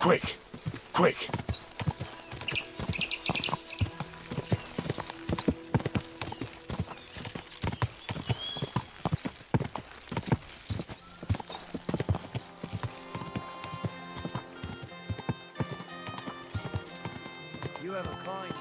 Quick! Quick! You have a kind.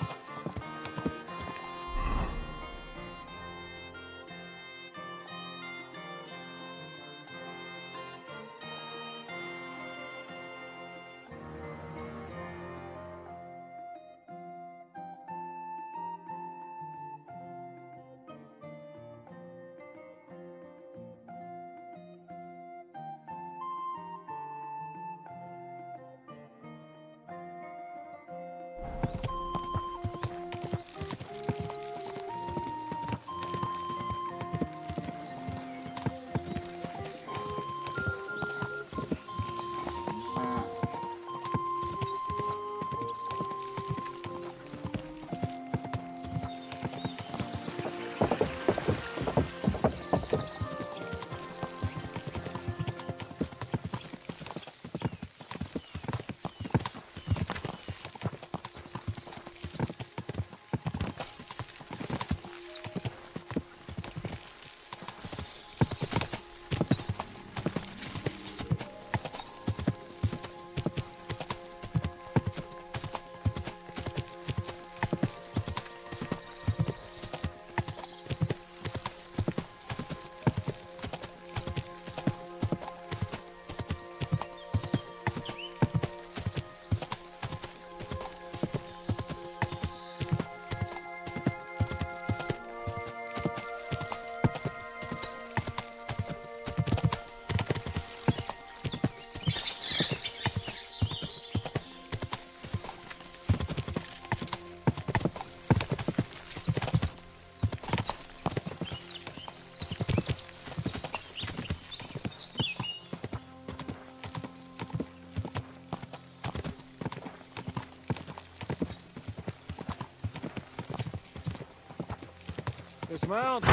Dismount.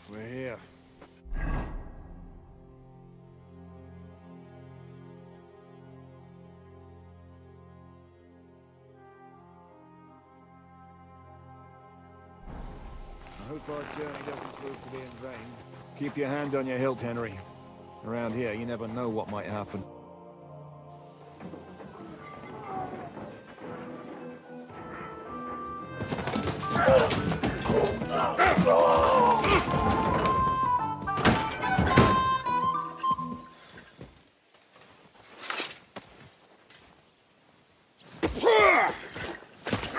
We're here. I hope our journey doesn't prove to be in vain. Keep your hand on your hilt, Henry. Around here, you never know what might happen.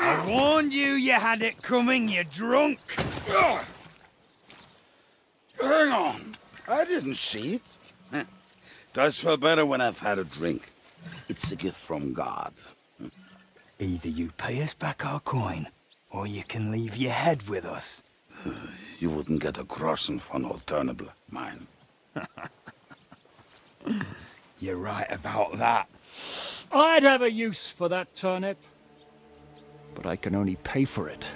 I warned you you had it coming, you drunk! Hang on. I didn't see it. Does feel better when I've had a drink. It's a gift from God. Either you pay us back our coin, or you can leave your head with us. You wouldn't get a crossing for an alternative, mine. You're right about that. I'd have a use for that turnip. But I can only pay for it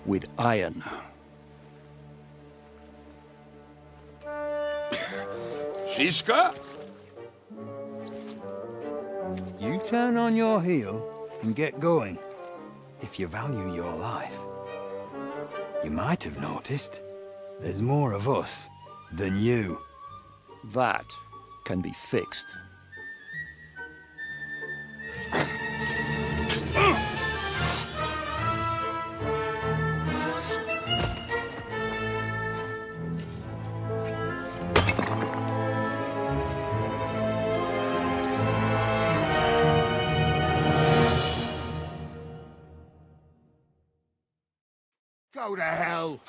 with iron. Shiska? You turn on your heel and get going. If you value your life. You might have noticed there's more of us than you. That can be fixed. Go to hell!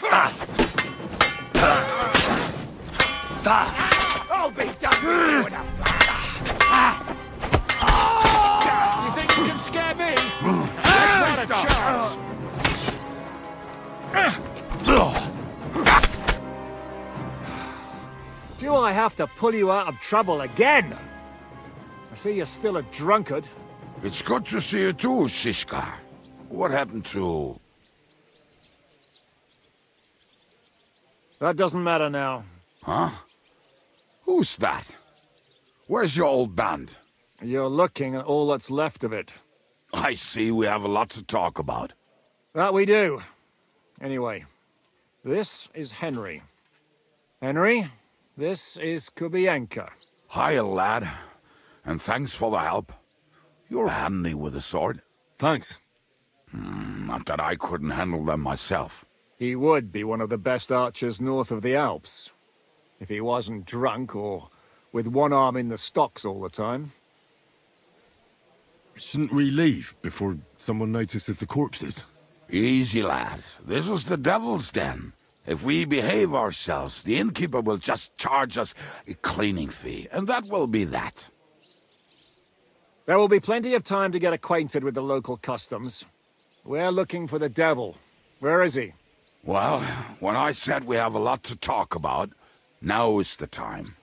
I'll be done with you in a You think you can scare me? That's not a chance! Do I have to pull you out of trouble again? I see you're still a drunkard. It's good to see you too, Shiska. What happened to... That doesn't matter now. Huh? Who's that? Where's your old band? You're looking at all that's left of it. I see we have a lot to talk about. That we do. Anyway, this is Henry. Henry, this is Kubienka. Hiya, lad. And thanks for the help. You're handy with a sword. Thanks. Not that I couldn't handle them myself. He would be one of the best archers north of the Alps. If he wasn't drunk or with one arm in the stocks all the time. Shouldn't we leave before someone notices the corpses? Easy, lad. This was the devil's den. If we behave ourselves, the innkeeper will just charge us a cleaning fee, and that will be that. There will be plenty of time to get acquainted with the local customs. We're looking for the devil. Where is he? Well, when I said we have a lot to talk about, now is the time.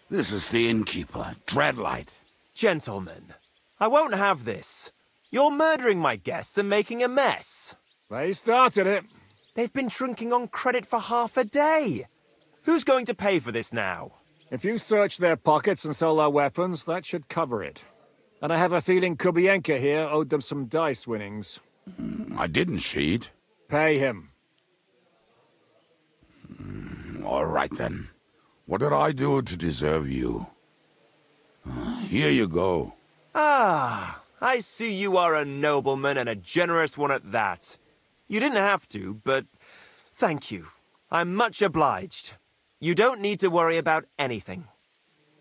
This is the innkeeper, Dreadlight. Gentlemen, I won't have this. You're murdering my guests and making a mess. They started it. They've been drinking on credit for half a day. Who's going to pay for this now? If you search their pockets and sell their weapons, that should cover it. And I have a feeling Kubienka here owed them some dice winnings. I didn't cheat. Pay him. All right, then. What did I do to deserve you? Here you go. Ah, I see you are a nobleman and a generous one at that. You didn't have to, but thank you. I'm much obliged. You don't need to worry about anything.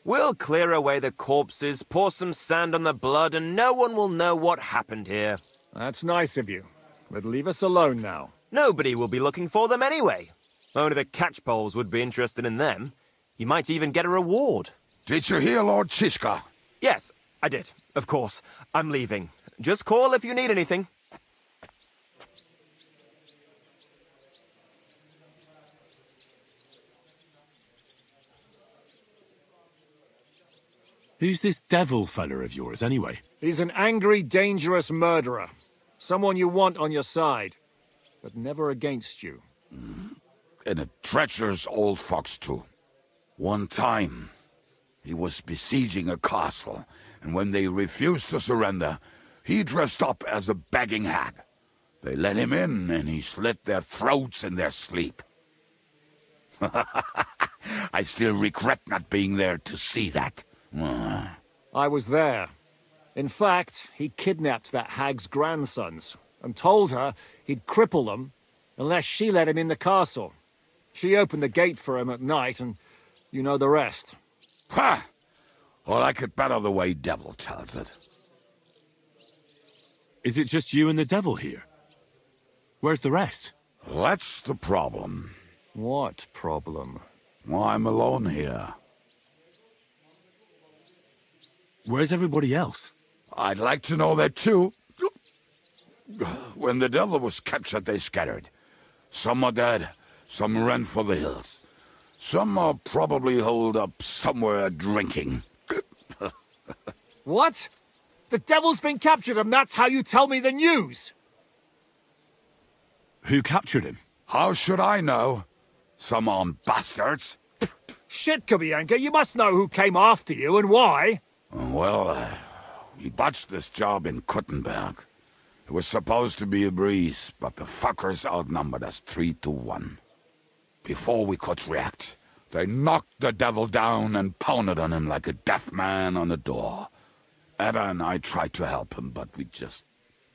We'll clear away the corpses, pour some sand on the blood, and no one will know what happened here. That's nice of you. But leave us alone now. Nobody will be looking for them anyway. Only the catchpoles would be interested in them. You might even get a reward. Did you hear Lord Chishka? Yes, I did. Of course. I'm leaving. Just call if you need anything. Who's this devil fella of yours, anyway? He's an angry, dangerous murderer. Someone you want on your side, but never against you. And a treacherous old fox, too. One time, he was besieging a castle, and when they refused to surrender, he dressed up as a begging hag. They let him in, and he slit their throats in their sleep. I still regret not being there to see that. I was there. In fact, he kidnapped that hag's grandsons and told her he'd cripple them unless she let him in the castle. She opened the gate for him at night, and you know the rest. Ha! Well, I could better the way devil tells it. Is it just you and the devil here? Where's the rest? That's the problem. What problem? Well, I'm alone here. Where's everybody else? I'd like to know that too. When the devil was captured, they scattered. Some are dead, some ran for the hills. Some are probably holed up somewhere drinking. What? The devil's been captured and that's how you tell me the news? Who captured him? How should I know? Some armed bastards. Shit, Kubienka, you must know who came after you and why. Well, we botched this job in Kuttenberg. It was supposed to be a breeze, but the fuckers outnumbered us 3-1. Before we could react, they knocked the devil down and pounded on him like a deaf man on a door. Ada and I tried to help him, but we just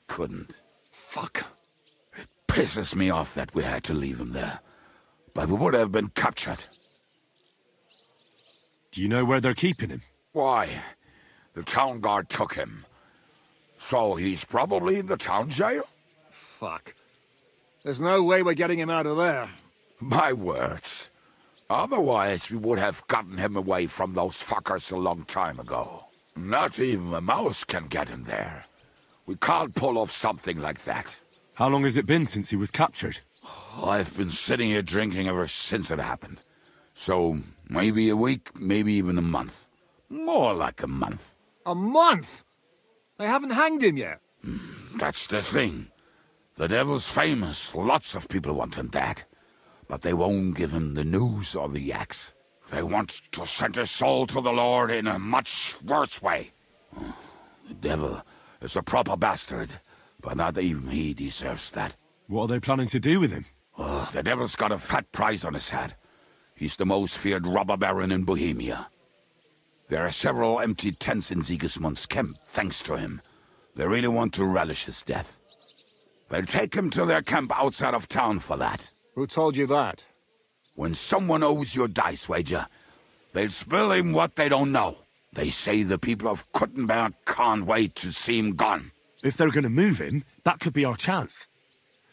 couldn't. Fuck. It pisses me off that we had to leave him there. But we would have been captured. Do you know where they're keeping him? Why? The town guard took him. So he's probably in the town jail? Fuck. There's no way we're getting him out of there. My words. Otherwise, we would have gotten him away from those fuckers a long time ago. Not even a mouse can get him there. We can't pull off something like that. How long has it been since he was captured? I've been sitting here drinking ever since it happened. So, maybe a week, maybe even a month. More like a month. A month? They haven't hanged him yet. That's the thing. The devil's famous. Lots of people want him dead. But they won't give him the news or the axe. They want to send his soul to the Lord in a much worse way. The devil is a proper bastard, but not even he deserves that. What are they planning to do with him? The devil's got a fat price on his head. He's the most feared robber baron in Bohemia. There are several empty tents in Sigismund's camp, thanks to him. They really want to relish his death. They'll take him to their camp outside of town for that. Who told you that? When someone owes your dice wager, they'll spill him what they don't know. They say the people of Kuttenberg can't wait to see him gone. If they're going to move him, that could be our chance.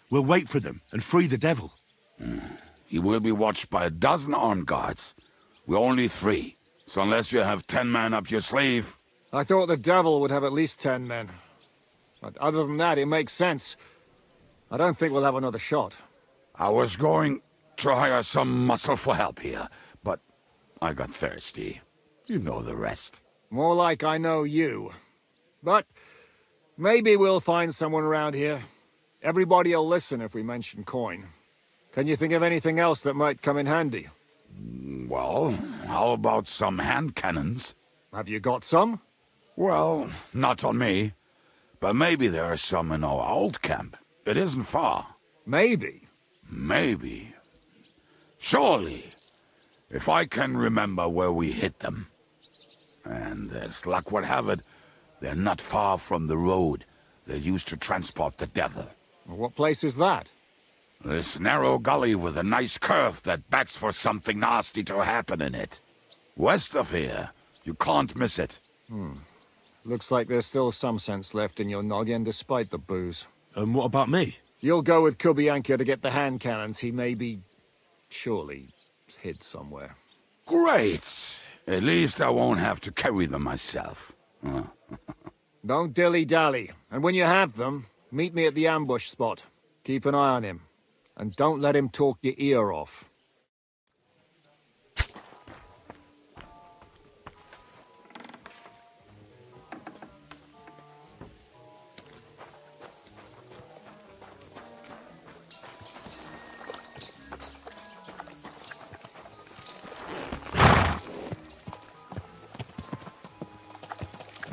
We'll wait for them and free the devil. He will be watched by a dozen armed guards. We're only 3, so unless you have 10 men up your sleeve... I thought the devil would have at least 10 men. But other than that, it makes sense. I don't think we'll have another shot. I was going to hire some muscle for help here, but I got thirsty. You know the rest. More like I know you. But maybe we'll find someone around here. Everybody'll listen if we mention coin. Can you think of anything else that might come in handy? Well, how about some hand cannons? Have you got some? Well, not on me. But maybe there are some in our old camp. It isn't far. Maybe. Maybe. Surely. If I can remember where we hid them. And as luck would have it, they're not far from the road they used to transport the devil. What place is that? This narrow gully with a nice curve that begs for something nasty to happen in it. West of here. You can't miss it. Looks like there's still some sense left in your noggin despite the booze. And what about me? You'll go with Kubianka to get the hand cannons. He may be... surely hid somewhere. Great! At least I won't have to carry them myself. Don't dilly-dally. And when you have them, meet me at the ambush spot. Keep an eye on him. And don't let him talk your ear off.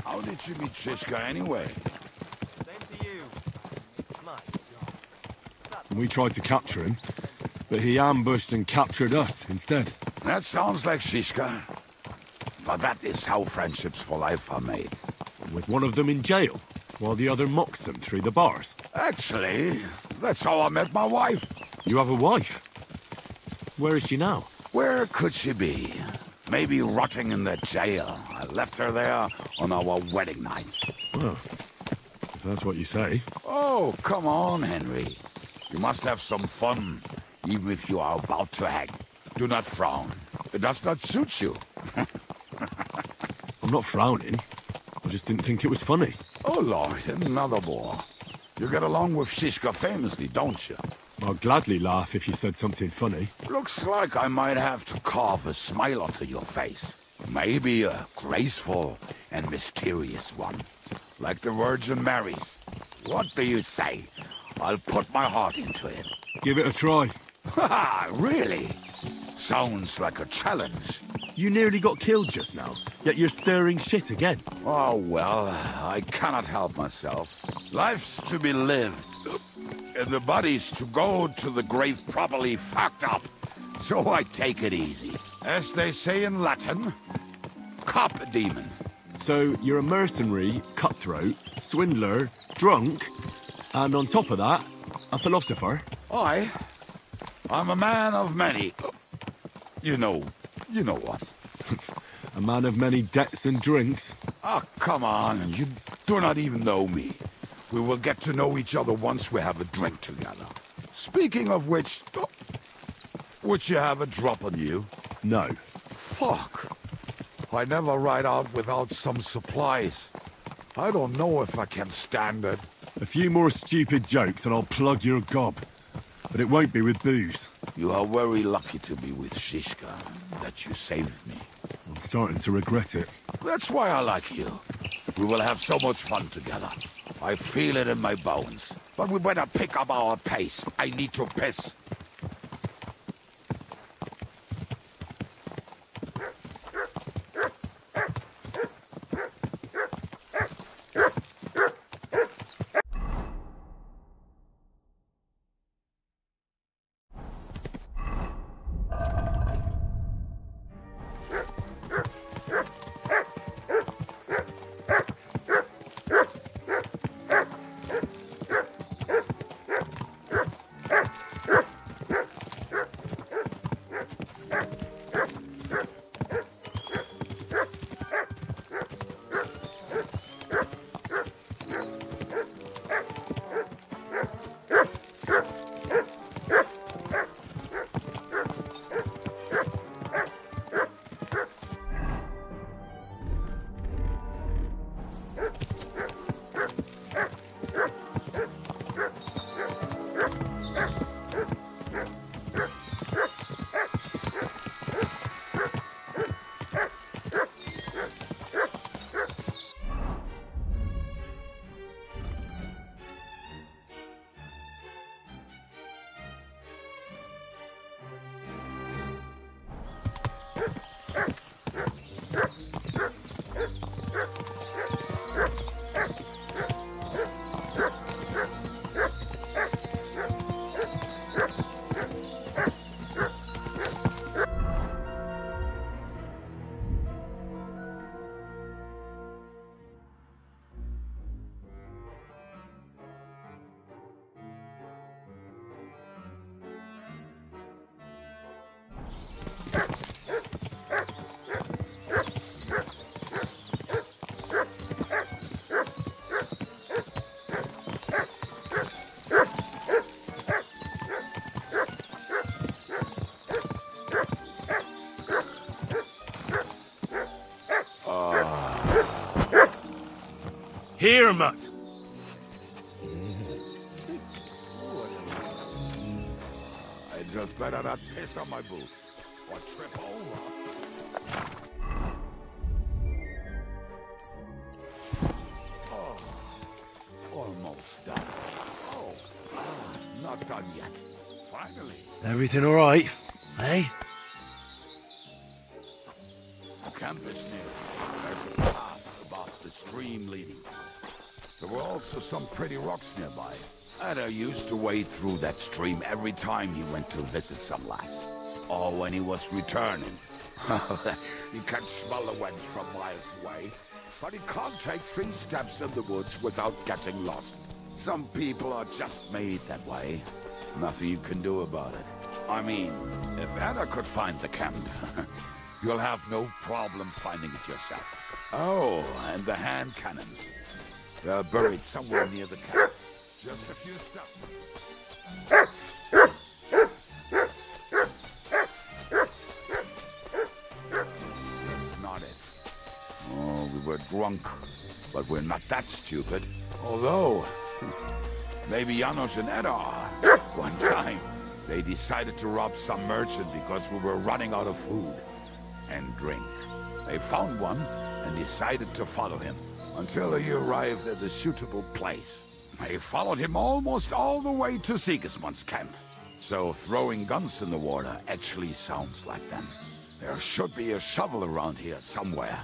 How did you meet Shishka anyway? Same to you. My God. We tried to capture him, but he ambushed and captured us instead. That sounds like Shishka. But that is how friendships for life are made. With one of them in jail, while the other mocks them through the bars. Actually, that's how I met my wife. You have a wife? Where is she now? Where could she be? Maybe rotting in the jail. I left her there on our wedding night. Well, if that's what you say. Oh, come on, Henry. You must have some fun, even if you are about to hang. Do not frown. It does not suit you. I'm not frowning. I just didn't think it was funny. Oh, Lord, another bore. You get along with Shishka famously, don't you? I'd gladly laugh if you said something funny. Looks like I might have to carve a smile onto your face. Maybe a graceful and mysterious one. Like the Virgin Mary's. What do you say? I'll put my heart into it. Give it a try. Ha! Really? Sounds like a challenge. You nearly got killed just now, yet you're stirring shit again. Oh, well, I cannot help myself. Life's to be lived. And the body's to go to the grave properly fucked up. So I take it easy. As they say in Latin, cop demon. So you're a mercenary, cutthroat, swindler, drunk, and on top of that, a philosopher? I'm a man of many... You know what. A man of many debts and drinks? Oh, come on, you do not even know me. We will get to know each other once we have a drink together. Speaking of which, would you have a drop on you? No. Fuck. I never ride out without some supplies. I don't know if I can stand it. A few more stupid jokes and I'll plug your gob. But it won't be with booze. You are very lucky to be with Shishka, that you saved me. I'm starting to regret it. That's why I like you. We will have so much fun together. I feel it in my bones. But we better pick up our pace. I need to piss. Here, Mutt. I just better not piss on my boots or trip over. Oh, almost done. Oh, not done yet. Finally. Everything all right, eh? The camp is near. There's a path above the stream leading to it. There were also some pretty rocks nearby. Ada used to wade through that stream every time he went to visit some lass. Or when he was returning. He can smell the wench from miles away, but he can't take 3 steps in the woods without getting lost. Some people are just made that way. Nothing you can do about it. I mean, if Ada could find the camp, you'll have no problem finding it yourself. Oh, and the hand cannons. They're buried somewhere near the camp. Just a few steps. That's not it. Oh, we were drunk, but we're not that stupid. Although, maybe Janos and Edda are. One time, they decided to rob some merchant because we were running out of food and drink. They found one and decided to follow him until he arrived at a suitable place. They followed him almost all the way to Sigismund's camp. So throwing guns in the water actually sounds like them. There should be a shovel around here somewhere.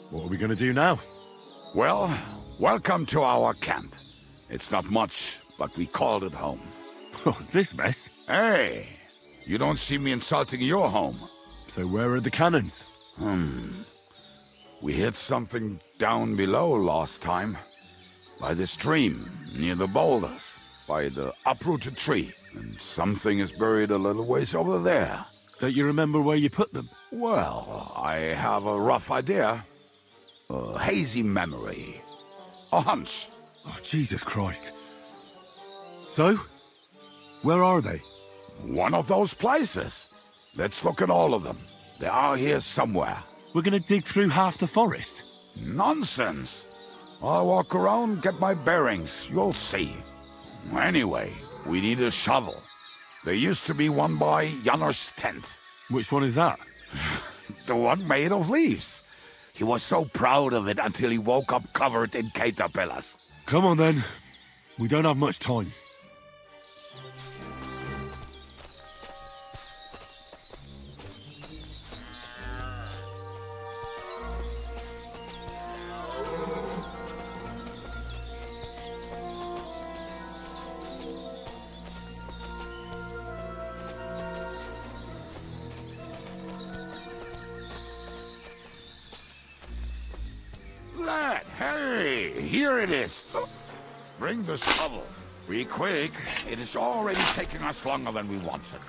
What are we going to do now? Well, welcome to our camp. It's not much, but we called it home. This mess? Hey, you don't see me insulting your home. So where are the cannons? We hit something down below last time. By the stream, near the boulders. By the uprooted tree. And something is buried a little ways over there. Don't you remember where you put them? Well, I have a rough idea. A hazy memory. A hunch. Oh, Jesus Christ. So? Where are they? One of those places. Let's look at all of them. They are here somewhere. We're gonna dig through half the forest. Nonsense. I'll walk around, get my bearings. You'll see. Anyway, we need a shovel. There used to be one by Janor's tent. Which one is that? The one made of leaves. He was so proud of it until he woke up covered in caterpillars. Come on then. We don't have much time. Lad, hey, here it is. Bring the shovel. Be quick. It is already taking us longer than we wanted.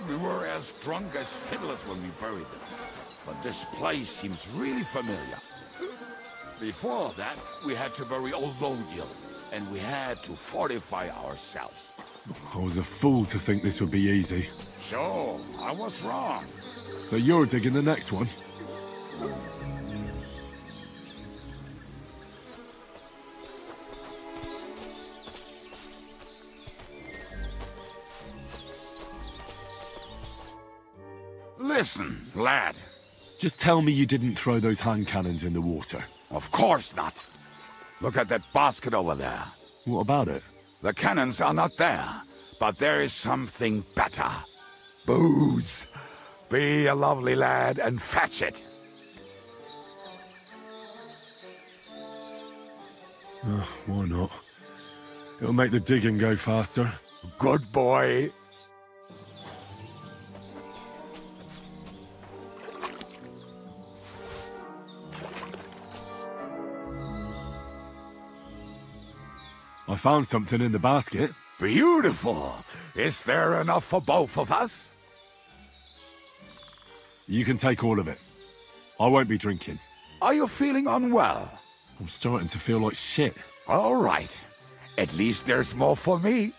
We were as drunk as fiddlers when we buried them. But this place seems really familiar. Before that, we had to bury old Longil, and we had to fortify ourselves. I was a fool to think this would be easy. So, I was wrong. So you're digging the next one? Listen, lad. Just tell me you didn't throw those hand cannons in the water. Of course not. Look at that basket over there. What about it? The cannons are not there, but there is something better. Booze. Be a lovely lad and fetch it. Why not? It'll make the digging go faster. Good boy. I found something in the basket. Beautiful. Is there enough for both of us? You can take all of it. I won't be drinking. Are you feeling unwell? I'm starting to feel like shit. All right. At least there's more for me.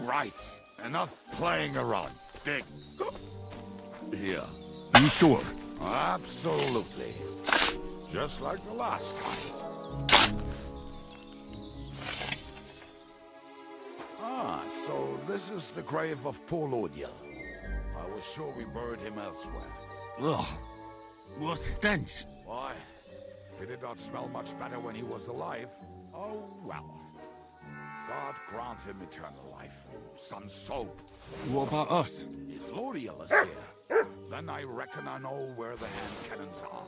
Right. Enough playing around. Dig. Here. Are you sure? Absolutely. Just like the last time. Ah, so this is the grave of poor Lodiel. I was sure we buried him elsewhere. Ugh. What a stench. Why? He did not smell much better when he was alive. Oh, well. God grant him eternal life. Some soap. What about us? If Lodiel is here, then I reckon I know where the hand cannons are.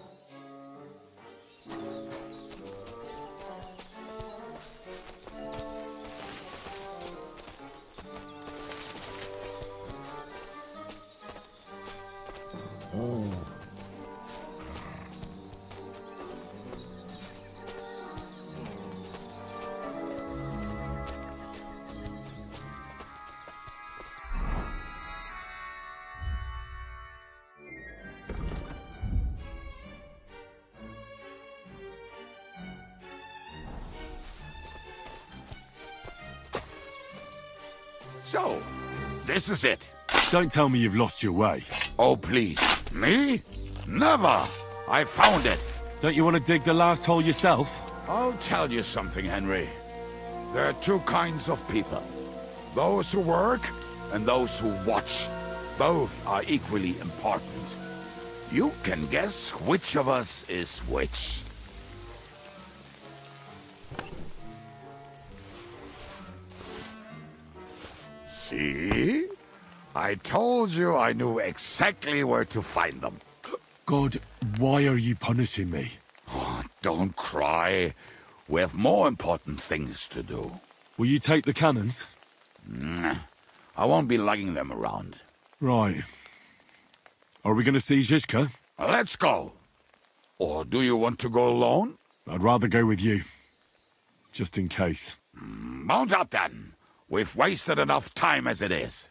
So, this is it. Don't tell me you've lost your way. Oh, please. Me? Never! I found it. Don't you want to dig the last hole yourself? I'll tell you something, Henry. There are two kinds of people. Those who work and those who watch. Both are equally important. You can guess which of us is which. See? I told you I knew exactly where to find them. God, why are you punishing me? Oh, don't cry. We have more important things to do. Will you take the cannons? Nah, I won't be lugging them around. Right. Are we going to see Zizka? Let's go. Or do you want to go alone? I'd rather go with you. Just in case. Mount up then. We've wasted enough time as it is.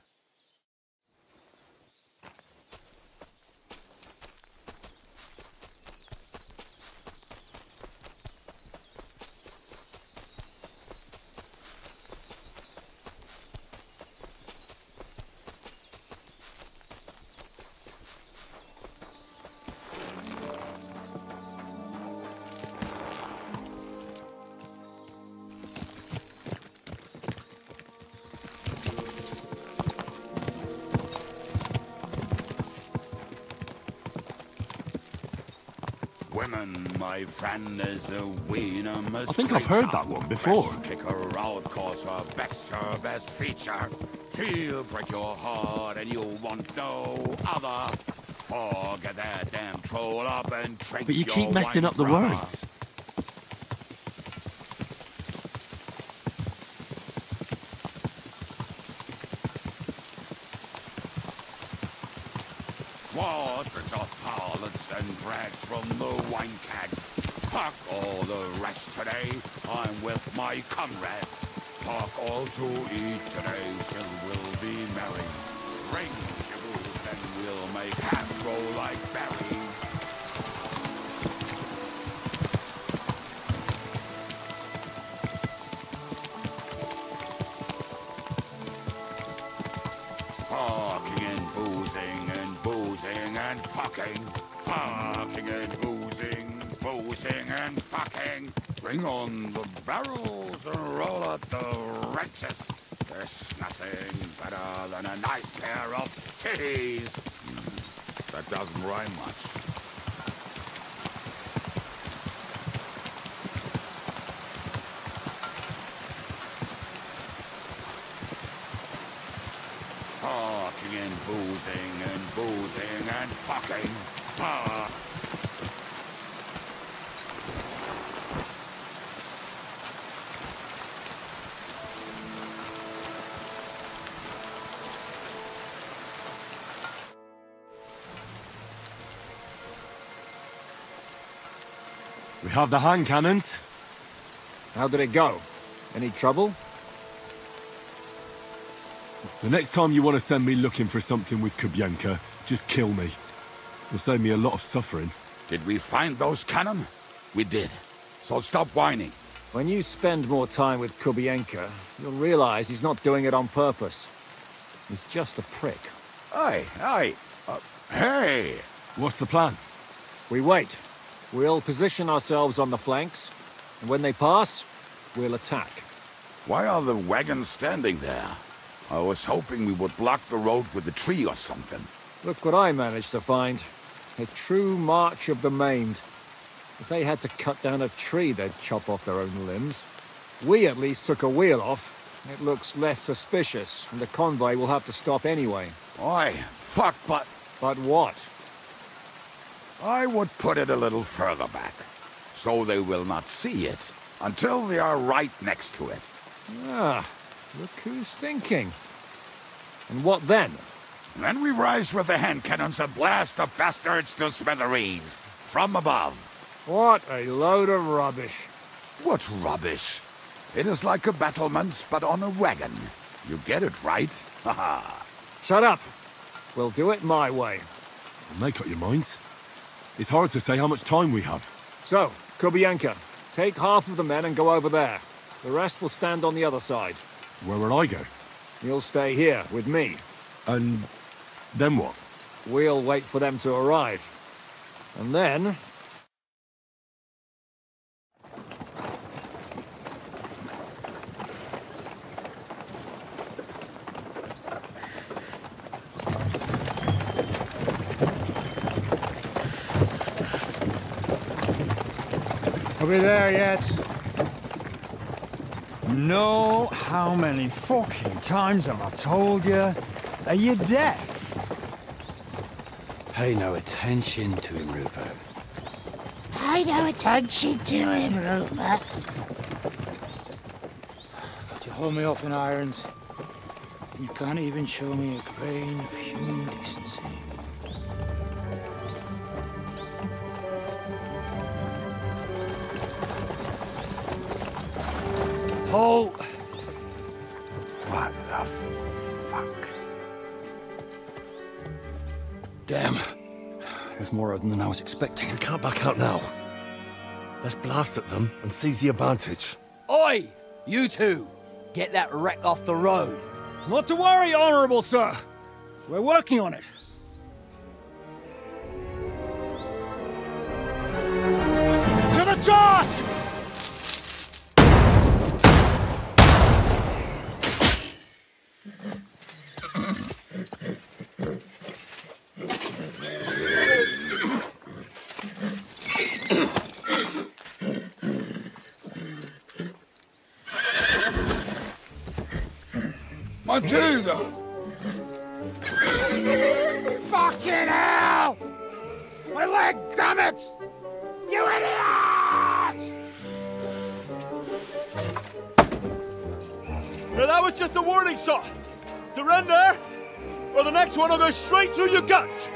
Women, my friend, is a venomous I think I've heard that one before. Kick her out, cause her back's her best feature. She'll break your heart and you want no other. Forget that damn troll up and drink. But you your keep messing wine, up the brother. words. Waters of harlots and drags from the wine kegs. Fuck all the rest today. I'm with my comrades. Fuck all to eat today till we'll be merry. Ring your boots and we'll make hats roll like berries. Fucking and boozing and fucking. Fucking and boozing and fucking. Bring on the barrels doesn't roll out the wrenches. There's nothing better than a nice pair of titties. That doesn't rhyme much. Talking and boozing and fucking. Fuck. We have the hand cannons. How did it go? Any trouble? The next time you want to send me looking for something with Kubienka, just kill me. It'll save me a lot of suffering. Did we find those cannon? We did. So stop whining. When you spend more time with Kubienka, you'll realize he's not doing it on purpose. He's just a prick. Hey! What's the plan? We wait. We'll position ourselves on the flanks, and when they pass, we'll attack. Why are the wagons standing there? I was hoping we would block the road with a tree or something. Look what I managed to find. A true march of the maimed. If they had to cut down a tree, they'd chop off their own limbs. We at least took a wheel off. It looks less suspicious, and the convoy will have to stop anyway. Oi, fuck, but But what? I would put it a little further back, so they will not see it until they are right next to it. Ah, look who's thinking. And what then? Then we rise with the hand cannons and blast the bastards to smithereens, from above. What a load of rubbish. What rubbish? It is like a battlement, but on a wagon. You get it, right? Haha. Shut up. We'll do it my way. Make up your minds. It's hard to say how much time we have. So, Kubienka, take half of the men and go over there. The rest will stand on the other side. Where will I go? You'll stay here with me. And then what? We'll wait for them to arrive. And then... Are we there yet? No, how many fucking times have I told you? Are you deaf? Pay no attention to him, Rupert. Pay no attention to him, Rupert. You hold me up in irons, and you can't even show me a grain of human decency. Halt! What the fuck? Damn. There's more of them than I was expecting. We can't back out now. Let's blast at them and seize the advantage. Oi! You two! Get that wreck off the road. Not to worry, Honorable Sir. We're working on it. To the task! Matilda! Fucking hell! My leg, damn it! You idiots! Now that was just a warning shot. Surrender, or the next one will go straight through your guts.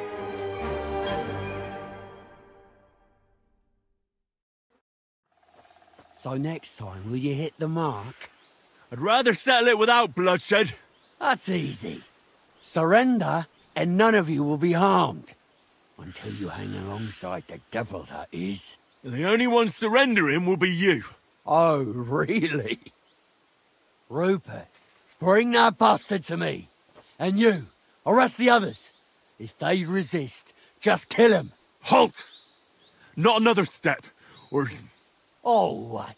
So next time, will you hit the mark? I'd rather settle it without bloodshed. That's easy. Surrender, and none of you will be harmed. Until you hang alongside the devil, that is. The only one surrendering will be you. Oh, really? Rupert, bring that bastard to me. And you, arrest the others. If they resist, just kill them. Halt! Not another step, or... Oh, what?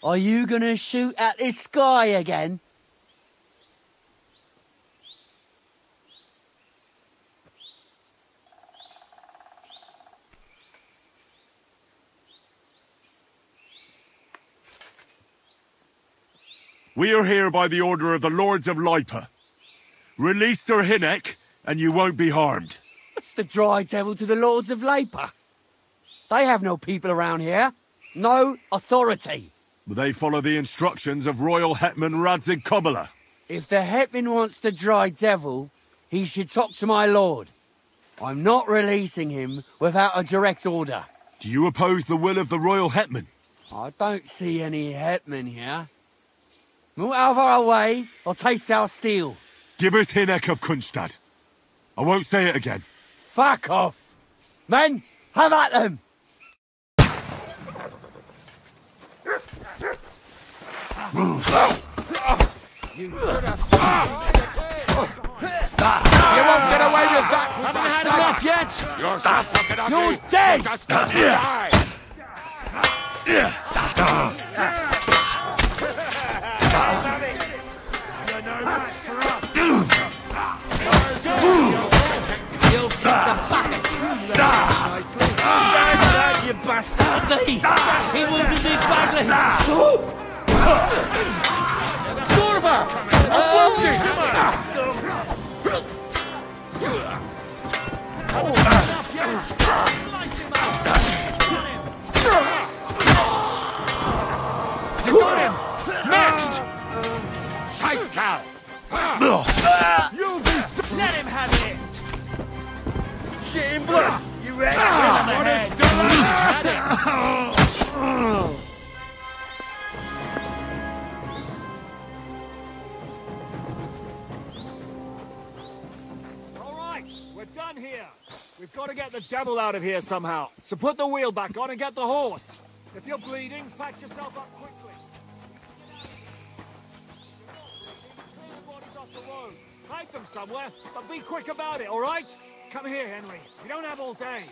Are you gonna shoot at this sky again? We are here by the order of the Lords of Lipa. Release Sir Hinnek, and you won't be harmed. What's the dry devil to the Lords of Lipa? They have no people around here. No authority. They follow the instructions of Royal Hetman Radzig Kobyla. If the Hetman wants the dry devil, he should talk to my lord. I'm not releasing him without a direct order. Do you oppose the will of the Royal Hetman? I don't see any Hetman here. Move out of our way, or taste our steel. Gibbeth Hinnek of Kunstad. I won't say it again. Fuck off! Men, have at them! You won't get away with that! Haven't had enough yet! You're so fucking ugly! You're dead! Just die! You'll fit the bucket. You bastard! He wounded me badly! Sorva! I'm wounded! You got him! Next! Scheiß Kerl! Let him have it! Shit in blood! You ready? All right, we're done here. We've got to get the devil out of here somehow. So put the wheel back on and get the horse. If you're bleeding, patch yourself up quickly. Clear the bodies off the road. Hide them somewhere, but be quick about it, all right? Come here, Henry. We don't have all day.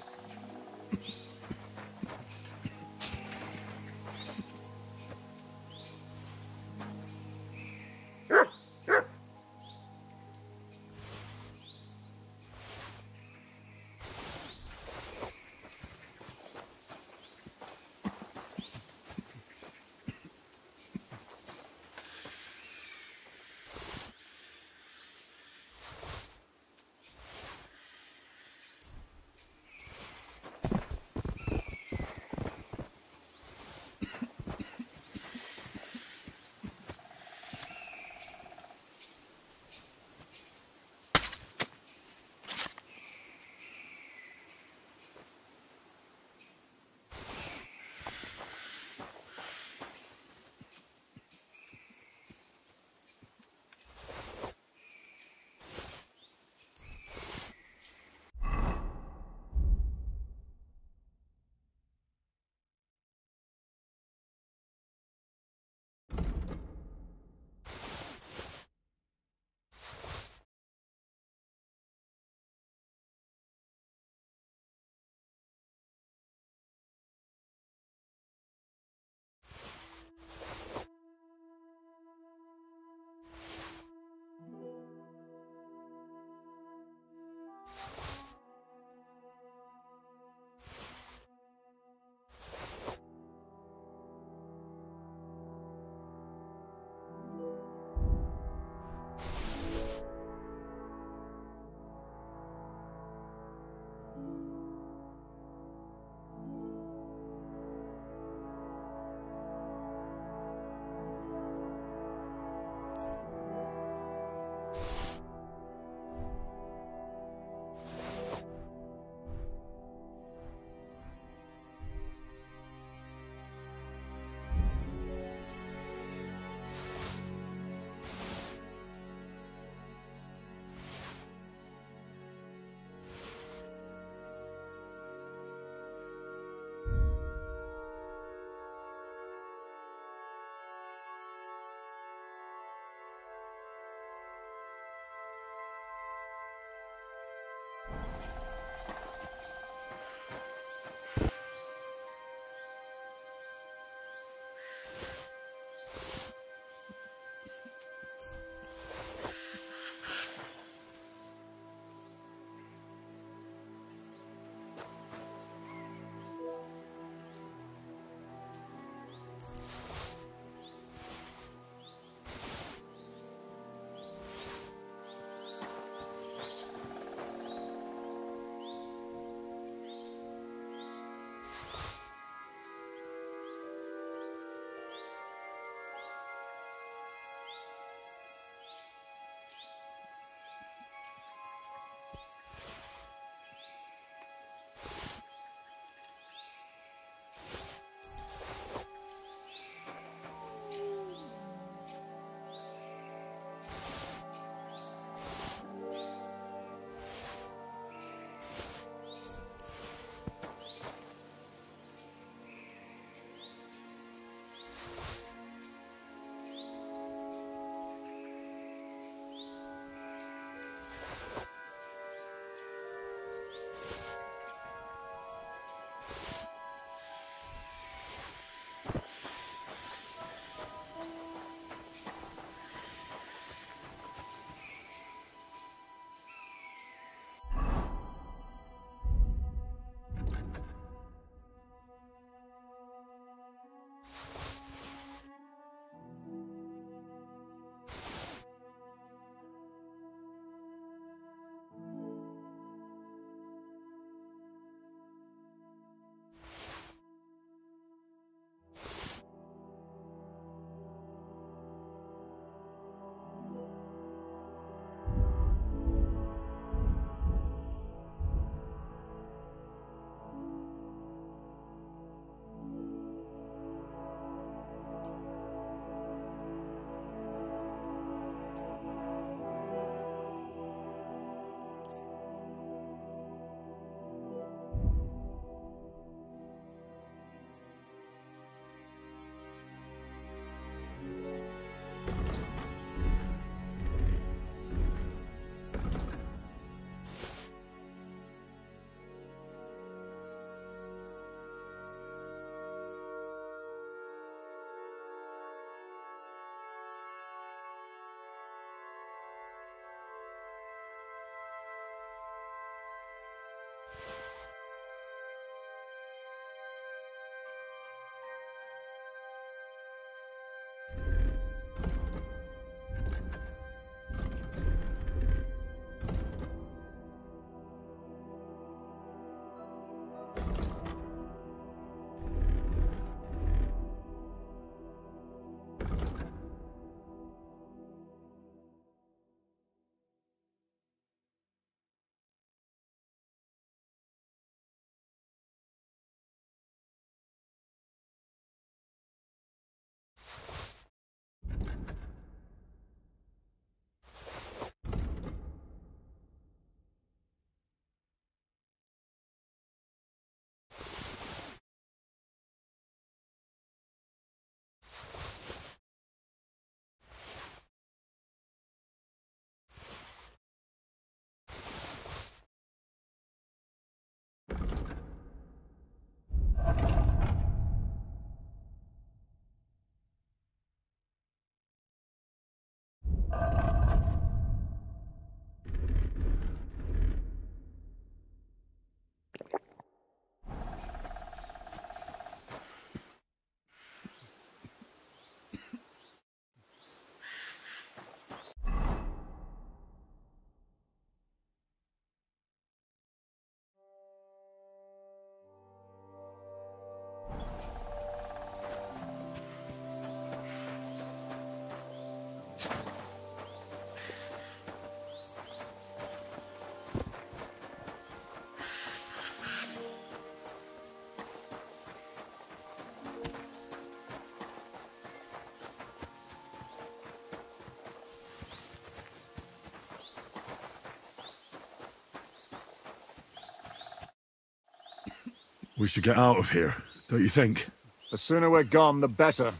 We should get out of here, don't you think? The sooner we're gone, the better.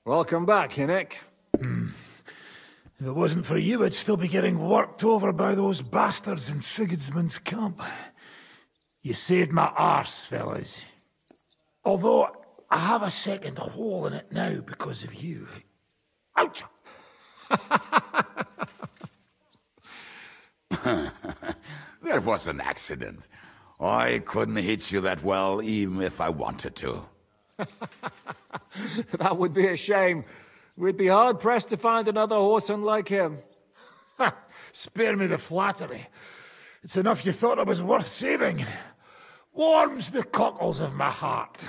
Welcome back, Hinnick. If it wasn't for you, I'd still be getting worked over by those bastards in Sigismund's camp. You saved my arse, fellas. Although, I have a second hole in it now because of you. Ouch! That was an accident. I couldn't hit you that well, even if I wanted to. That would be a shame. We'd be hard-pressed to find another horseman like him. Spare me the flattery. It's enough you thought I was worth saving. Warms the cockles of my heart.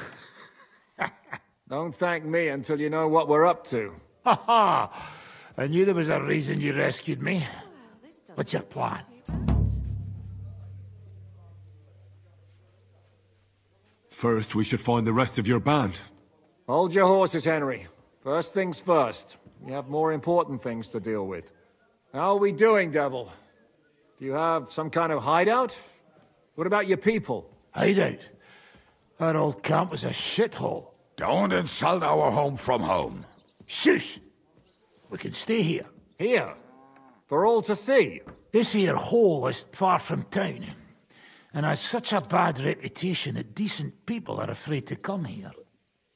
Don't thank me until you know what we're up to. Ha ha! I knew there was a reason you rescued me. What's your plan? First, we should find the rest of your band. Hold your horses, Henry. First things first. We have more important things to deal with. How are we doing, Devil? Do you have some kind of hideout? What about your people? Hideout? Our old camp was a shithole. Don't insult our home from home. Shush! We can stay here. Here? For all to see? This here hole is far from town, and has such a bad reputation that decent people are afraid to come here.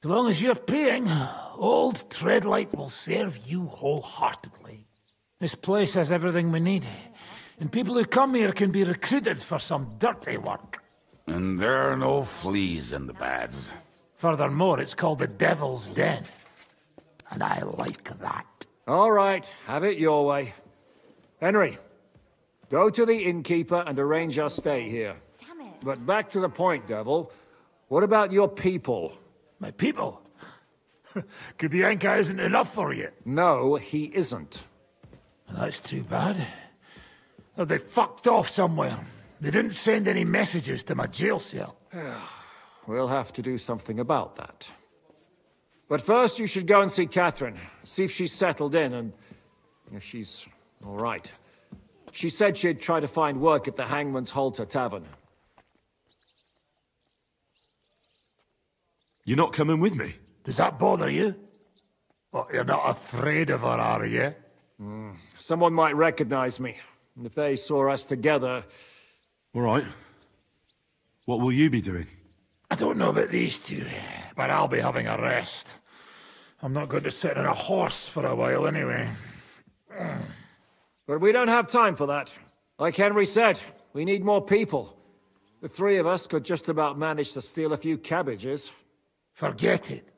As long as you're paying, old Treadlight will serve you wholeheartedly. This place has everything we need, and people who come here can be recruited for some dirty work. And there are no fleas in the beds. Furthermore, it's called the Devil's Den, and I like that. All right, have it your way. Henry, go to the innkeeper and arrange our stay here. Damn it. But back to the point, Devil. What about your people? My people? Kubienka isn't enough for you. No, he isn't. That's too bad. Oh, they fucked off somewhere. They didn't send any messages to my jail cell. We'll have to do something about that. But first you should go and see Catherine. See if she's settled in and if she's all right. She said she'd try to find work at the Hangman's Halter Tavern. You're not coming with me? Does that bother you? Well, you're not afraid of her, are you? Someone might recognize me. And if they saw us together... All right. What will you be doing? I don't know about these two, but I'll be having a rest. I'm not going to sit on a horse for a while anyway. But we don't have time for that. Like Henry said, we need more people. The three of us could just about manage to steal a few cabbages. Forget it.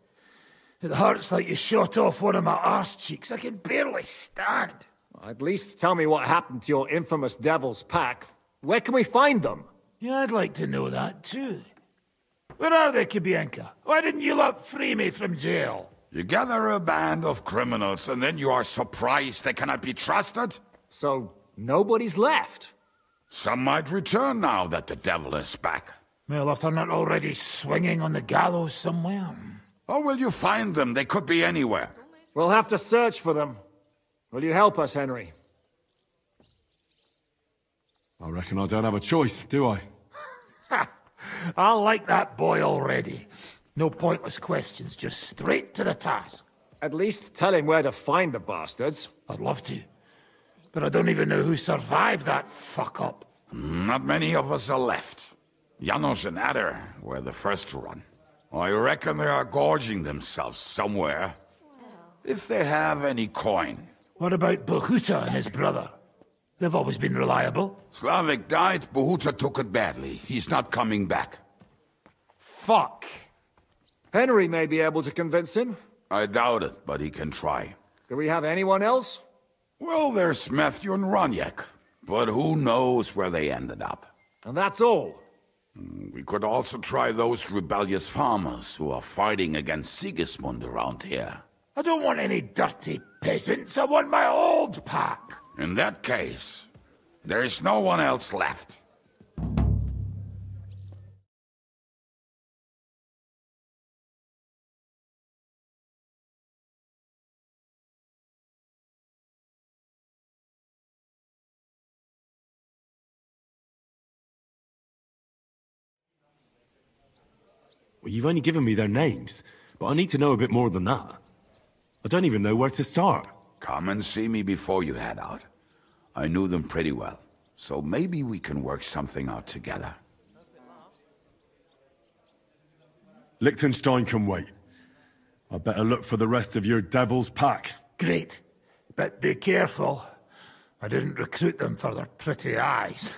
It hurts like you shot off one of my arse cheeks. I can barely stand. At least tell me what happened to your infamous Devil's Pack. Where can we find them? Yeah, I'd like to know that too. Where are they, Kubienka? Why didn't you lot free me from jail? You gather a band of criminals and then you are surprised they cannot be trusted? So, nobody's left? Some might return now that the devil is back. Well, if they're not already swinging on the gallows somewhere. How will you find them? They could be anywhere. We'll have to search for them. Will you help us, Henry? I reckon I don't have a choice, do I? I like that boy already. No pointless questions, just straight to the task. At least tell him where to find the bastards. I'd love to. But I don't even know who survived that fuck-up. Not many of us are left. Janos and Adder were the first to run. I reckon they are gorging themselves somewhere. If they have any coin. What about Bohuta and his brother? They've always been reliable. Slavik died, Bohuta took it badly. He's not coming back. Fuck. Henry may be able to convince him. I doubt it, but he can try. Do we have anyone else? Well, there's Matthew and Roniak, but who knows where they ended up. And that's all. We could also try those rebellious farmers who are fighting against Sigismund around here. I don't want any dirty peasants. I want my old pack. In that case, there is no one else left. Well, you've only given me their names, but I need to know a bit more than that. I don't even know where to start. Come and see me before you head out. I knew them pretty well, so maybe we can work something out together. Liechtenstein can wait. I better look for the rest of your devil's pack. Great. But be careful. I didn't recruit them for their pretty eyes.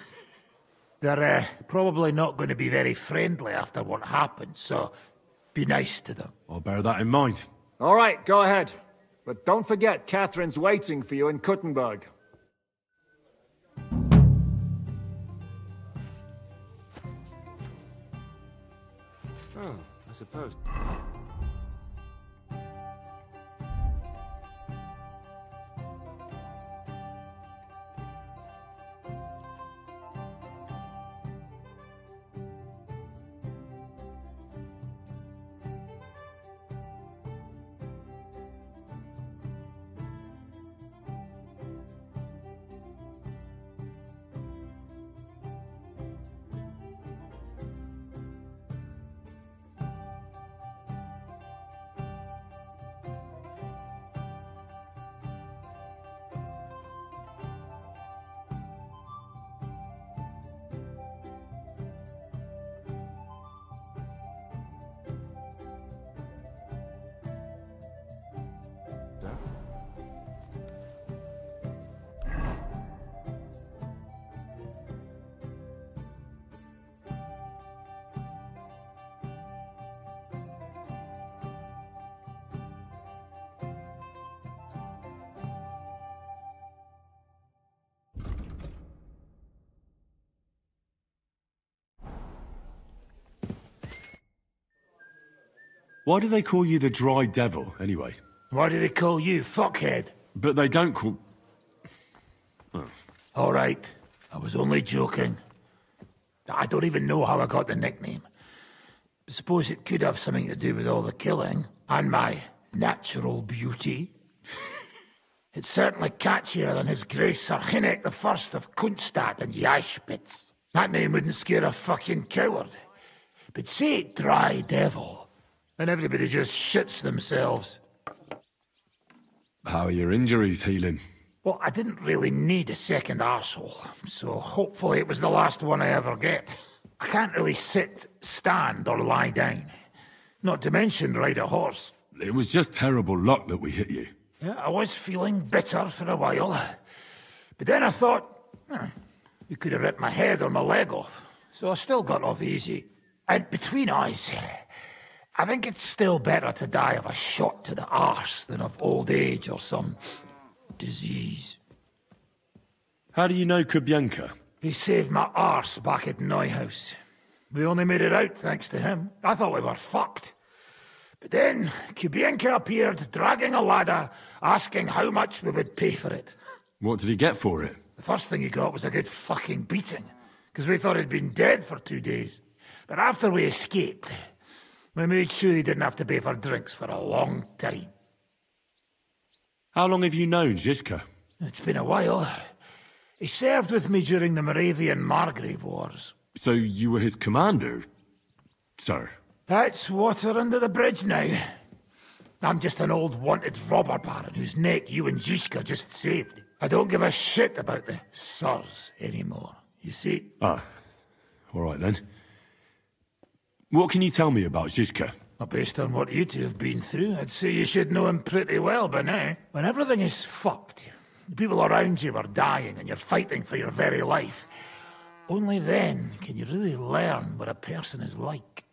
They're probably not going to be very friendly after what happened, so be nice to them. I'll bear that in mind. All right, go ahead. But don't forget, Catherine's waiting for you in Kuttenberg. Oh, I suppose. Why do they call you the Dry Devil, anyway? Why do they call you fuckhead? But they don't call... Oh. All right. I was only joking. I don't even know how I got the nickname. I suppose it could have something to do with all the killing, and my natural beauty. It's certainly catchier than His Grace Sir Hinnek the First of Kunstadt and Yashpitz. That name wouldn't scare a fucking coward. But say Dry Devil, and everybody just shits themselves. How are your injuries healing? Well, I didn't really need a second arsehole, so hopefully it was the last one I ever get. I can't really sit, stand, or lie down. Not to mention ride a horse. It was just terrible luck that we hit you. Yeah, I was feeling bitter for a while. But then I thought, you could have ripped my head or my leg off, so I still got off easy. And between us, I think it's still better to die of a shot to the arse than of old age or some disease. How do you know Kubienka? He saved my arse back at Neuhaus. We only made it out thanks to him. I thought we were fucked. But then Kubienka appeared, dragging a ladder, asking how much we would pay for it. What did he get for it? The first thing he got was a good fucking beating, because we thought he'd been dead for 2 days. But after we escaped, we made sure he didn't have to pay for drinks for a long time. How long have you known Zizka? It's been a while. He served with me during the Moravian-Margrave Wars. So you were his commander, sir? That's water under the bridge now. I'm just an old wanted robber baron whose neck you and Zizka just saved. I don't give a shit about the sirs anymore, you see? Ah, all right then. What can you tell me about Zizka? Well, based on what you two have been through, I'd say you should know him pretty well by now. When everything is fucked, the people around you are dying and you're fighting for your very life, only then can you really learn what a person is like.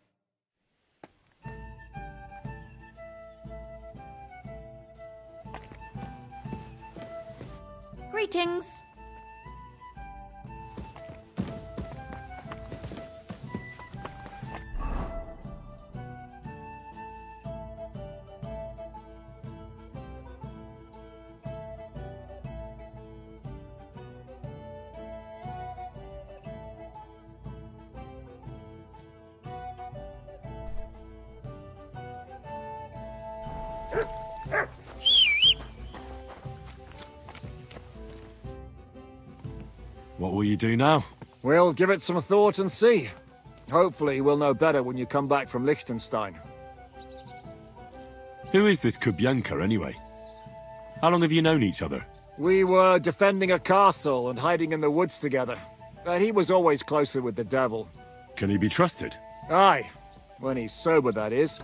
Greetings. What will you do now? We'll give it some thought and see. Hopefully we'll know better when you come back from Liechtenstein. Who is this Kubyanka, anyway? How long have you known each other? We were defending a castle and hiding in the woods together. But he was always closer with the devil. Can he be trusted? Aye. When he's sober, that is.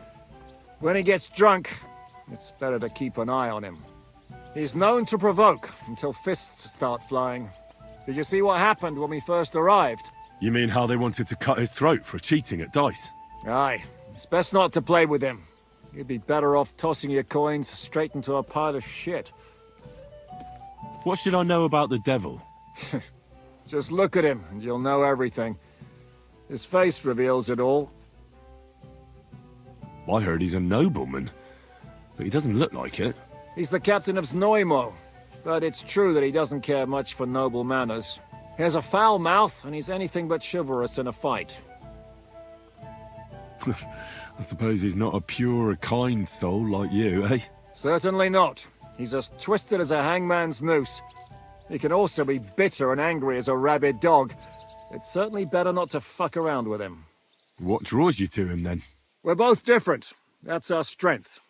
When he gets drunk, it's better to keep an eye on him. He's known to provoke until fists start flying. Did you see what happened when we first arrived? You mean how they wanted to cut his throat for cheating at dice? Aye. It's best not to play with him. You'd be better off tossing your coins straight into a pile of shit. What should I know about the devil? Just look at him, and you'll know everything. His face reveals it all. I heard he's a nobleman, but he doesn't look like it. He's the captain of Znojmo, but it's true that he doesn't care much for noble manners. He has a foul mouth, and he's anything but chivalrous in a fight. I suppose he's not a pure, kind soul like you, eh? Certainly not. He's as twisted as a hangman's noose. He can also be bitter and angry as a rabid dog. It's certainly better not to fuck around with him. What draws you to him, then? We're both different. That's our strength.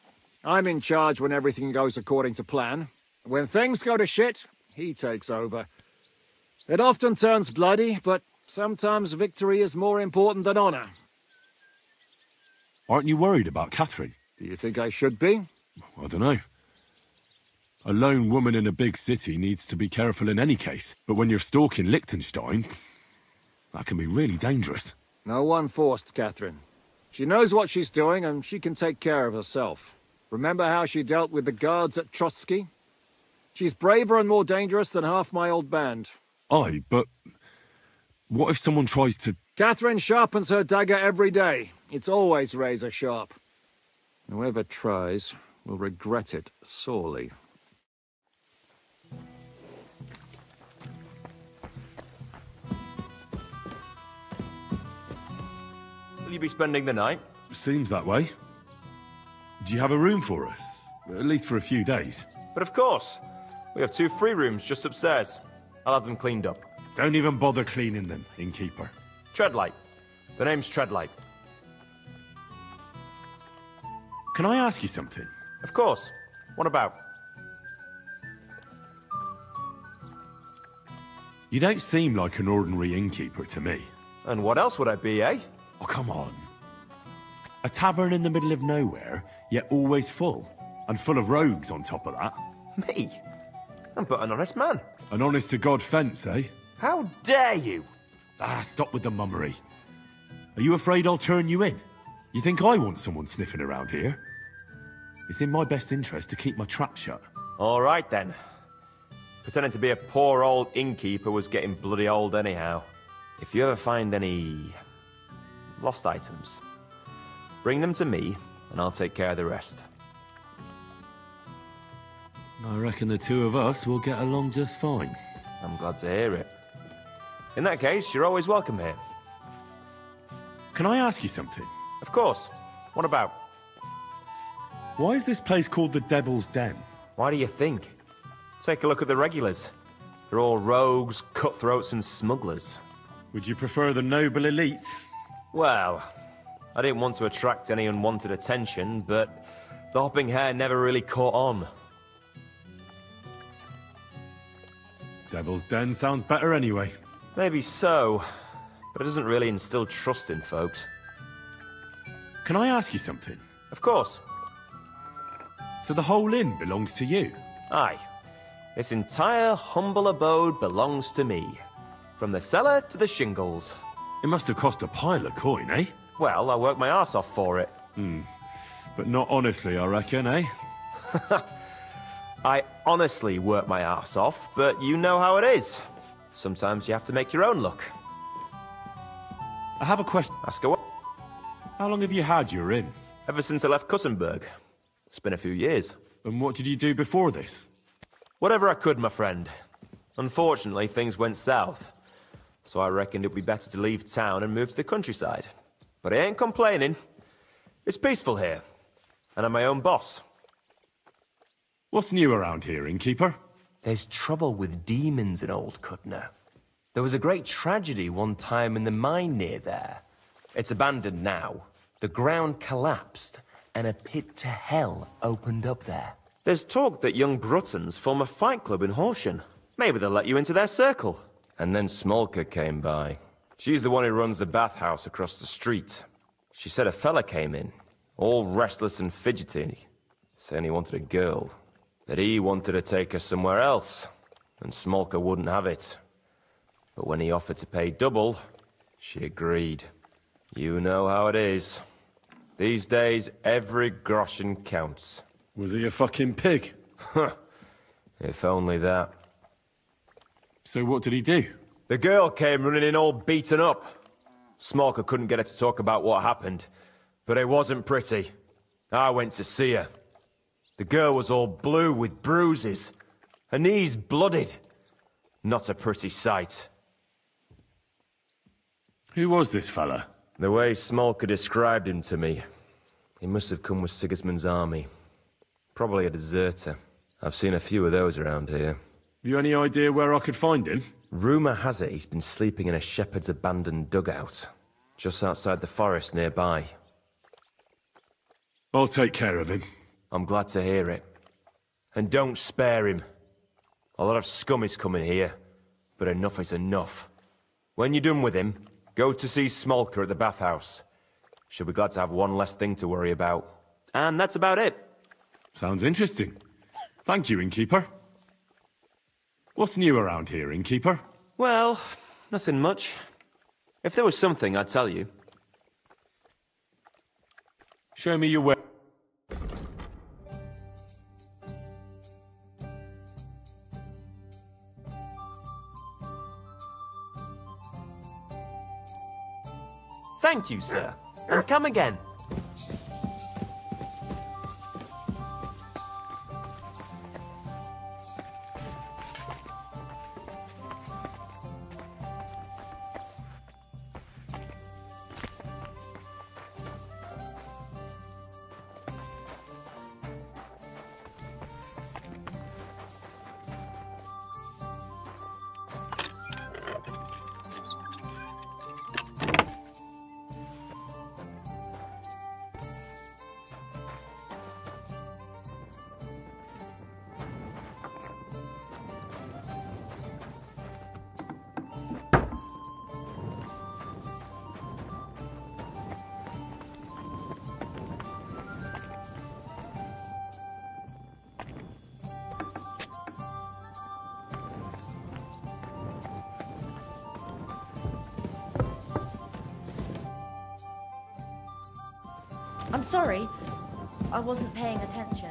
I'm in charge when everything goes according to plan. When things go to shit, he takes over. It often turns bloody, but sometimes victory is more important than honor. Aren't you worried about Catherine? Do you think I should be? I don't know. A lone woman in a big city needs to be careful in any case. But when you're stalking Liechtenstein, that can be really dangerous. No one forced Catherine. She knows what she's doing, and she can take care of herself. Remember how she dealt with the guards at Trotsky? She's braver and more dangerous than half my old band. Aye, but what if someone tries to... Catherine sharpens her dagger every day. It's always razor sharp. Whoever tries will regret it sorely. Will you be spending the night? Seems that way. Do you have a room for us? At least for a few days. But of course. We have 2 free rooms just upstairs. I'll have them cleaned up. Don't even bother cleaning them, innkeeper. Treadlight. The name's Treadlight. Can I ask you something? Of course. What about? You don't seem like an ordinary innkeeper to me. And what else would I be, eh? Oh, come on. A tavern in the middle of nowhere, yet always full. And full of rogues on top of that. Me? I'm but an honest man. An honest-to-God fence, eh? How dare you? Ah, stop with the mummery. Are you afraid I'll turn you in? You think I want someone sniffing around here? It's in my best interest to keep my trap shut. All right, then. Pretending to be a poor old innkeeper was getting bloody old anyhow. If you ever find any... lost items, bring them to me, and I'll take care of the rest. I reckon the 2 of us will get along just fine. I'm glad to hear it. In that case, you're always welcome here. Can I ask you something? Of course. What about? Why is this place called the Devil's Den? Why do you think? Take a look at the regulars. They're all rogues, cutthroats, and smugglers. Would you prefer the noble elite? Well, I didn't want to attract any unwanted attention, but the hopping hair never really caught on. Devil's Den sounds better anyway. Maybe so, but it doesn't really instill trust in folks. Can I ask you something? Of course. So the whole inn belongs to you? Aye. This entire humble abode belongs to me. From the cellar to the shingles. It must have cost a pile of coin, eh? Well, I worked my arse off for it. But not honestly, I reckon, eh? I honestly work my arse off, but you know how it is. Sometimes you have to make your own luck. I have a question. Ask away. How long have you had your inn? Ever since I left Kuttenberg. It's been a few years. And what did you do before this? Whatever I could, my friend. Unfortunately, things went south. So I reckoned it'd be better to leave town and move to the countryside. But I ain't complaining. It's peaceful here. And I'm my own boss. What's new around here, innkeeper? There's trouble with demons in Old Kutner. There was a great tragedy one time in the mine near there. It's abandoned now. The ground collapsed, and a pit to hell opened up there. There's talk that young Bruttons form a fight club in Horsham. Maybe they'll let you into their circle. And then Smolka came by. She's the one who runs the bathhouse across the street. She said a fella came in, all restless and fidgety, saying he wanted a girl. That he wanted to take her somewhere else, and Smolka wouldn't have it. But when he offered to pay double, she agreed. You know how it is. These days, every groschen counts. Was he a fucking pig? If only that. So what did he do? The girl came running in all beaten up. Smolka couldn't get her to talk about what happened, but it wasn't pretty. I went to see her. The girl was all blue with bruises. Her knees blooded. Not a pretty sight. Who was this fella? The way Smolka described him to me, he must have come with Sigismund's army. Probably a deserter. I've seen a few of those around here. Have you any idea where I could find him? Rumour has it he's been sleeping in a shepherd's abandoned dugout, just outside the forest nearby. I'll take care of him. I'm glad to hear it. And don't spare him. A lot of scum is coming here, but enough is enough. When you're done with him, go to see Smolka at the bathhouse. She'll be glad to have one less thing to worry about. And that's about it. Sounds interesting. Thank you, innkeeper. What's new around here, innkeeper? Well, nothing much. If there was something, I'd tell you. Show me your way. Thank you, sir. And come again. I'm sorry. I wasn't paying attention.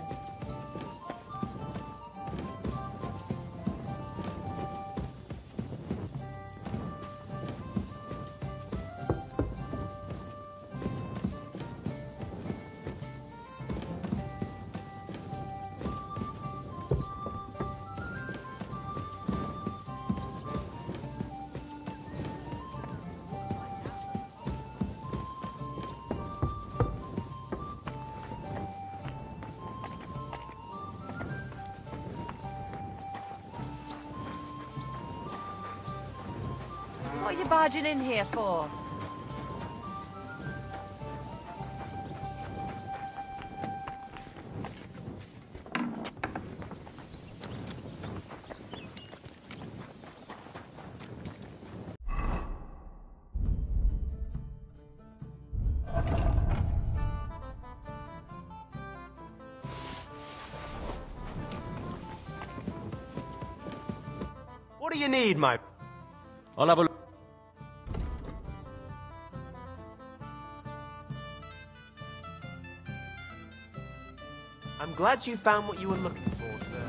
What are you barging in here for? What do you need, my... I'll have a look. I'm glad you found what you were looking for, sir.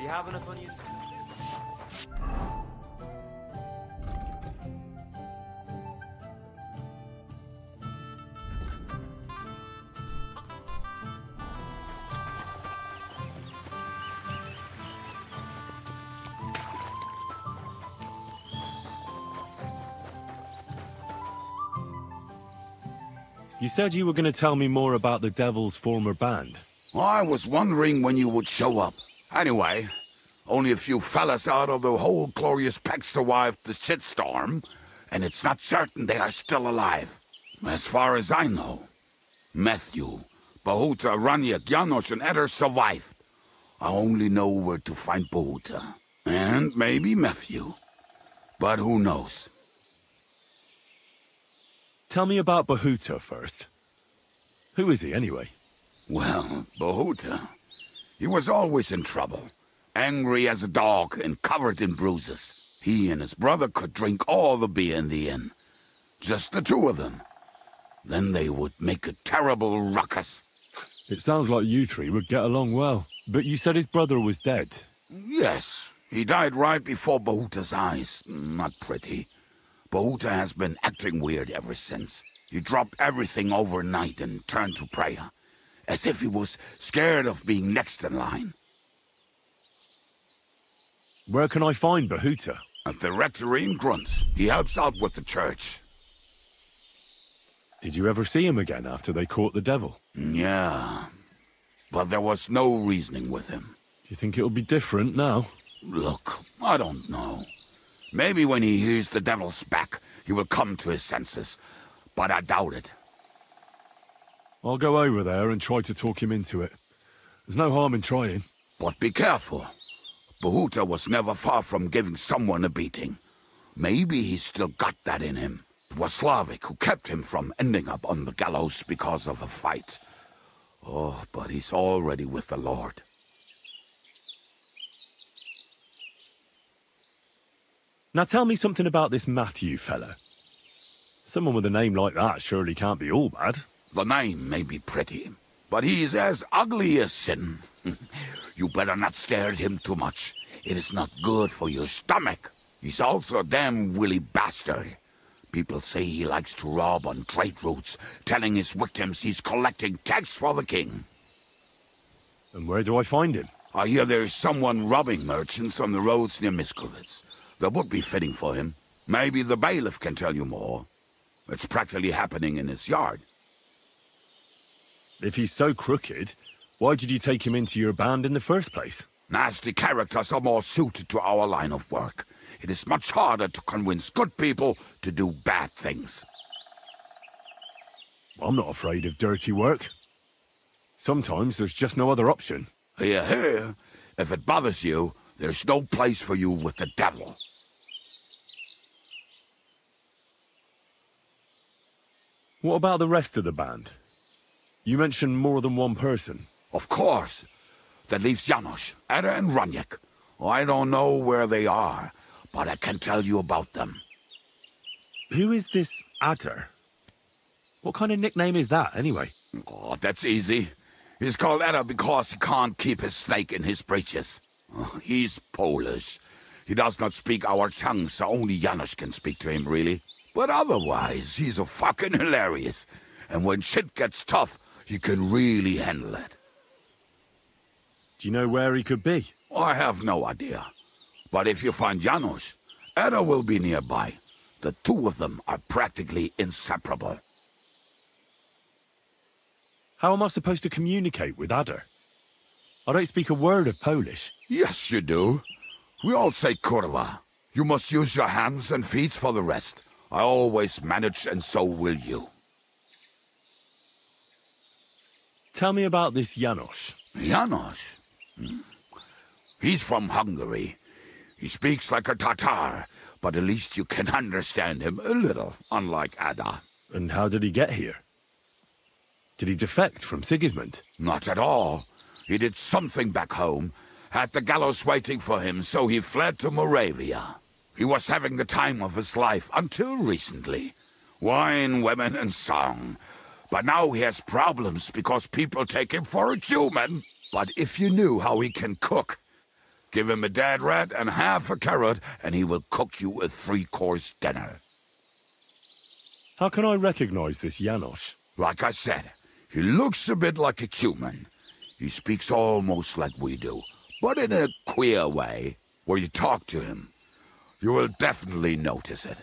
You have enough on you? You said you were going to tell me more about the Devil's former band. I was wondering when you would show up. Anyway, only a few fellas out of the whole glorious pack survived the shitstorm, and it's not certain they are still alive. As far as I know, Matthew, Bahuta, Raniak, Janosch, and Eder survived. I only know where to find Bahuta. And maybe Matthew. But who knows? Tell me about Bahuta first. Who is he, anyway? Well, Bahuta, he was always in trouble. Angry as a dog and covered in bruises. He and his brother could drink all the beer in the inn. Just the two of them. Then they would make a terrible ruckus. It sounds like you three would get along well. But you said his brother was dead. Yes, he died right before Bahuta's eyes. Not pretty. Bahuta has been acting weird ever since. He dropped everything overnight and turned to prayer, as if he was scared of being next in line. Where can I find Bahuta? At the rectory in Grunt. He helps out with the church. Did you ever see him again after they caught the devil? Yeah, but there was no reasoning with him. You think it'll be different now? Look, I don't know. Maybe when he hears the devil's back, he will come to his senses. But I doubt it. I'll go over there and try to talk him into it. There's no harm in trying. But be careful. Bahuta was never far from giving someone a beating. Maybe he's still got that in him. It was Slavik who kept him from ending up on the gallows because of a fight. Oh, but he's already with the Lord. Now tell me something about this Matthew fella. Someone with a name like that surely can't be all bad. The name may be pretty, but he's as ugly as sin. You better not stare at him too much. It is not good for your stomach. He's also a damn willy bastard. People say he likes to rob on trade routes, telling his victims he's collecting tax for the king. And where do I find him? I hear there's someone robbing merchants on the roads near Miskovitz. That would be fitting for him. Maybe the bailiff can tell you more. It's practically happening in his yard. If he's so crooked, why did you take him into your band in the first place? Nasty characters are more suited to our line of work. It is much harder to convince good people to do bad things. I'm not afraid of dirty work. Sometimes there's just no other option. Hear, hear. If it bothers you, there's no place for you with the devil. What about the rest of the band? You mentioned more than one person. Of course. That leaves Janosch, Eder and Raniak. I don't know where they are, but I can tell you about them. Who is this Eder? What kind of nickname is that, anyway? Oh, that's easy. He's called Eder because he can't keep his snake in his breeches. He's Polish. He does not speak our tongue, so only Janosch can speak to him, really. But otherwise, he's a fucking hilarious. And when shit gets tough, he can really handle it. Do you know where he could be? I have no idea. But if you find Janosch, Eder will be nearby. The two of them are practically inseparable. How am I supposed to communicate with Eder? I don't speak a word of Polish. Yes, you do. We all say kurwa. You must use your hands and feet for the rest. I always manage, and so will you. Tell me about this Janosch. Janosch? He's from Hungary. He speaks like a Tatar, but at least you can understand him a little, unlike Ada. And how did he get here? Did he defect from Sigismund? Not at all. He did something back home, had the gallows waiting for him, so he fled to Moravia. He was having the time of his life until recently. Wine, women, and song. But now he has problems because people take him for a human. But if you knew how he can cook, Give him a dead rat and half a carrot, and he will cook you a 3-course dinner. How can I recognize this Janos? Like I said, he looks a bit like a human. He speaks almost like we do, but in a queer way. Where you talk to him, you will definitely notice it.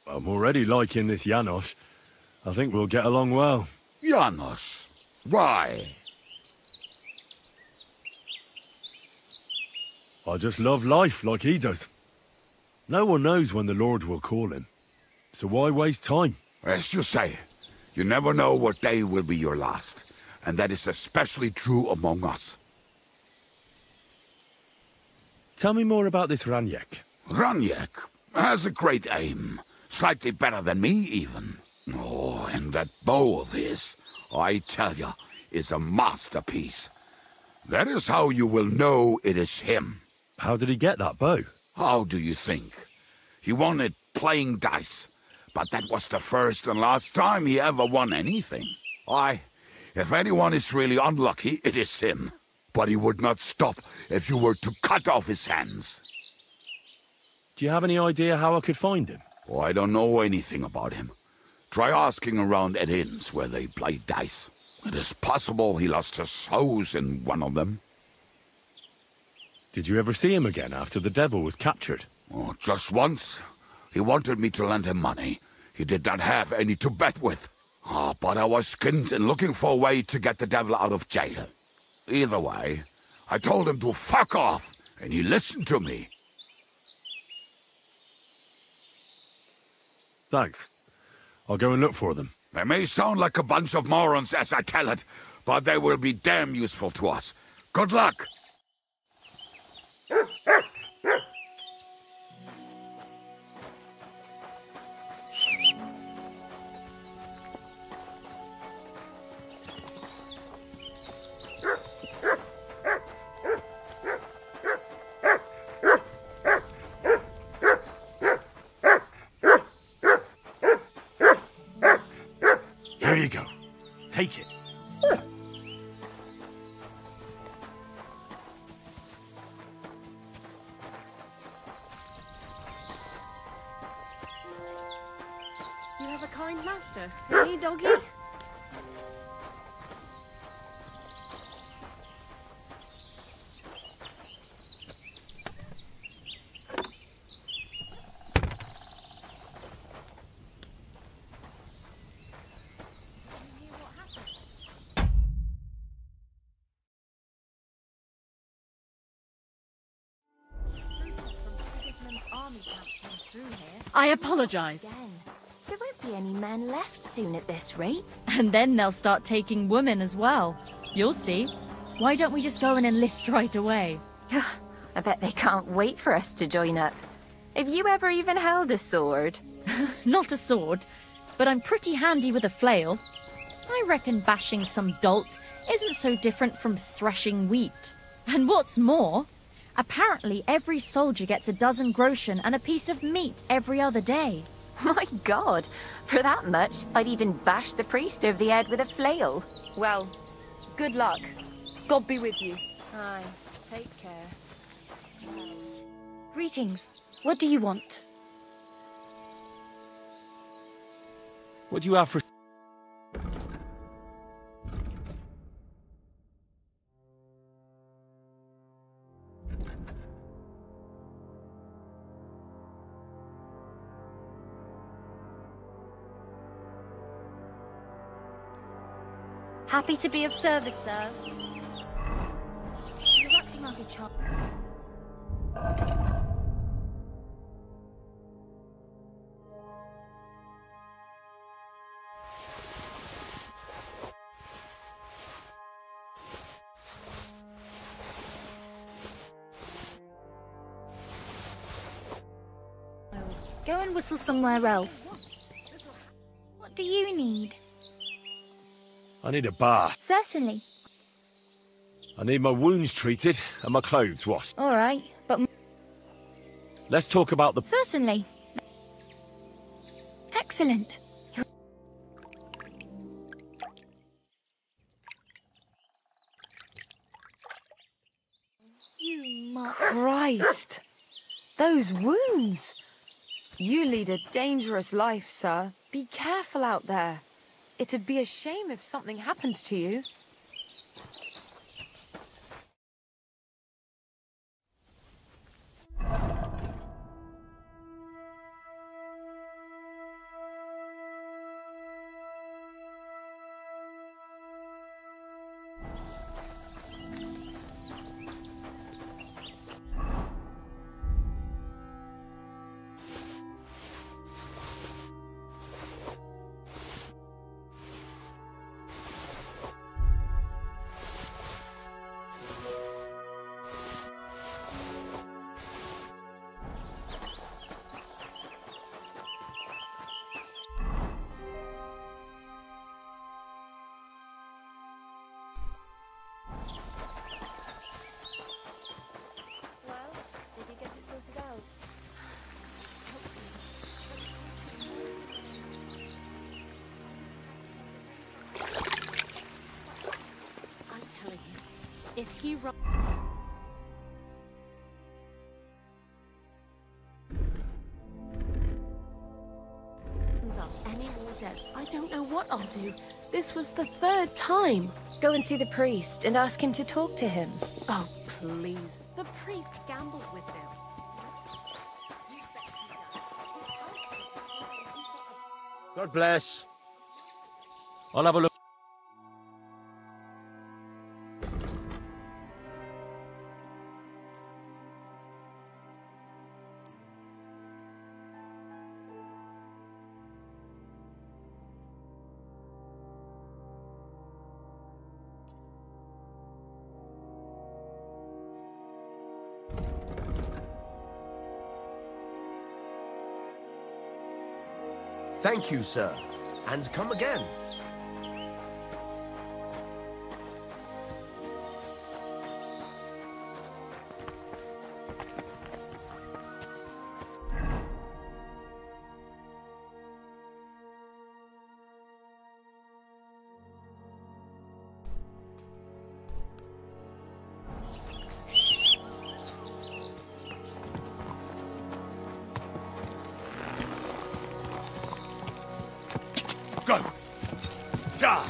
I'm already liking this Janos. I think we'll get along well. Janos? Why? I just love life like he does. No one knows when the Lord will call him. So why waste time? As you say, you never know what day will be your last. And that is especially true among us. Tell me more about this Raniek. Raniek has a great aim. Slightly better than me, even. Oh, and that bow of his, I tell you, is a masterpiece. That is how you will know it is him. How did he get that bow? How do you think? He won it playing dice. But that was the first and last time he ever won anything. If anyone is really unlucky, it is him. But he would not stop if you were to cut off his hands. Do you have any idea how I could find him? Oh, I don't know anything about him. Try asking around at inns where they play dice. It is possible he lost his hose in one of them. Did you ever see him again after the devil was captured? Oh, just once. He wanted me to lend him money. He did not have any to bet with. But I was skinned and looking for a way to get the devil out of jail. Either way, I told him to fuck off, and he listened to me. Thanks. I'll go and look for them. They may sound like a bunch of morons as I tell it, but they will be damn useful to us. Good luck! Here you go. Take it. You have a kind master, hey, doggy? I apologize. There won't be any men left soon at this rate. And then they'll start taking women as well. You'll see. Why don't we just go and enlist right away? I bet they can't wait for us to join up. Have you ever even held a sword? Not a sword, but I'm pretty handy with a flail. I reckon bashing some dolt isn't so different from threshing wheat. And what's more, apparently every soldier gets a dozen groschen and a piece of meat every other day. My God, for that much, I'd even bash the priest over the head with a flail. Well, good luck. God be with you. Aye, take care. Greetings. What do you want? What do you have for... Happy to be of service, sir. You're acting like a child. Go and whistle somewhere else. What do you need? I need a bath. Certainly. I need my wounds treated and my clothes washed. All right, but... Let's talk about the... Certainly. Excellent. Christ! Those wounds! You lead a dangerous life, sir. Be careful out there. It'd be a shame if something happened to you. If he runs up any more debts, I don't know what I'll do. This was the third time. Go and see the priest and ask him to talk to him. Oh, please. The priest gambled with them. God bless. I'll have a look. Thank you, sir. And come again. Go! Die!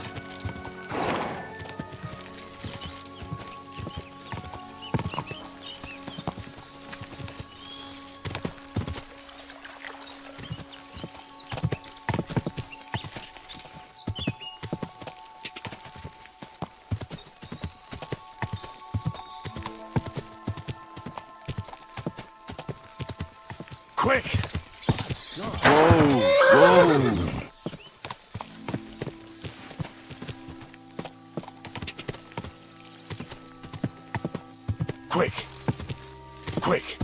Quick! Whoa! Whoa! Quick! Quick!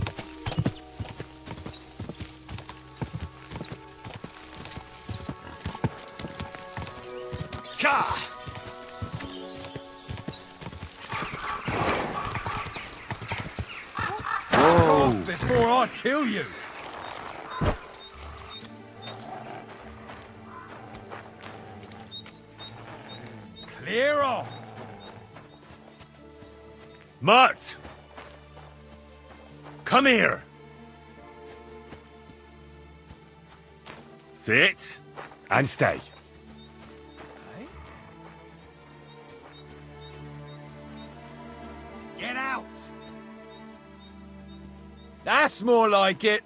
Ka! Whoa! Before I kill you! Clear off! Mutt! Come here! Sit and stay. Get out! That's more like it!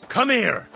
Come here!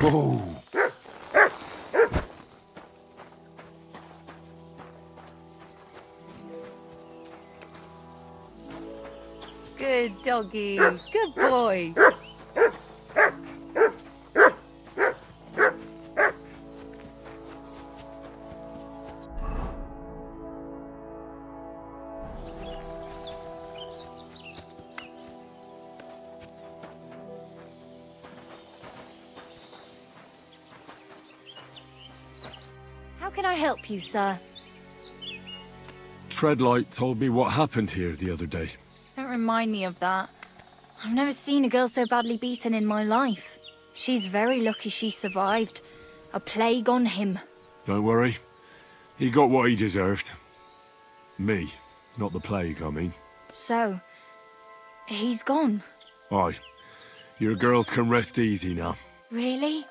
Whoa! Good doggy. Good boy. How can I help you, sir? Treadlight told me what happened here the other day. Don't remind me of that. I've never seen a girl so badly beaten in my life. She's very lucky she survived. A plague on him. Don't worry. He got what he deserved. Me, not the plague, I mean. So, he's gone. Aye. Your girls can rest easy now. Really?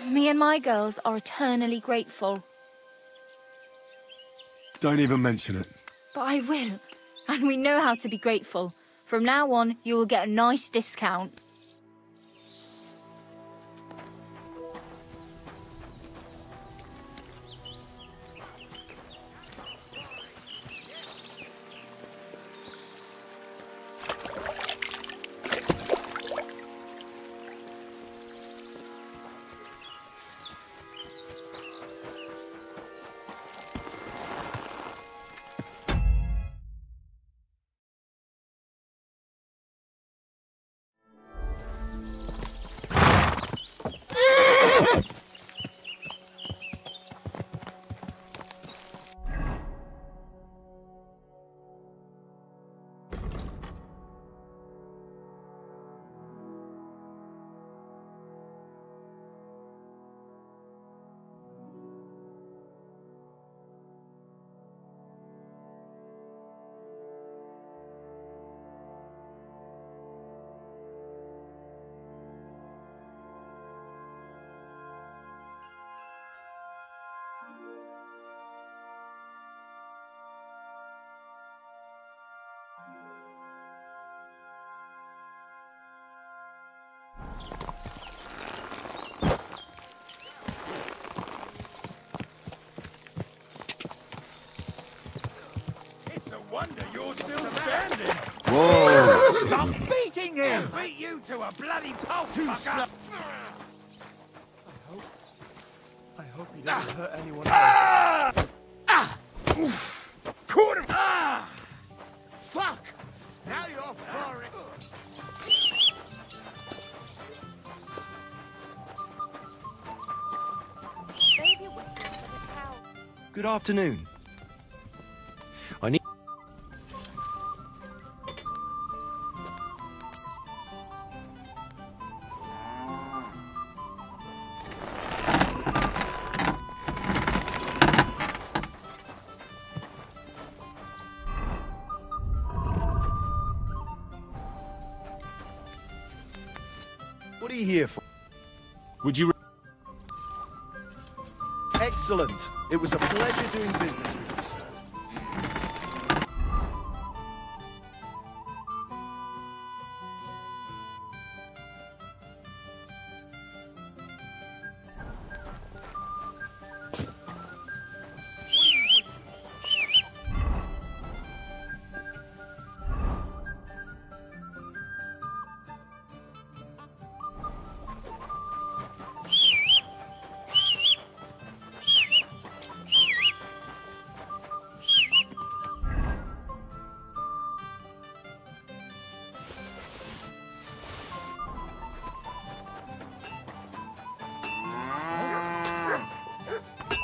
Me and my girls are eternally grateful. Don't even mention it. But I will. And we know how to be grateful. From now on, you will get a nice discount. Wonder you're still standing. Whoa! Stop beating him! He'll beat you to a bloody pulp, fucker! I hope he doesn't hurt anyone else. Oof. Caught him! Fuck! Now you're for it. Good afternoon. I need... What are you here for? Would you... Excellent. It was a pleasure doing business with you, sir.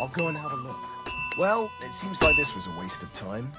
I'll go and have a look. Well, it seems like this was a waste of time.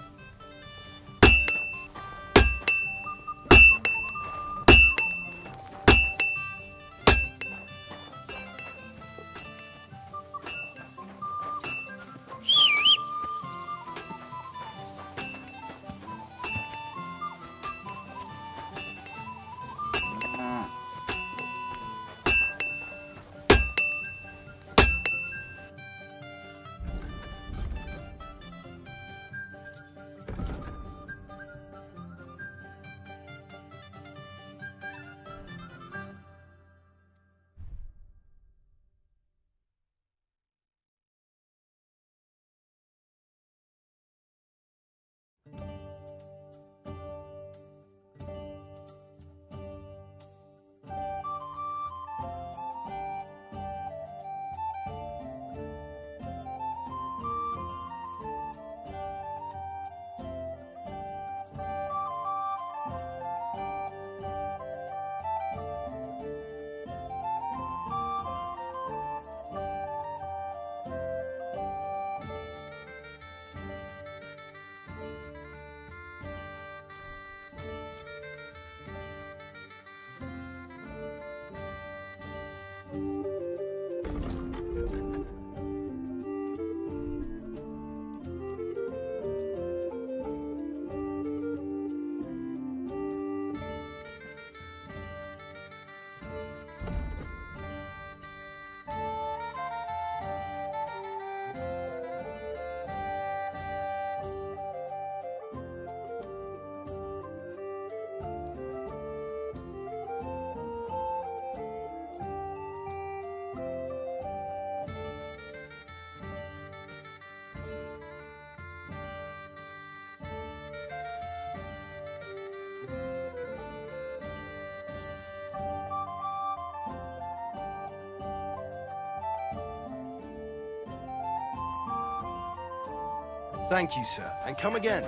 Thank you, sir, and come again.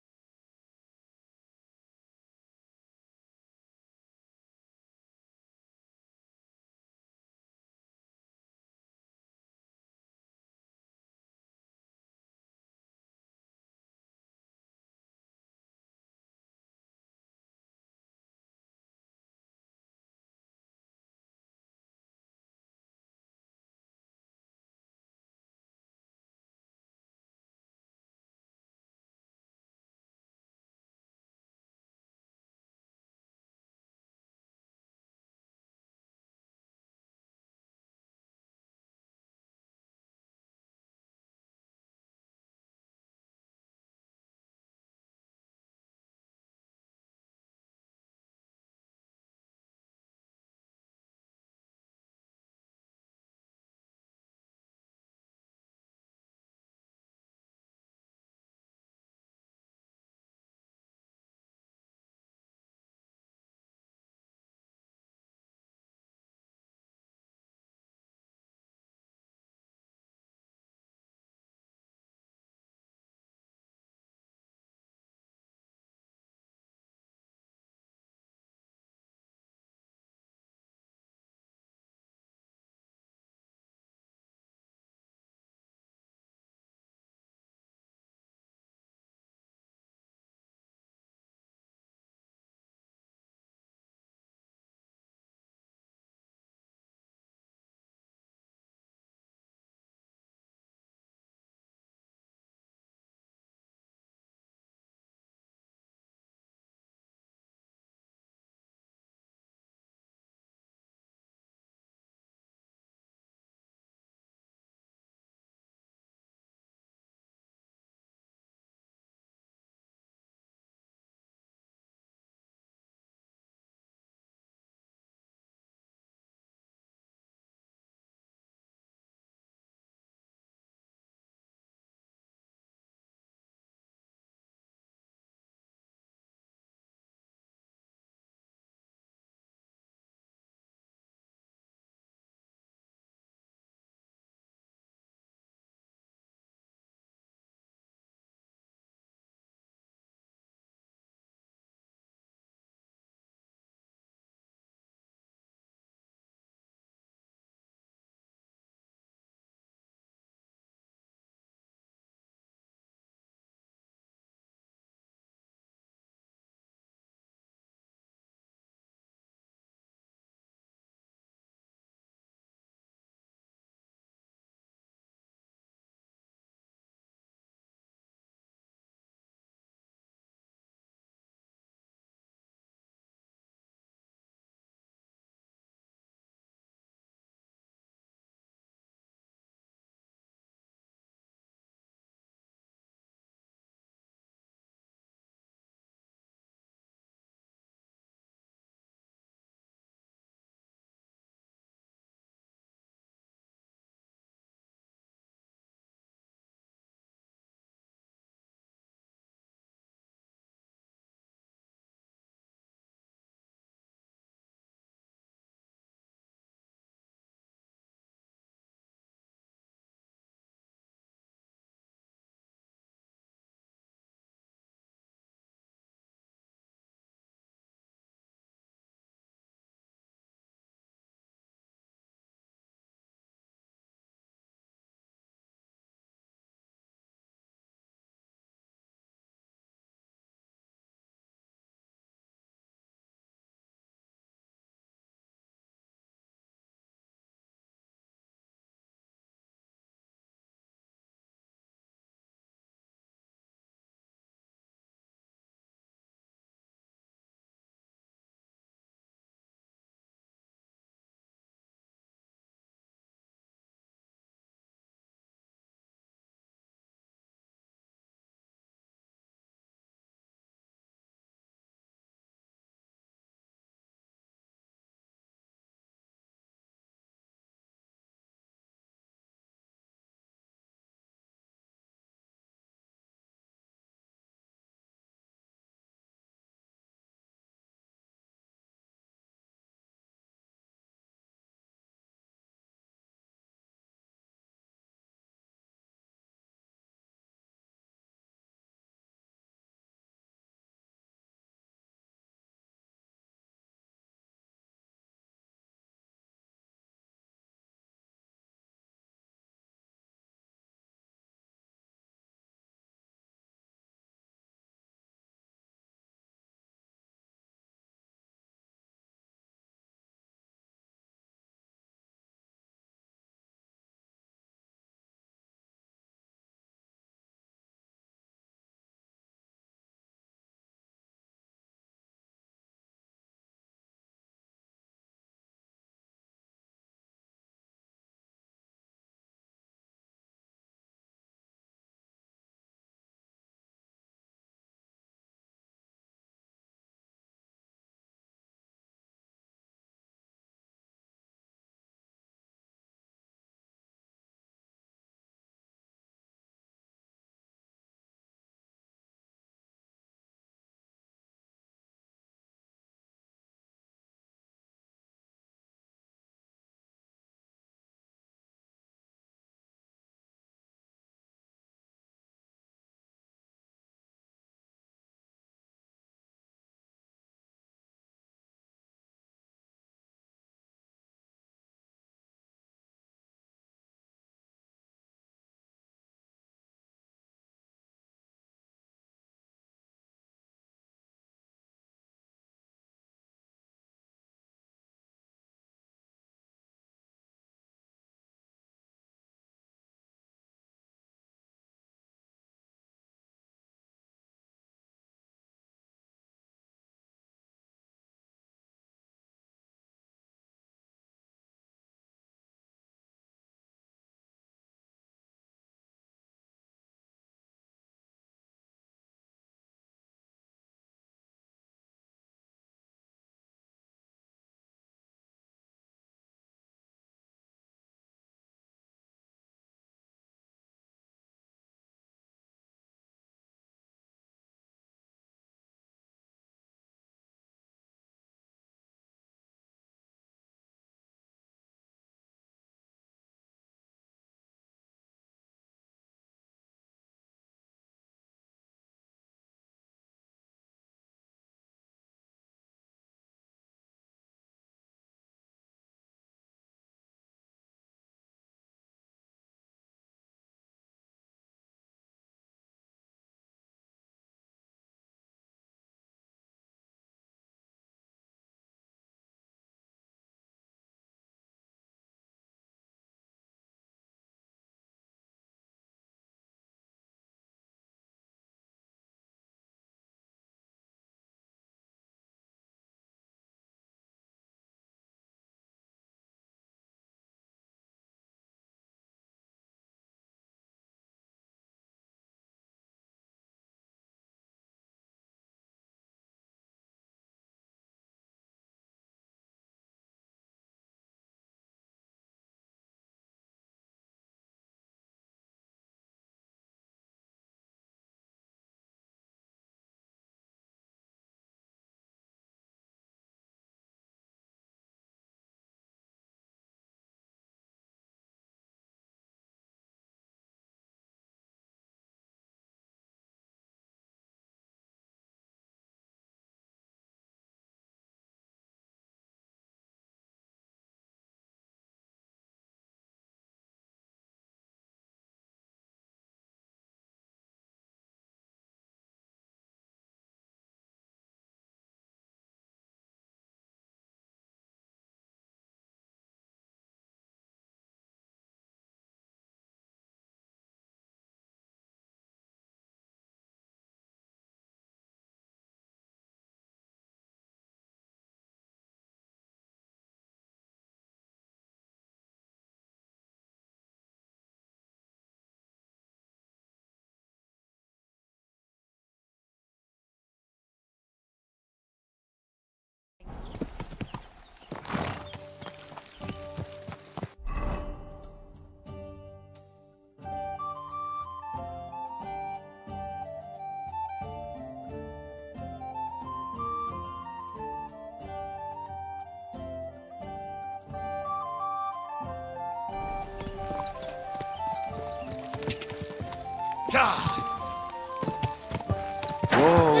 Whoa!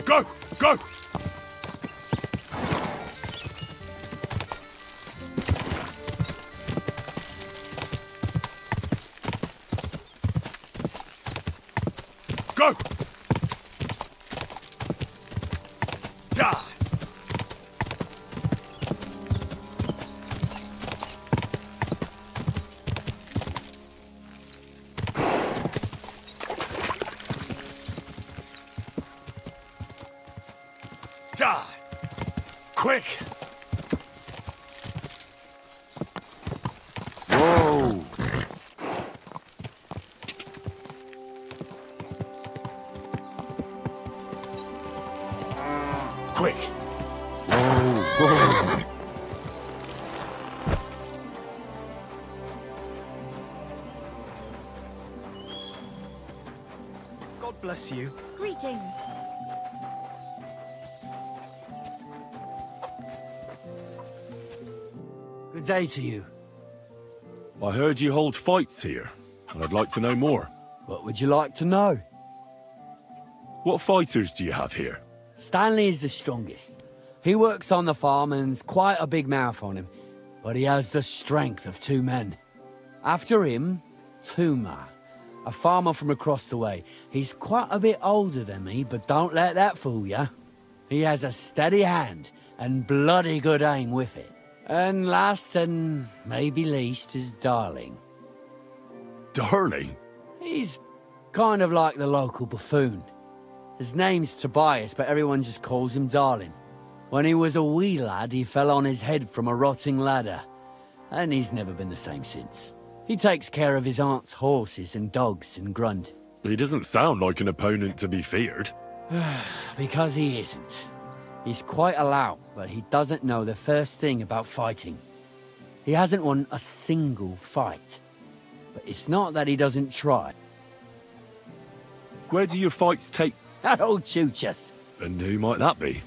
Go! Go! Go! Die! Die! Quick! Whoa! Quick! Whoa! God bless you. Greetings. Good day to you. I heard you hold fights here, and I'd like to know more. What would you like to know? What fighters do you have here? Stanley is the strongest. He works on the farm and's quite a big mouth on him, but he has the strength of 2 men. After him, Tuma, a farmer from across the way. He's quite a bit older than me, but don't let that fool ya. He has a steady hand and bloody good aim with it. And last and maybe least is Darling. Darling? He's kind of like the local buffoon. His name's Tobias, but everyone just calls him Darling. When he was a wee lad, he fell on his head from a rotting ladder, and he's never been the same since. He takes care of his aunt's horses and dogs in Grund. He doesn't sound like an opponent to be feared. Because he isn't. He's quite a lout, but he doesn't know the first thing about fighting. He hasn't won a single fight. But it's not that he doesn't try. Where do your fights take... That old Chuchas. And who might that be?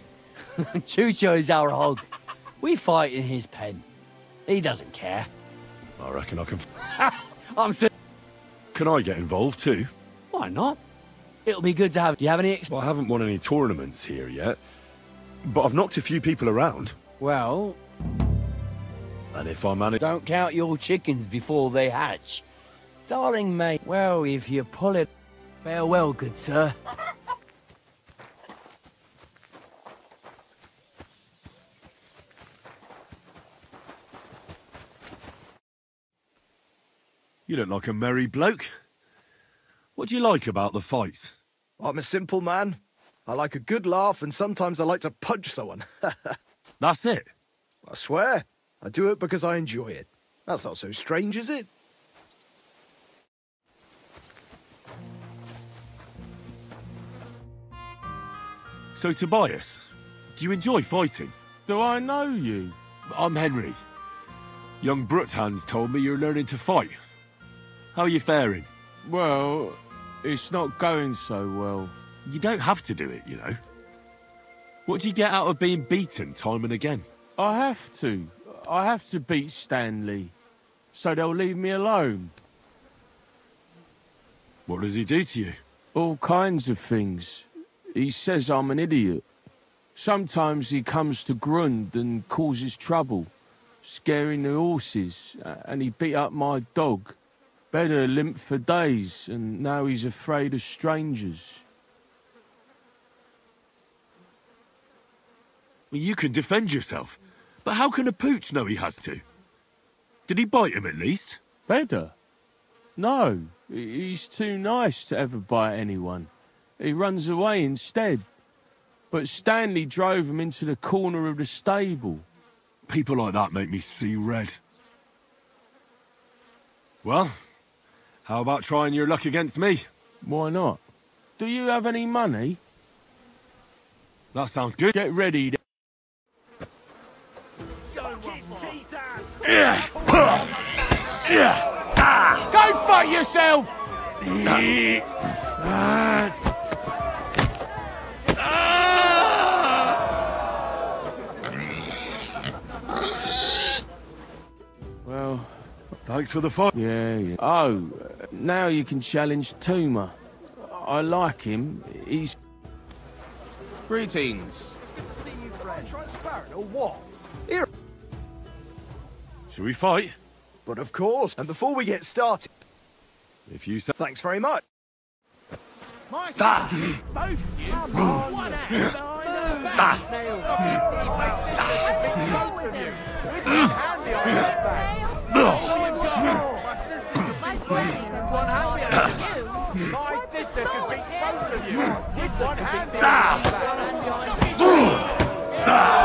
Chucho is our hog. We fight in his pen. He doesn't care. I reckon I can... I'm so... Can I get involved too? Why not? It'll be good to have... Do you have any... Well, I haven't won any tournaments here yet, but I've knocked a few people around. Well... And if I manage... Don't count your chickens before they hatch. Darling, mate. Well, if you pull it... Farewell, good sir. You look like a merry bloke. What do you like about the fights? I'm a simple man. I like a good laugh, and sometimes I like to punch someone. That's it? I swear. I do it because I enjoy it. That's not so strange, is it? So, Tobias, do you enjoy fighting? Do I know you? I'm Henry. Young Bruthans told me you're learning to fight. How are you faring? Well, it's not going so well. You don't have to do it, you know. What do you get out of being beaten time and again? I have to. I have to beat Stanley, so they'll leave me alone. What does he do to you? All kinds of things. He says I'm an idiot. Sometimes he comes to Grund and causes trouble, scaring the horses, and he beat up my dog. Better limp for days, and now he's afraid of strangers. Well, you can defend yourself, but how can a pooch know he has to? Did he bite him at least? Better? No, he's too nice to ever bite anyone. He runs away instead. But Stanley drove him into the corner of the stable. People like that make me see red. Well, how about trying your luck against me? Why not? Do you have any money? That sounds good. Get ready. Go fuck yourself! Well, Thanks for the fight. Yeah. Oh, now you can challenge Tuma. I like him. He's... Greetings. Good to see you, friend. Transparent or what? Here. Shall we fight? But of course. And before we get started... If you say... Thanks very much. Both of you. One hand behind her back. Both of you. With his hand behind her back. My sister could beat both with one hand behind you. My sister could beat both of you. With one hand behind her back.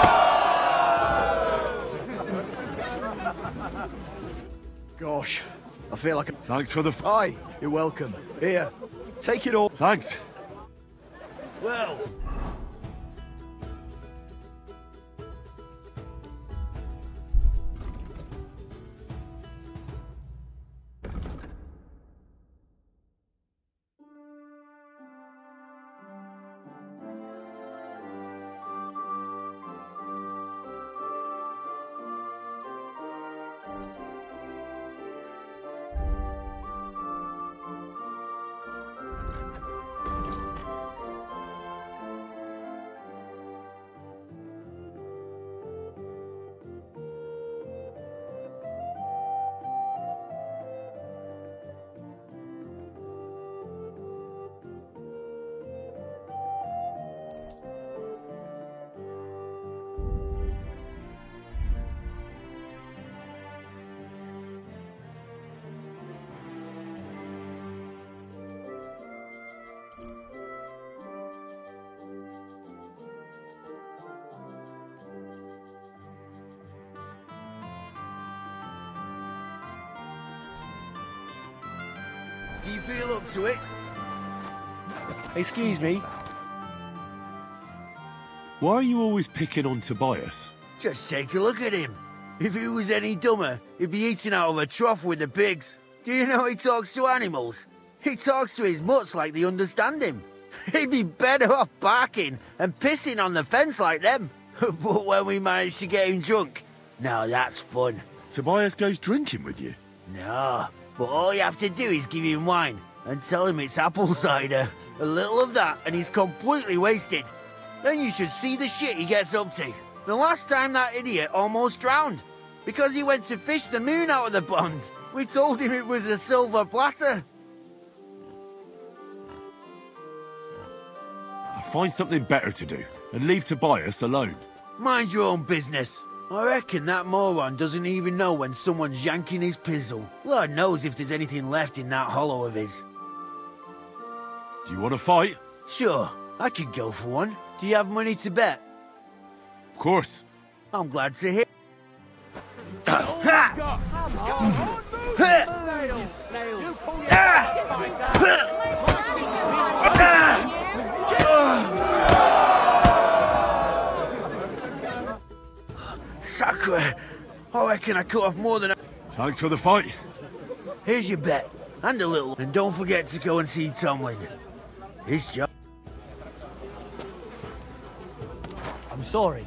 Gosh, I feel like... Thanks for the... Aye, you're welcome. Here, take it all. Thanks. Well... Do you feel up to it? Excuse me. Why are you always picking on Tobias? Just take a look at him. If he was any dumber, he'd be eating out of a trough with the pigs. Do you know he talks to animals? He talks to his mutts like they understand him. He'd be better off barking and pissing on the fence like them. But when we managed to get him drunk, now that's fun. Tobias goes drinking with you? No, but all you have to do is give him wine and tell him it's apple cider. A little of that and he's completely wasted. Then you should see the shit he gets up to. The last time that idiot almost drowned because he went to fish the moon out of the pond. We told him it was a silver platter. I'll find something better to do and leave Tobias alone. Mind your own business. I reckon that moron doesn't even know when someone's yanking his pizzle. Lord knows if there's anything left in that hollow of his. Do you want to fight? Sure, I could go for one. Do you have money to bet? Of course. I'm glad to hear. Sacre! I reckon I cut off more than... Thanks for the fight. Here's your bet. And a little. And don't forget to go and see Tomlin. His job... I'm sorry.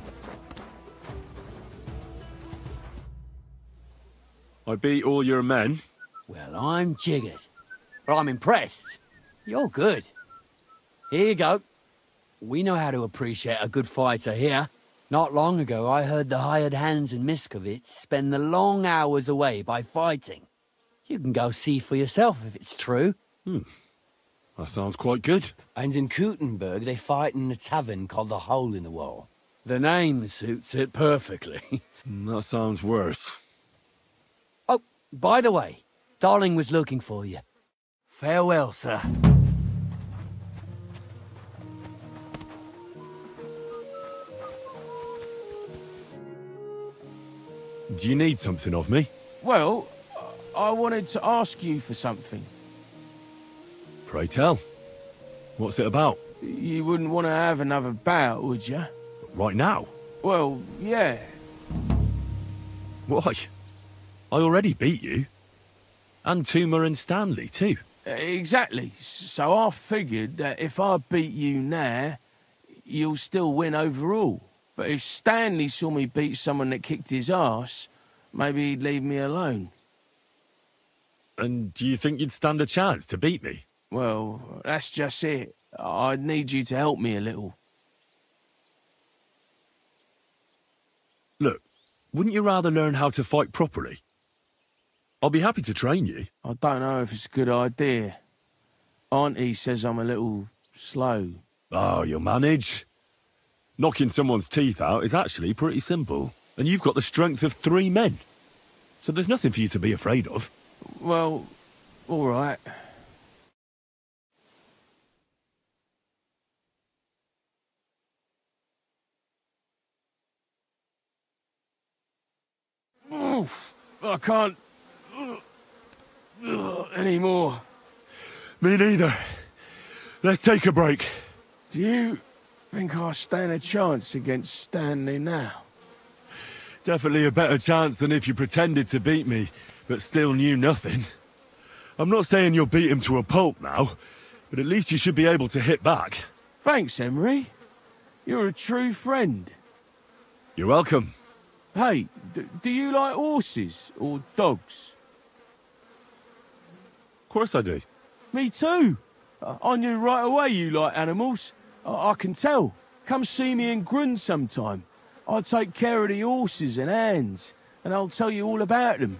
I beat all your men. Well, I'm jiggered. But I'm impressed. You're good. Here you go. We know how to appreciate a good fighter here. Not long ago, I heard the hired hands in Miskovitz spend the long hours away by fighting. You can go see for yourself if it's true. That sounds quite good. And in Kuttenberg, they fight in a tavern called the Hole in the Wall. The name suits it perfectly. That sounds worse. Oh, by the way, Darling was looking for you. Farewell, sir. Do you need something of me? Well, I wanted to ask you for something. Pray tell. What's it about? You wouldn't want to have another bout, would you? Right now? Well, yeah. Why? I already beat you. And Tuma and Stanley, too. Exactly. So I figured that if I beat you now, you'll still win overall. But if Stanley saw me beat someone that kicked his ass, maybe he'd leave me alone. And do you think you'd stand a chance to beat me? Well, that's just it. I'd need you to help me a little. Look, wouldn't you rather learn how to fight properly? I'll be happy to train you. I don't know if it's a good idea. Auntie says I'm a little slow. Oh, you'll manage. Knocking someone's teeth out is actually pretty simple. And you've got the strength of 3 men. So there's nothing for you to be afraid of. Well, all right. Oof, I can't anymore. Me neither. Let's take a break. Do you think I stand a chance against Stanley now? Definitely a better chance than if you pretended to beat me, but still knew nothing. I'm not saying you'll beat him to a pulp now, but at least you should be able to hit back. Thanks, Emery. You're a true friend. You're welcome. Hey, do you like horses or dogs? Of course I do. Me too. I knew right away you like animals. I can tell. Come see me in Grund sometime. I'll take care of the horses and hands, and I'll tell you all about them.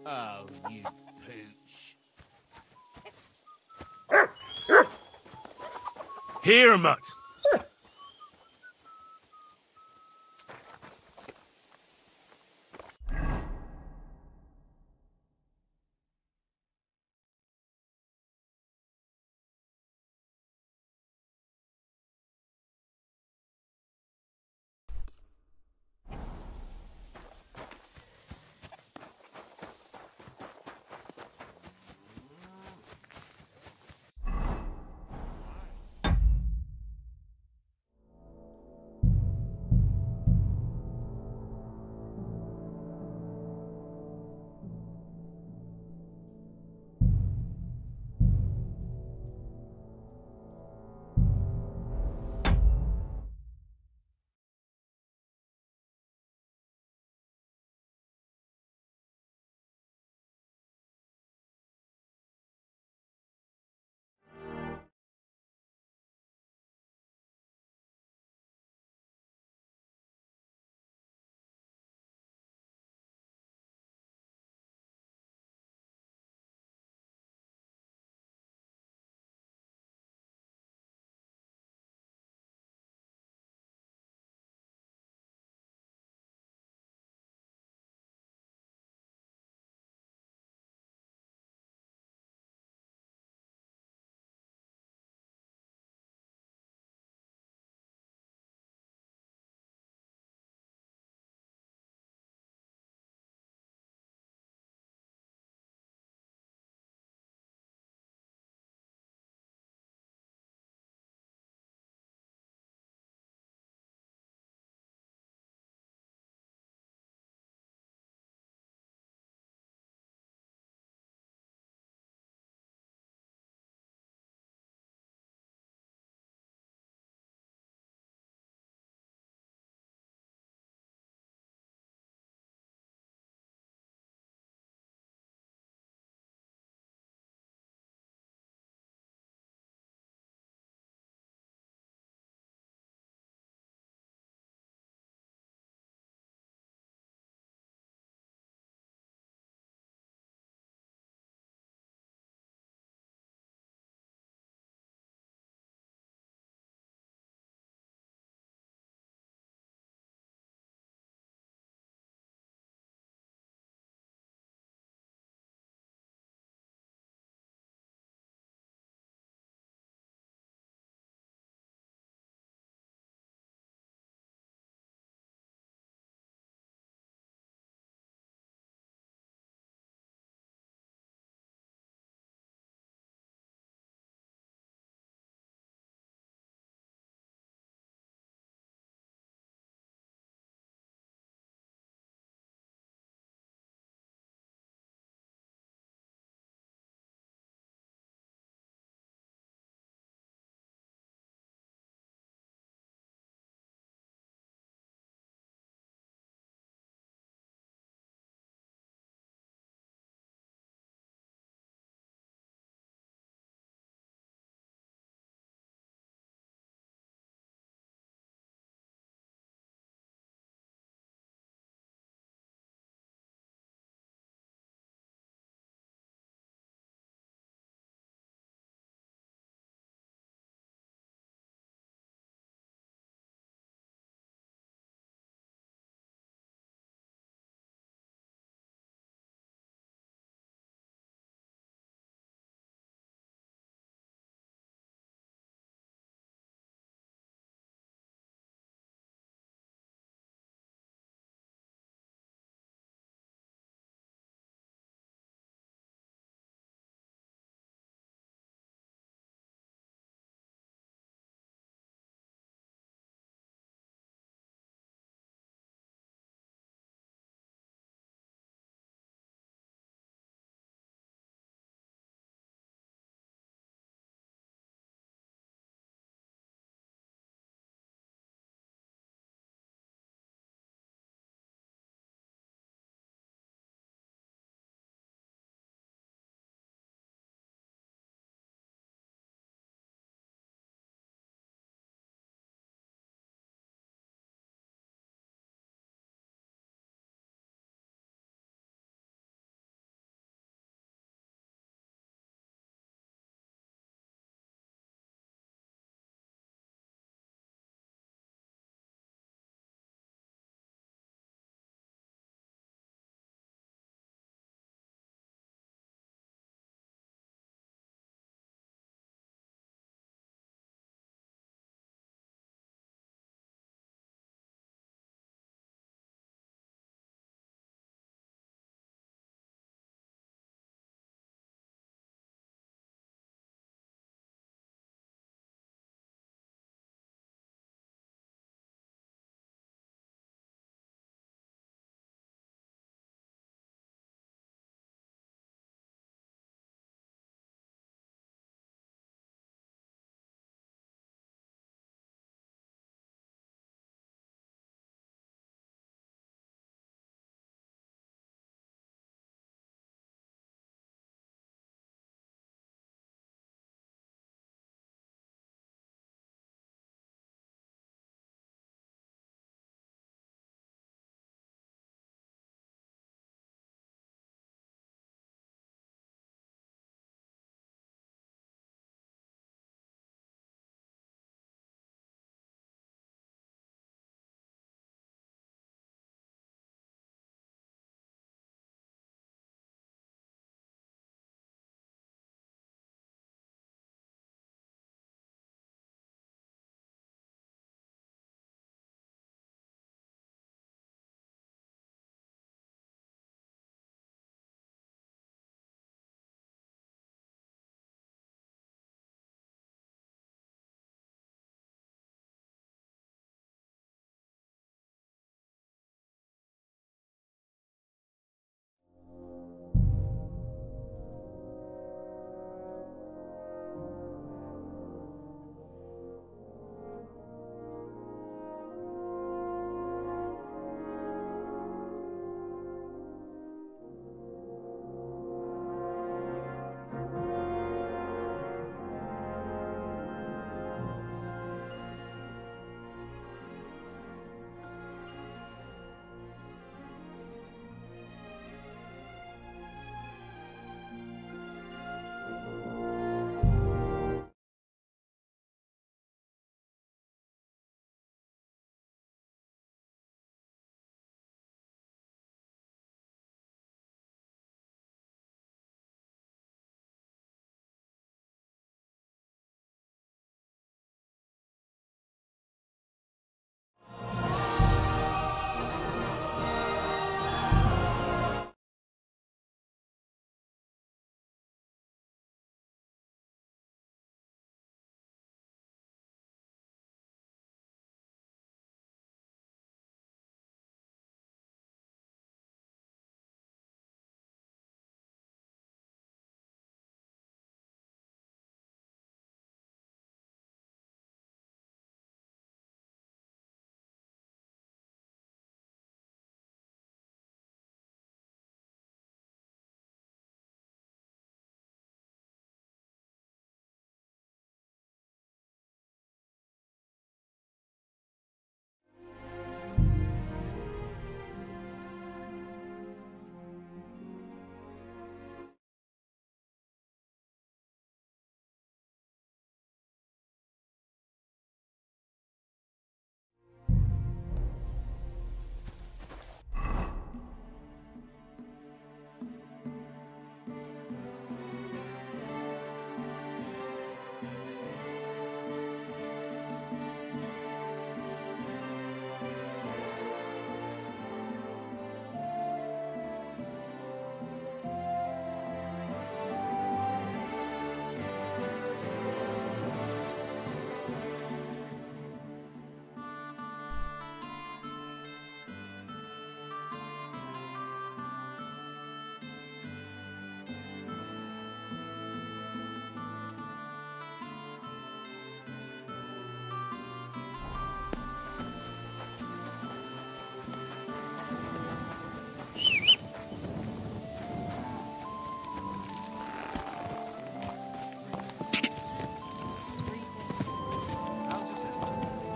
Oh, you pooch. Here, Mutt.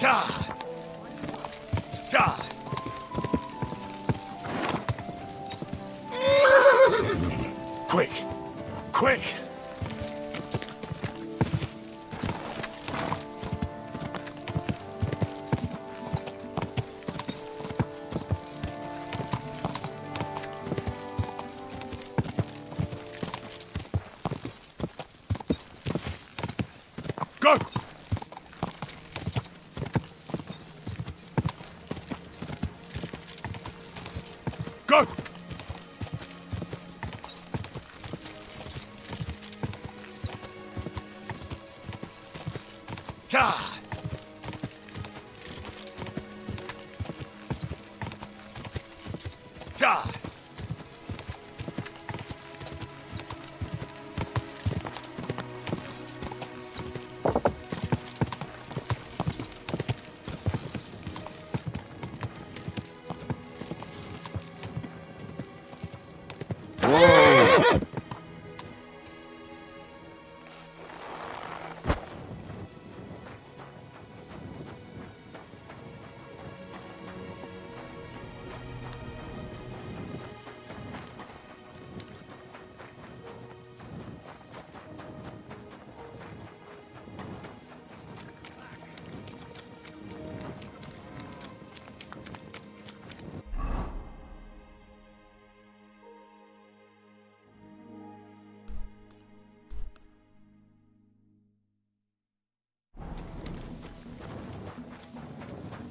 God! God! Quick! Quick! Go! Go! God! God! Whoa!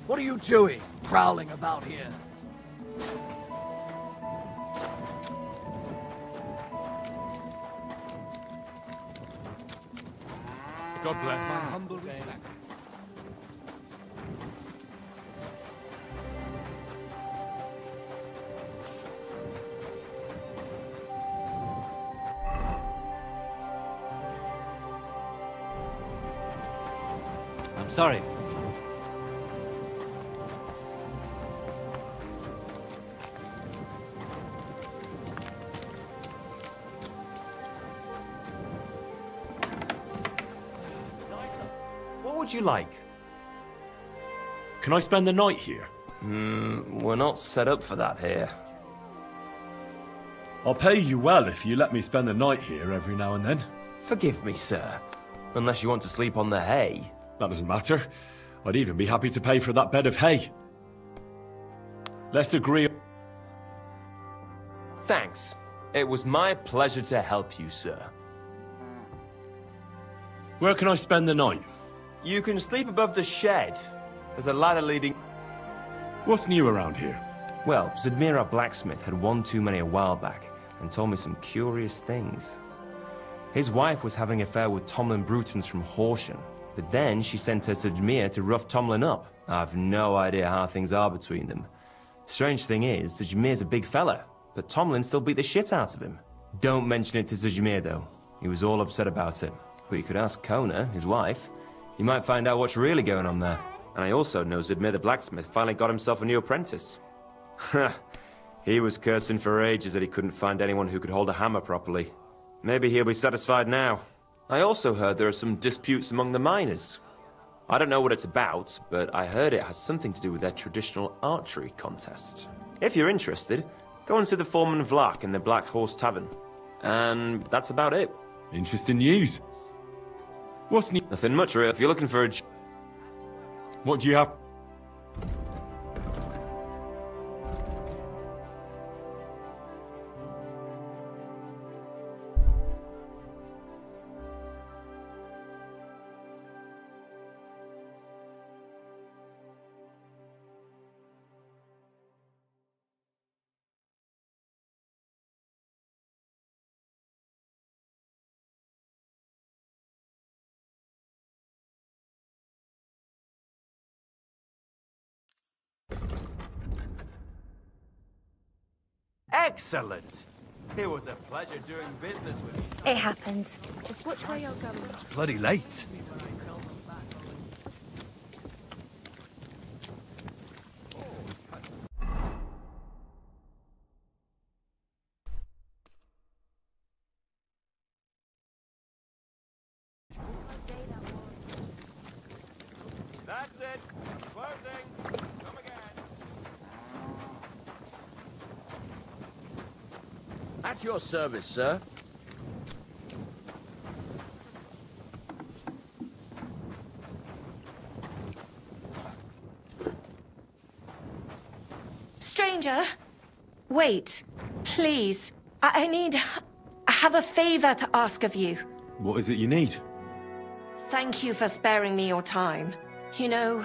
What are you doing, prowling about here? God bless. My humble respect. I'm sorry. What would you like? Can I spend the night here? We're not set up for that here. I'll pay you well if you let me spend the night here every now and then. Forgive me, sir. Unless you want to sleep on the hay. That doesn't matter. I'd even be happy to pay for that bed of hay. Let's agree. Thanks. It was my pleasure to help you, sir. Where can I spend the night? You can sleep above the shed. There's a ladder leading... What's new around here? Well, Zadmir, our blacksmith, had one too many a while back and told me some curious things. His wife was having an affair with Tomlin Brutons from Horsham, but then she sent her Zadmir to rough Tomlin up. I've no idea how things are between them. Strange thing is, Zadmir's a big fella, but Tomlin still beat the shit out of him. Don't mention it to Zadmir, though. He was all upset about it. But you could ask Kona, his wife. You might find out what's really going on there. And I also know Zadmir the blacksmith finally got himself a new apprentice. He was cursing for ages that he couldn't find anyone who could hold a hammer properly. Maybe he'll be satisfied now. I also heard there are some disputes among the miners. I don't know what it's about, but I heard it has something to do with their traditional archery contest. If you're interested, go and see the foreman Vlak in the Black Horse Tavern. And that's about it. Interesting news. What's new? Nothing much, really. If you're looking for a... What do you have? Excellent! It was a pleasure doing business with you. It happens. Just which way you're going. It's bloody late. That's it. Closing. Come again. At your service, sir. Stranger, wait, please. I have a favor to ask of you. What is it you need? Thank you for sparing me your time. You know,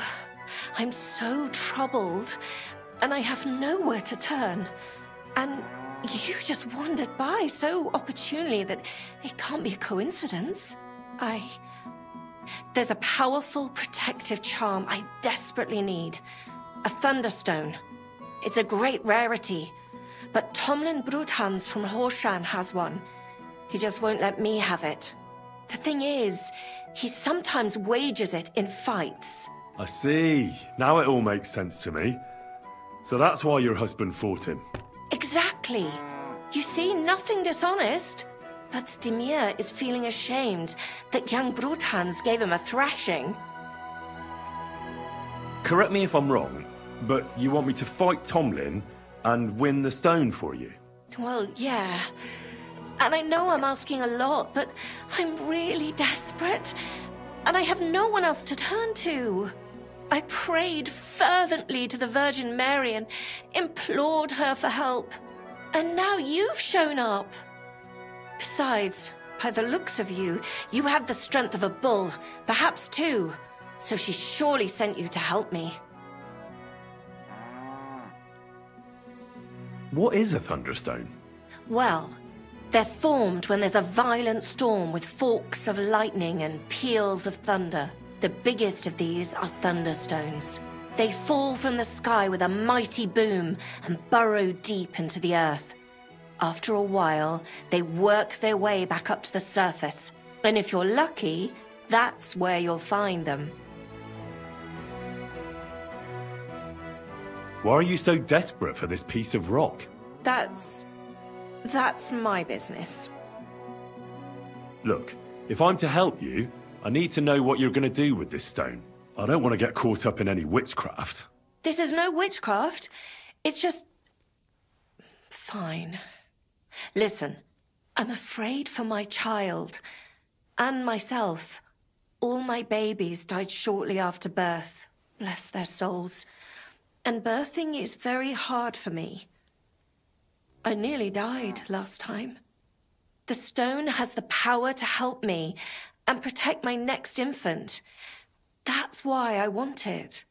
I'm so troubled, and I have nowhere to turn. And you just wandered by so opportunely that it can't be a coincidence. There's a powerful protective charm I desperately need. A Thunderstone. It's a great rarity, but Tomlin Bruthans from Horsham has one. He just won't let me have it. The thing is, he sometimes wages it in fights. I see. Now it all makes sense to me. So that's why your husband fought him. Exactly. You see, nothing dishonest. But Zdemir is feeling ashamed that young Bruthans gave him a thrashing. Correct me if I'm wrong, but you want me to fight Tomlin and win the stone for you? Well, yeah. And I know I'm asking a lot, but I'm really desperate. And I have no one else to turn to. I prayed fervently to the Virgin Mary and implored her for help. And now you've shown up. Besides, by the looks of you, you have the strength of a bull, perhaps two. So she surely sent you to help me. What is a Thunderstone? Well, they're formed when there's a violent storm with forks of lightning and peals of thunder. The biggest of these are Thunderstones. They fall from the sky with a mighty boom and burrow deep into the earth. After a while, they work their way back up to the surface. And if you're lucky, that's where you'll find them. Why are you so desperate for this piece of rock? That's my business. Look, if I'm to help you, I need to know what you're going to do with this stone. I don't want to get caught up in any witchcraft. This is no witchcraft. It's just... Fine. Listen, I'm afraid for my child. And myself. All my babies died shortly after birth. Bless their souls. And birthing is very hard for me. I nearly died last time. The stone has the power to help me and protect my next infant. That's why I want it.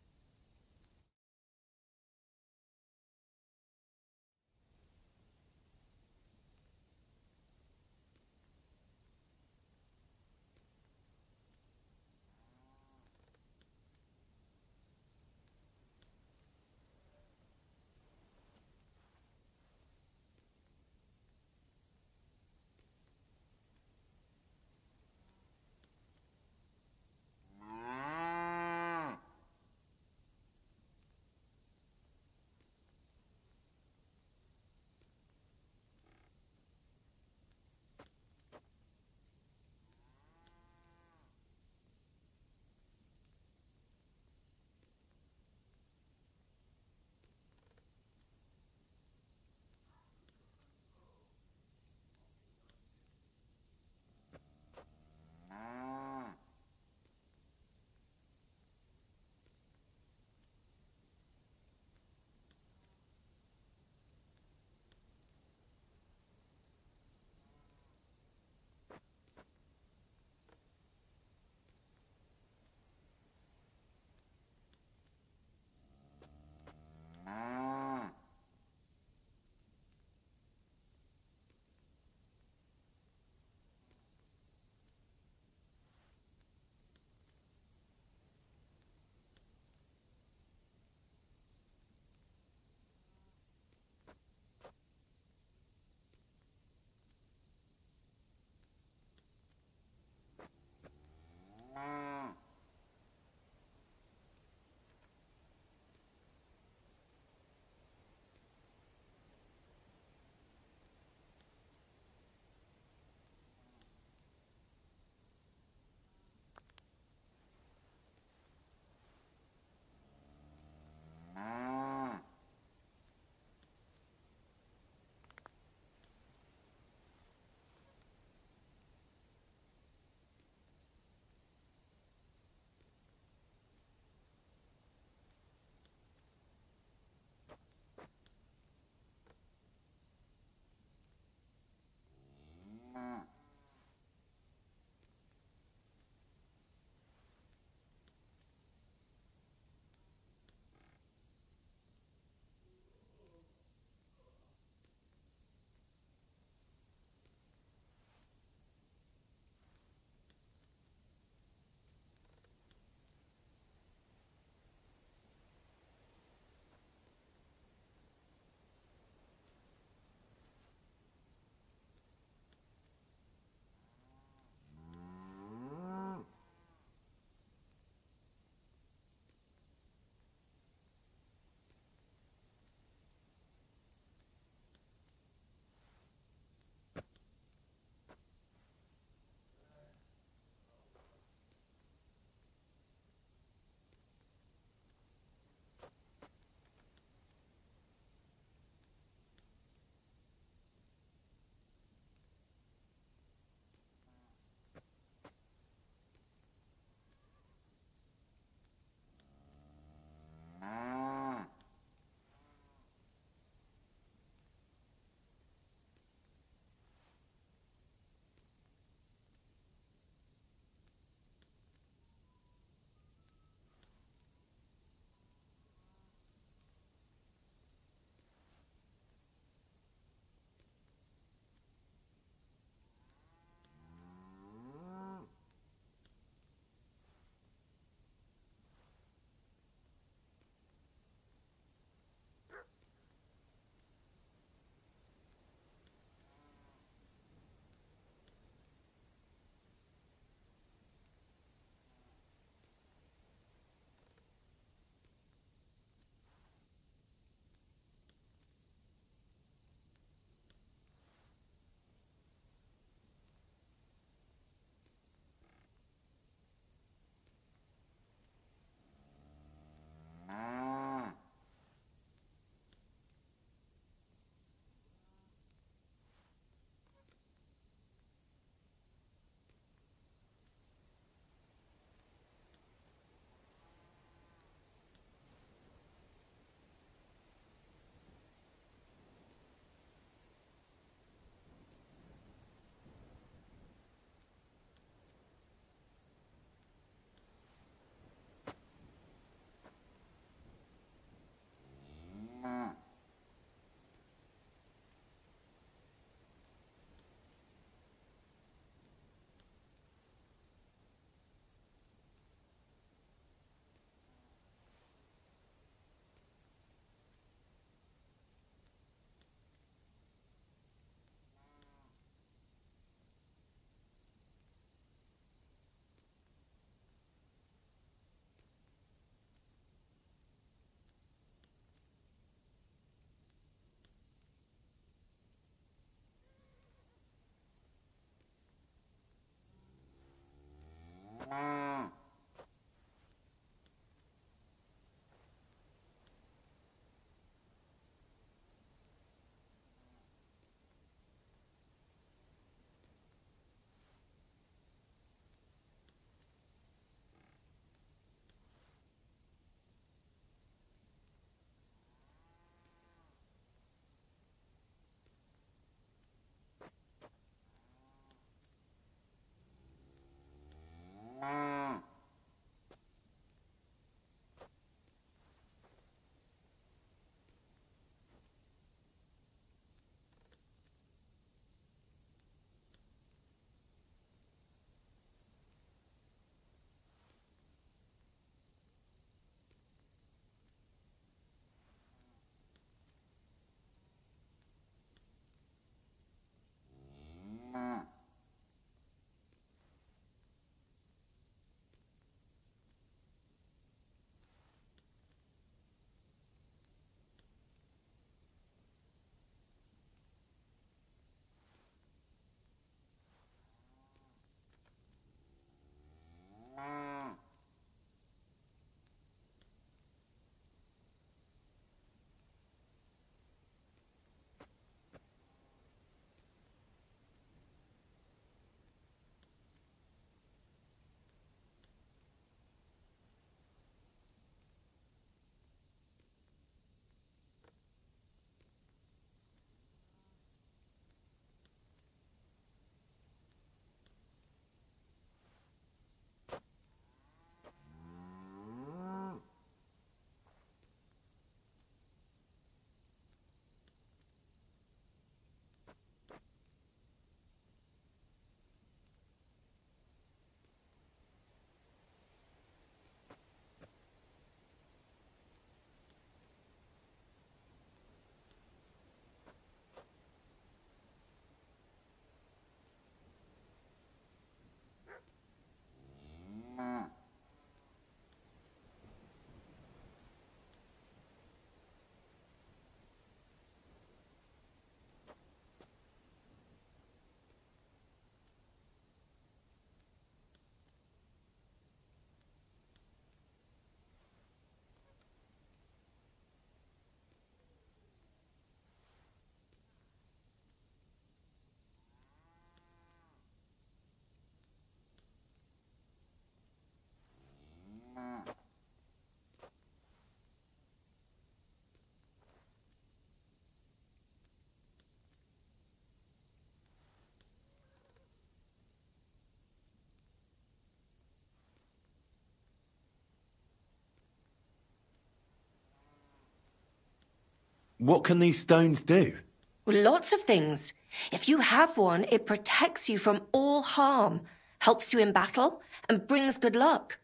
What can these stones do? Well, lots of things. If you have one, it protects you from all harm, helps you in battle, and brings good luck.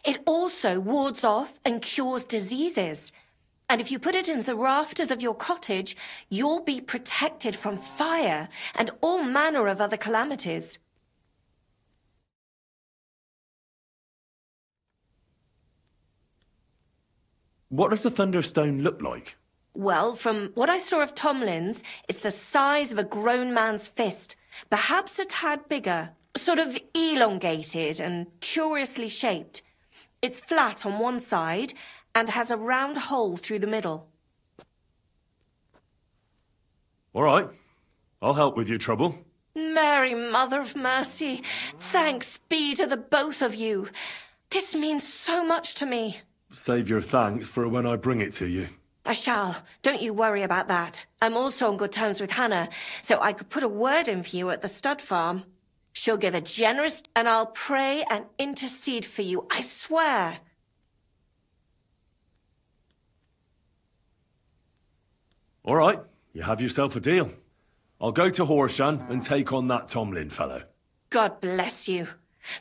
It also wards off and cures diseases. And if you put it into the rafters of your cottage, you'll be protected from fire and all manner of other calamities. What does the Thunderstone look like? Well, from what I saw of Tomlin's, it's the size of a grown man's fist, perhaps a tad bigger, sort of elongated and curiously shaped. It's flat on one side and has a round hole through the middle. All right. I'll help with your trouble. Mary, Mother of Mercy, thanks be to the both of you. This means so much to me. Save your thanks for when I bring it to you. I shall. Don't you worry about that. I'm also on good terms with Hannah, so I could put a word in for you at the stud farm. She'll give a generous, and I'll pray and intercede for you, I swear. All right, you have yourself a deal. I'll go to Horshan and take on that Tomlin fellow. God bless you.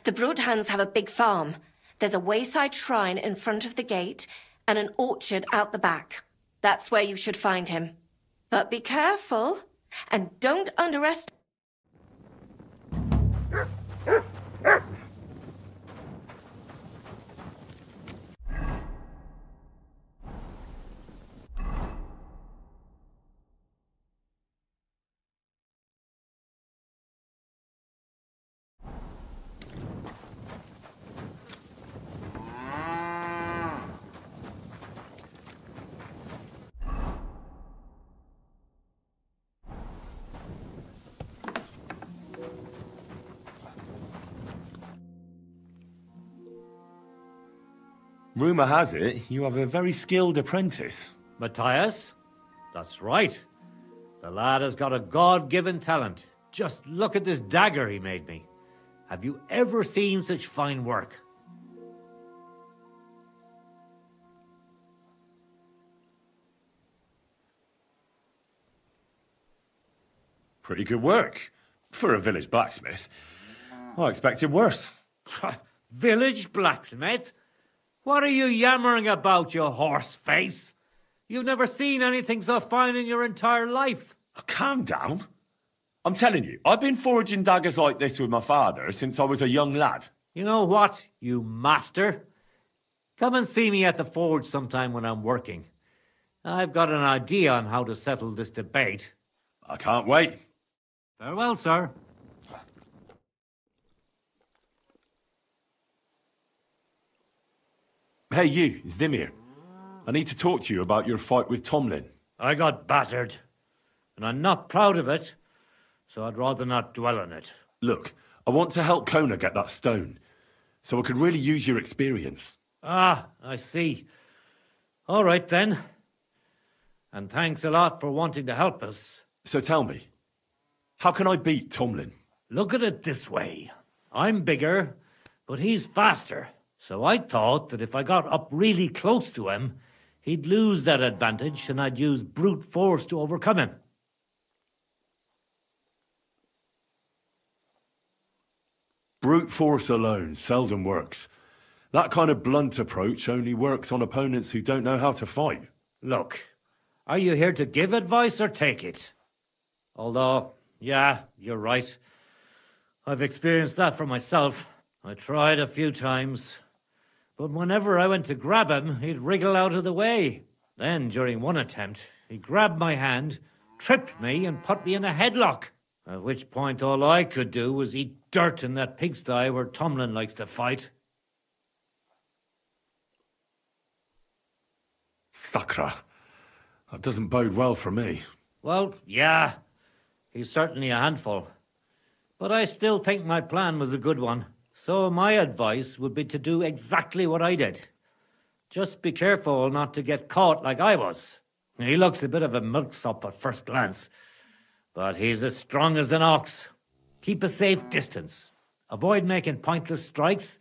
The Broodhands have a big farm. There's a wayside shrine in front of the gate and an orchard out the back. That's where you should find him. But be careful, and don't underestimate... Rumour has it you have a very skilled apprentice. Matthias? That's right. The lad has got a God-given talent. Just look at this dagger he made me. Have you ever seen such fine work? Pretty good work. For a village blacksmith. I expected worse. Village blacksmith? What are you yammering about, you horse face? You've never seen anything so fine in your entire life. Oh, calm down. I'm telling you, I've been forging daggers like this with my father since I was a young lad. You know what, you master? Come and see me at the forge sometime when I'm working. I've got an idea on how to settle this debate. I can't wait. Farewell, sir. Hey, you, Zdimir. I need to talk to you about your fight with Tomlin. I got battered, and I'm not proud of it, so I'd rather not dwell on it. Look, I want to help Kona get that stone, so I could really use your experience. Ah, I see. All right, then. And thanks a lot for wanting to help us. So tell me, how can I beat Tomlin? Look at it this way. I'm bigger, but he's faster. So I thought that if I got up really close to him, he'd lose that advantage and I'd use brute force to overcome him. Brute force alone seldom works. That kind of blunt approach only works on opponents who don't know how to fight. Look, are you here to give advice or take it? Although, yeah, you're right. I've experienced that for myself. I tried a few times. But whenever I went to grab him, he'd wriggle out of the way. Then, during one attempt, he grabbed my hand, tripped me, and put me in a headlock. At which point all I could do was eat dirt in that pigsty where Tomlin likes to fight. Sakra. That doesn't bode well for me. Well, yeah. He's certainly a handful. But I still think my plan was a good one. So my advice would be to do exactly what I did. Just be careful not to get caught like I was. He looks a bit of a milksop at first glance, but he's as strong as an ox. Keep a safe distance. Avoid making pointless strikes,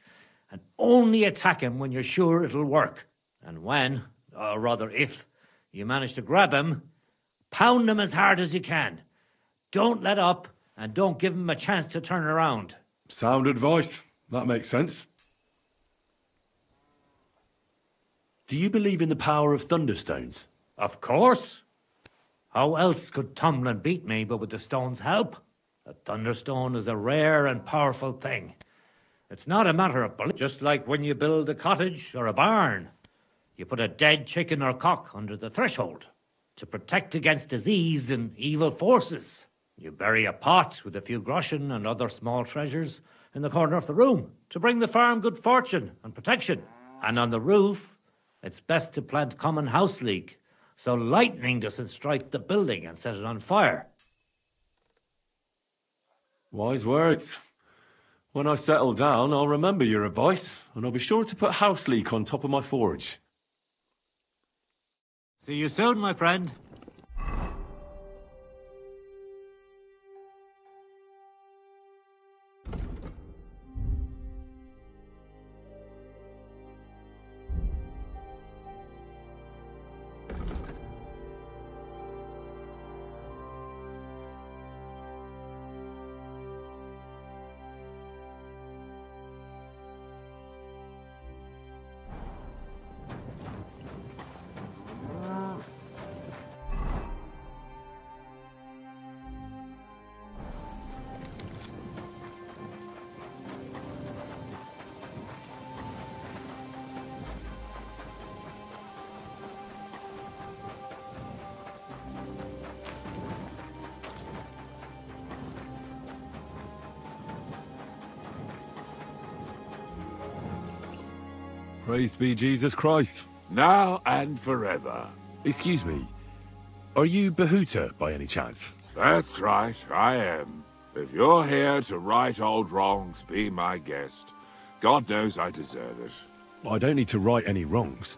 and only attack him when you're sure it'll work. And when, or rather if, you manage to grab him, Pound them as hard as you can. Don't let up, and don't give them a chance to turn around. Sound advice. That makes sense. Do you believe in the power of thunderstones? Of course. How else could Tomlin beat me but with the stone's help? A thunderstone is a rare and powerful thing. It's not a matter of belief, just like when you build a cottage or a barn. You put a dead chicken or cock under the threshold to protect against disease and evil forces. You bury a pot with a few groschen and other small treasures in the corner of the room to bring the farm good fortune and protection. And on the roof, it's best to plant common house leek so lightning doesn't strike the building and set it on fire. Wise words. When I settle down, I'll remember your advice, and I'll be sure to put house leek on top of my forge. See you soon, my friend. Praised be Jesus Christ. Now and forever. Excuse me, are you Bahuta by any chance? That's right, I am. If you're here to right old wrongs, be my guest. God knows I deserve it. I don't need to right any wrongs.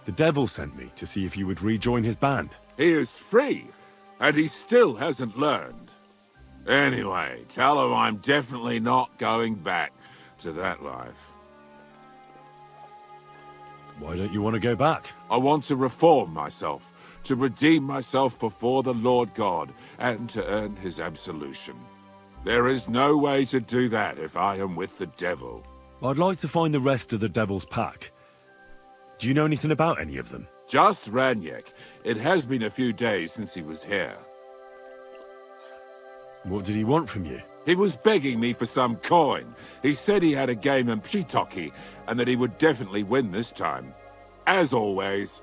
The devil sent me to see if you would rejoin his band. He is free, and he still hasn't learned. Anyway, tell him I'm definitely not going back to that life. Why don't you want to go back? I want to reform myself, to redeem myself before the Lord God, and to earn his absolution. There is no way to do that if I am with the devil. I'd like to find the rest of the devil's pack. Do you know anything about any of them? Just Ranyek. It has been a few days since he was here. What did he want from you? He was begging me for some coin. He said he had a game in Pshitoki, and that he would definitely win this time. As always.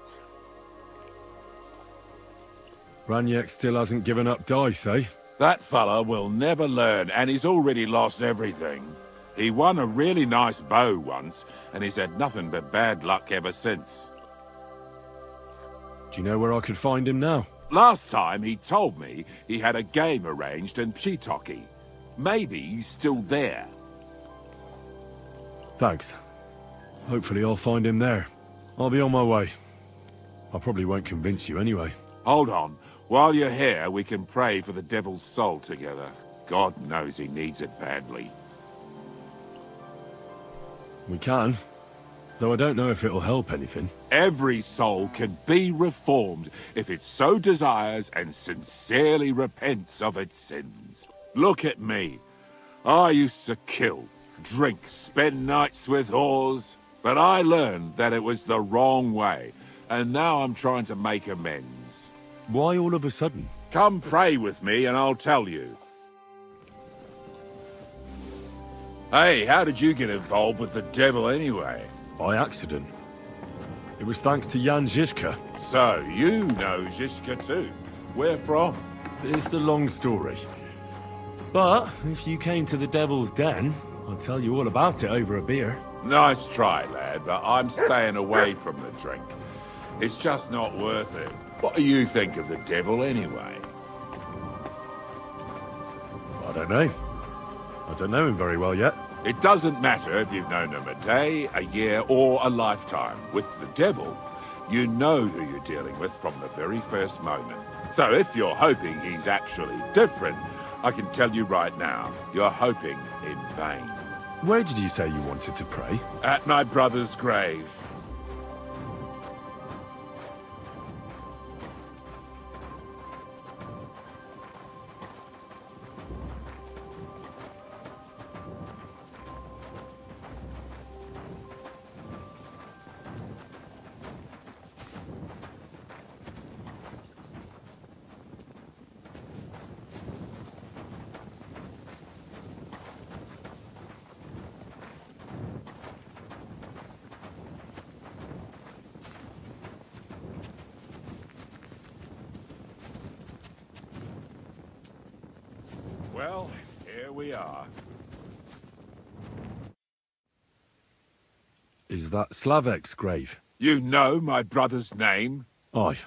Ranyek still hasn't given up dice, eh? That fella will never learn, and he's already lost everything. He won a really nice bow once, and he's had nothing but bad luck ever since. Do you know where I could find him now? Last time he told me he had a game arranged in Pshitoki. Maybe he's still there. Thanks. Hopefully I'll find him there. I'll be on my way. I probably won't convince you anyway. Hold on. While you're here, we can pray for the devil's soul together. God knows he needs it badly. We can, though I don't know if it'll help anything. Every soul can be reformed if it so desires and sincerely repents of its sins. Look at me. I used to kill, drink, spend nights with whores, but I learned that it was the wrong way, and now I'm trying to make amends. Why all of a sudden? Come pray with me and I'll tell you. Hey, how did you get involved with the devil anyway? By accident. It was thanks to Jan Žižka. So, you know Žižka too. Where from? It's a long story. But if you came to the Devil's Den, I'll tell you all about it over a beer. Nice try, lad, but I'm staying away from the drink. It's just not worth it. What do you think of the devil anyway? I don't know. I don't know him very well yet. It doesn't matter if you've known him a day, a year, or a lifetime. With the devil, you know who you're dealing with from the very first moment. So if you're hoping he's actually different, I can tell you right now, you're hoping in vain. Where did you say you wanted to pray? At my brother's grave. Well, here we are. Is that Slavek's grave? You know my brother's name? Aye.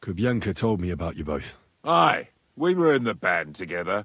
Kubyanka told me about you both. Aye, we were in the band together,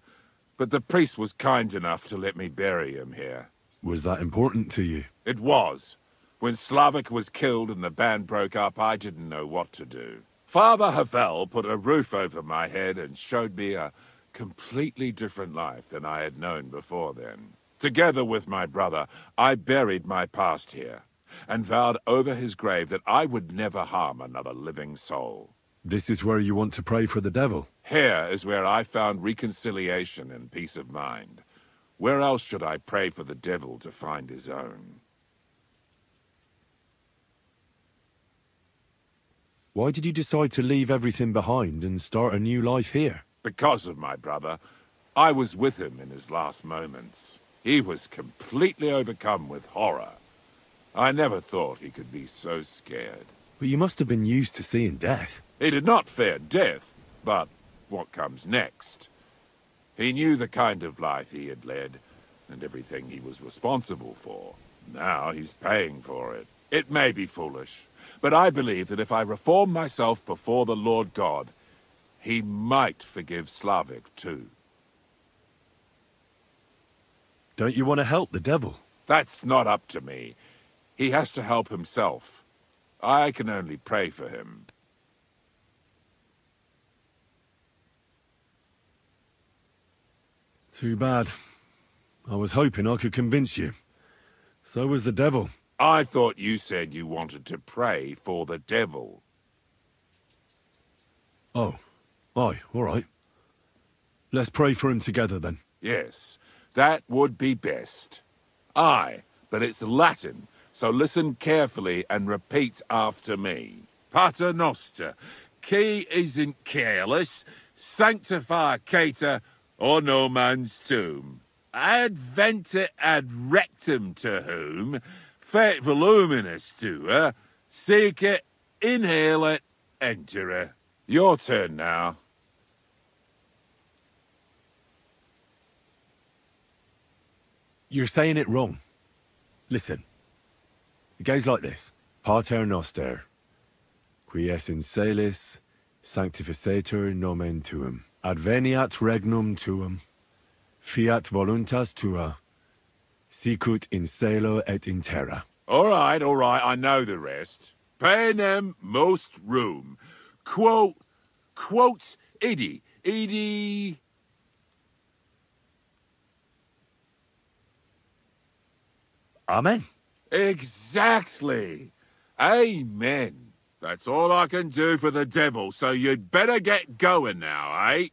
but the priest was kind enough to let me bury him here. Was that important to you? It was. When Slavek was killed and the band broke up, I didn't know what to do. Father Havel put a roof over my head and showed me a completely different life than I had known before then. Together with my brother, I buried my past here, and vowed over his grave that I would never harm another living soul. This is where you want to pray for the devil? Here is where I found reconciliation and peace of mind. Where else should I pray for the devil to find his own? Why did you decide to leave everything behind and start a new life here? Because of my brother. I was with him in his last moments. He was completely overcome with horror. I never thought he could be so scared. But you must have been used to seeing death. He did not fear death, but what comes next. He knew the kind of life he had led, and everything he was responsible for. Now he's paying for it. It may be foolish, but I believe that if I reform myself before the Lord God, he might forgive Slavek too. Don't you want to help the devil? That's not up to me. He has to help himself. I can only pray for him. Too bad. I was hoping I could convince you. So was the devil. I thought you said you wanted to pray for the devil. Oh. Aye, all right. Let's pray for him together, then. Yes, that would be best. Aye, but it's Latin, so listen carefully and repeat after me. Pater Noster, qui isn't careless, sanctify cater, or no man's tomb. Adventure ad rectum to whom, fet voluminous to her, seek it, inhale it, enter her. Your turn now. You're saying it wrong. Listen. It goes like this. Pater Noster, qui es in celis, sanctificetur nomen tuum. Adveniat regnum tuum. Fiat voluntas tua. Sicut in cielo et in terra. All right, I know the rest. Panem most room. Quote, idi. Amen. Exactly. Amen. That's all I can do for the devil, so you'd better get going now, eh?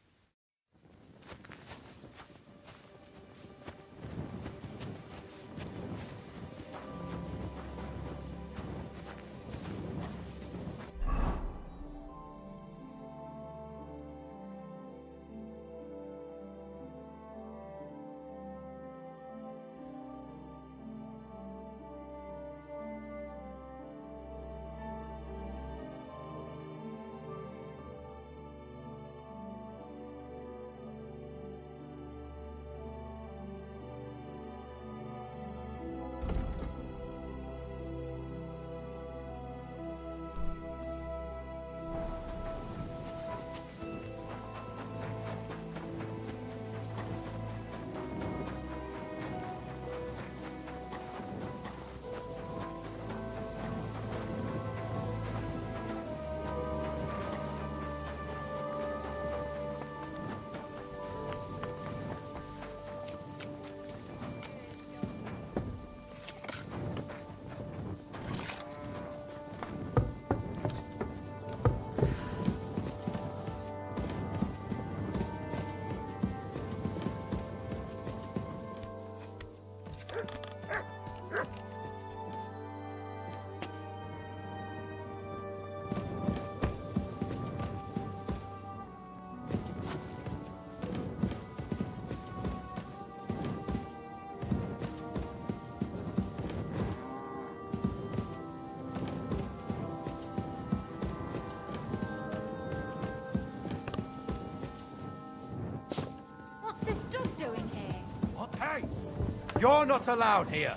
You're not allowed here.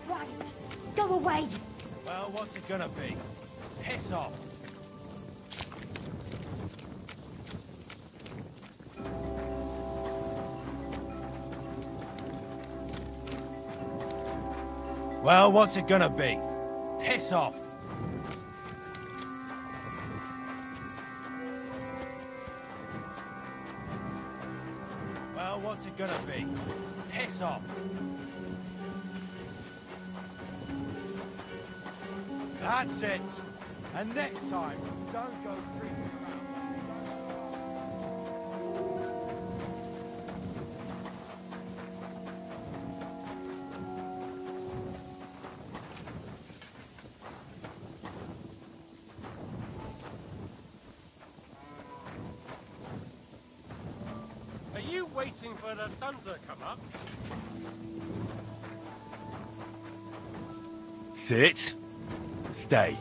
Right. Go away. Well, what's it gonna be? Piss off. Well, what's it gonna be? Piss off. Well, what's it gonna be? Piss off. That's it. And next time, don't go creeping around. Are you waiting for the sun to come up? Sit. Stay.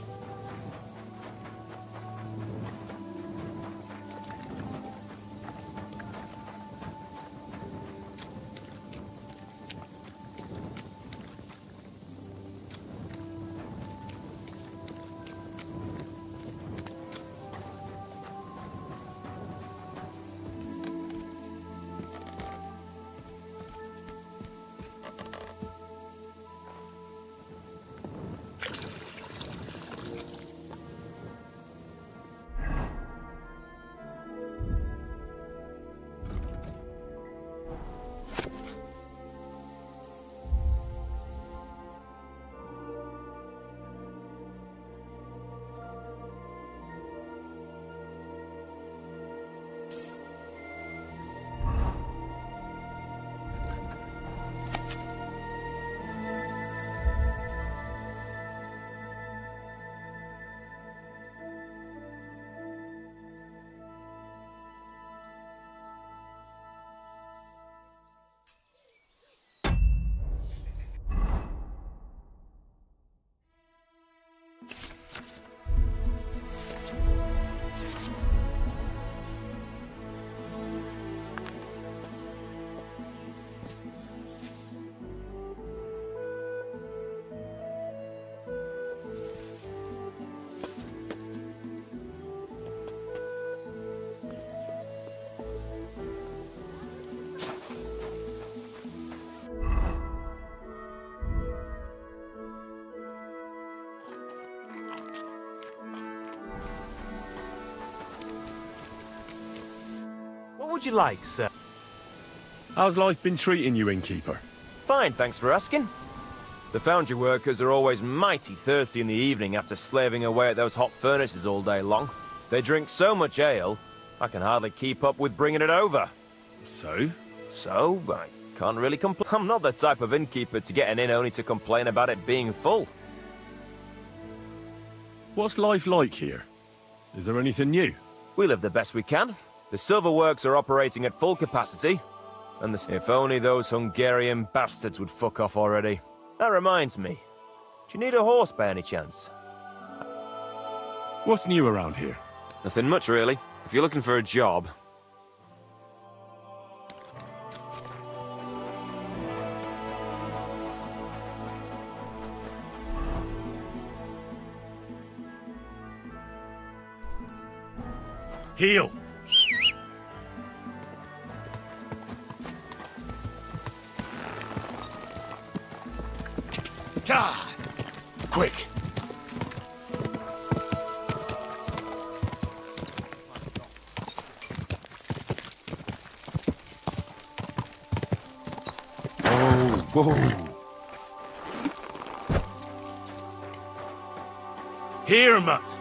What would you like, sir? How's life been treating you, innkeeper? Fine, thanks for asking. The foundry workers are always mighty thirsty in the evening after slaving away at those hot furnaces all day long. They drink so much ale, I can hardly keep up with bringing it over. So? So, I can't really complain. I'm not the type of innkeeper to get an inn only to complain about it being full. What's life like here? Is there anything new? We live the best we can. The silver works are operating at full capacity. And if only those Hungarian bastards would fuck off already. That reminds me. Do you need a horse by any chance? What's new around here? Nothing much, really. If you're looking for a job... Heal! God! Quick! Oh, whoa! Here, Mutt!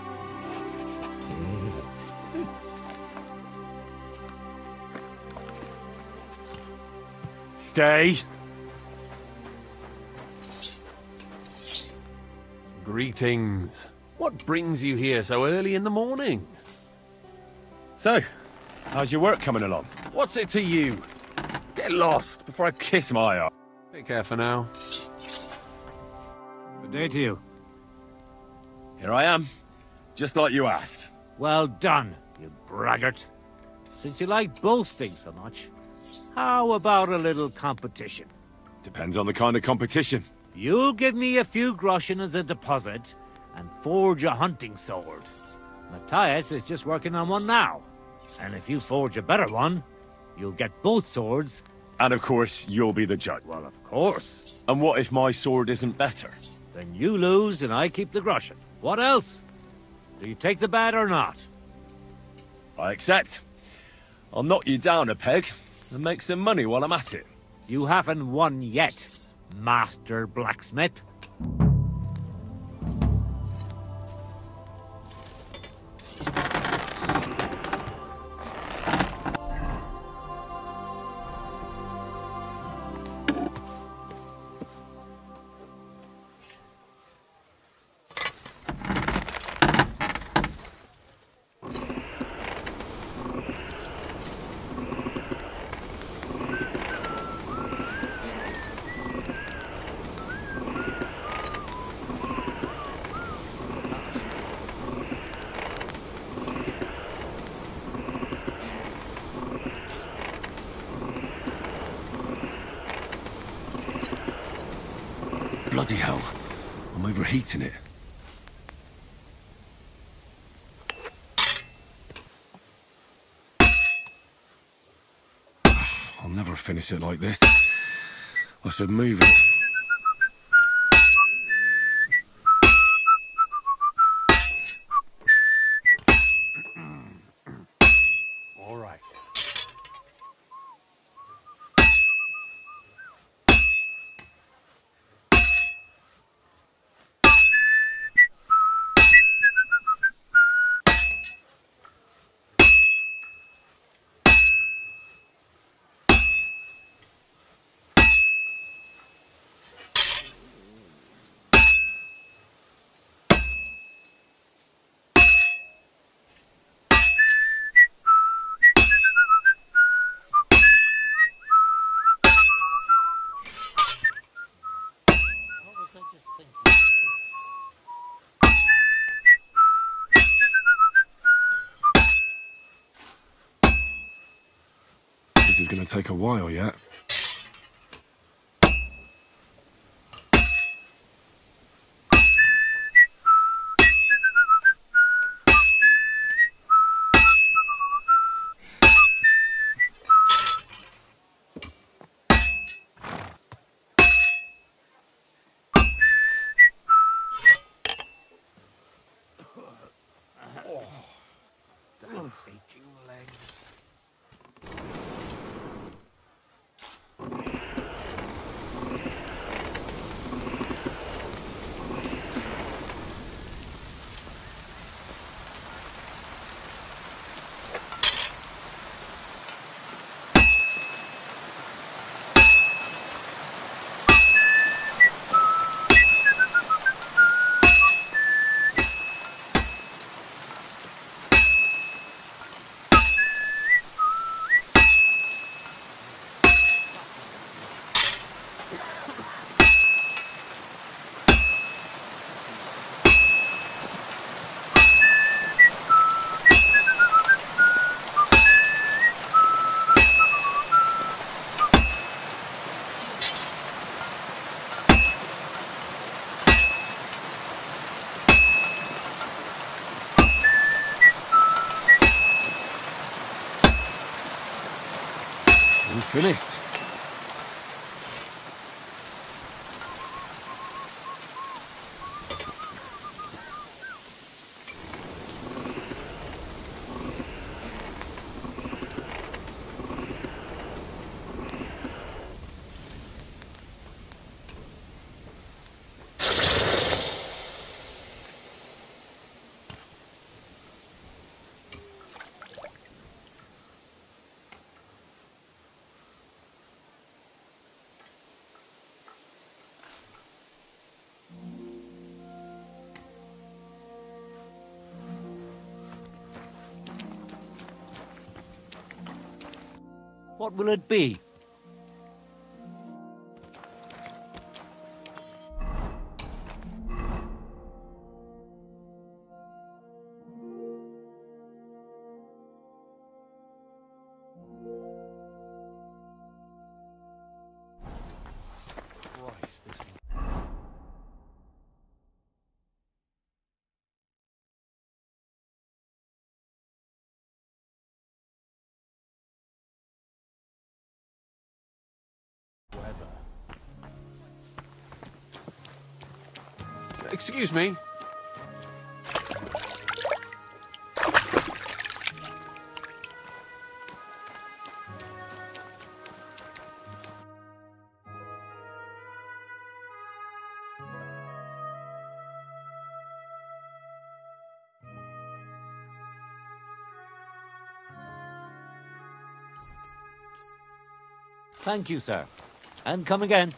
Stay. Greetings. What brings you here so early in the morning? So, how's your work coming along? What's it to you? Get lost before I Kiss my ass. Take care for now. Good day to you. Here I am, just like you asked. Well done, you braggart. Since you like boasting so much, How about a little competition? Depends on the kind of competition. You'll give me a few groschen as a deposit and forge a hunting sword. Matthias is just working on one now. And if you forge a better one, you'll get both swords. And of course, you'll be the judge. Well, of course. And what if my sword isn't better? Then you lose and I keep the groschen. What else? Do you take the bet or not? I accept. I'll knock you down a peg and make some money while I'm at it. You haven't won yet, Master Blacksmith. Bloody hell. I'm overheating it. I'll never finish it like this. I should move it. All right. This is going to take a while yet. Aching legs. I'm finished. What will it be? Excuse me. Thank you, sir. And come again.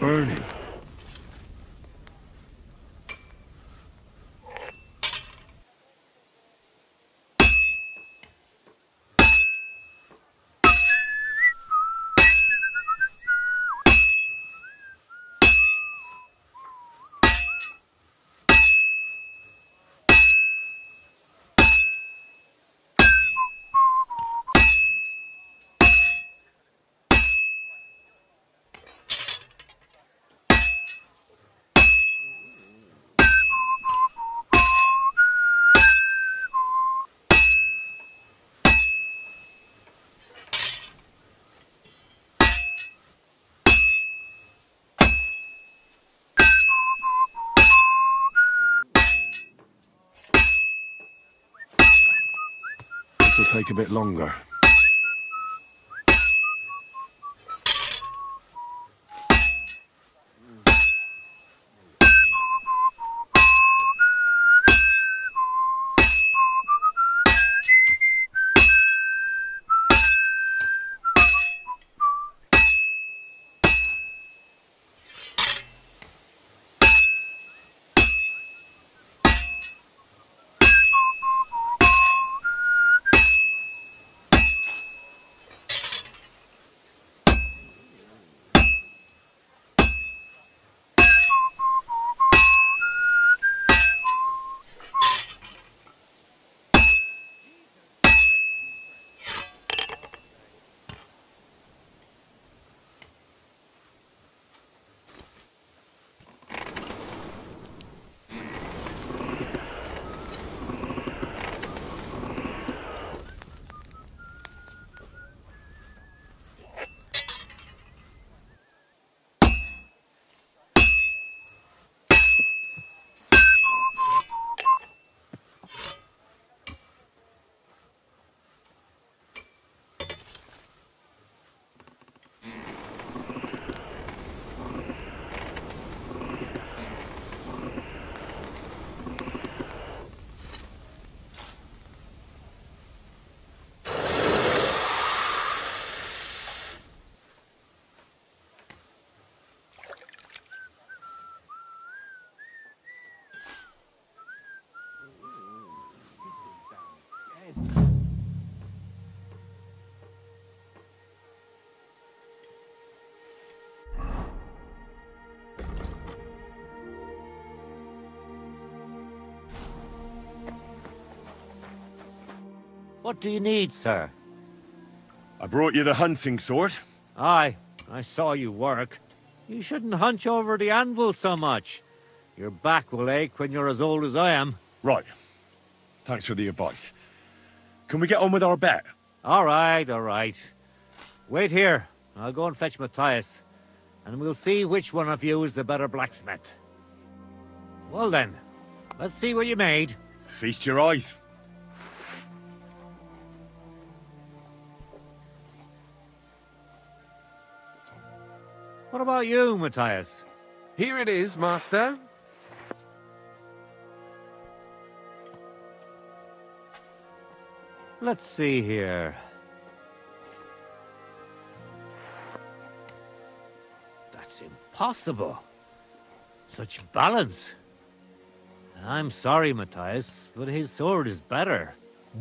Burning. This will take a bit longer. What do you need, sir? I brought you the hunting sword. Aye, I saw you work. You shouldn't hunch over the anvil so much. Your back will ache when you're as old as I am. Right. Thanks for the advice. Can we get on with our bet? All right, all right. Wait here. I'll go and fetch Matthias, and we'll see which one of you is the better blacksmith. Well then, let's see what you made. Feast your eyes. What about you, Matthias? Here it is, master. Let's see here. That's impossible. Such balance. I'm sorry, Matthias, but his sword is better.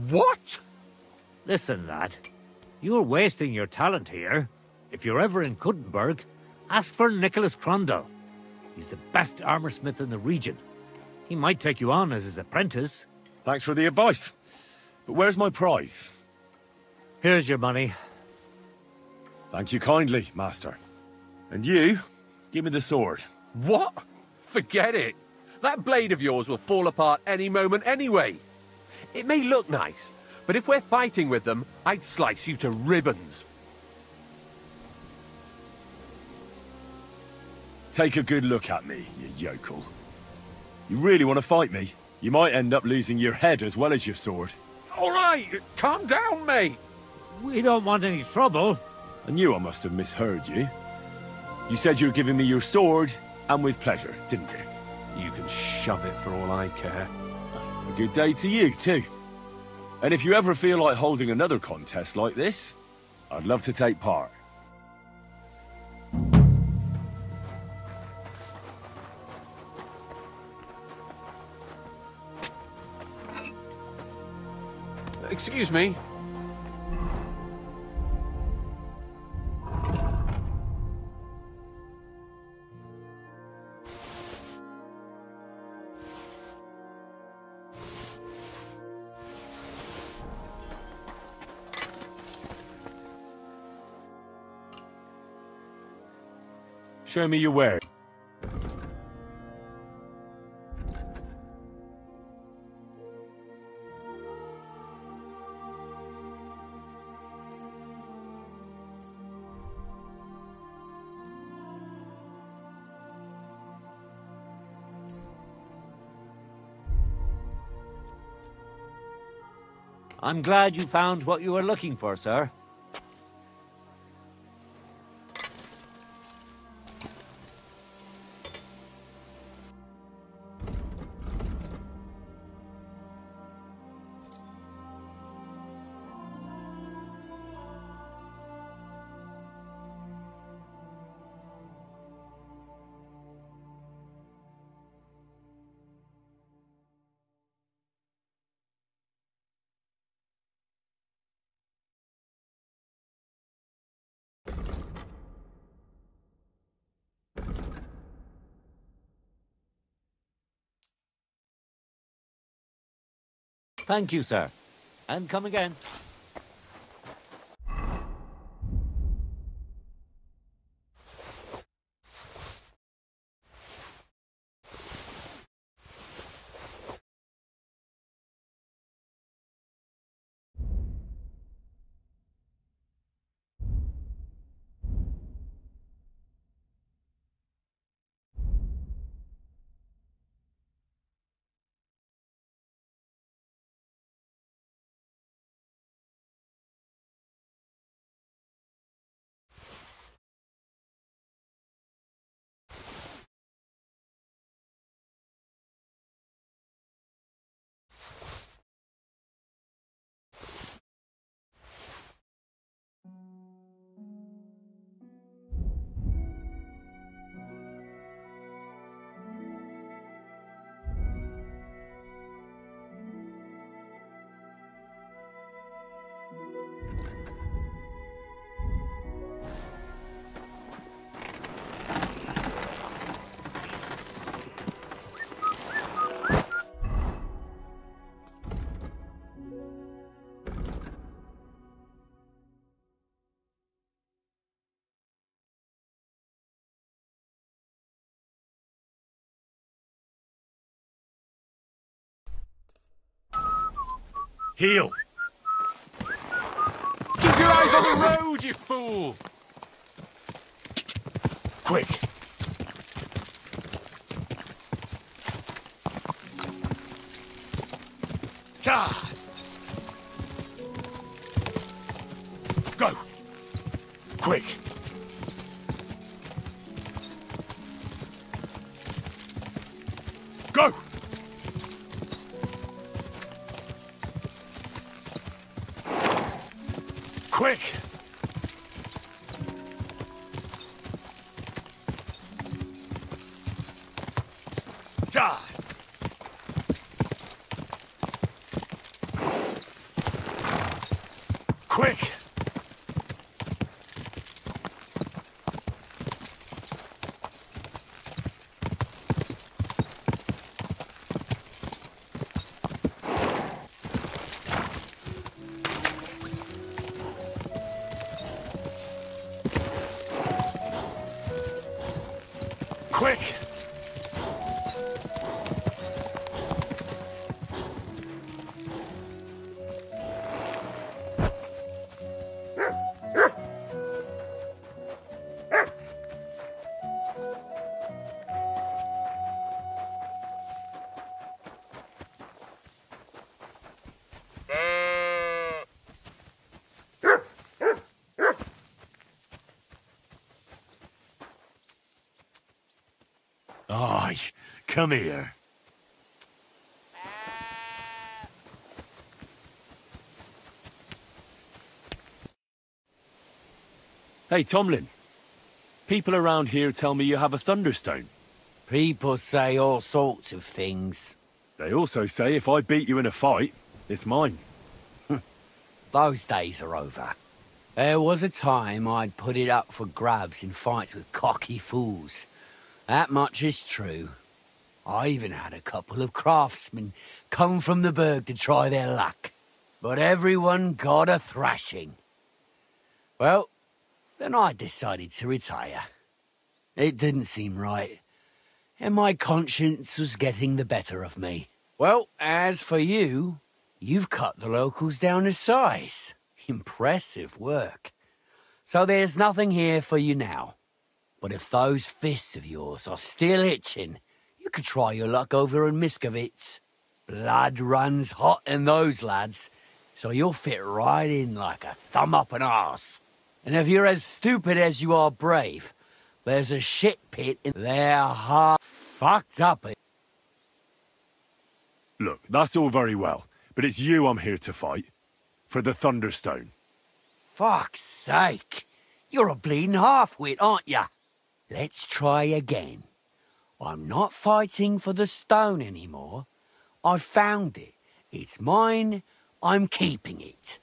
What? Listen, lad. You're wasting your talent here. If you're ever in Kuttenberg, ask for Nicholas Crondell. He's the best armorsmith in the region. He might take you on as his apprentice. Thanks for the advice. But where's my prize? Here's your money. Thank you kindly, Master. And you, give me the sword. What? Forget it. That blade of yours will fall apart any moment anyway. It may look nice, but if we're fighting with them, I'd slice you to ribbons. Take a good look at me, you yokel. You really want to fight me? You might end up losing your head as well as your sword. All right, calm down, mate. We don't want any trouble. I knew I must have misheard you. You said you were giving me your sword, and with pleasure, didn't you? You can shove it for all I care. A good day to you, too. And if you ever feel like holding another contest like this, I'd love to take part. Excuse me. Show me your wares. I'm glad you found what you were looking for, sir. Thank you, sir. And come again. Heel! Keep your eyes on the road, you fool! Quick! God! Go! Quick! Go! Quick! God! Quick! quick! Aye, come here. Hey, Tomlin. People around here tell me you have a Thunderstone. People say all sorts of things. They also say if I beat you in a fight, it's mine. Those days are over. There was a time I'd put it up for grabs in fights with cocky fools. That much is true. I even had a couple of craftsmen come from the burg to try their luck. But everyone got a thrashing. Well, then I decided to retire. It didn't seem right, and my conscience was getting the better of me. Well, as for you, you've cut the locals down to size. Impressive work. So there's nothing here for you now. But if those fists of yours are still itching, you could try your luck over in Miskovitz. Blood runs hot in those lads, so you'll fit right in like a thumb up an arse. And if you're as stupid as you are brave, there's a shit pit in their heart fucked up. Look, that's all very well, but it's you I'm here to fight. For the Thunderstone. Fuck's sake! You're a bleeding half-wit, aren't ya? Let's try again. I'm not fighting for the stone anymore. I found it. It's mine. I'm keeping it.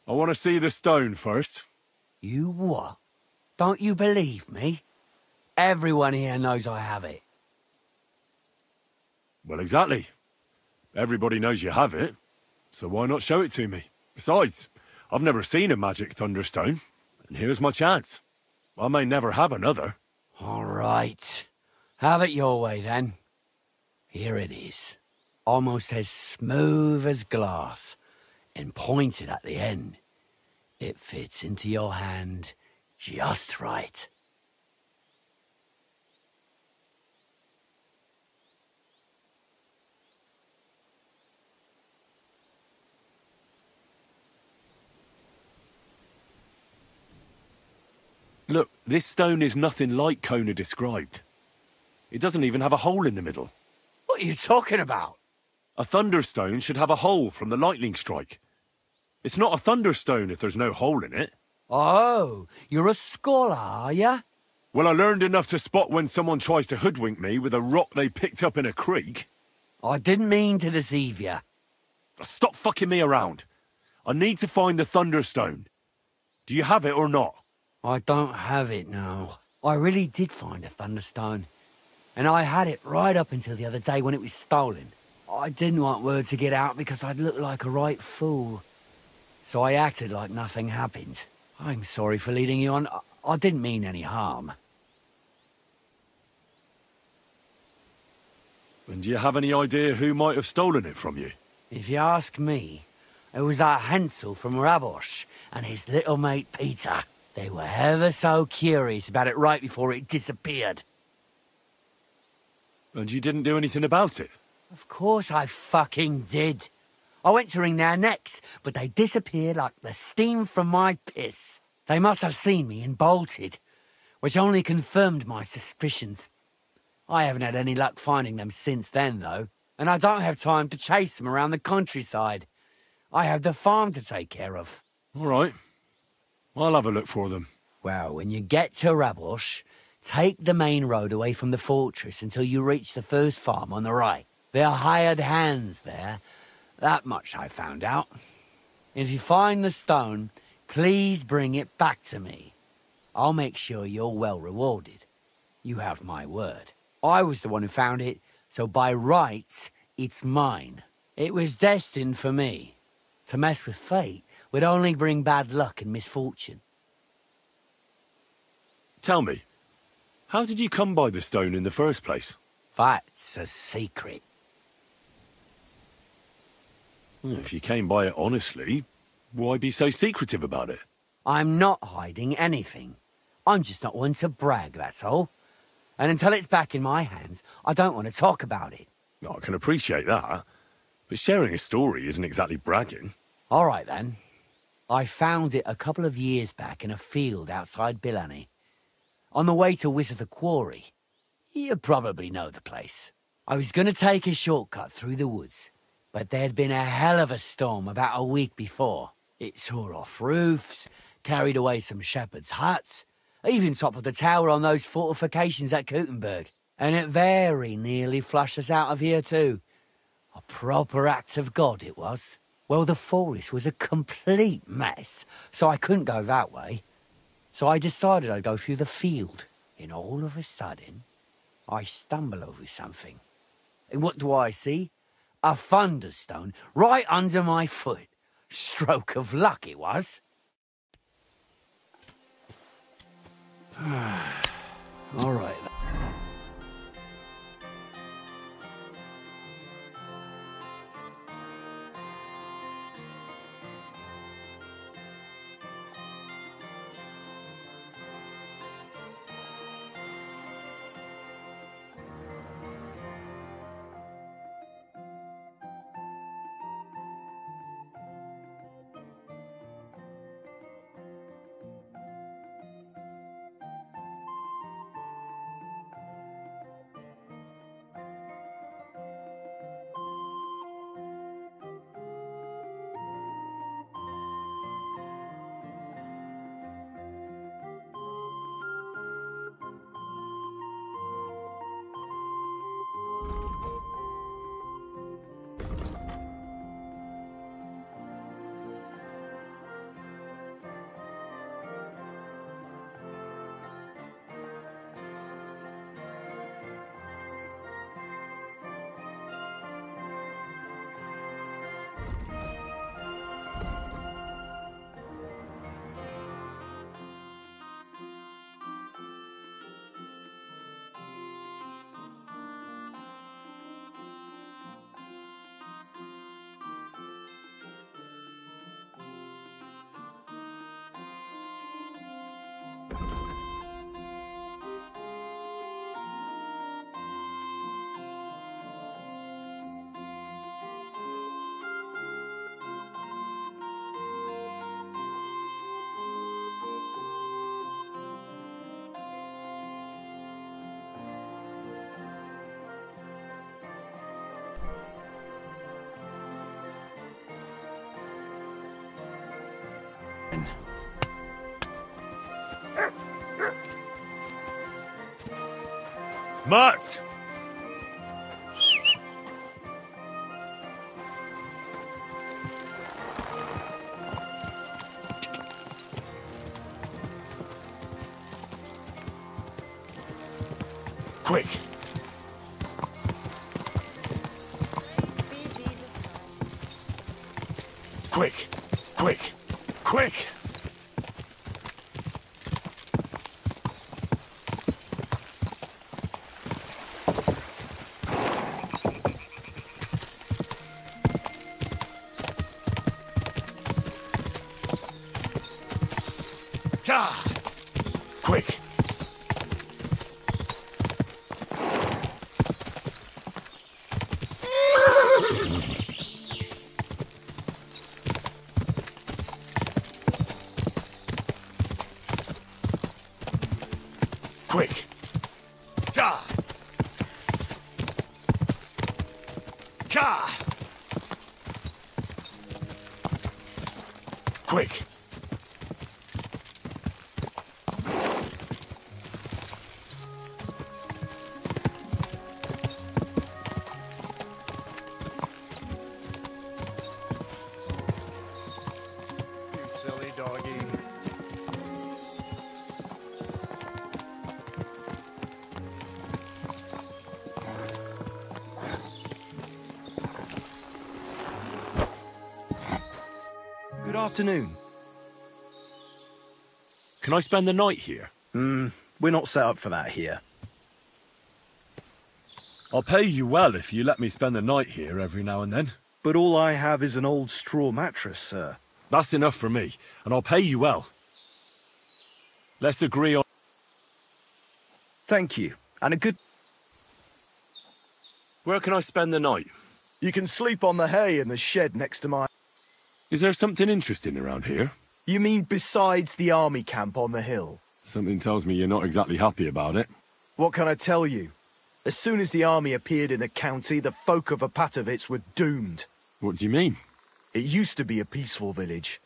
I want to see the stone first. You what? Don't you believe me? Everyone here knows I have it. Well, exactly. Everybody knows you have it, so why not show it to me? Besides, I've never seen a magic Thunderstone, and here's my chance. I may never have another. All right. Have it your way, then. Here it is. Almost as smooth as glass, and pointed at the end. It fits into your hand just right. Look, this stone is nothing like Kona described. It doesn't even have a hole in the middle. What are you talking about? A Thunderstone should have a hole from the lightning strike. It's not a Thunderstone if there's no hole in it. Oh, you're a scholar, are ya? Well, I learned enough to spot when someone tries to hoodwink me with a rock they picked up in a creek. I didn't mean to deceive ya. Stop fucking me around. I need to find the Thunderstone. Do you have it or not? I don't have it now. I really did find a Thunderstone. And I had it right up until the other day when it was stolen. I didn't want word to get out because I'd look like a right fool. So I acted like nothing happened. I'm sorry for leading you on. I didn't mean any harm. And do you have any idea who might have stolen it from you? If you ask me, it was that Hansel from Rabosh and his little mate Peter. They were ever so curious about it right before it disappeared. And you didn't do anything about it? Of course I fucking did. I went to wring their necks, but they disappeared like the steam from my piss. They must have seen me and bolted, which only confirmed my suspicions. I haven't had any luck finding them since then, though, and I don't have time to chase them around the countryside. I have the farm to take care of. All right. I'll have a look for them. Well, when you get to Rabosh, take the main road away from the fortress until you reach the first farm on the right. There are hired hands there. That much I found out. If you find the stone, please bring it back to me. I'll make sure you're well rewarded. You have my word. I was the one who found it, so by rights, it's mine. It was destined for me. To mess with fate would only bring bad luck and misfortune. Tell me, how did you come by the stone in the first place? That's a secret. Well, if you came by it honestly, why be so secretive about it? I'm not hiding anything. I'm just not one to brag, that's all. And until it's back in my hands, I don't want to talk about it. I can appreciate that, but sharing a story isn't exactly bragging. All right, then. I found it a couple of years back in a field outside Billany. On the way to Wizard Quarry. You probably know the place. I was going to take a shortcut through the woods, but there'd been a hell of a storm about a week before. It tore off roofs, carried away some shepherds' huts, even toppled the tower on those fortifications at Gutenberg. And it very nearly flushed us out of here too. A proper act of God it was. Well, the forest was a complete mess, so I couldn't go that way. So I decided I'd go through the field. And all of a sudden, I stumble over something. And what do I see? A thunderstone right under my foot. Stroke of luck it was. All right. Mutt! Quick! Quick! Quick! Quick! Quick! Quick! Ka! Ka! Quick! Good afternoon. Can I spend the night here? We're not set up for that here. I'll pay you well if you let me spend the night here every now and then. But all I have is an old straw mattress, sir. That's enough for me, and I'll pay you well. Let's agree on... Thank you, and a good... Where can I spend the night? You can sleep on the hay in the shed next to my... Is there something interesting around here? You mean besides the army camp on the hill? Something tells me you're not exactly happy about it. What can I tell you? As soon as the army appeared in the county, the folk of Apatovitz were doomed. What do you mean? It used to be a peaceful village.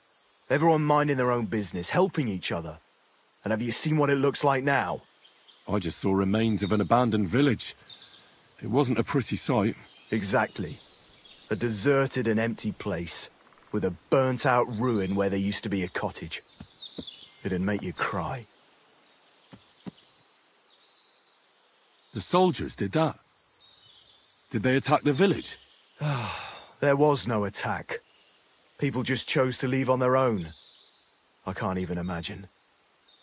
Everyone minding their own business, helping each other. And have you seen what it looks like now? I just saw remains of an abandoned village. It wasn't a pretty sight. Exactly. A deserted and empty place, with a burnt-out ruin where there used to be a cottage. It'd make you cry. The soldiers did that? Did they attack the village? There was no attack. People just chose to leave on their own. I can't even imagine.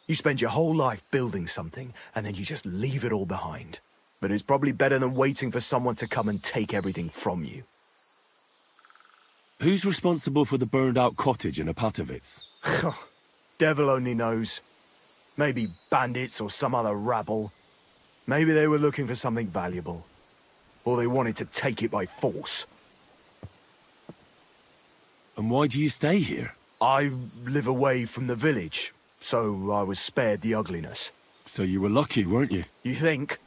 You spend your whole life building something, and then you just leave it all behind. But it's probably better than waiting for someone to come and take everything from you. Who's responsible for the burned-out cottage in Apatovitz? Devil only knows. Maybe bandits or some other rabble. Maybe they were looking for something valuable. Or they wanted to take it by force. And why do you stay here? I live away from the village, so I was spared the ugliness. So you were lucky, weren't you? You think?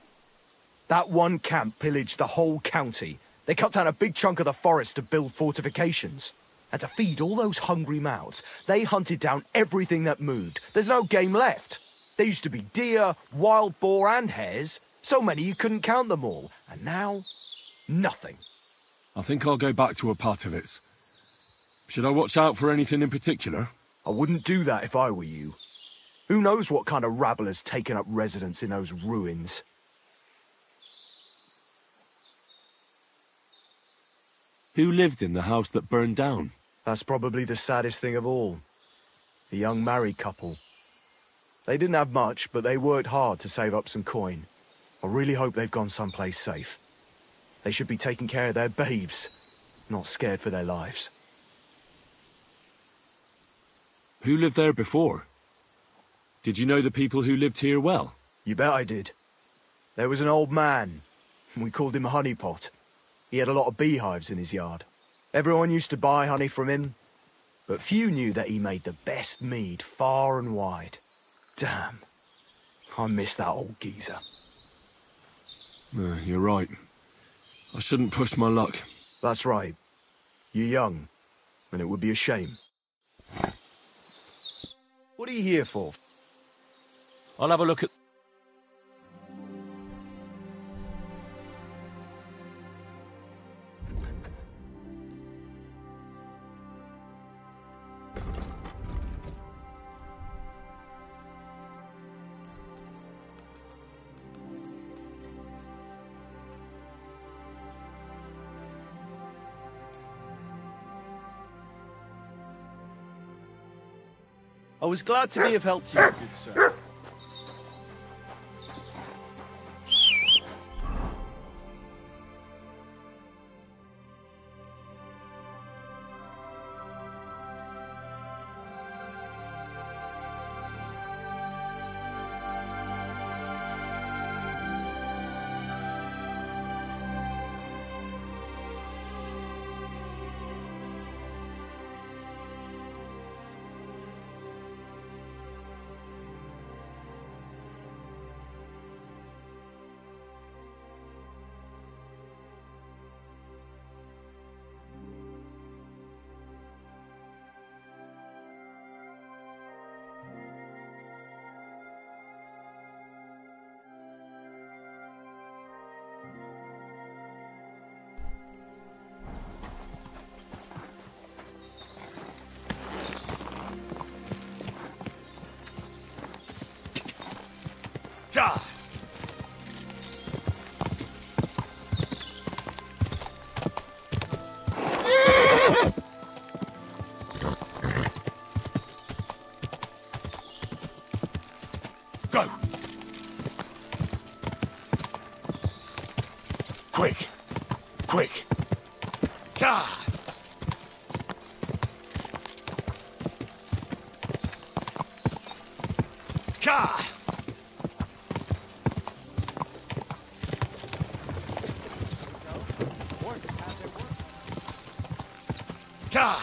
That one camp pillaged the whole county. They cut down a big chunk of the forest to build fortifications. And to feed all those hungry mouths, they hunted down everything that moved. There's no game left. There used to be deer, wild boar and hares. So many you couldn't count them all. And now, nothing. I think I'll go back to Apatovitz. Should I watch out for anything in particular? I wouldn't do that if I were you. Who knows what kind of rabble has taken up residence in those ruins? Who lived in the house that burned down? That's probably the saddest thing of all. The young married couple. They didn't have much, but they worked hard to save up some coin. I really hope they've gone someplace safe. They should be taking care of their babes, not scared for their lives. Who lived there before? Did you know the people who lived here well? You bet I did. There was an old man. We called him Honeypot. He had a lot of beehives in his yard. Everyone used to buy honey from him, but few knew that he made the best mead far and wide. Damn. I miss that old geezer. You're right. I shouldn't push my luck. That's right. You're young, and it would be a shame. What are you here for? I'll have a look at... I was glad to be of help to you, good sir. Go! Quick! God! God! God!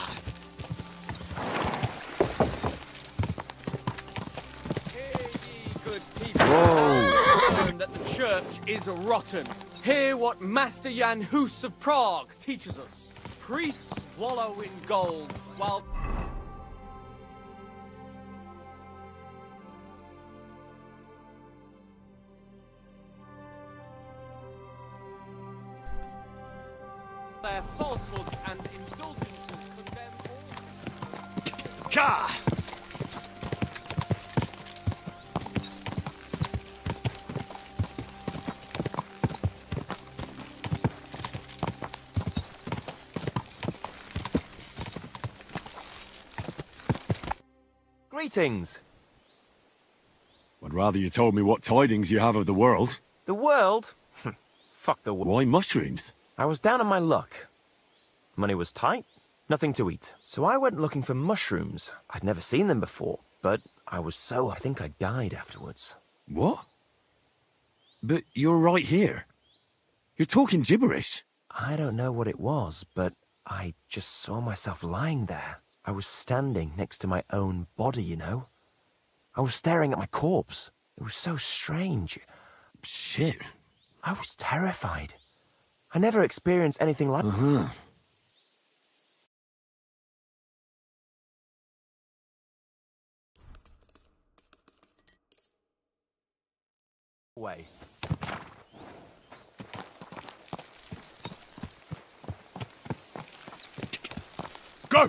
Learn that the church is rotten. Hear what Master Jan Hus of Prague teaches us. Priests wallow in gold, while... their falsehoods and indulgences condemn all... God! Greetings. I'd rather you told me what tidings you have of the world. The world? Fuck the world. Why mushrooms? I was down on my luck. Money was tight, nothing to eat. So I went looking for mushrooms. I'd never seen them before, but I think I died afterwards. What? But you're right here. You're talking gibberish. I don't know what it was, but I just saw myself lying there. I was standing next to my own body, you know? I was staring at my corpse. It was so strange. Shit. I was terrified. I never experienced anything like... Way. Go!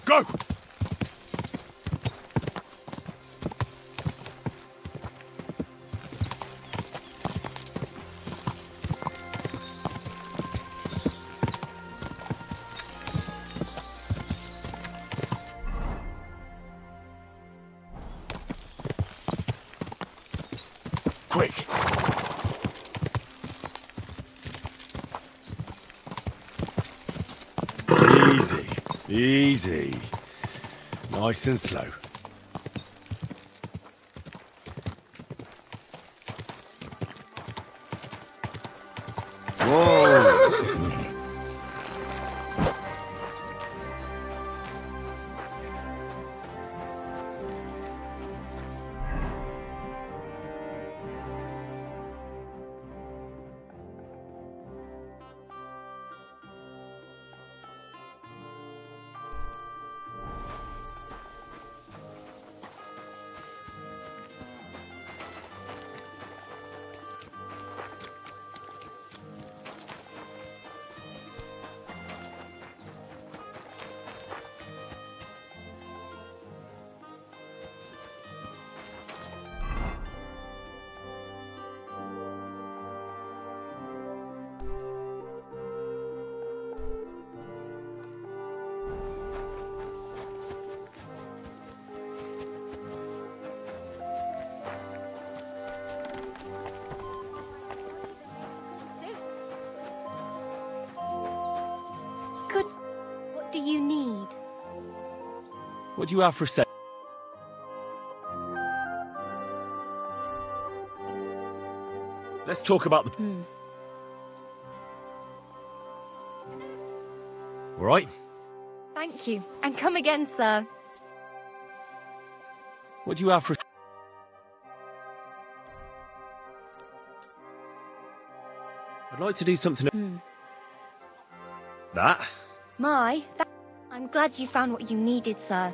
Go! Quick! Easy. Easy. Nice and slow. Whoa! What do you need? What do you have for sale? Let's talk about the... All right? Thank you. And come again, sir. What do you have for... I'd like to do something... That? I'm glad you found what you needed, sir.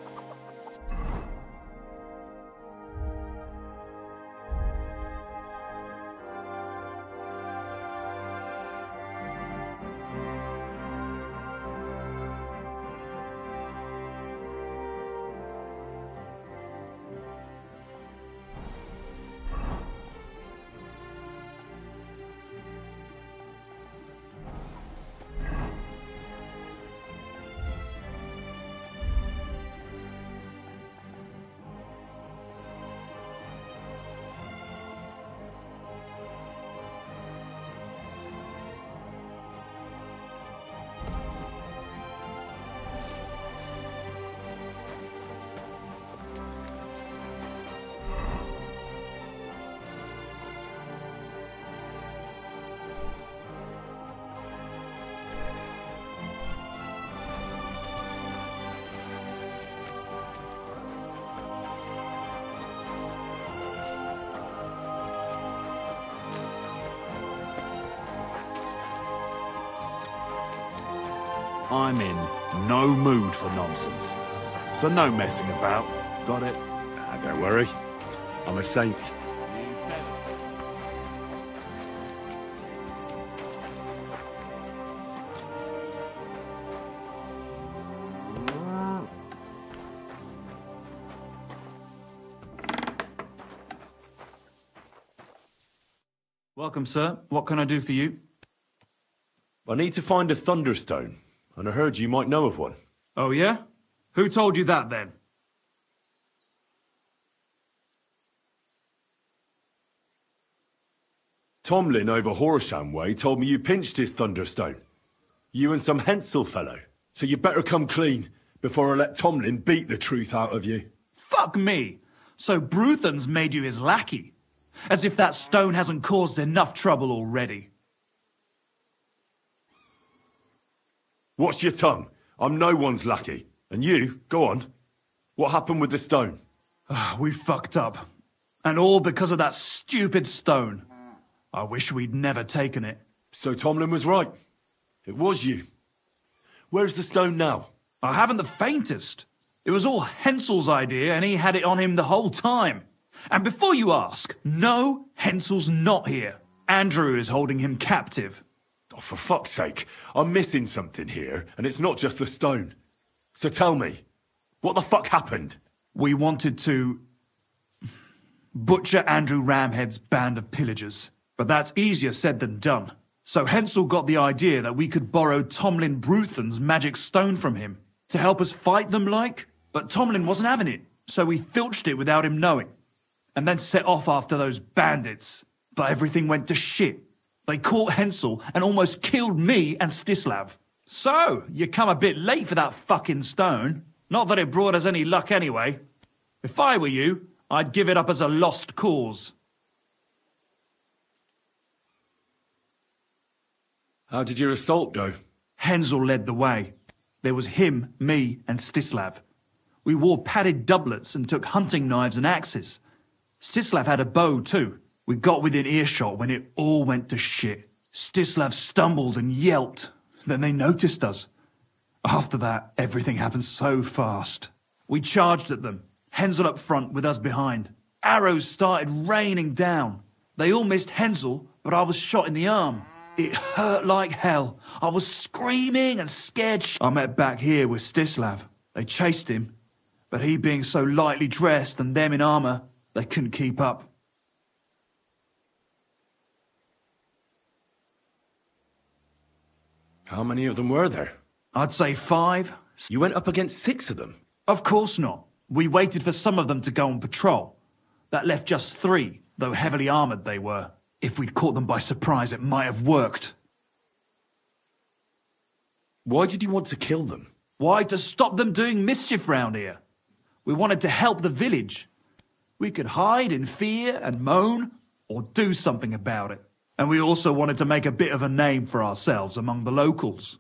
I'm in no mood for nonsense. So no messing about. Got it? Don't worry. I'm a saint. Welcome, sir. What can I do for you? I need to find a Thunderstone, and I heard you might know of one. Oh, yeah? Who told you that, then? Tomlin over Horsham Way told me you pinched his Thunderstone. You and some Hensel fellow. So you better come clean before I let Tomlin beat the truth out of you. Fuck me! So Bruthan's made you his lackey? As if that stone hasn't caused enough trouble already. Watch your tongue. I'm no one's lackey. And you, go on. What happened with the stone? We fucked up. And all because of that stupid stone. I wish we'd never taken it. So Tomlin was right. It was you. Where's the stone now? I haven't the faintest. It was all Hensel's idea and he had it on him the whole time. And before you ask, no, Hensel's not here. Andrew is holding him captive. Oh, for fuck's sake. I'm missing something here, and it's not just the stone. So tell me, what the fuck happened? We wanted to butcher Andrew Ramhead's band of pillagers. But that's easier said than done. So Hensel got the idea that we could borrow Tomlin Bruthan's magic stone from him to help us fight them like. But Tomlin wasn't having it, so we filched it without him knowing. And then set off after those bandits. But everything went to shit. They caught Hensel and almost killed me and Stislav. So, you come a bit late for that fucking stone. Not that it brought us any luck anyway. If I were you, I'd give it up as a lost cause. How did your assault go? Hensel led the way. There was him, me, and Stislav. We wore padded doublets and took hunting knives and axes. Stislav had a bow too. We got within earshot when it all went to shit. Stislav stumbled and yelped. Then they noticed us. After that, everything happened so fast. We charged at them, Hensel up front with us behind. Arrows started raining down. They all missed Hensel, but I was shot in the arm. It hurt like hell. I was screaming and scared. I met back here with Stislav. They chased him, but he being so lightly dressed and them in armour, they couldn't keep up. How many of them were there? I'd say 5. You went up against 6 of them? Of course not. We waited for some of them to go on patrol. That left just 3, though heavily armoured they were. If we'd caught them by surprise, it might have worked. Why did you want to kill them? Why? To stop them doing mischief round here. We wanted to help the village. We could hide in fear and moan, or do something about it. And we also wanted to make a bit of a name for ourselves among the locals.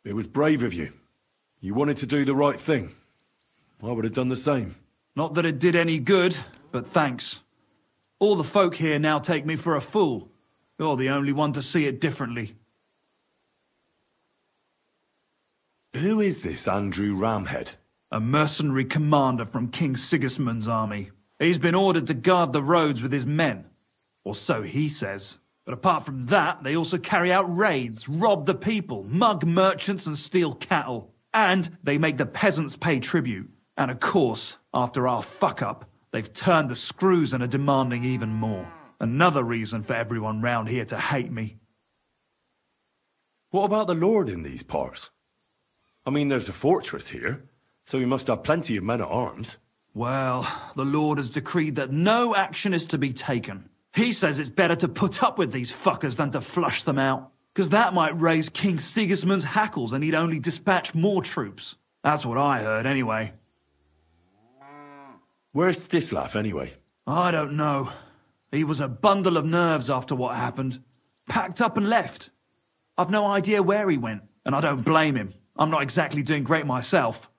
It was brave of you. You wanted to do the right thing. I would have done the same. Not that it did any good, but thanks. All the folk here now take me for a fool. You're the only one to see it differently. Who is this Andrew Ramhead? A mercenary commander from King Sigismund's army. He's been ordered to guard the roads with his men. Or so he says. But apart from that, they also carry out raids, rob the people, mug merchants and steal cattle. And they make the peasants pay tribute. And of course, after our fuck-up, they've turned the screws and are demanding even more. Another reason for everyone round here to hate me. What about the Lord in these parts? I mean, there's a fortress here, so he must have plenty of men-at-arms. Well, the Lord has decreed that no action is to be taken. He says it's better to put up with these fuckers than to flush them out, because that might raise King Sigismund's hackles and he'd only dispatch more troops. That's what I heard, anyway. Where's Stislav, anyway? I don't know. He was a bundle of nerves after what happened. Packed up and left. I've no idea where he went, and I don't blame him. I'm not exactly doing great myself.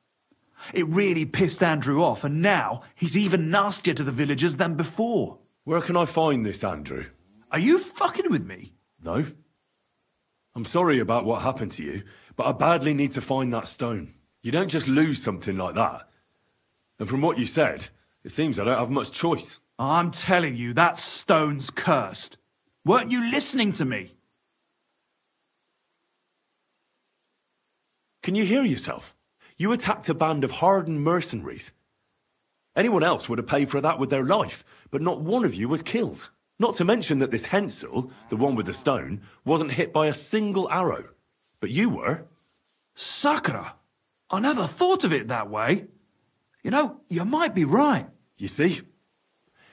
It really pissed Andrew off, and now he's even nastier to the villagers than before. Where can I find this Andrew? Are you fucking with me? No. I'm sorry about what happened to you, but I badly need to find that stone. You don't just lose something like that. And from what you said, it seems I don't have much choice. I'm telling you, that stone's cursed. Weren't you listening to me? Can you hear yourself? You attacked a band of hardened mercenaries. Anyone else would have paid for that with their life, but not one of you was killed. Not to mention that this Hensel, the one with the stone, wasn't hit by a single arrow. But you were. Sakura, I never thought of it that way. You know, you might be right. You see?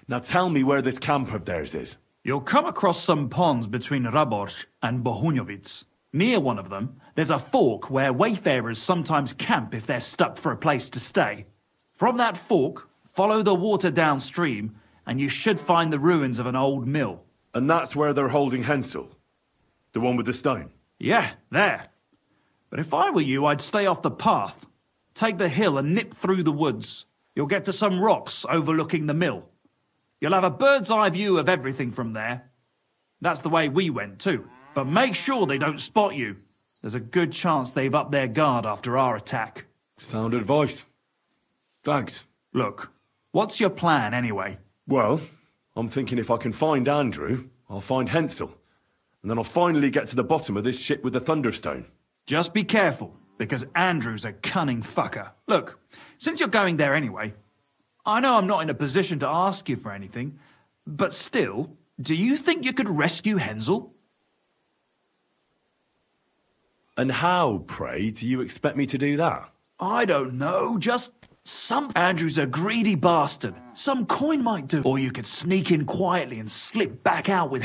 Now tell me where this camp of theirs is. You'll come across some ponds between Raborz and Bohunjovic. Near one of them, there's a fork where wayfarers sometimes camp if they're stuck for a place to stay. From that fork, follow the water downstream, and you should find the ruins of an old mill. And that's where they're holding Hensel? The one with the stone? Yeah, there. But if I were you, I'd stay off the path. Take the hill and nip through the woods. You'll get to some rocks overlooking the mill. You'll have a bird's eye view of everything from there. That's the way we went too. But make sure they don't spot you. There's a good chance they've upped their guard after our attack. Sound advice. Thanks. Look, what's your plan anyway? Well, I'm thinking if I can find Andrew, I'll find Hensel. And then I'll finally get to the bottom of this shit with the Thunderstone. Just be careful, because Andrew's a cunning fucker. Look, since you're going there anyway, I know I'm not in a position to ask you for anything, but still, do you think you could rescue Hensel? And how, pray, do you expect me to do that? I don't know, just Andrew's a greedy bastard. Some coin might do. Or you could sneak in quietly and slip back out with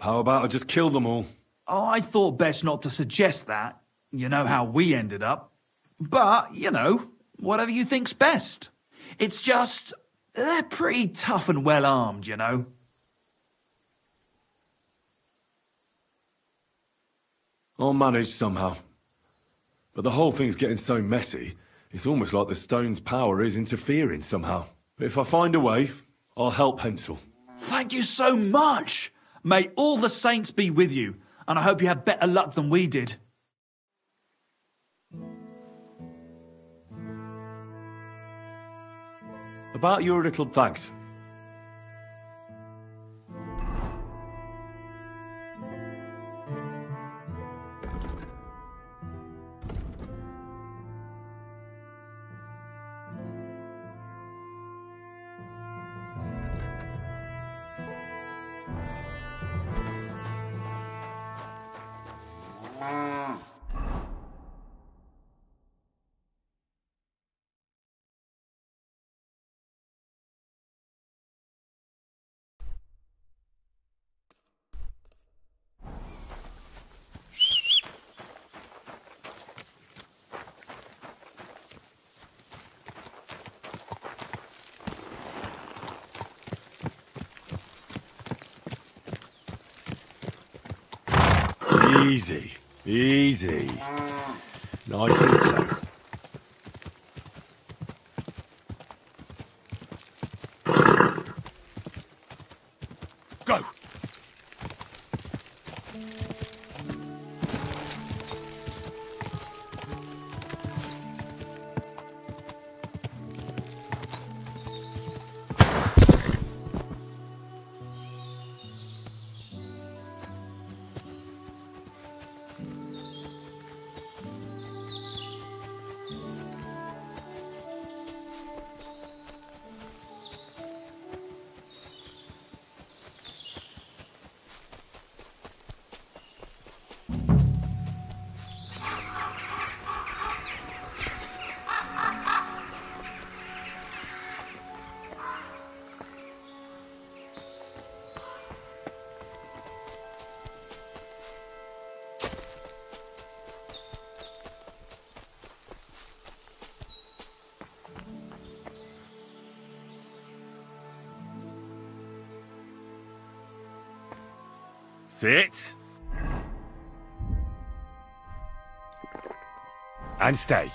How about I just kill them all? Oh, I thought best not to suggest that. You know how we ended up. But, you know, whatever you think's best. It's just, they're pretty tough and well armed, you know. I'll manage somehow. But the whole thing's getting so messy, it's almost like the stone's power is interfering somehow. But if I find a way, I'll help Hensel. Thank you so much! May all the saints be with you, and I hope you have better luck than we did. About your little thanks. Easy, easy. Nice and slow. Go! Sit. And stay.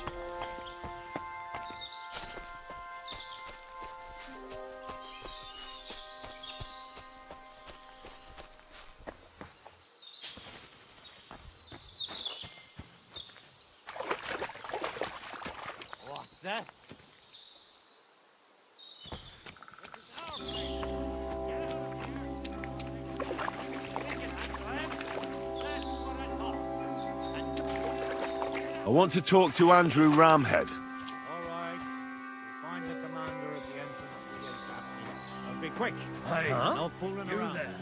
I want to talk to Andrew Ramhead. Find the commander at the entrance to the academy. And be quick. Hey, no fooling you around. there.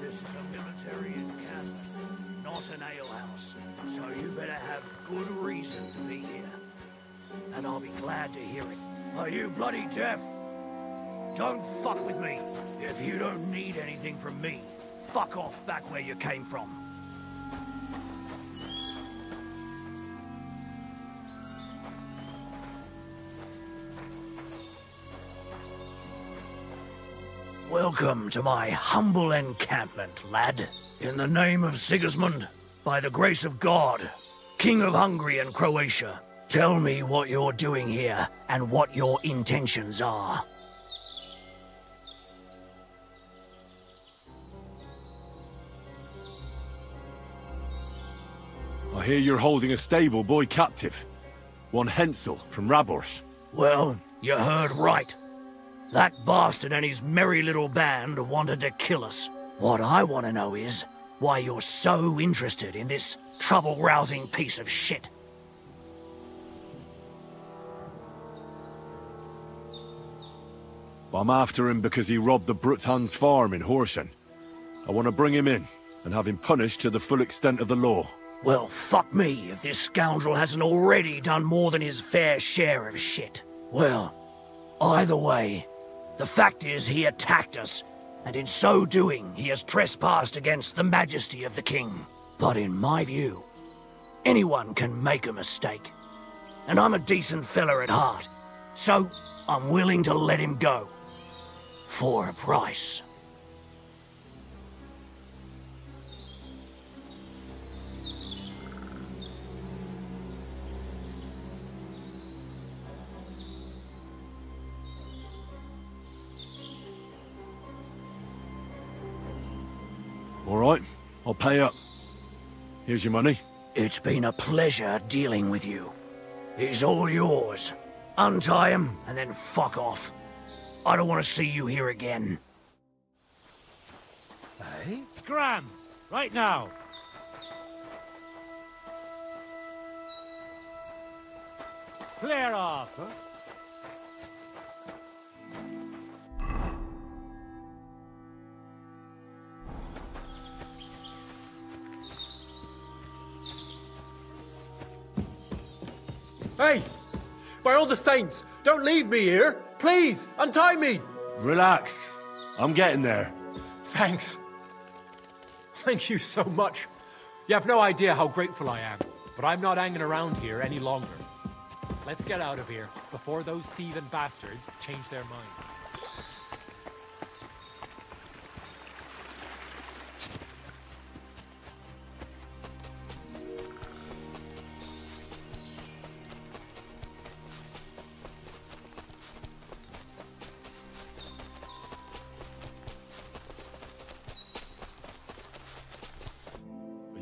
This is a military encampment, not an alehouse. So you better have good reason to be here. And I'll be glad to hear it. Are you bloody deaf? Don't fuck with me. If you don't need anything from me, fuck off back where you came from. Welcome to my humble encampment, lad. In the name of Sigismund, by the grace of God, King of Hungary and Croatia, tell me what you're doing here and what your intentions are. I hear you're holding a stable boy captive. One Hensel from Rabors. Well, you heard right. That bastard and his merry little band wanted to kill us. What I want to know is why you're so interested in this trouble-rousing piece of shit. I'm after him because he robbed the Bruthans farm in Horsham. I want to bring him in and have him punished to the full extent of the law. Well, fuck me if this scoundrel hasn't already done more than his fair share of shit. Well, either way, the fact is he attacked us, and in so doing he has trespassed against the majesty of the king. But in my view, anyone can make a mistake. And I'm a decent fella at heart, so I'm willing to let him go. For a price. All right, I'll pay up. Here's your money. It's been a pleasure dealing with you. He's all yours. Untie him, and then fuck off. I don't want to see you here again. Hey? Scram! Right now! Clear off, huh? Hey! By all the saints, don't leave me here! Please, untie me! Relax. I'm getting there. Thanks. Thank you so much. You have no idea how grateful I am. But I'm not hanging around here any longer. Let's get out of here before those thieving bastards change their mind.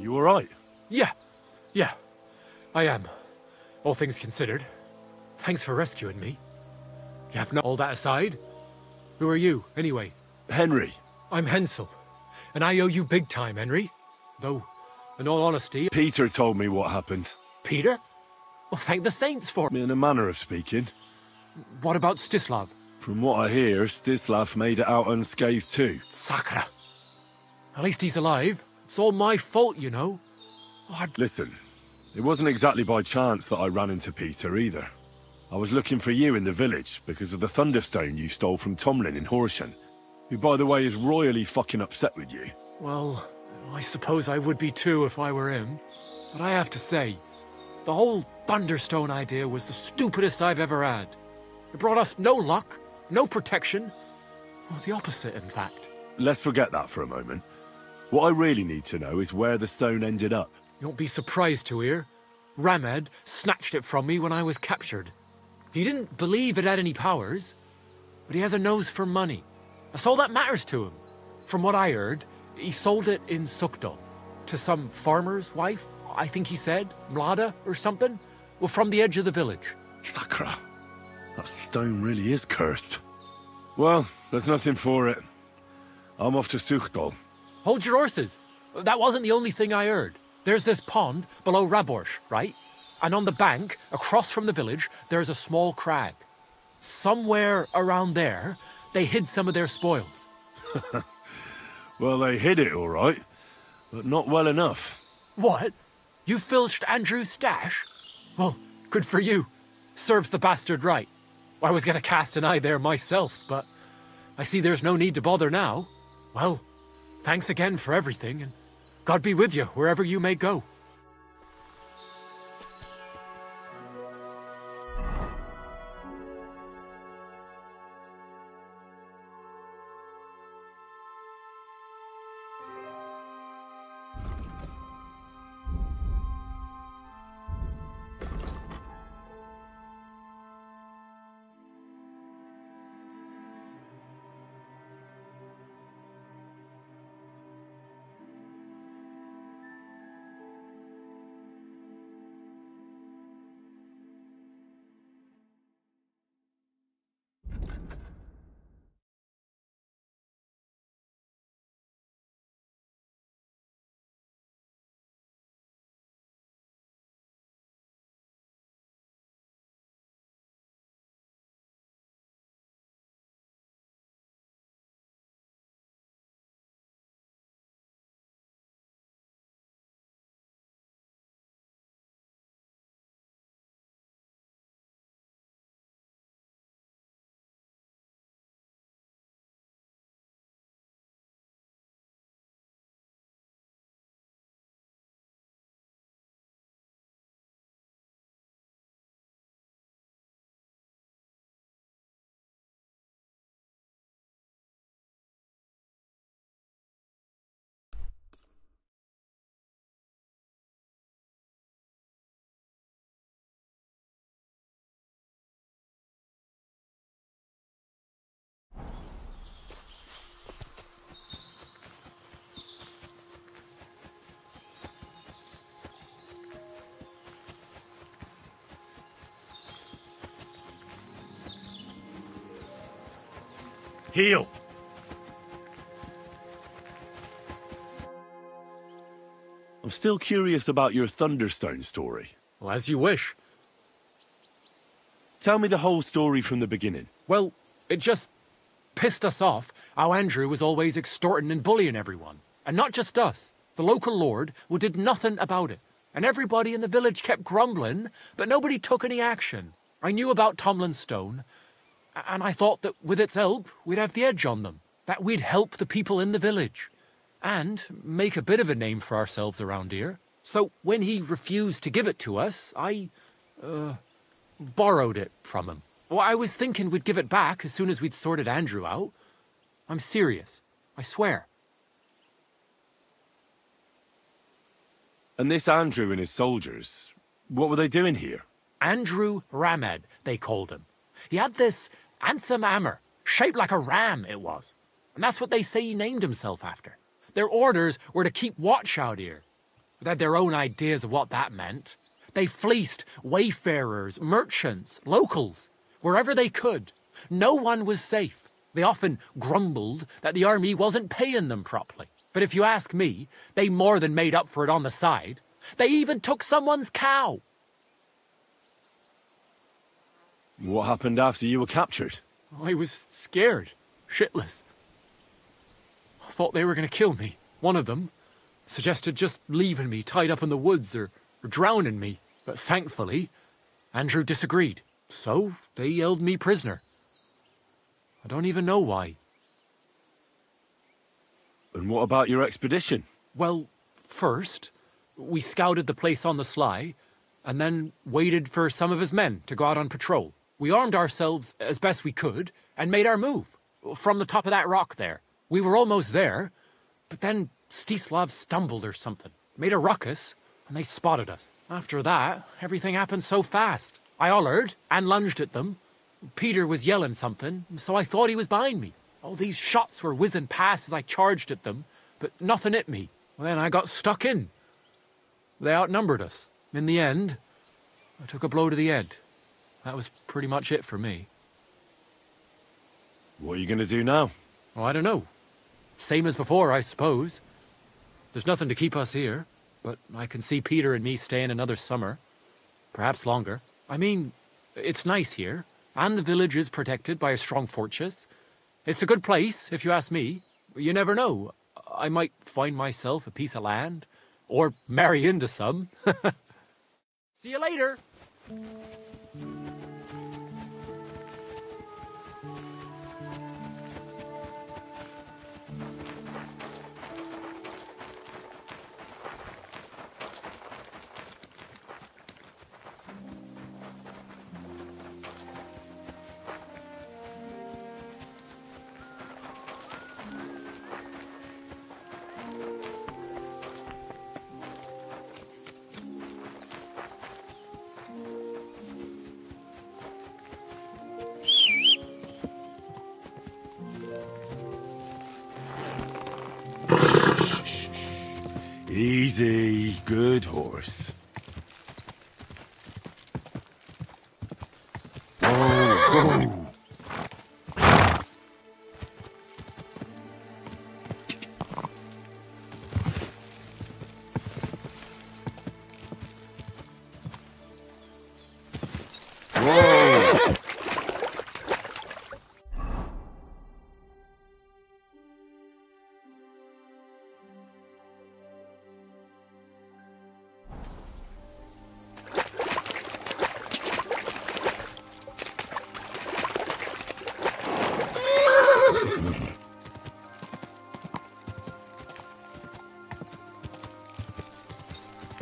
You all right? Yeah, I am. All things considered. Thanks for rescuing me. You have no... All that aside, who are you, anyway? Henry. I'm Hensel, and I owe you big time, Henry. Though, in all honesty... Peter told me what happened. Peter? Well, thank the saints for... In a manner of speaking. What about Stislav? From what I hear, Stislav made it out unscathed too. Sakra. At least he's alive. It's all my fault, you know. Oh, Listen, it wasn't exactly by chance that I ran into Peter either. I was looking for you in the village because of the Thunderstone you stole from Tomlin in Horsham, who, by the way, is royally fucking upset with you. Well, I suppose I would be too if I were him. But I have to say, the whole Thunderstone idea was the stupidest I've ever had. It brought us no luck, no protection. Well, the opposite, in fact. Let's forget that for a moment. What I really need to know is where the stone ended up. You won't be surprised to hear. Ramhead snatched it from me when I was captured. He didn't believe it had any powers, but he has a nose for money. That's all that matters to him. From what I heard, he sold it in Sukdal to some farmer's wife, I think he said, Mlada or something. Well, from the edge of the village. Sakra. That stone really is cursed. Well, there's nothing for it. I'm off to Sukdal. Hold your horses. That wasn't the only thing I heard. There's this pond below Raborsh, right? And on the bank, across from the village, there's a small crag. Somewhere around there, they hid some of their spoils. Well, they hid it all right, but not well enough. What? You filched Andrew's stash? Well, good for you. Serves the bastard right. I was gonna cast an eye there myself, but I see there's no need to bother now. Well, thanks again for everything, and God be with you wherever you may go. Heal! I'm still curious about your Thunderstone story. Well, as you wish. Tell me the whole story from the beginning. Well, it just pissed us off how Andrew was always extorting and bullying everyone. And not just us. The local lord who did nothing about it. And everybody in the village kept grumbling, but nobody took any action. I knew about Tomlin's Stone, and I thought that with its help, we'd have the edge on them. That we'd help the people in the village. And make a bit of a name for ourselves around here. So when he refused to give it to us, I borrowed it from him. Well, I was thinking we'd give it back as soon as we'd sorted Andrew out. I'm serious. I swear. And this Andrew and his soldiers, what were they doing here? Andrew Ramed, they called him. He had this handsome hammer, shaped like a ram it was. And that's what they say he named himself after. Their orders were to keep watch out here. They had their own ideas of what that meant. They fleeced wayfarers, merchants, locals, wherever they could. No one was safe. They often grumbled that the army wasn't paying them properly. But if you ask me, they more than made up for it on the side. They even took someone's cow. What happened after you were captured? I was scared, shitless. I thought they were going to kill me. One of them suggested just leaving me tied up in the woods or drowning me. But thankfully, Andrew disagreed. So they held me prisoner. I don't even know why. And what about your expedition? Well, first, we scouted the place on the sly, and then waited for some of his men to go out on patrol. We armed ourselves as best we could, and made our move, from the top of that rock there. We were almost there, but then Stislav stumbled or something, made a ruckus, and they spotted us. After that, everything happened so fast. I hollered and lunged at them. Peter was yelling something, so I thought he was behind me. All these shots were whizzing past as I charged at them, but nothing hit me. Then I got stuck in. They outnumbered us. In the end, I took a blow to the head. That was pretty much it for me. What are you going to do now? Oh, I don't know. Same as before, I suppose. There's nothing to keep us here, but I can see Peter and me staying another summer. perhaps longer. I mean, it's nice here, and the village is protected by a strong fortress. It's a good place, if you ask me. You never know. I might find myself a piece of land, or marry into some. See you later! Easy, good horse. Oh, Whoa!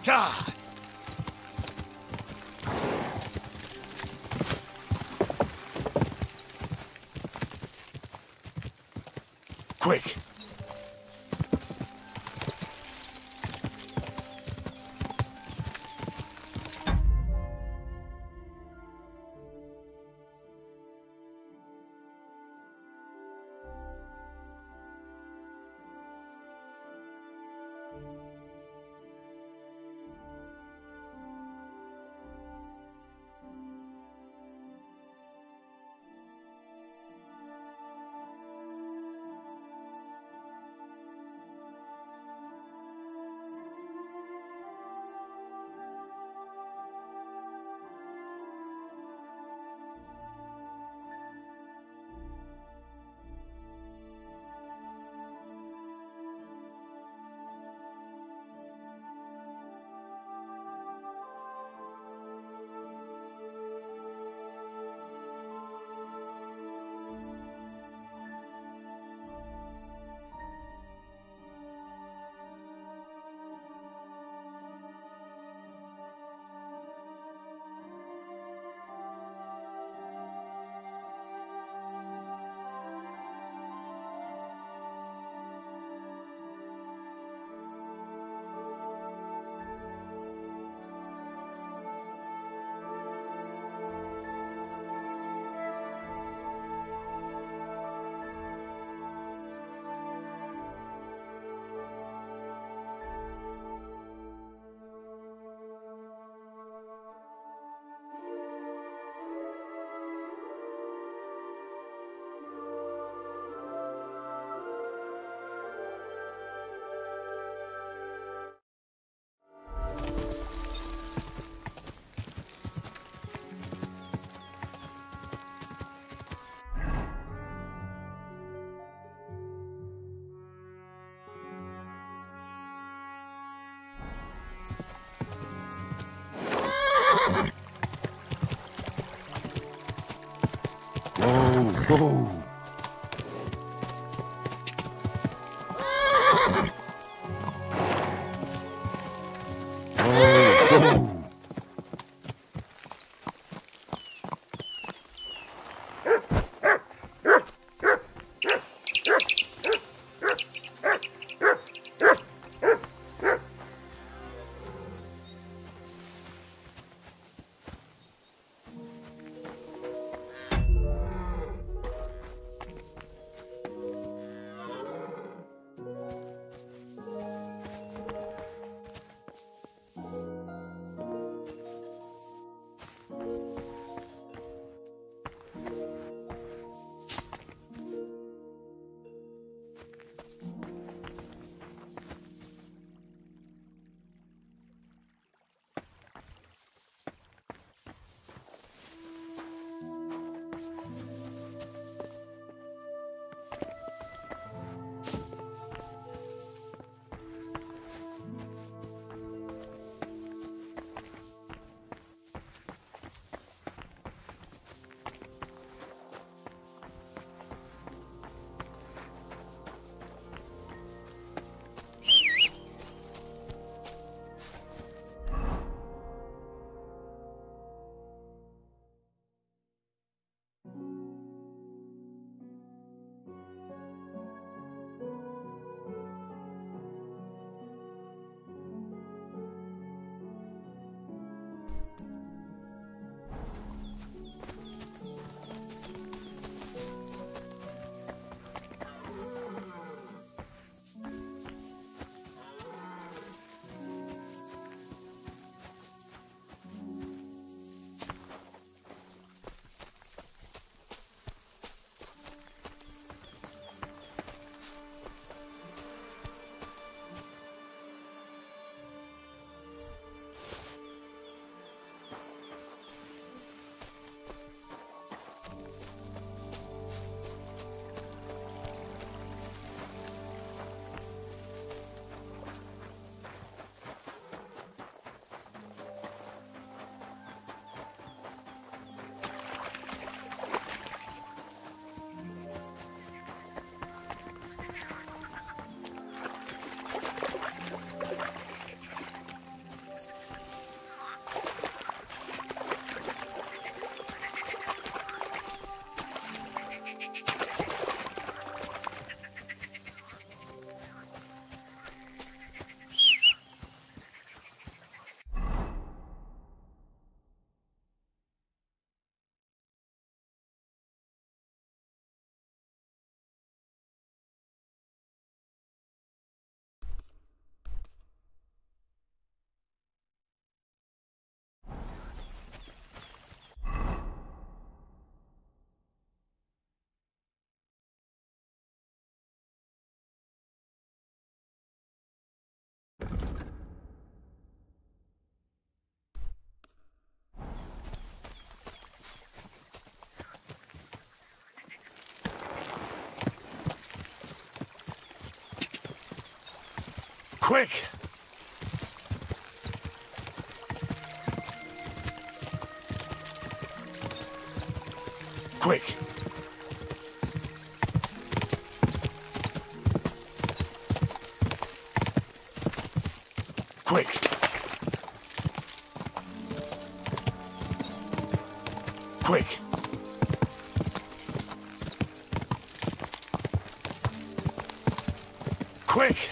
God! Quick! Whoa! Quick! Quick! Quick! Quick! Quick!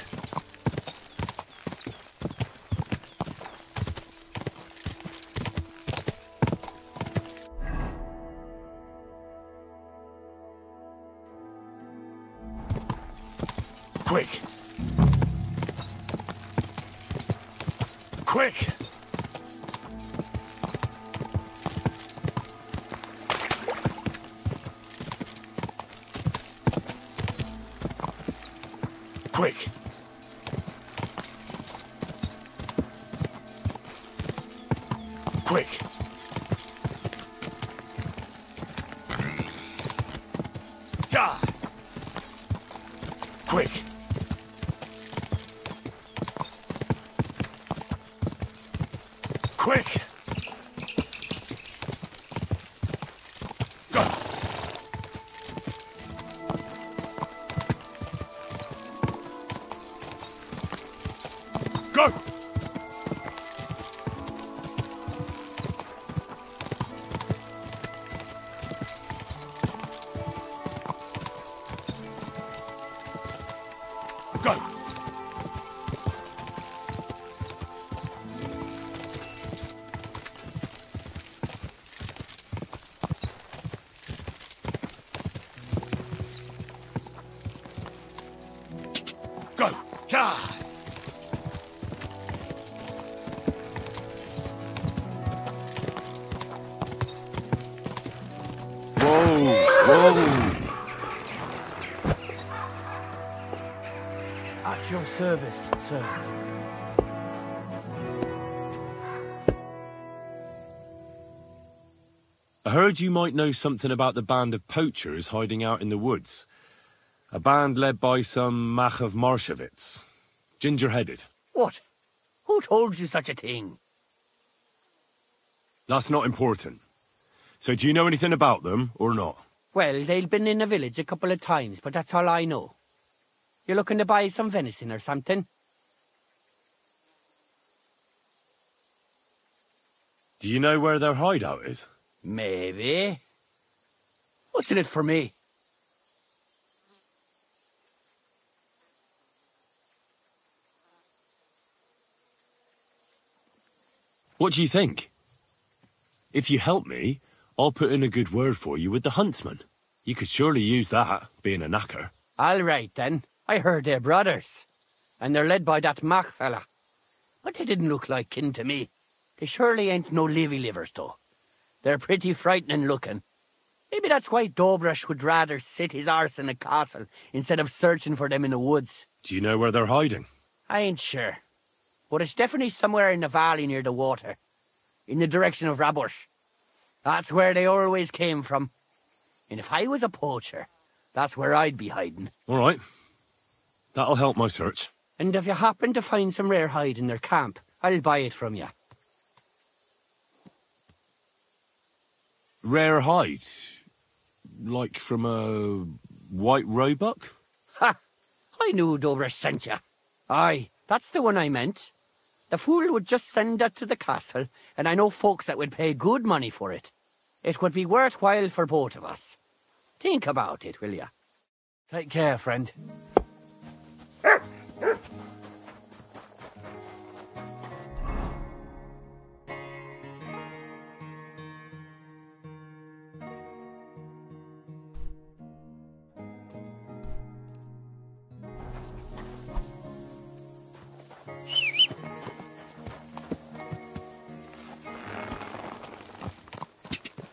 Quick! Quick! Quick! Quick! Ja! Quick! Quick! Go! Go! Go! Go! Yeah! Whoa! At your service, sir. I heard you might know something about the band of poachers hiding out in the woods. A band led by some Mach of Marshowitz. Ginger-headed. What? Who told you such a thing? That's not important. So do you know anything about them, or not? Well, they've been in the village a couple of times, but that's all I know. You're looking to buy some venison or something? Do you know where their hideout is? Maybe. What's in it for me? What do you think? If you help me, I'll put in a good word for you with the huntsman. You could surely use that, being a knacker. All right, then. I heard they're brothers. And they're led by that Mach fella. But they didn't look like kin to me. They surely ain't no livers, though. They're pretty frightening looking. Maybe that's why Dobrush would rather sit his arse in a castle instead of searching for them in the woods. Do you know where they're hiding? I ain't sure. But it's definitely somewhere in the valley near the water. In the direction of Rabush. That's where they always came from. And if I was a poacher, that's where I'd be hiding. All right. That'll help my search. And if you happen to find some rare hide in their camp, I'll buy it from you. Rare hide? Like from a white roebuck? Ha! I knew Dobrush sent you. Aye, that's the one I meant. The fool would just send that to the castle, and I know folks that would pay good money for it. It would be worthwhile for both of us. Think about it, will you? Take care, friend.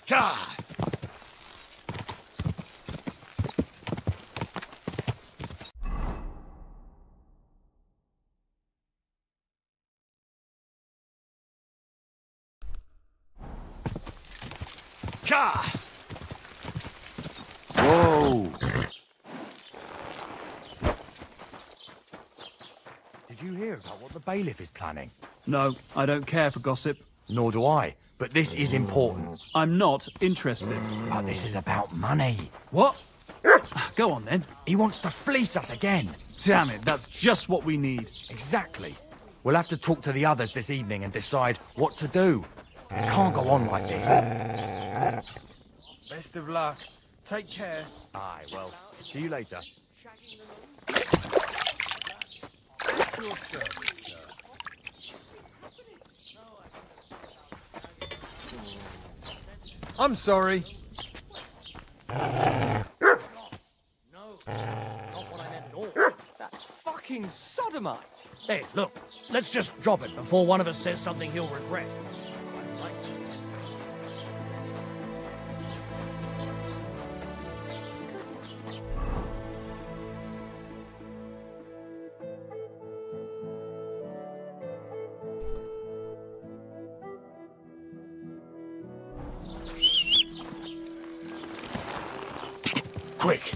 God! God! Whoa! Did you you hear about what the bailiff is planning? No, I don't care for gossip. Nor do I, but this is important. I'm not interested. But this is about money. What? Go on then. He wants to fleece us again. Damn it, that's just what we need. Exactly. We'll have to talk to the others this evening and decide what to do. It can't go on like this. Best of luck. Take care. Aye, well, see you later. I'm sorry. That fucking sodomite! Hey, look, let's just drop it before one of us says something he'll regret. Quick!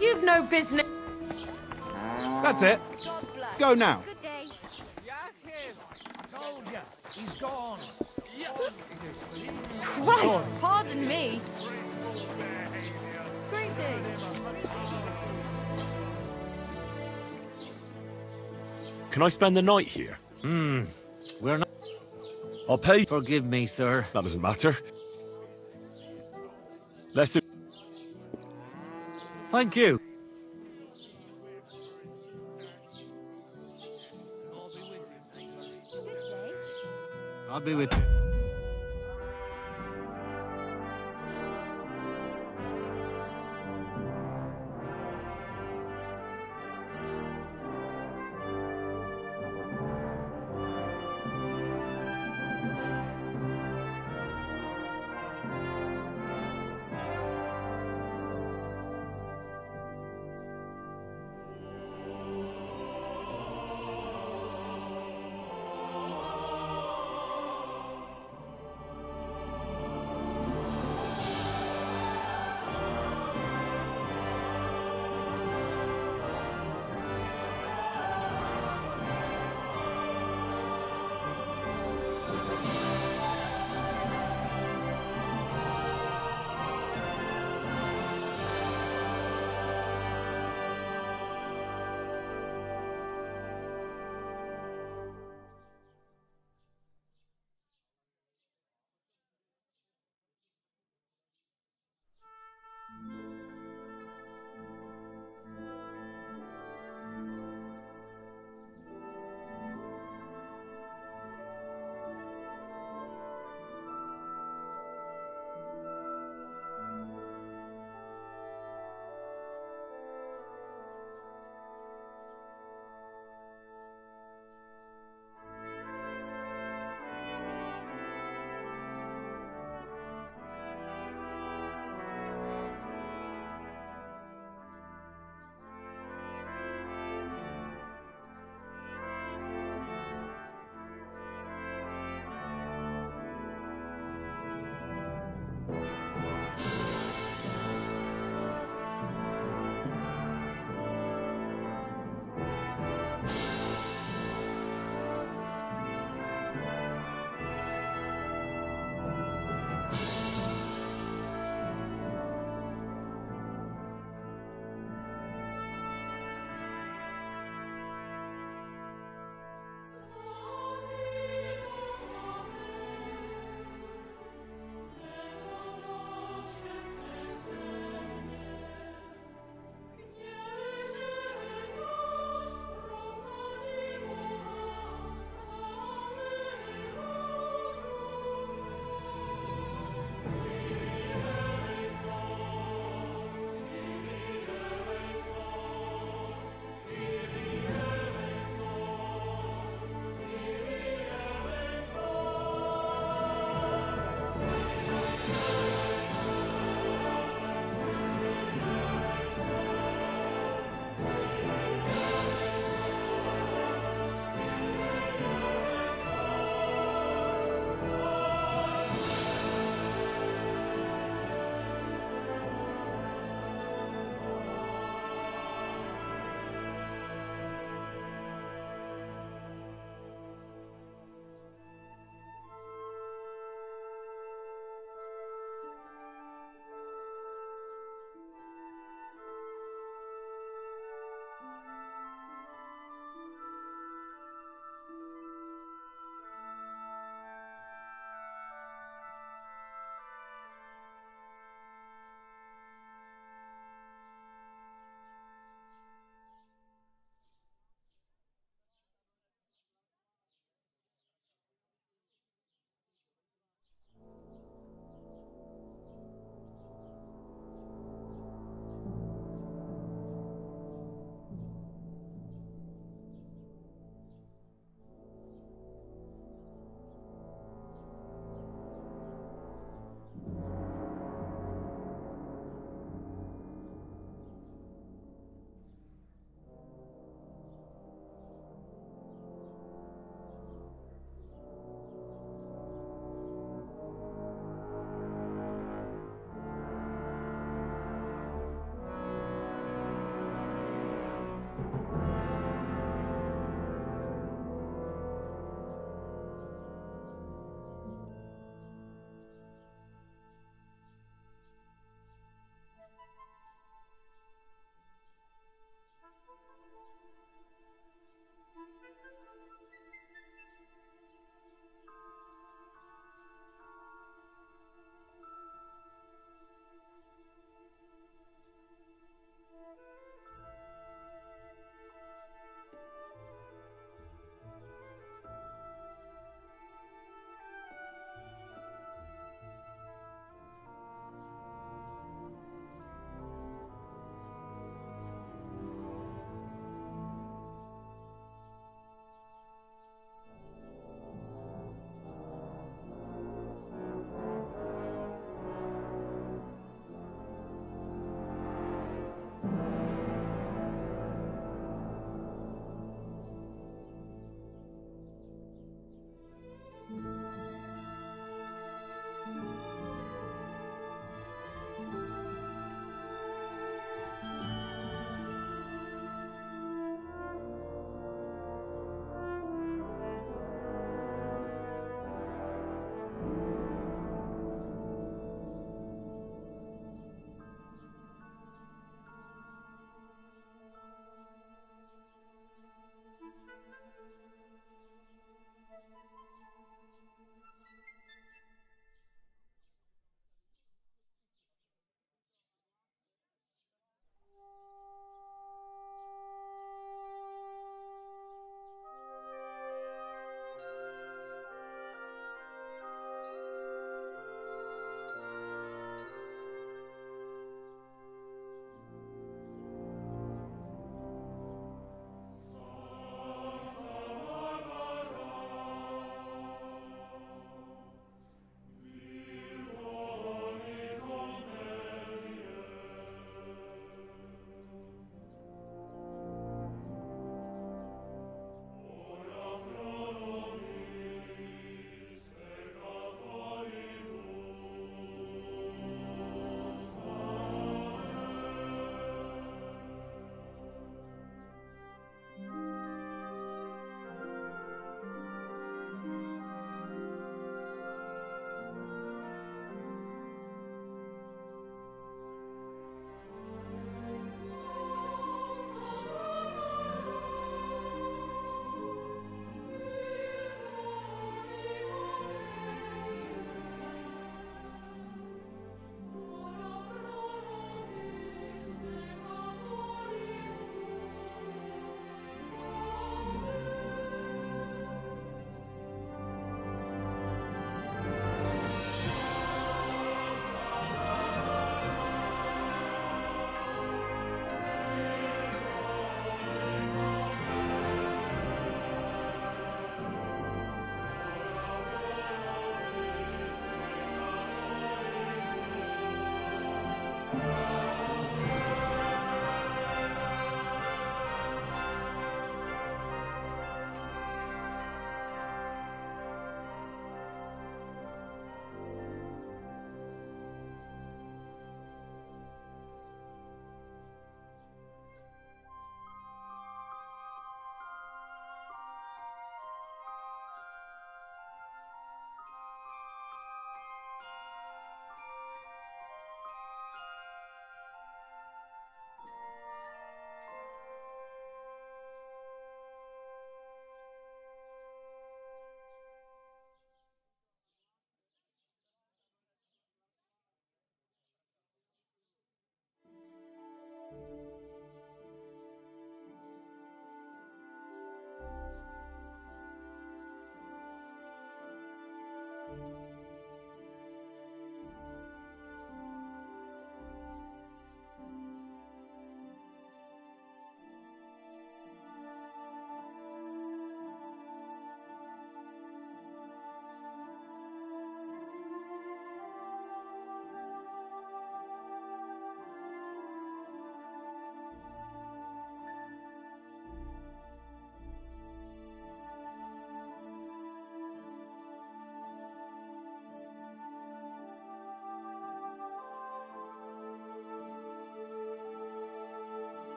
You've no business. That's it. Go now. Good day. Told ya, he's gone. Christ, pardon me. Greetings. Can I spend the night here? We're not... I'll pay. Forgive me, sir. That doesn't matter. Let's do... Thank you. I'll be with you.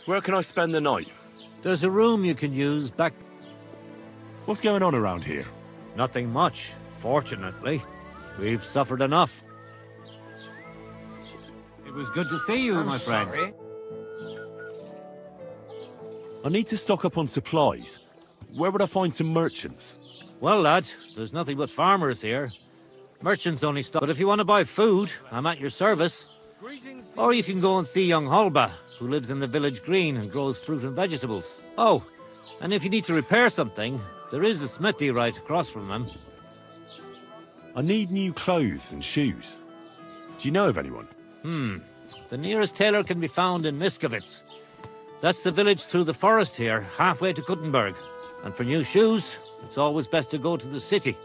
Where can I spend the night? There's a room you can use back... What's going on around here? Nothing much, fortunately. We've suffered enough. It was good to see you, my friend. Sorry. I need to stock up on supplies. Where would I find some merchants? Well, lad, there's nothing but farmers here. Merchants only stop. But if you want to buy food, I'm at your service. Or you can go and see young Holba, who lives in the village green and grows fruit and vegetables. Oh, and if you need to repair something, there is a smithy right across from them. I need new clothes and shoes. Do you know of anyone? The nearest tailor can be found in Miskovitz. That's the village through the forest here, halfway to Kuttenberg. And for new shoes, it's always best to go to the city.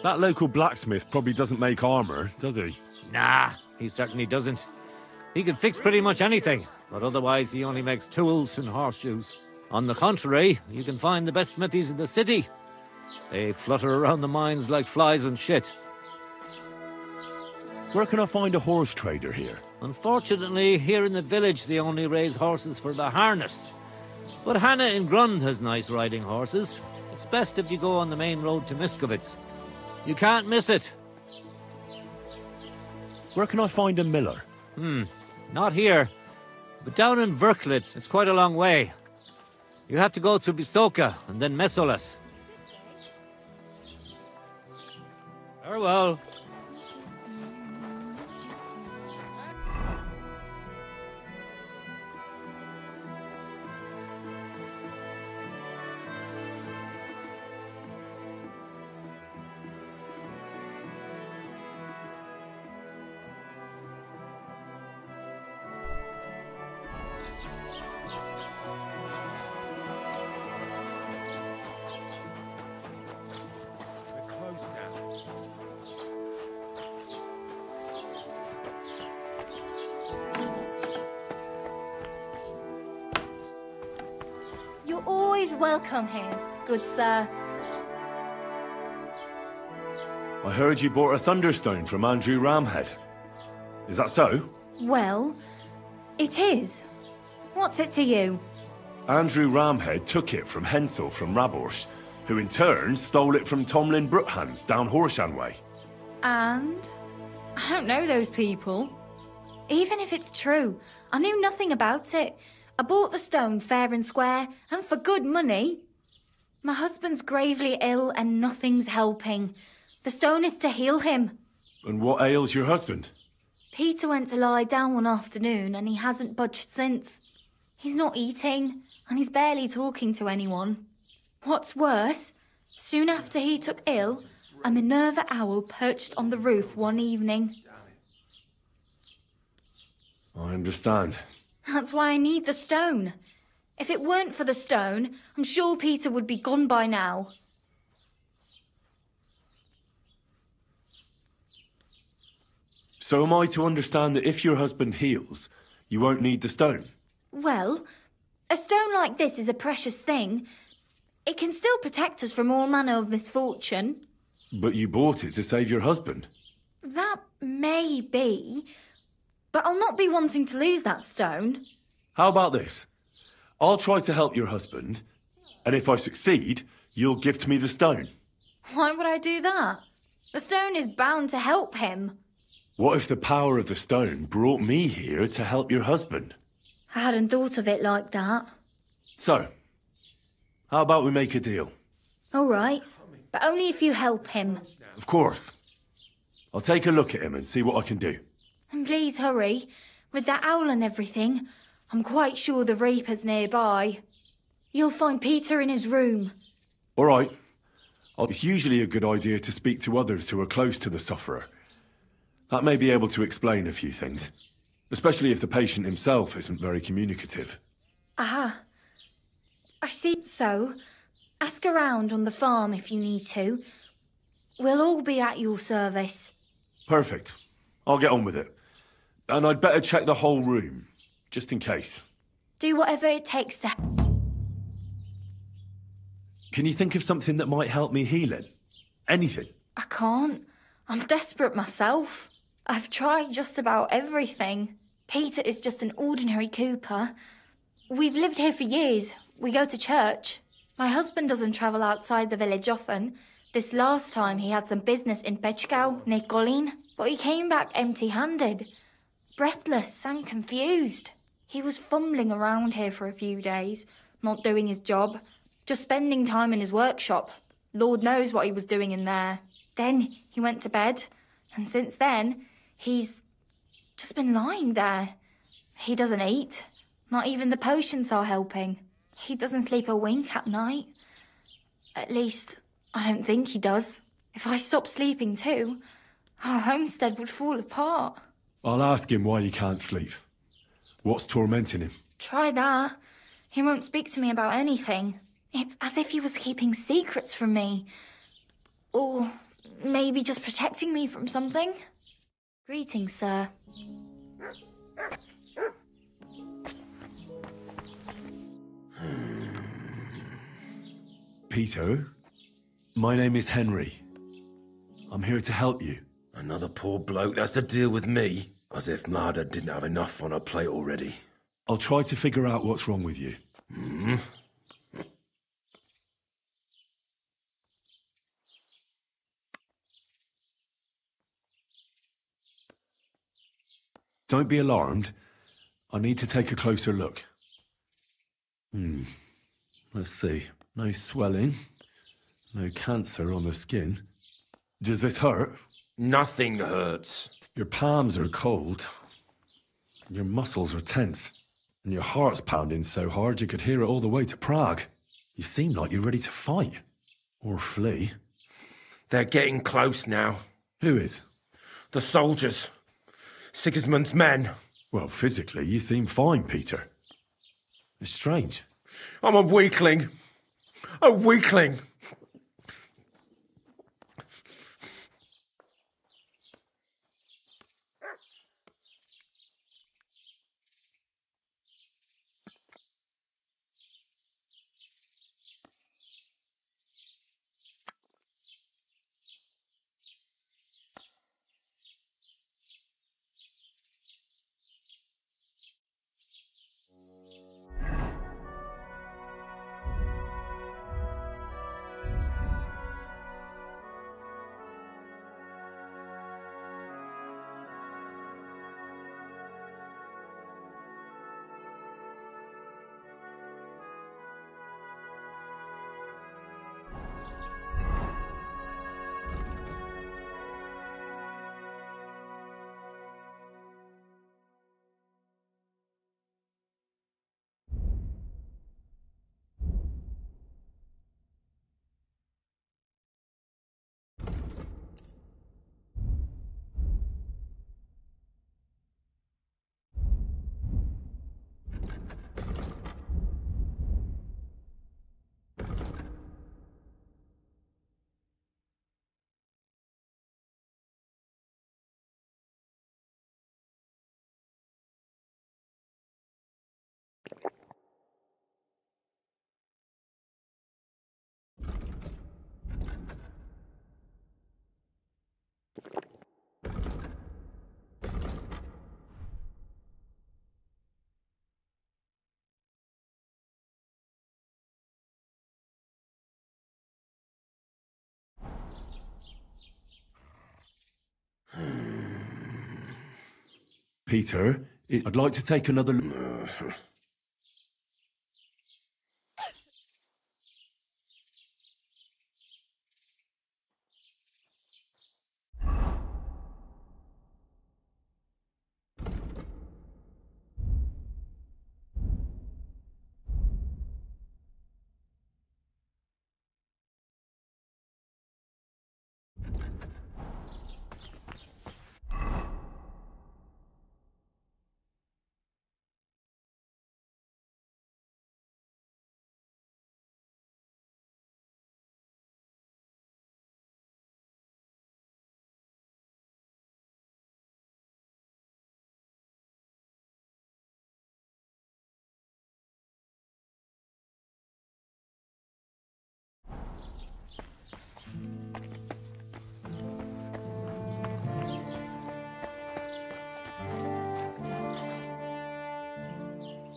That local blacksmith probably doesn't make armor, does he? Nah, he certainly doesn't. He can fix pretty much anything, but otherwise he only makes tools and horseshoes. On the contrary, you can find the best smithies in the city. They flutter around the mines like flies and shit. Where can I find a horse trader here? Unfortunately, here in the village they only raise horses for the harness. But Hannah in Grund has nice riding horses. It's best if you go on the main road to Miskovitz. You can't miss it. Where can I find a miller? Not here. But down in Verklitz, it's quite a long way. You have to go through Bisoka and then Mesolas. Farewell. You're always welcome here, good sir. I heard you bought a Thunderstone from Andrew Ramhead. Is that so? Well, it is. What's it to you? Andrew Ramhead took it from Hensel from Rabors, who in turn stole it from Tomlin Brookhans down Horshan way. And? I don't know those people. Even if it's true, I knew nothing about it. I bought the stone fair and square, and for good money. My husband's gravely ill and nothing's helping. The stone is to heal him. And what ails your husband? Peter went to lie down one afternoon and he hasn't budged since. He's not eating, and he's barely talking to anyone. What's worse, soon after he took ill, a Minerva owl perched on the roof one evening. I understand. That's why I need the stone. If it weren't for the stone, I'm sure Peter would be gone by now. So am I to understand that if your husband heals, you won't need the stone? Well, a stone like this is a precious thing. It can still protect us from all manner of misfortune. But you bought it to save your husband. That may be, but I'll not be wanting to lose that stone. How about this? I'll try to help your husband, and if I succeed, you'll gift me the stone. Why would I do that? The stone is bound to help him. What if the power of the stone brought me here to help your husband? I hadn't thought of it like that. So, how about we make a deal? All right, but only if you help him. Of course. I'll take a look at him and see what I can do. And please hurry. With that owl and everything, I'm quite sure the Reaper's nearby. You'll find Peter in his room. All right. It's usually a good idea to speak to others who are close to the sufferer. That may be able to explain a few things, especially if the patient himself isn't very communicative. Aha. I see. So, ask around on the farm if you need to. We'll all be at your service. Perfect. I'll get on with it. And I'd better check the whole room, just in case. Do whatever it takes to... Can you think of something that might help me heal it? Anything? I can't. I'm desperate myself. I've tried just about everything. Peter is just an ordinary cooper. We've lived here for years. We go to church. My husband doesn't travel outside the village often. This last time he had some business in Pechgau, near Kolin, but he came back empty-handed, breathless and confused. He was fumbling around here for a few days, not doing his job, just spending time in his workshop. Lord knows what he was doing in there. Then he went to bed, and since then, he's just been lying there. He doesn't eat. Not even the potions are helping. He doesn't sleep a wink at night. At least, I don't think he does. If I stopped sleeping too, our homestead would fall apart. I'll ask him why he can't sleep. What's tormenting him? Try that. He won't speak to me about anything. It's as if he was keeping secrets from me. Or maybe just protecting me from something. Greetings, sir. Peter, my name is Henry. I'm here to help you. Another poor bloke that's to deal with me. As if Marder didn't have enough on her plate already. I'll try to figure out what's wrong with you. Don't be alarmed. I need to take a closer look. Let's see. No swelling. No cancer on the skin. Does this hurt? Nothing hurts. Your palms are cold. Your muscles are tense. And your heart's pounding so hard you could hear it all the way to Prague. You seem like you're ready to fight. Or flee. They're getting close now. Who is? The soldiers. Sigismund's men. Well, physically, you seem fine, Peter. It's strange. I'm a weakling. A weakling. Peter, I'd like to take another look.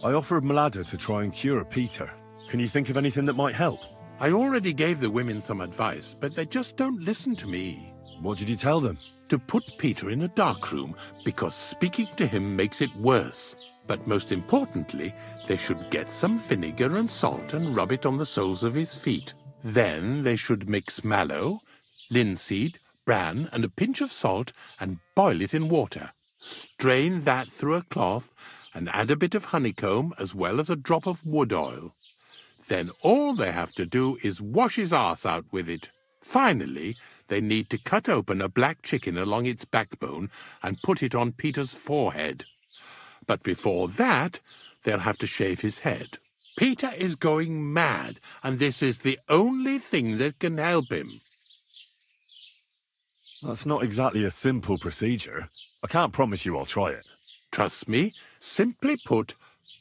I offered Mlada to try and cure Peter. Can you think of anything that might help? I already gave the women some advice, but they just don't listen to me. What did you tell them? To put Peter in a dark room, because speaking to him makes it worse. But most importantly, they should get some vinegar and salt and rub it on the soles of his feet. Then they should mix mallow, linseed, bran, and a pinch of salt and boil it in water. Strain that through a cloth and add a bit of honeycomb as well as a drop of wood oil. Then all they have to do is wash his arse out with it. Finally, they need to cut open a black chicken along its backbone and put it on Peter's forehead. But before that, they'll have to shave his head. Peter is going mad, and this is the only thing that can help him. That's not exactly a simple procedure. I can't promise you I'll try it. Trust me, simply put,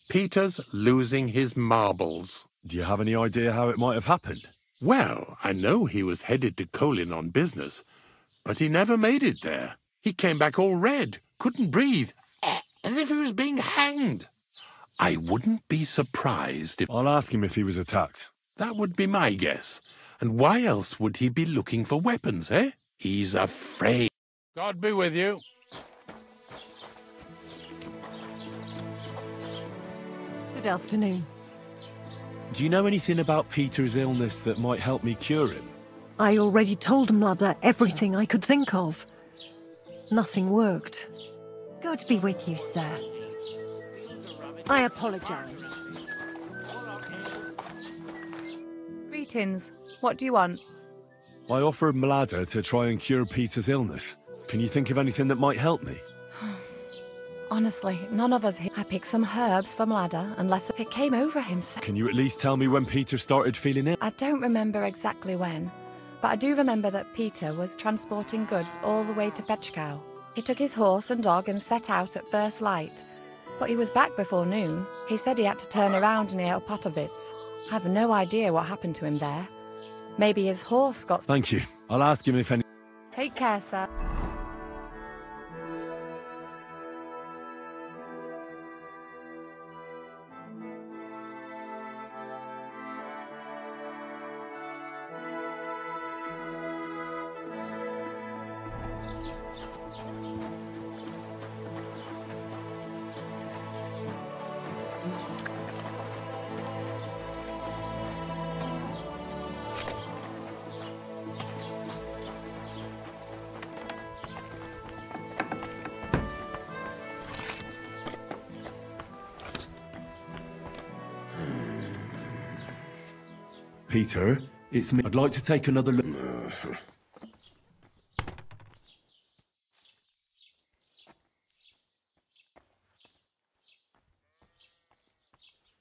Peter's losing his marbles. Do you have any idea how it might have happened? Well, I know he was headed to Colin on business, but he never made it there. He came back all red, couldn't breathe, as if he was being hanged. I wouldn't be surprised if... I'll ask him if he was attacked. That would be my guess. And why else would he be looking for weapons, eh? He's afraid. God be with you. Good afternoon. Do you know anything about Peter's illness that might help me cure him? I already told Mlada everything I could think of. Nothing worked. God be with you, sir. I apologize. Greetings. What do you want? I offered Mlada to try and cure Peter's illness. Can you think of anything that might help me? Honestly, none of us here. I picked some herbs for Mlada and left it came over him. Can you at least tell me when Peter started feeling ill? I don't remember exactly when, but I do remember that Peter was transporting goods all the way to Pechkow. He took his horse and dog and set out at first light, but he was back before noon. He said he had to turn around near Opatovitz. I have no idea what happened to him there. Maybe his horse got... Thank you. I'll ask him if any... Take care, sir. Peter, it's me. I'd like to take another look.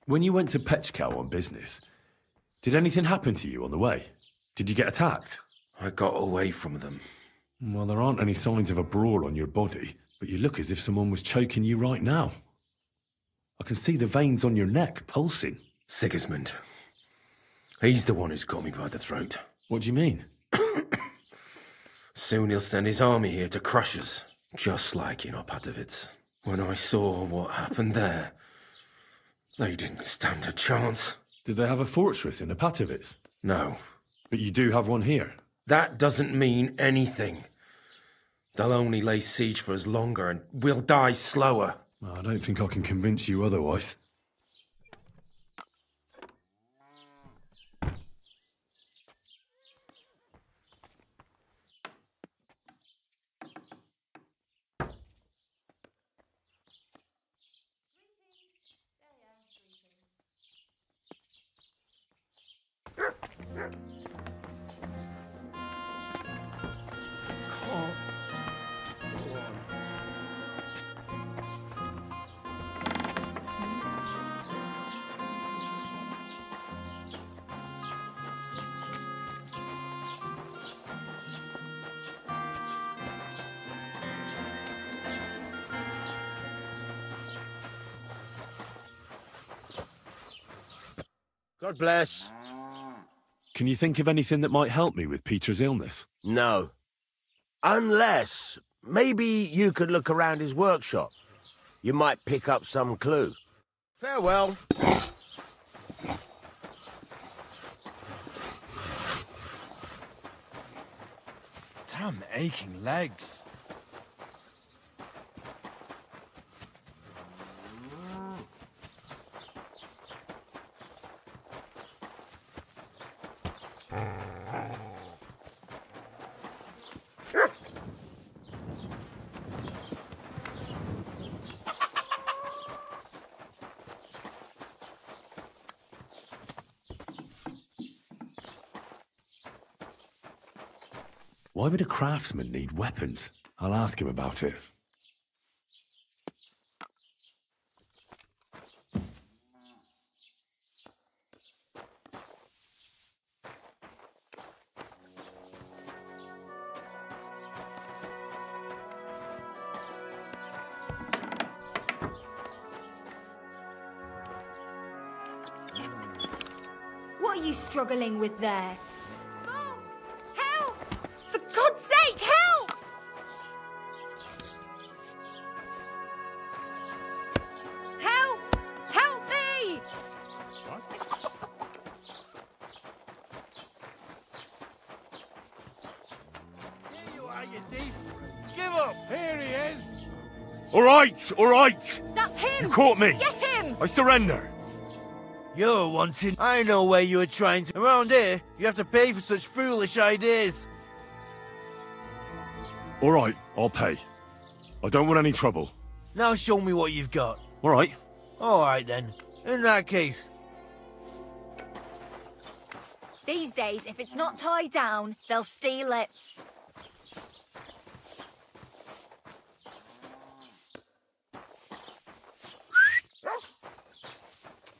When you went to Pechkow on business, did anything happen to you on the way? Did you get attacked? I got away from them. Well, there aren't any signs of a brawl on your body, but you look as if someone was choking you right now. I can see the veins on your neck pulsing. Sigismund. He's the one who's got me by the throat. What do you mean? Soon he'll send his army here to crush us, just like in Opatovitz. When I saw what happened there, they didn't stand a chance. Did they have a fortress in Opatovitz? No. But you do have one here? That doesn't mean anything. They'll only lay siege for us longer and we'll die slower. I don't think I can convince you otherwise. God bless. Can you think of anything that might help me with Peter's illness? No. Unless, maybe you could look around his workshop. You might pick up some clue. Farewell. Damn aching legs. Why would a craftsman need weapons? I'll ask him about it. What are you struggling with there? Help! For God's sake, help! Help! Help me! Here you are, you thief. Give up. Here he is. All right. That's him! You caught me. Get him! I surrender. You're wanting. I know where you were trying to. Around here, you have to pay for such foolish ideas. All right, I'll pay. I don't want any trouble. Now show me what you've got. All right. All right then. In that case. These days, if it's not tied down, they'll steal it.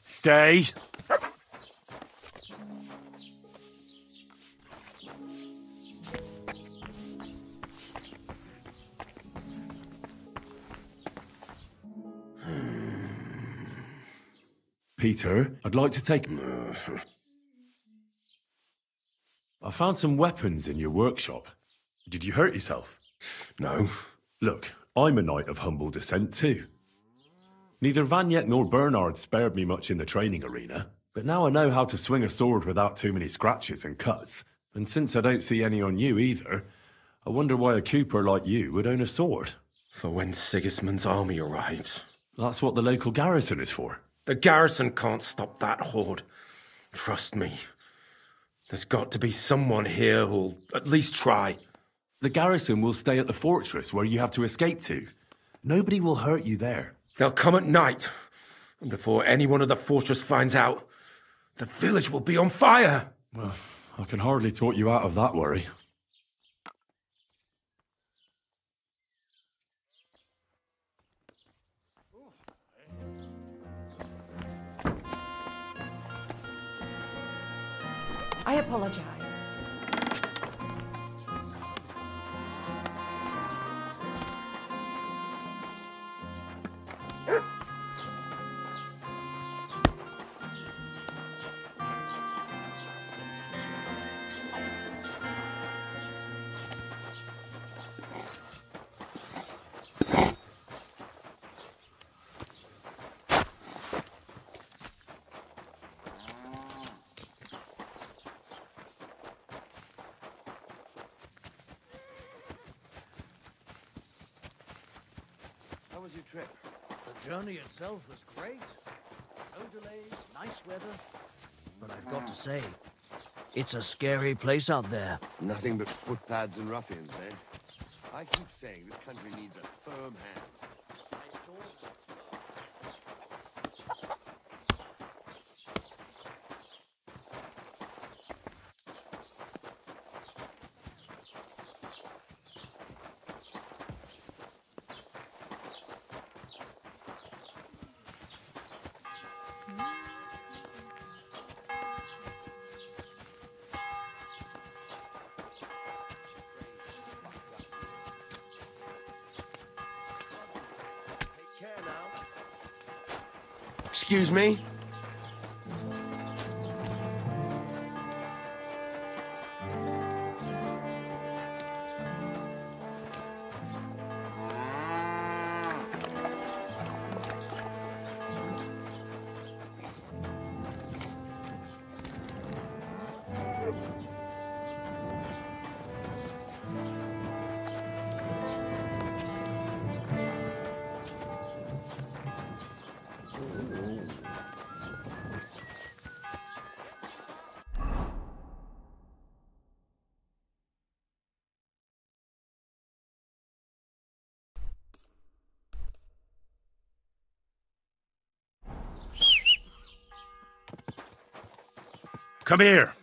Stay. Peter, I'd like to take... I found some weapons in your workshop. Did you hurt yourself? No. Look, I'm a knight of humble descent too. Neither Vanyet nor Bernard spared me much in the training arena, but now I know how to swing a sword without too many scratches and cuts, and since I don't see any on you either, I wonder why a Cooper like you would own a sword. For when Sigismund's army arrives. That's what the local garrison is for. The garrison can't stop that horde. Trust me. There's got to be someone here who'll at least try. The garrison will stay at the fortress where you have to escape to. Nobody will hurt you there. They'll come at night, and before anyone of the fortress finds out, the village will be on fire! Well, I can hardly talk you out of that worry. I apologize. How was your trip? The journey itself was great. No delays, nice weather. But I've got to say, it's a scary place out there. Nothing but footpads and ruffians, eh? I keep saying this country needs a firm hand. Excuse me? Come here.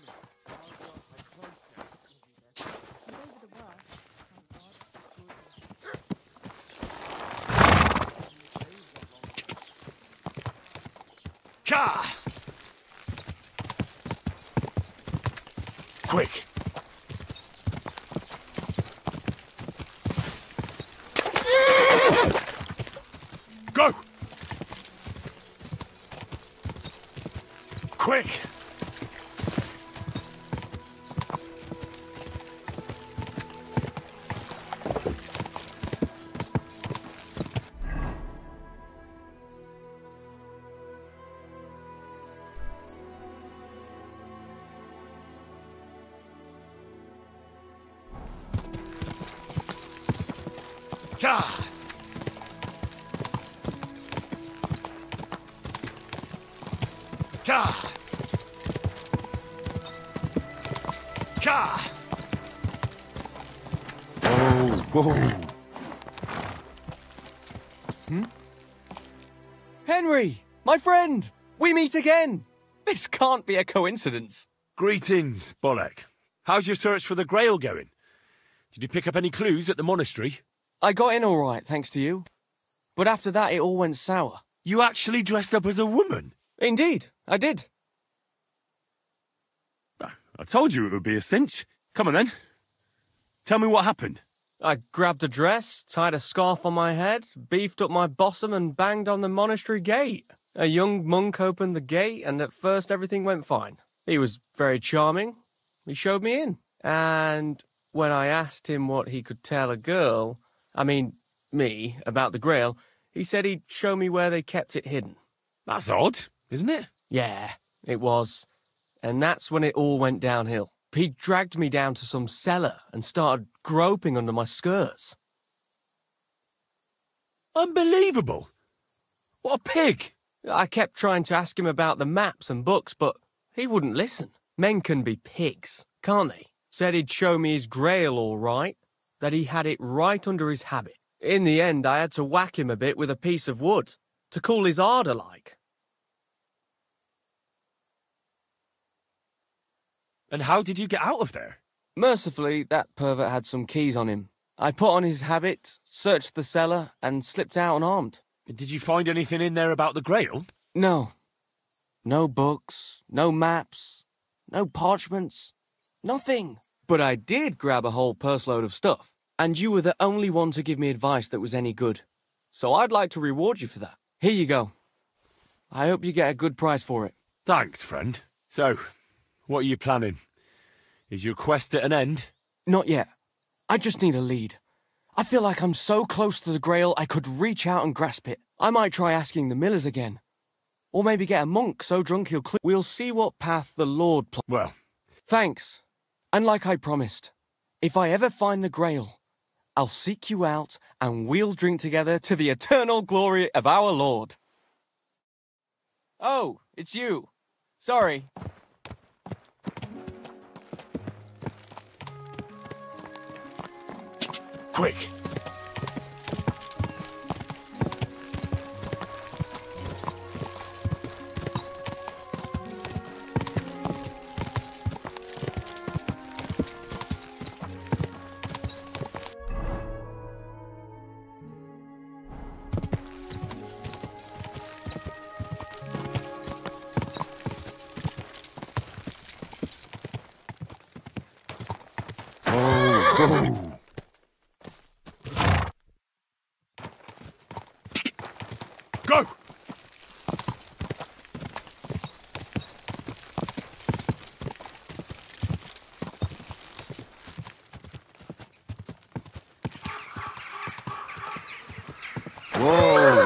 Ka! Quick! Go! Quick! Ka! Ka! Ka! Whoa. Henry! My friend! We meet again! This can't be a coincidence. Greetings, Bolek. How's your search for the Grail going? Did you pick up any clues at the monastery? I got in all right, thanks to you. But after that, it all went sour. You actually dressed up as a woman? Indeed, I did. I told you it would be a cinch. Come on then. Tell me what happened. I grabbed a dress, tied a scarf on my head, beefed up my bosom and banged on the monastery gate. A young monk opened the gate and at first everything went fine. He was very charming. He showed me in. And when I asked him what he could tell a girl, me, about the Grail, he said he'd show me where they kept it hidden. That's odd, isn't it? Yeah, it was. And that's when it all went downhill. He dragged me down to some cellar and started groping under my skirts. Unbelievable! What a pig! I kept trying to ask him about the maps and books, but he wouldn't listen. Men can be pigs, can't they? Said he'd show me his Grail all right, that he had it right under his habit. In the end, I had to whack him a bit with a piece of wood, to cool his ardour like. And how did you get out of there? Mercifully, that pervert had some keys on him. I put on his habit, searched the cellar, and slipped out unarmed. Did you find anything in there about the Grail? No. No books, no maps, no parchments, nothing. But I did grab a whole purse load of stuff, and you were the only one to give me advice that was any good. So I'd like to reward you for that. Here you go. I hope you get a good price for it. Thanks, friend. So, what are you planning? Is your quest at an end? Not yet. I just need a lead. I feel like I'm so close to the Grail I could reach out and grasp it. I might try asking the millers again. Or maybe get a monk so drunk he'll We'll see what path the Lord Well. Thanks. And like I promised, if I ever find the Grail, I'll seek you out and we'll drink together to the eternal glory of our Lord. Oh, it's you. Sorry. Quick! Oh, go! Whoa!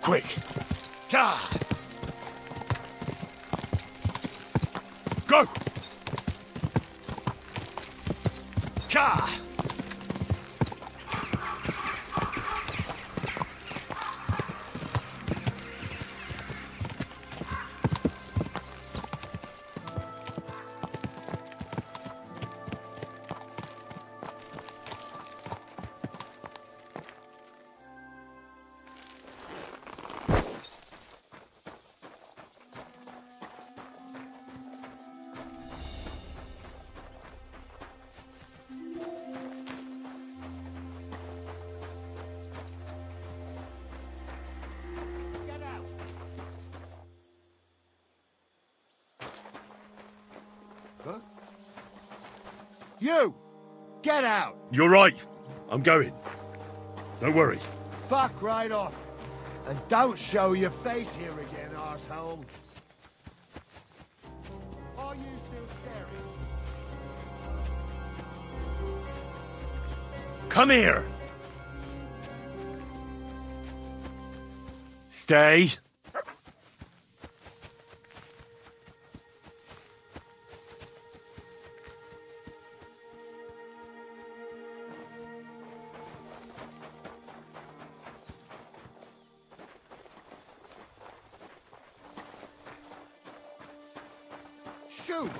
Quick! Go! You! Get out! You're right. I'm going. Don't worry. Fuck right off. And don't show your face here again, arsehole. Are you still staring? Come here! Stay. Shoot!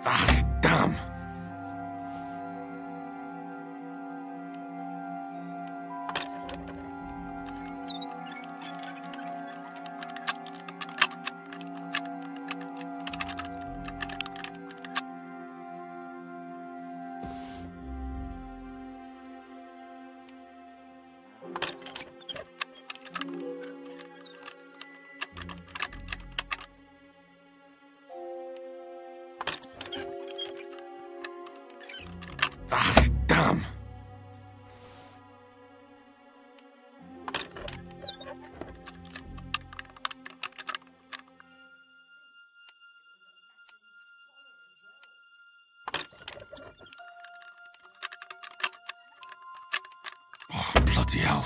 Ah, damn! Ah, damn! Oh, bloody hell.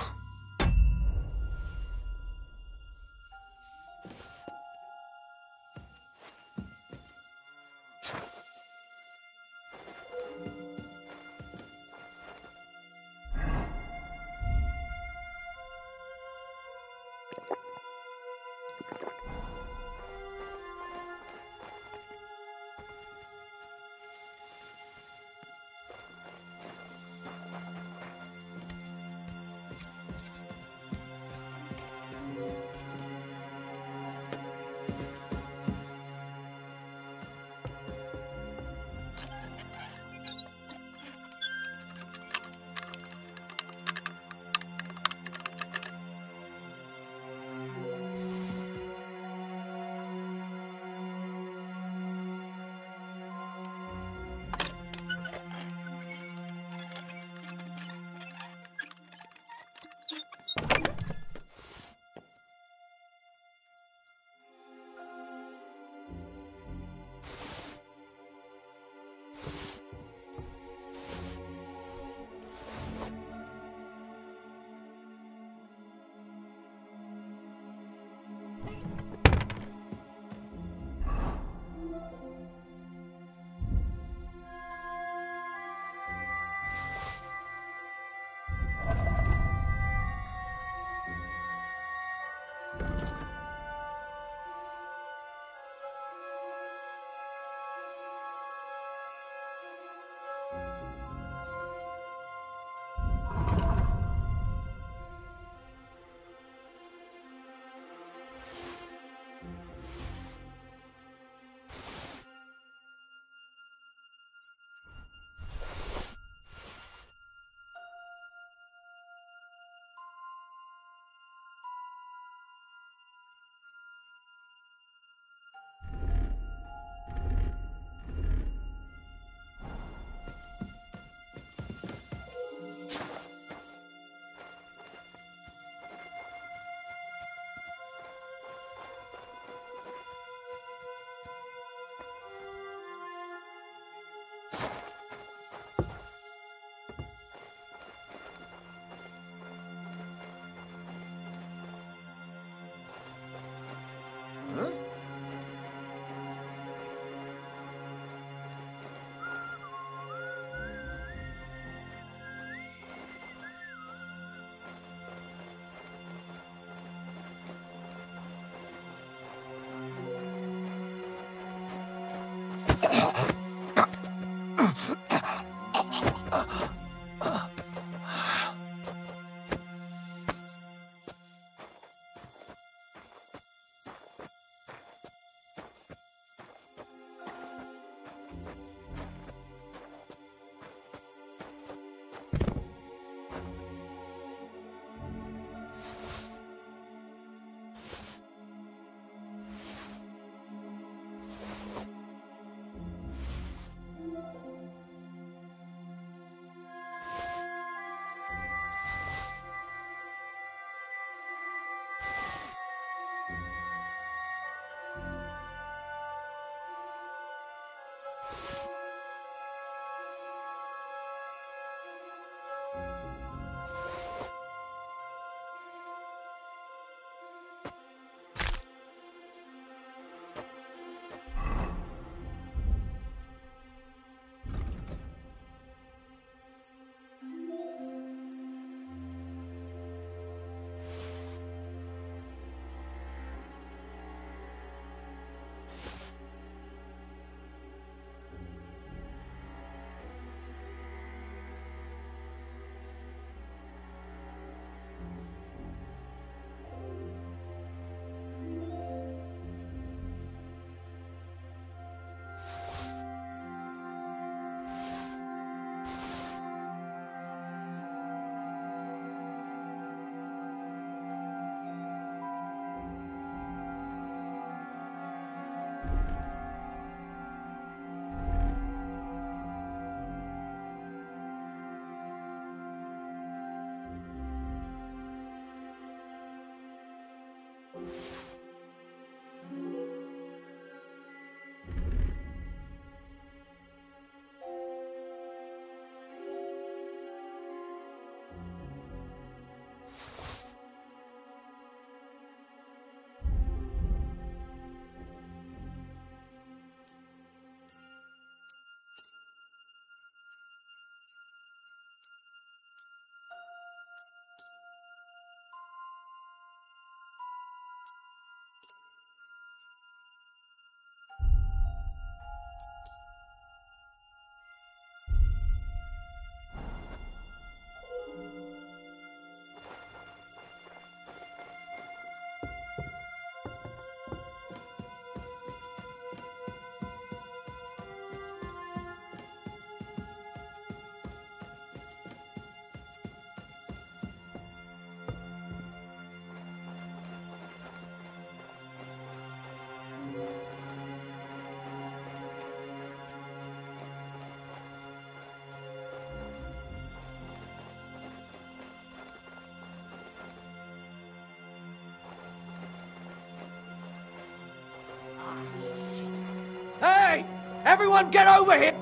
Hey! Everyone get over here!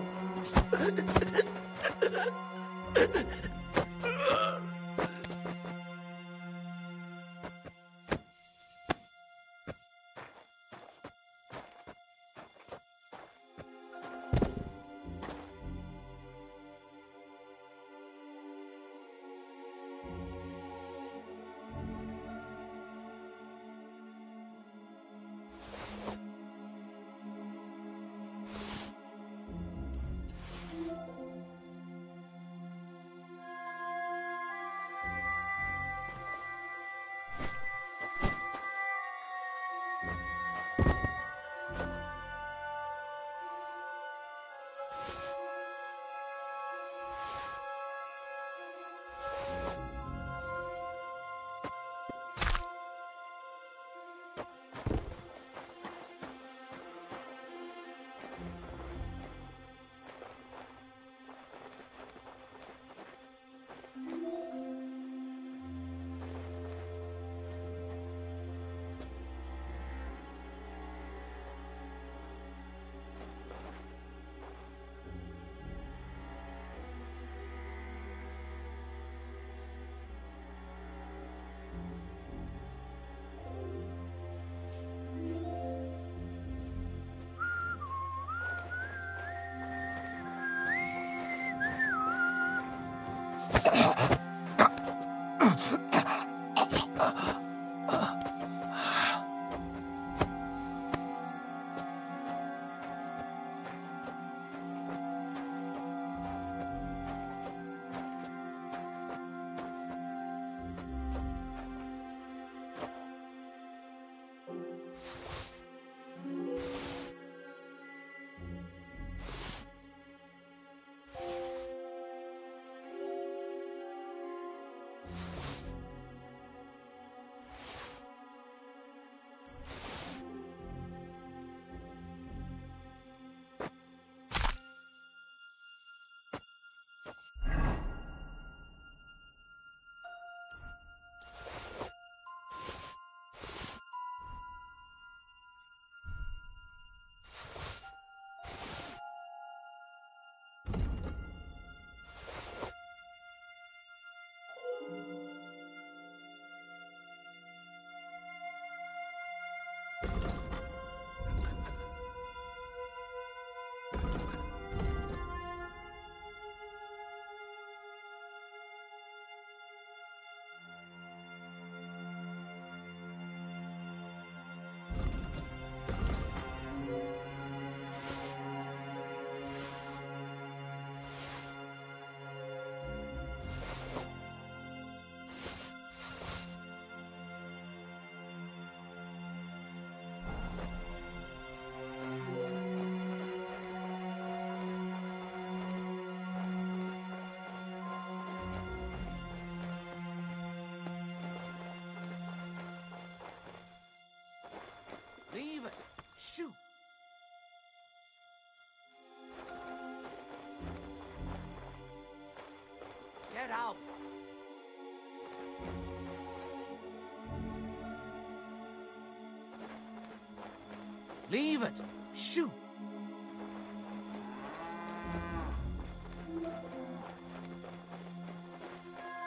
Leave it. Shoot.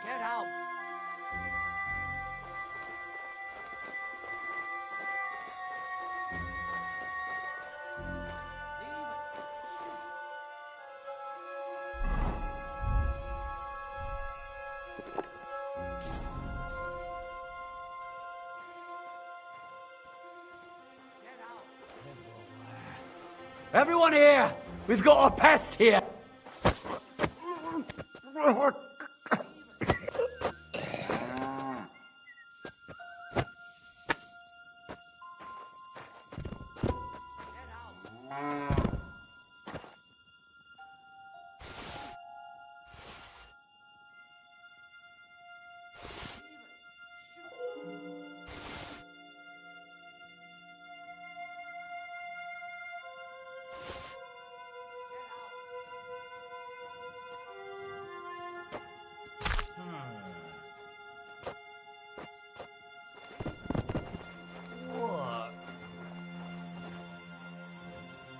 Get out. Everyone here! We've got a pest here!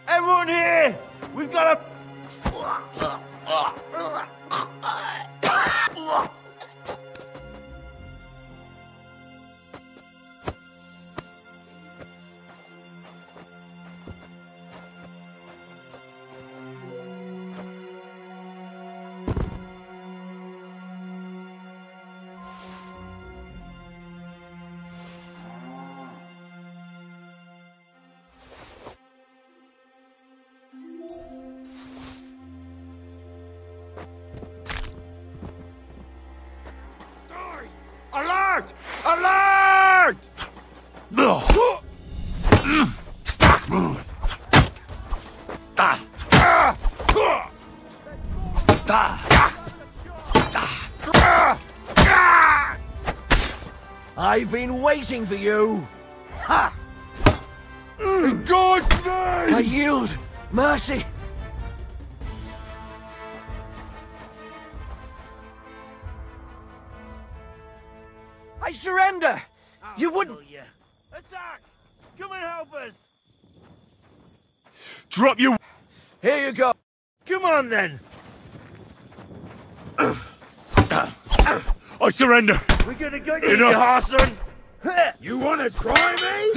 Everyone here! We've got a... Alert! Alert! I've been waiting for you. Ha! In God's name! I yield. Mercy. I surrender. You wouldn't. Attack! Come and help us! Drop you! Here you go. Come on then! I surrender! We're gonna get you, Enough. you Harson! You wanna try me?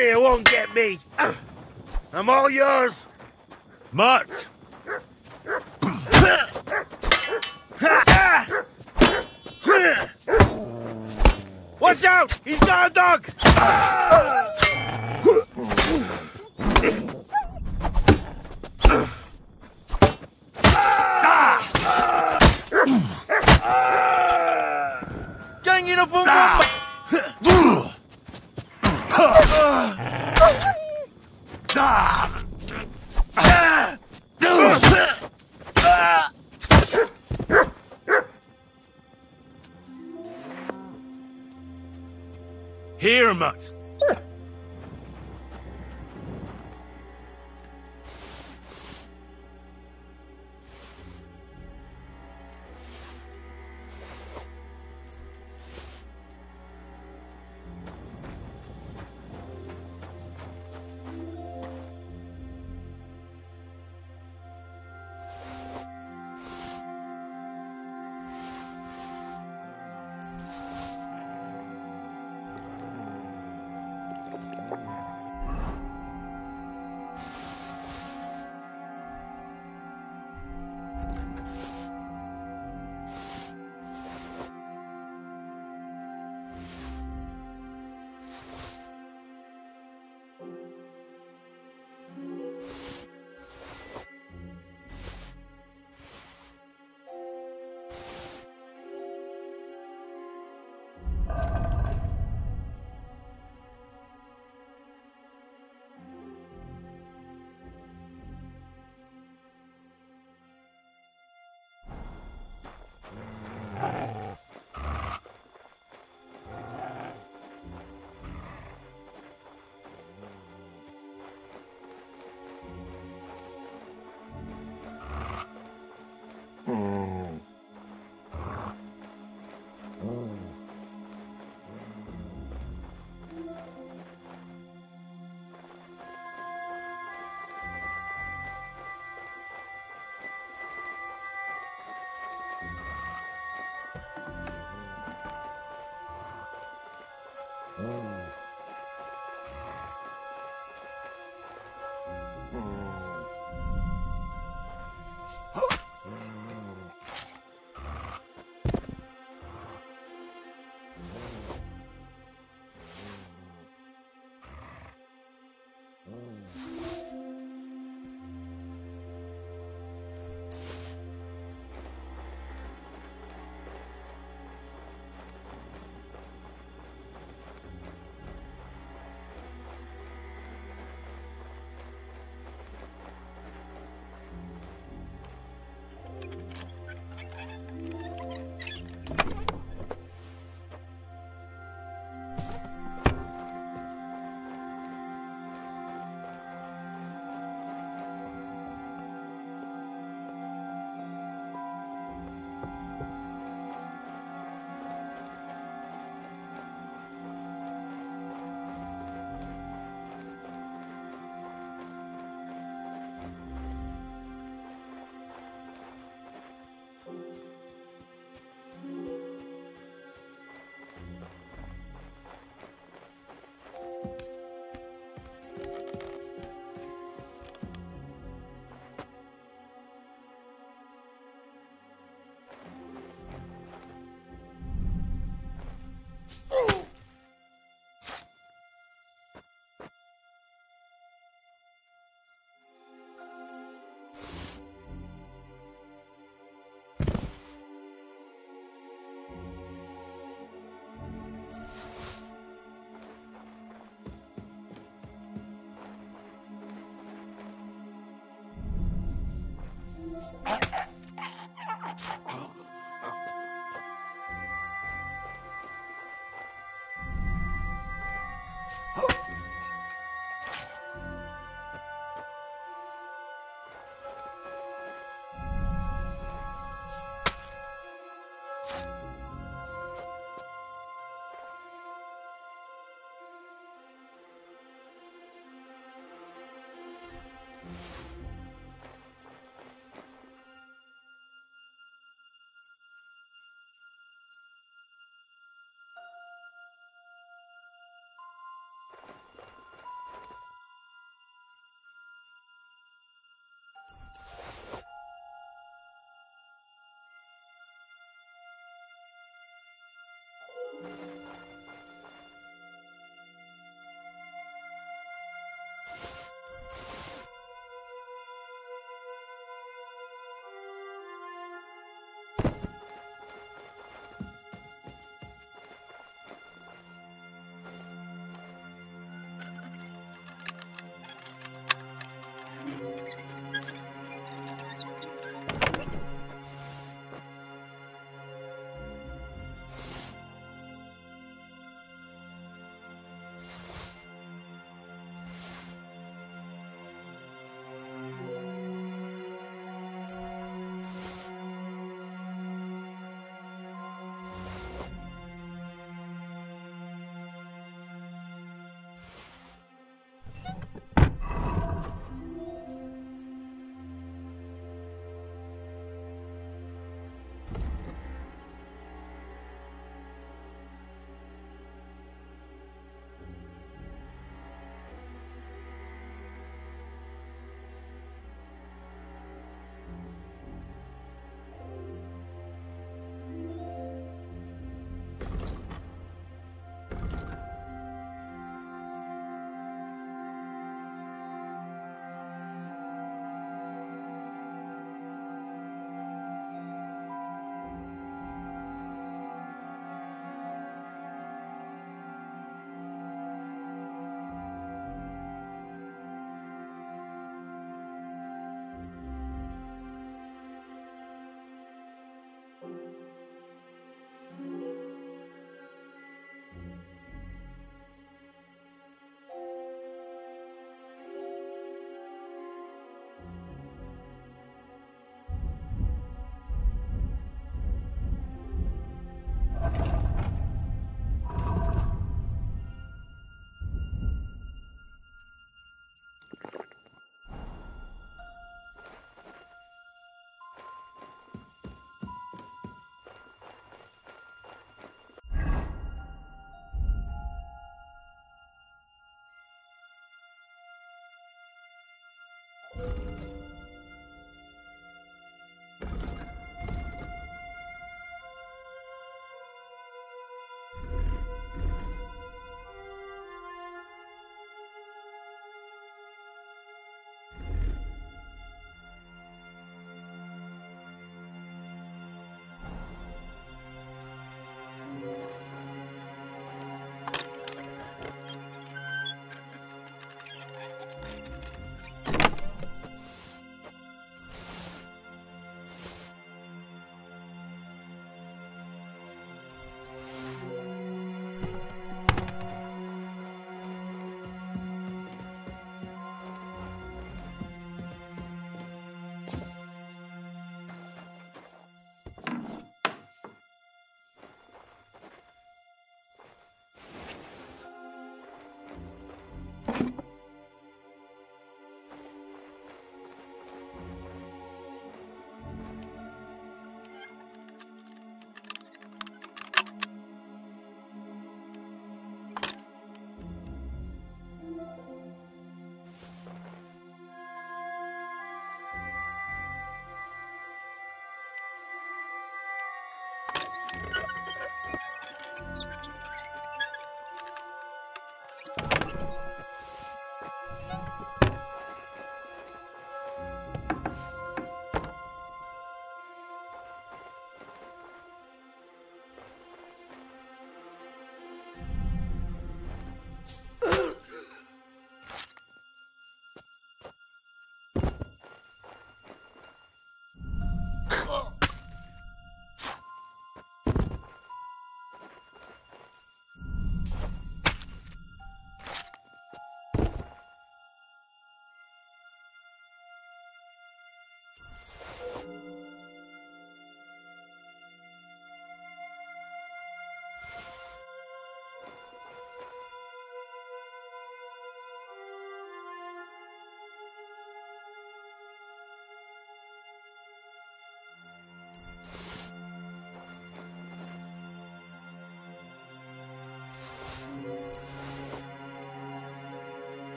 You won't get me! I'm all yours! Mutt! Watch out! He's got a dog! Ganging up on Here, Mutt!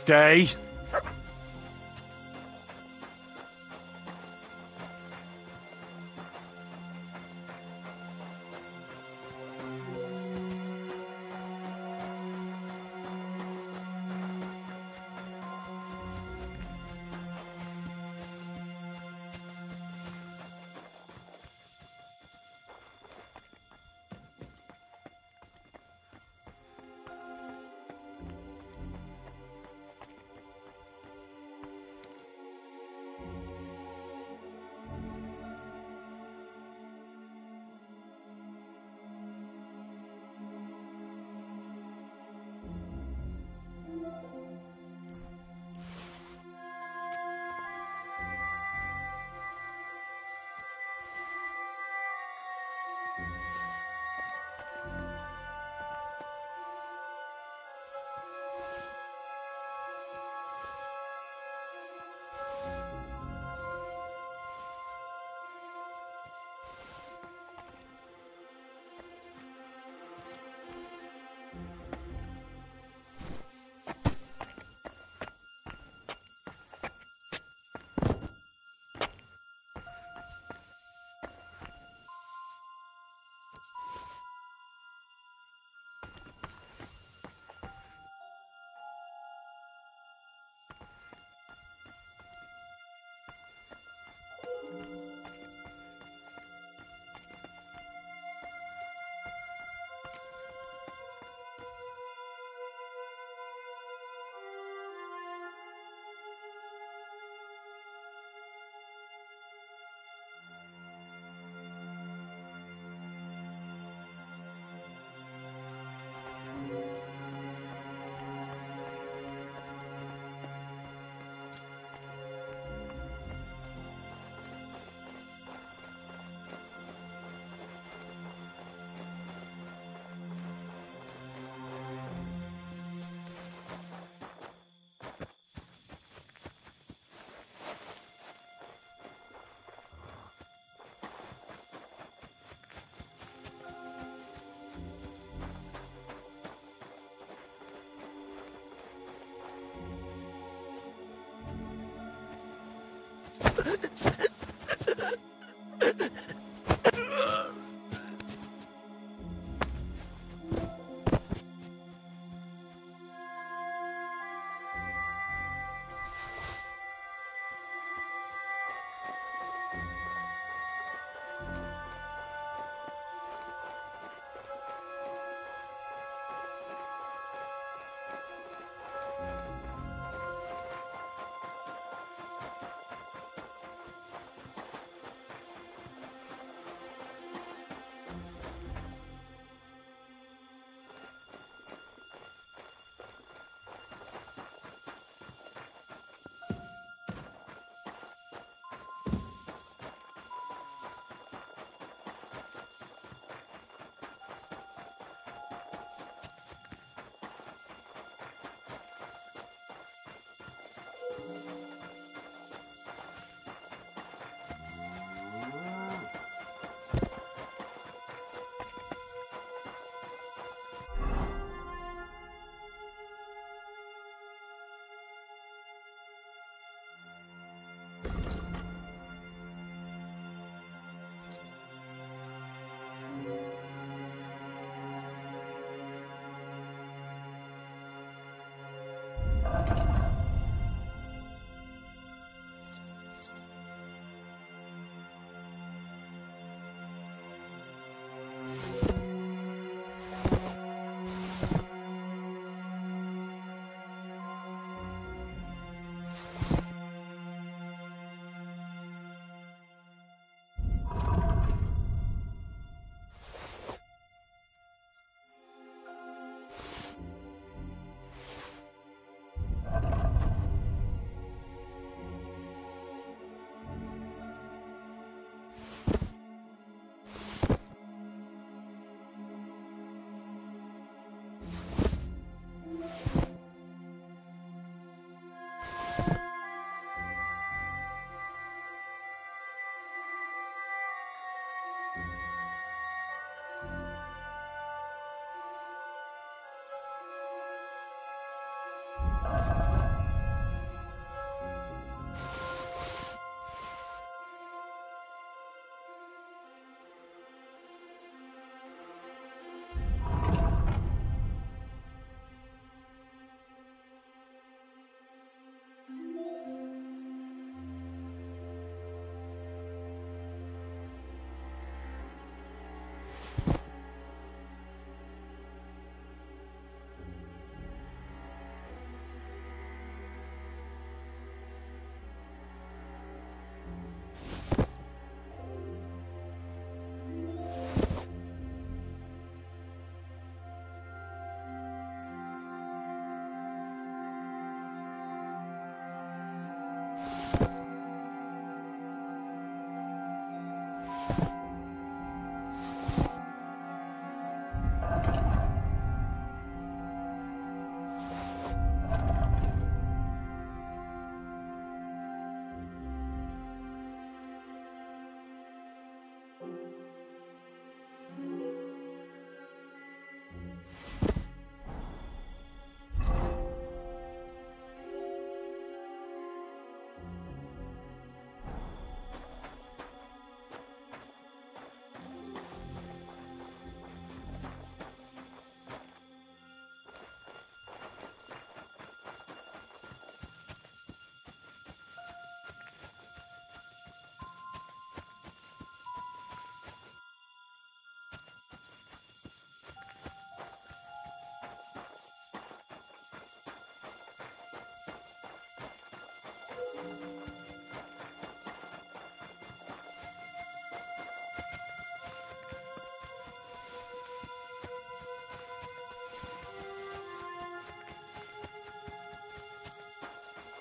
Stay.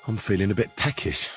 I'm feeling a bit peckish.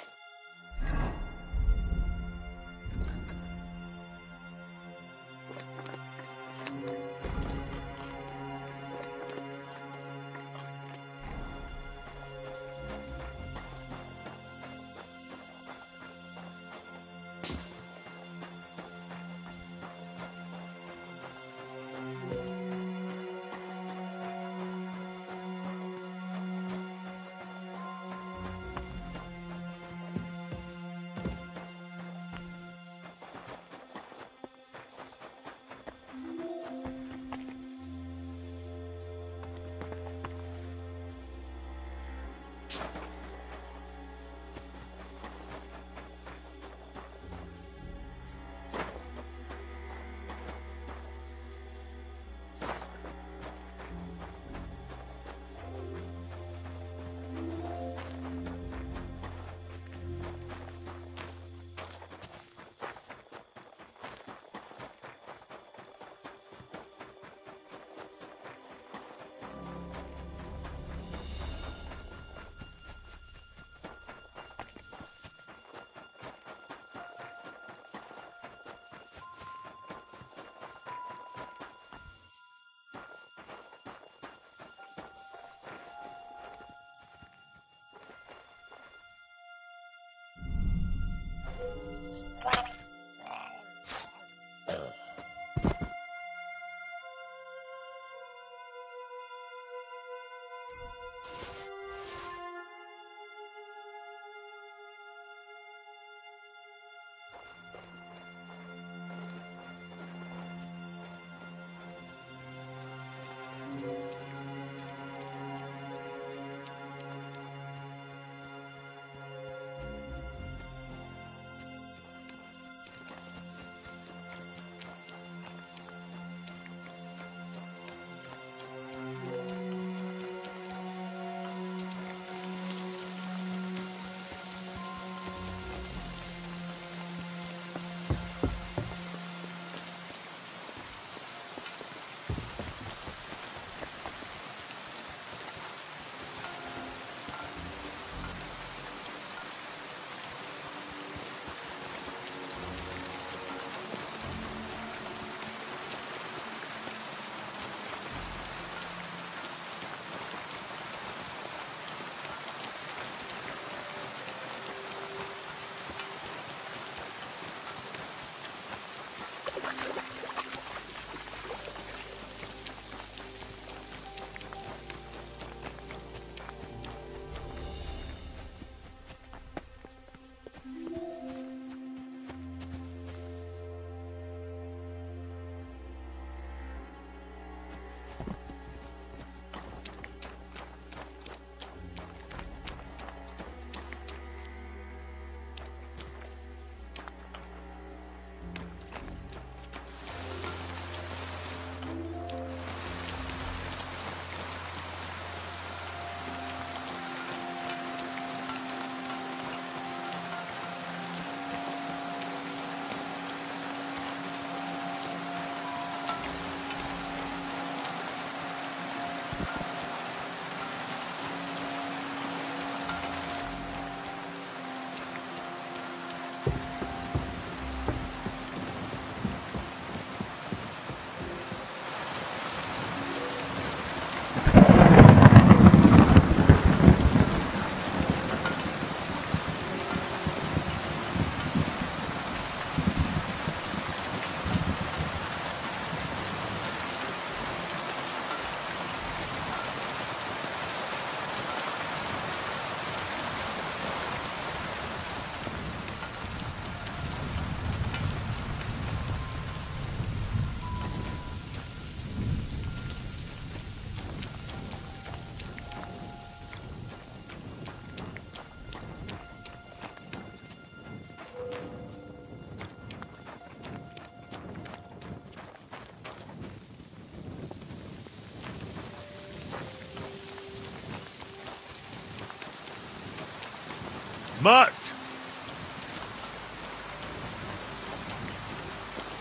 Mutt!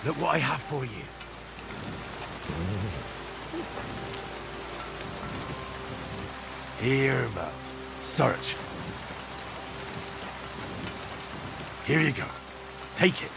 Look what I have for you. Here, Mutt. Search. Here you go. Take it.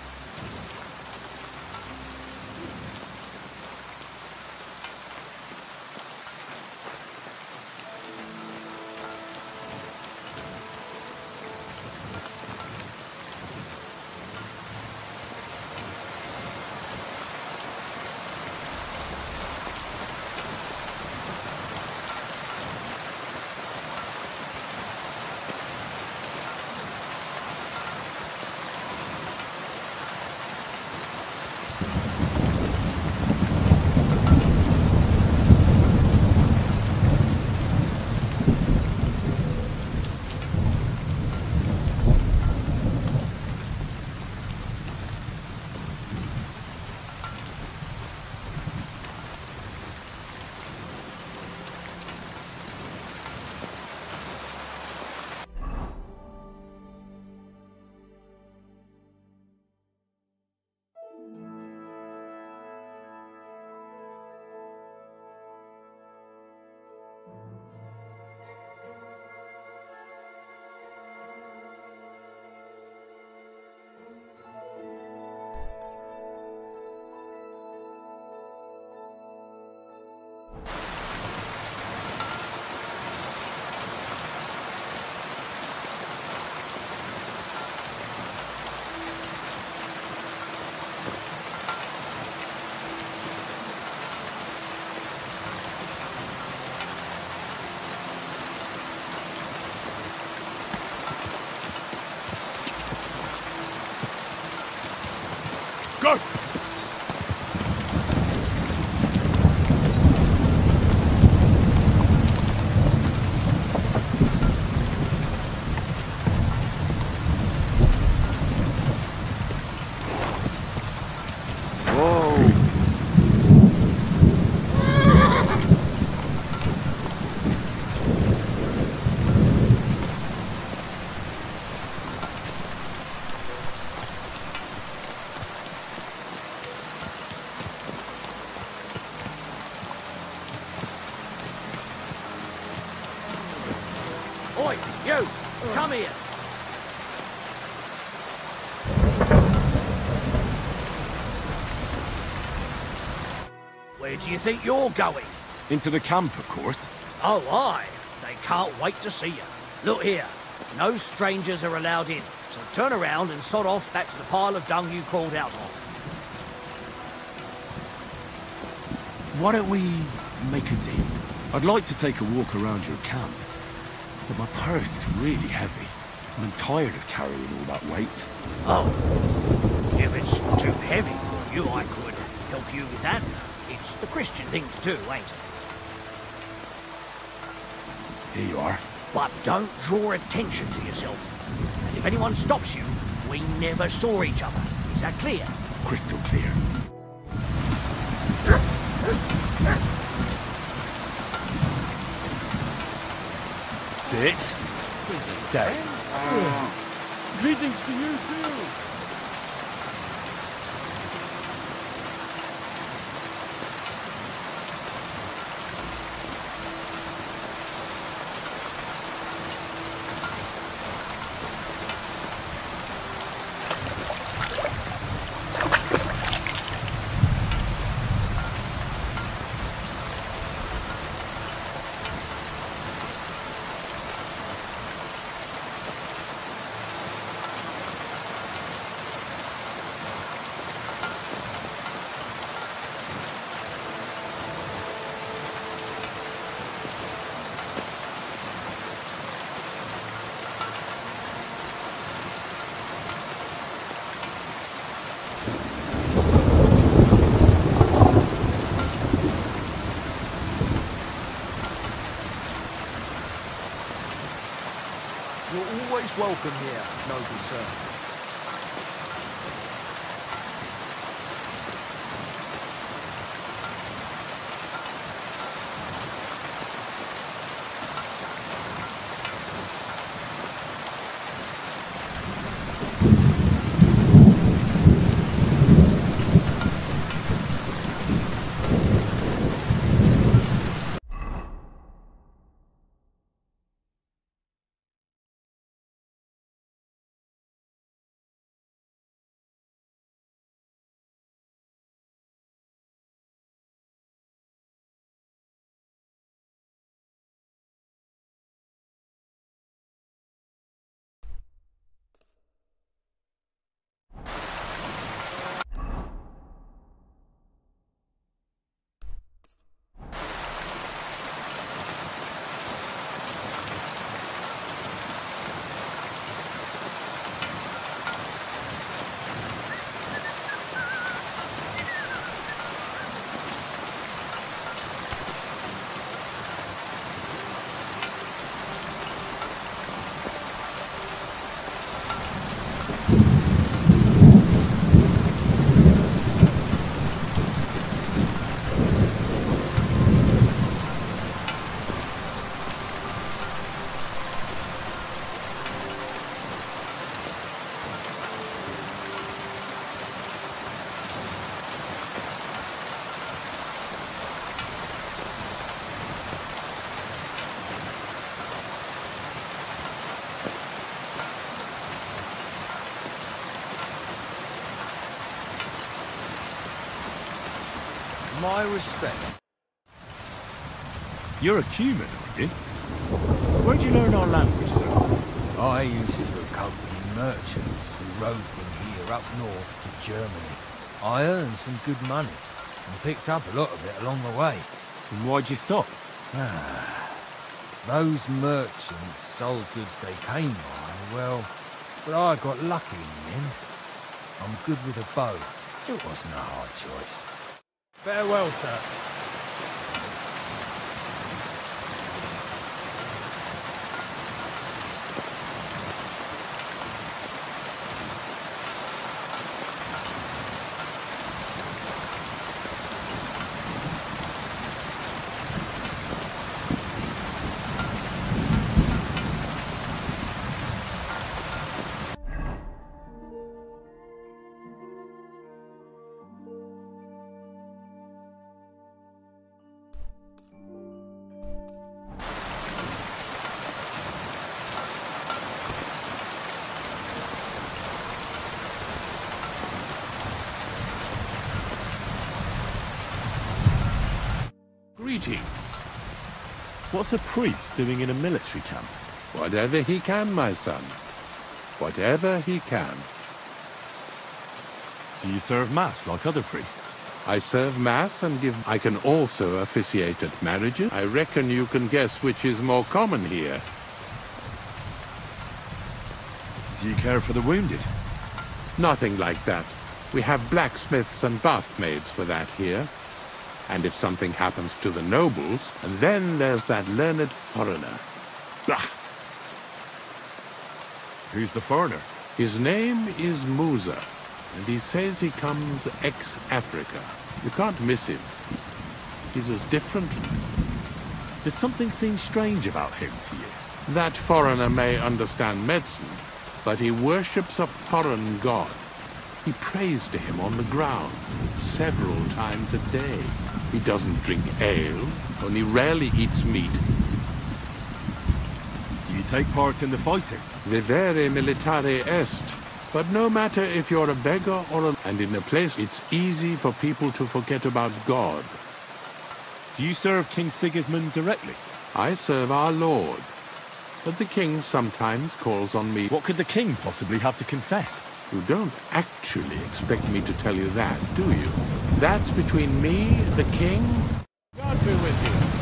Go! Oi, you! Come here! Where do you think you're going? Into the camp, of course. Oh, aye. They can't wait to see you. Look here. No strangers are allowed in, so turn around and sod off back to the pile of dung you crawled out of. Why don't we make a deal? I'd like to take a walk around your camp, but my purse is really heavy, and I'm tired of carrying all that weight. Oh. If it's too heavy for you, I could help you with that. It's the Christian thing to do, ain't it? Here you are. But don't draw attention to yourself. And if anyone stops you, we never saw each other. Is that clear? Crystal clear. Sit. Stay. Greetings to you too. You're always welcome here, noble sir. my respect. You're a Cuman, aren't you? Where'd you learn our language, sir? I used to accompany merchants who rode from here up north to Germany. I earned some good money and picked up a lot of it along the way. And why'd you stop? Those merchants sold goods they came by, well, but I got lucky in the end. I'm good with a bow. It wasn't a hard choice. Farewell, sir. Greeting. What's a priest doing in a military camp? Whatever he can, my son. Whatever he can. Do you serve Mass like other priests? I serve Mass and give... I can also officiate at marriages. I reckon you can guess which is more common here. Do you care for the wounded? Nothing like that. We have blacksmiths and bathmaids for that here. And if something happens to the nobles, and then there's that learned foreigner. Bah! Who's the foreigner? His name is Musa, and he says he comes ex-Africa. You can't miss him. He's as different. Does something seem strange about him to you? That foreigner may understand medicine, but he worships a foreign god. He prays to him on the ground several times a day. He doesn't drink ale, only rarely eats meat. Do you take part in the fighting? Vivere militare est. But no matter if you're a beggar or a... And in a place, it's easy for people to forget about God. Do you serve King Sigismund directly? I serve our Lord. But the king sometimes calls on me. What could the king possibly have to confess? You don't actually expect me to tell you that, do you? That's between me, the king... God be with you.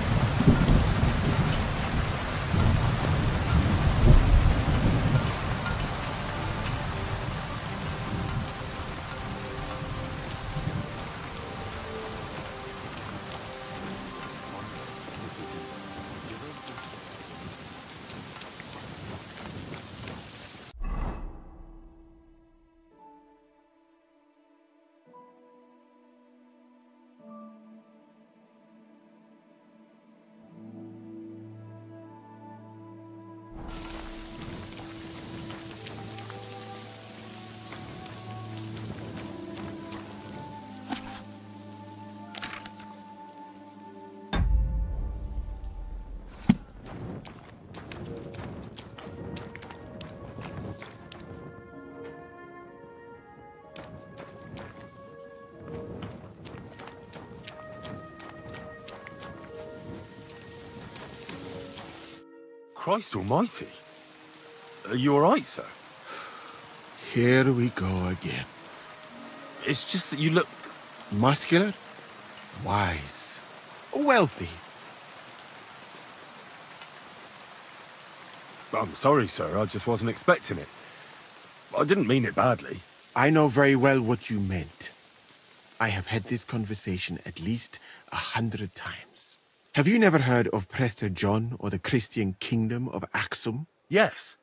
Christ almighty. Are you all right, sir? Here we go again. It's just that you look... Muscular, wise, wealthy. I'm sorry, sir. I just wasn't expecting it. I didn't mean it badly. I know very well what you meant. I have had this conversation at least 100 times. Have you never heard of Prester John or the Christian kingdom of Axum? Yes.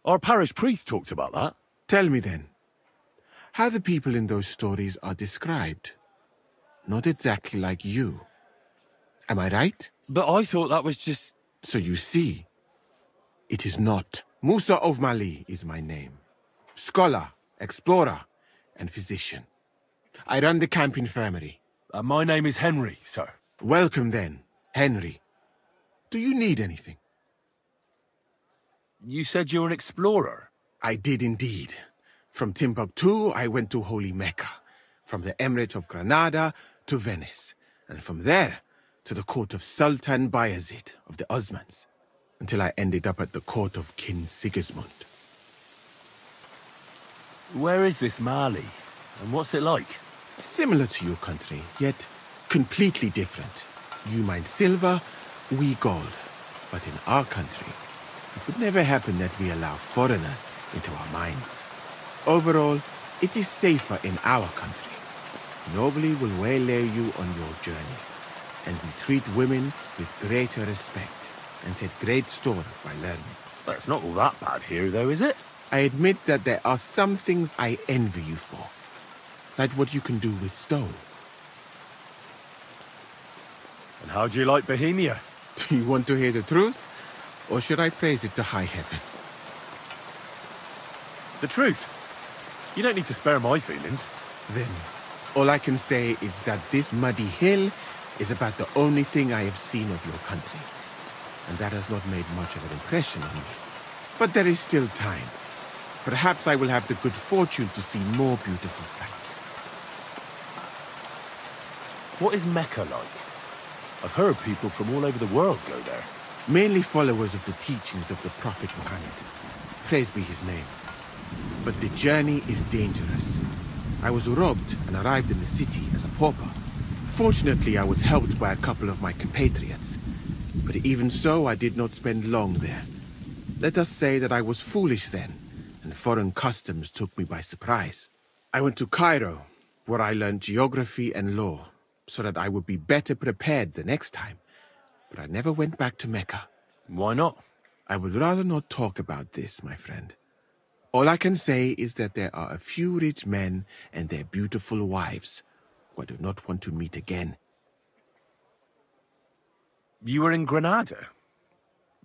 Our parish priest talked about that. Tell me then, how the people in those stories are described. Not exactly like you. Am I right? But I thought that was just... So you see, it is not. Musa of Mali is my name. Scholar, explorer, and physician. I run the camp infirmary. My name is Henry, sir. Welcome then, Henry. Do you need anything? You said you're an explorer. I did indeed. From Timbuktu, I went to Holy Mecca. From the Emirate of Granada to Venice. and from there to the court of Sultan Bayezid of the Osmans, until I ended up at the court of King Sigismund. Where is this Mali, and what's it like? Similar to your country, yet completely different. You mine silver, we gold. But in our country, it would never happen that we allow foreigners into our mines. Overall, it is safer in our country. Nobody will waylay you on your journey, and we treat women with greater respect and set great store by learning. That's not all that bad here, though, is it? I admit that there are some things I envy you for, like what you can do with stone. And how do you like Bohemia? Do you want to hear the truth, or should I praise it to high heaven? The truth. You don't need to spare my feelings. Then, all I can say is that this muddy hill is about the only thing I have seen of your country, and that has not made much of an impression on me. But there is still time. Perhaps I will have the good fortune to see more beautiful sights. What is Mecca like? I've heard people from all over the world go there. Mainly followers of the teachings of the Prophet Muhammad. Praise be his name. But the journey is dangerous. I was robbed and arrived in the city as a pauper. Fortunately, I was helped by a couple of my compatriots. But even so, I did not spend long there. Let us say that I was foolish then, and foreign customs took me by surprise. I went to Cairo, where I learned geography and law, so that I would be better prepared the next time. But I never went back to Mecca. Why not? I would rather not talk about this, my friend. All I can say is that there are a few rich men and their beautiful wives who I do not want to meet again. You were in Granada?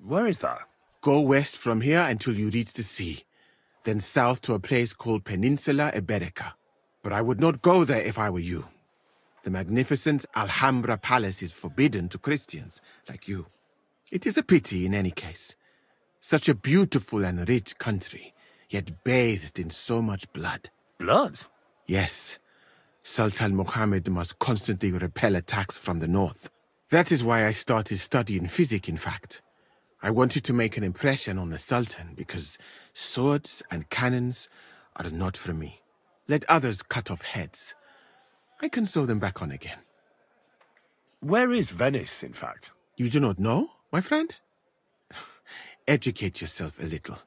Where is that? Go west from here until you reach the sea, then south to a place called Peninsula Iberica. But I would not go there if I were you. The magnificent Alhambra Palace is forbidden to Christians like you. It is a pity in any case. Such a beautiful and rich country, yet bathed in so much blood. Blood? Yes. Sultan Muhammad must constantly repel attacks from the north. That is why I started studying physics, in fact. I wanted to make an impression on the Sultan because swords and cannons are not for me. Let others cut off heads. I can sew them back on again. Where is Venice, in fact? You do not know, my friend? Educate yourself a little.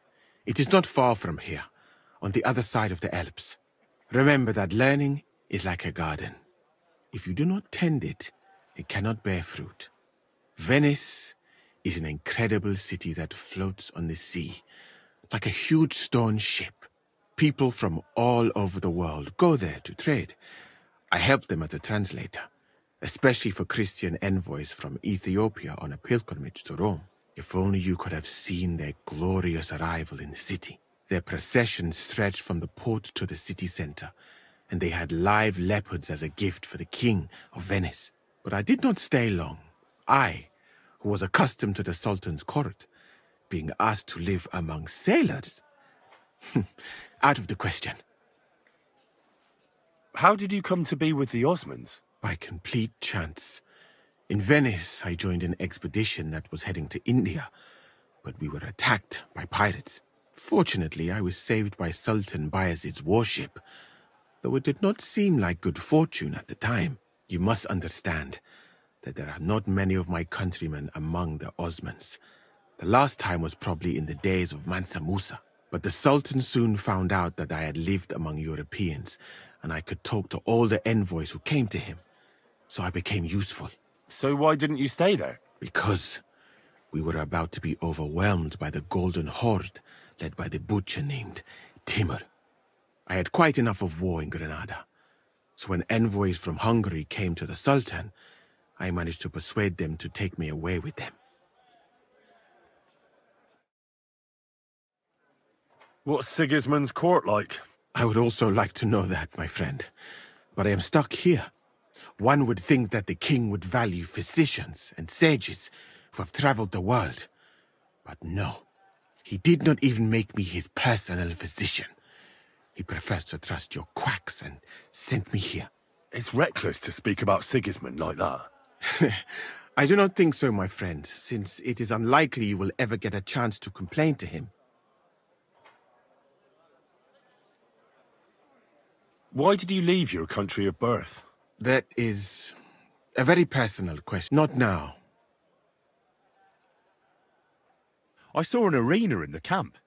It is not far from here, on the other side of the Alps. Remember that learning is like a garden. If you do not tend it, it cannot bear fruit. Venice is an incredible city that floats on the sea, like a huge stone ship. People from all over the world go there to trade. I helped them as a translator, especially for Christian envoys from Ethiopia on a pilgrimage to Rome. If only you could have seen their glorious arrival in the city. Their procession stretched from the port to the city center, and they had live leopards as a gift for the king of Venice. But I did not stay long. I, who was accustomed to the Sultan's court, being asked to live among sailors? Out of the question. How did you come to be with the Osmans? By complete chance. In Venice, I joined an expedition that was heading to India, but we were attacked by pirates. Fortunately, I was saved by Sultan Bayezid's warship, though it did not seem like good fortune at the time. You must understand that there are not many of my countrymen among the Osmans. The last time was probably in the days of Mansa Musa. But the Sultan soon found out that I had lived among Europeans, and I could talk to all the envoys who came to him. So I became useful. So why didn't you stay there? Because we were about to be overwhelmed by the Golden Horde, led by the butcher named Timur. I had quite enough of war in Granada. So when envoys from Hungary came to the Sultan, I managed to persuade them to take me away with them. What's Sigismund's court like? I would also like to know that, my friend. But I am stuck here. One would think that the king would value physicians and sages who have traveled the world. But no. He did not even make me his personal physician. He prefers to trust your quacks and sent me here. It's reckless to speak about Sigismund like that. I do not think so, my friend, since it is unlikely you will ever get a chance to complain to him. Why did you leave your country of birth? That is a very personal question. Not now. I saw an arena in the camp.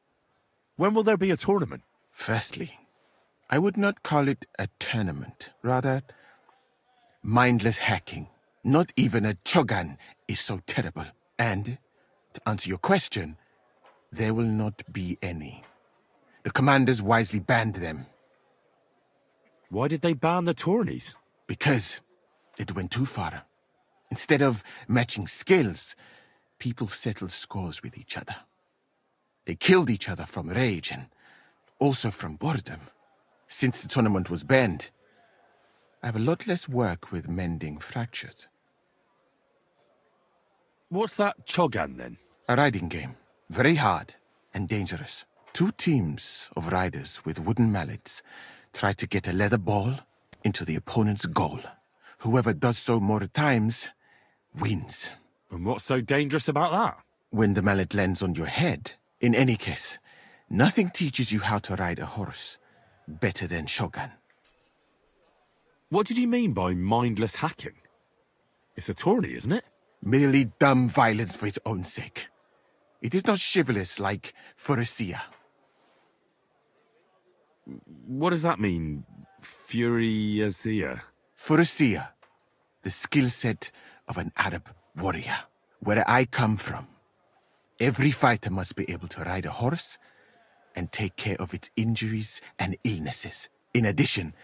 When will there be a tournament? Firstly, I would not call it a tournament. Rather, mindless hacking. Not even a Chogan is so terrible. And, to answer your question, there will not be any. The commanders wisely banned them. Why did they ban the tourneys? Because it went too far. Instead of matching skills, people settled scores with each other. They killed each other from rage and also from boredom. Since the tournament was banned, I have a lot less work with mending fractures. What's that Chogan, then? A riding game. Very hard and dangerous. 2 teams of riders with wooden mallets try to get a leather ball into the opponent's goal. Whoever does so more times wins. And what's so dangerous about that? When the mallet lands on your head. In any case, nothing teaches you how to ride a horse better than Shogun. What did you mean by mindless hacking? It's a tourney, isn't it? Merely dumb violence for its own sake. It is not chivalrous like Pharisea. What does that mean? Furiazia? Pharisea, the skill set of an Arab warrior. Where I come from, every fighter must be able to ride a horse and take care of its injuries and illnesses. In addition,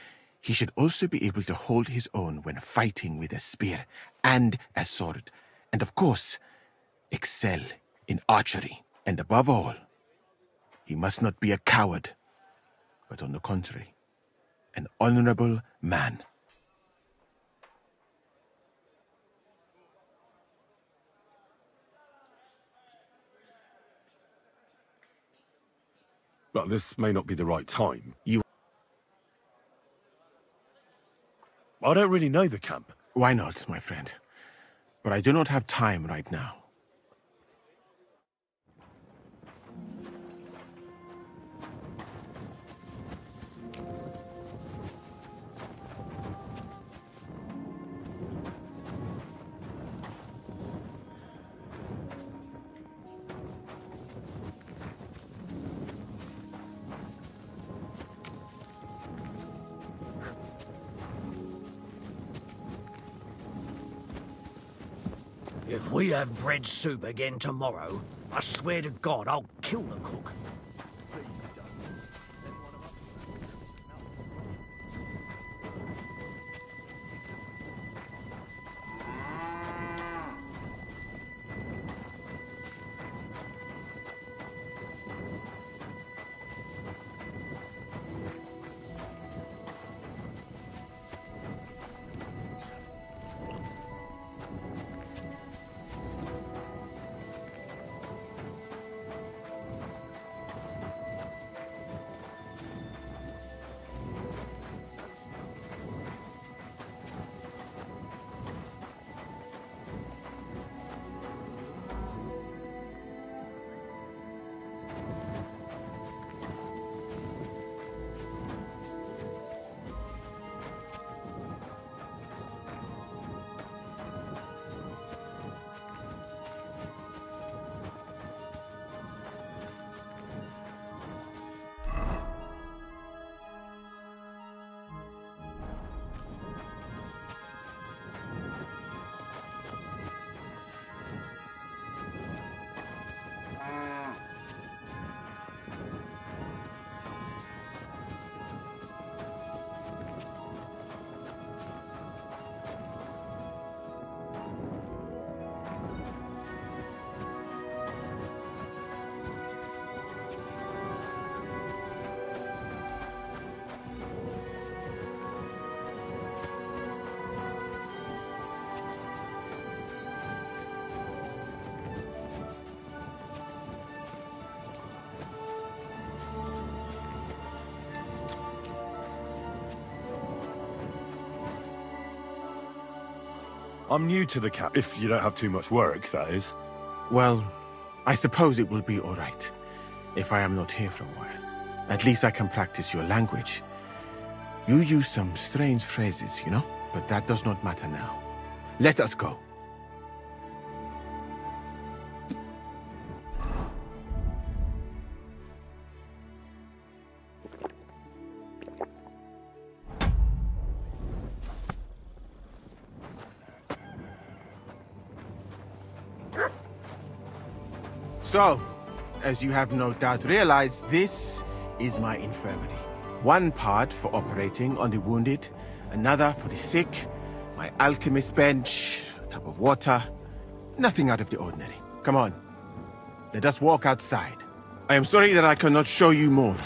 he should also be able to hold his own when fighting with a spear and a sword. And of course, excel in archery. And above all, he must not be a coward, but on the contrary, an honorable man. But this may not be the right time. I don't really know the camp. Why not, my friend? But I do not have time right now. If we have bread soup again tomorrow, I swear to God I'll kill the cook. I'm new to the camp, if you don't have too much work, that is. Well, I suppose it will be all right if I am not here for a while. At least I can practice your language. You use some strange phrases, you know? But that does not matter now. Let us go. So, as you have no doubt realized, this is my infirmary. One part for operating on the wounded, another for the sick, my alchemist bench, a tub of water. Nothing out of the ordinary. Come on, let us walk outside. I am sorry that I cannot show you more,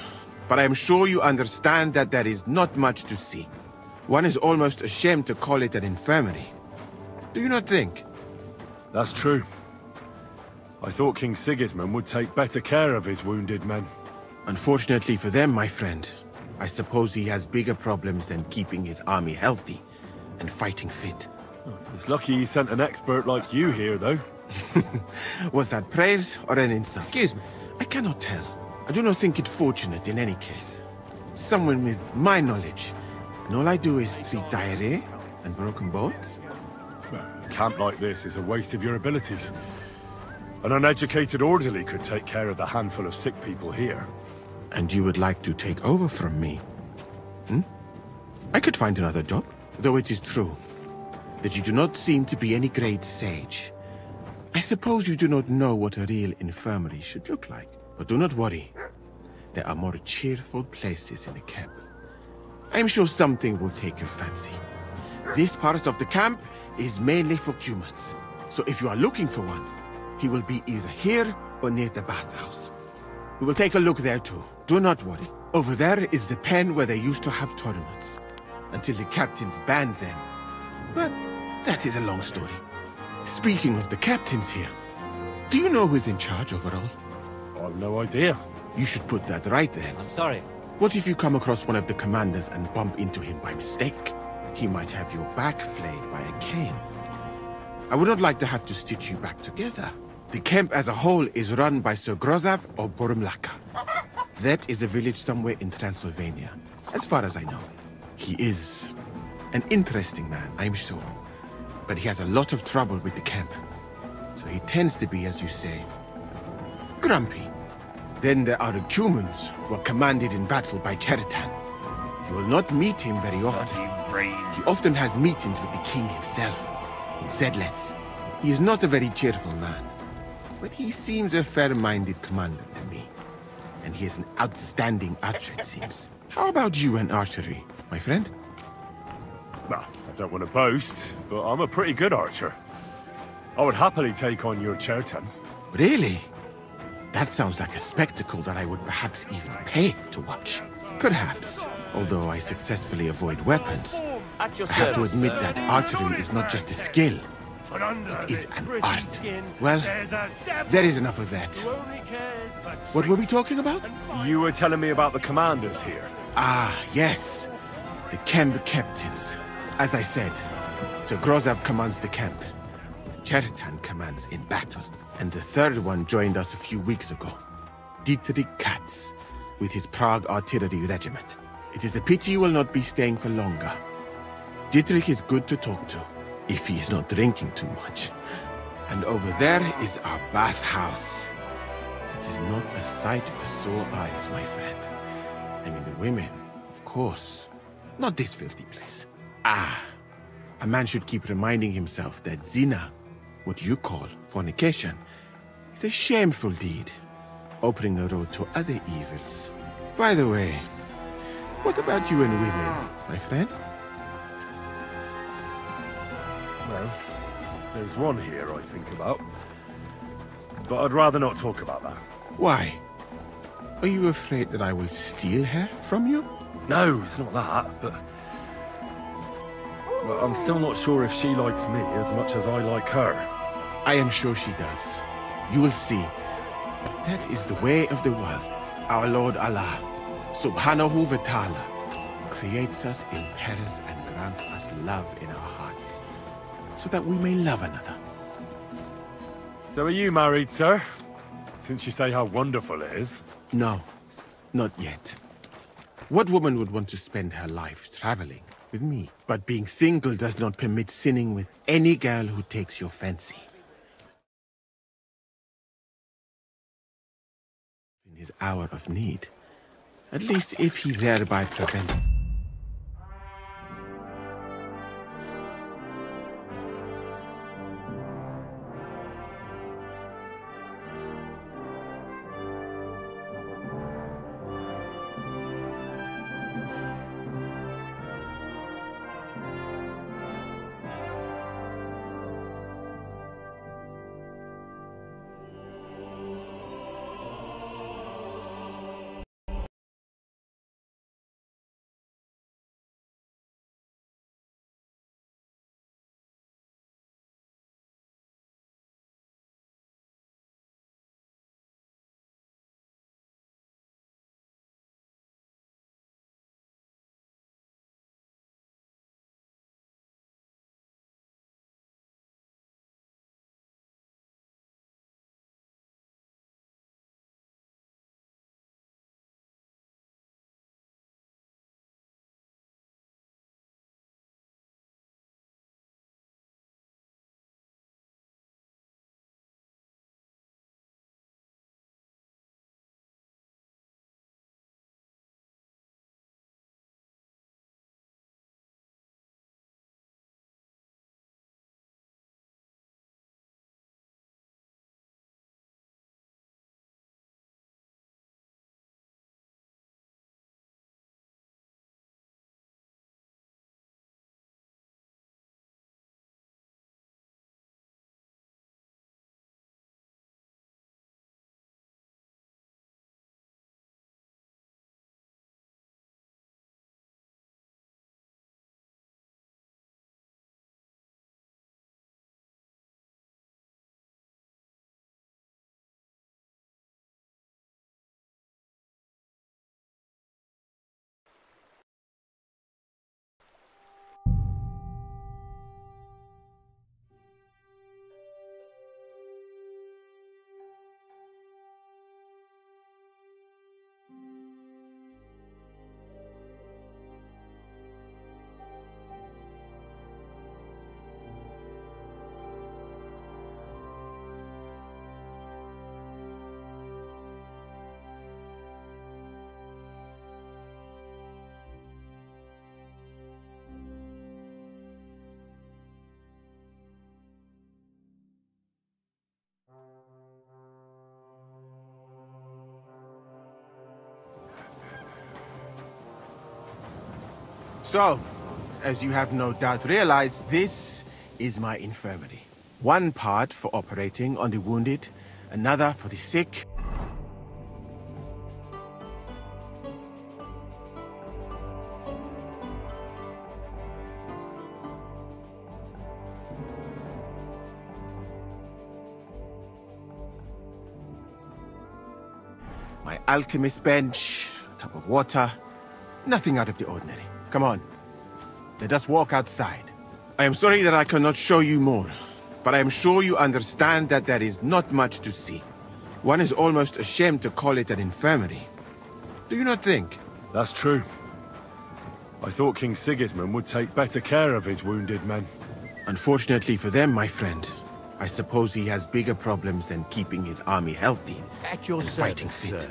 but I am sure you understand that there is not much to see. One is almost ashamed to call it an infirmary. Do you not think? That's true. I thought King Sigismund would take better care of his wounded men. Unfortunately for them, my friend, I suppose he has bigger problems than keeping his army healthy and fighting fit. It's lucky he sent an expert like you here, though. Was that praise or an insult? Excuse me. I cannot tell. I do not think it fortunate in any case. Someone with my knowledge, and all I do is treat diarrhea and broken bones? A camp like this is a waste of your abilities. An uneducated orderly could take care of the handful of sick people here. And you would like to take over from me? I could find another job, though it is true that you do not seem to be any great sage. I suppose you do not know what a real infirmary should look like. But do not worry. There are more cheerful places in the camp. I am sure something will take your fancy. This part of the camp is mainly for humans. So if you are looking for one, he will be either here or near the bathhouse. We will take a look there too. Do not worry. Over there is the pen where they used to have tournaments, until the captains banned them. But that is a long story. Speaking of the captains here, do you know who is in charge overall? I've no idea. You should put that right then. I'm sorry. What if you come across one of the commanders and bump into him by mistake? He might have your back flayed by a cane. I would not like to have to stitch you back together. The camp as a whole is run by Sir Grozav or Borumlaka. That is a village somewhere in Transylvania, as far as I know. He is an interesting man, I'm sure. But he has a lot of trouble with the camp. So he tends to be, as you say, grumpy. Then there are the humans who are commanded in battle by Cheritan. You will not meet him very often. He often has meetings with the king himself, in Sedlets. He is not a very cheerful man, but he seems a fair-minded commander to me. And he is an outstanding archer, it seems. How about you and archery, my friend? Well, I don't want to boast, but I'm a pretty good archer. I would happily take on your Chertan. Really? That sounds like a spectacle that I would perhaps even pay to watch. Perhaps, although I successfully avoid weapons. I have to admit that archery is not just a skill. It is an art. Well, there is enough of that. What were we talking about? You were telling me about the commanders here. Ah, yes. The camp captains. As I said, Sir Grozav commands the camp. Cheritan commands in battle. And the third one joined us a few weeks ago. Dietrich Katz, with his Prague artillery regiment. It is a pity you will not be staying for longer. Dietrich is good to talk to, if he is not drinking too much. And over there is our bathhouse. It is not a sight for sore eyes, my friend. I mean, the women, of course. Not this filthy place. Ah, a man should keep reminding himself that zina, what you call fornication, is a shameful deed, opening a road to other evils. By the way, what about you and women, my friend? Well, there's one here I think about. But I'd rather not talk about that. Why? Are you afraid that I will steal her from you? No, it's not that, but I'm still not sure if she likes me as much as I like her. I am sure she does. You will see. That is the way of the world. Our Lord Allah, Subhanahu wa Ta'ala, creates us in Paris and grants us love in our hearts. so that we may love another. So are you married, sir? Since you say how wonderful it is. No, not yet. What woman would want to spend her life traveling with me? But being single does not permit sinning with any girl who takes your fancy. In his hour of need. At least if he thereby prevents... So, as you have no doubt realized, this is my infirmary. One part for operating on the wounded, another for the sick. My alchemist bench, a tub of water, nothing out of the ordinary. Come on, let us walk outside. I am sorry that I cannot show you more, but I am sure you understand that there is not much to see. One is almost ashamed to call it an infirmary. Do you not think? That's true. I thought King Sigismund would take better care of his wounded men. Unfortunately for them, my friend, I suppose he has bigger problems than keeping his army healthy At your and fighting fit.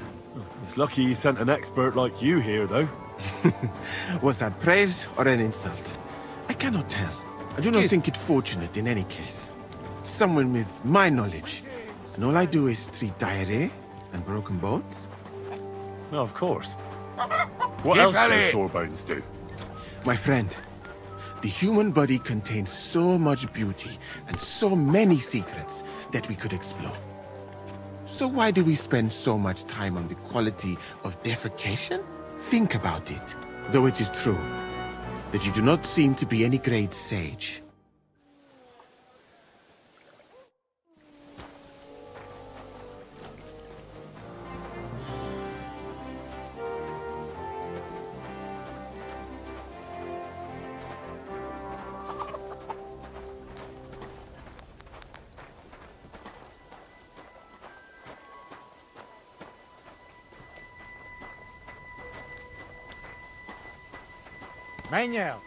It's lucky he sent an expert like you here, though. Was that praise or an insult? I cannot tell. I do not think it fortunate in any case. Someone with my knowledge, and all I do is treat diarrhea and broken bones? No, of course. What else do sore bones do? My friend, the human body contains so much beauty and so many secrets that we could explore. So why do we spend so much time on the quality of defecation? Think about it, though it is true that you do not seem to be any great sage. Manuel.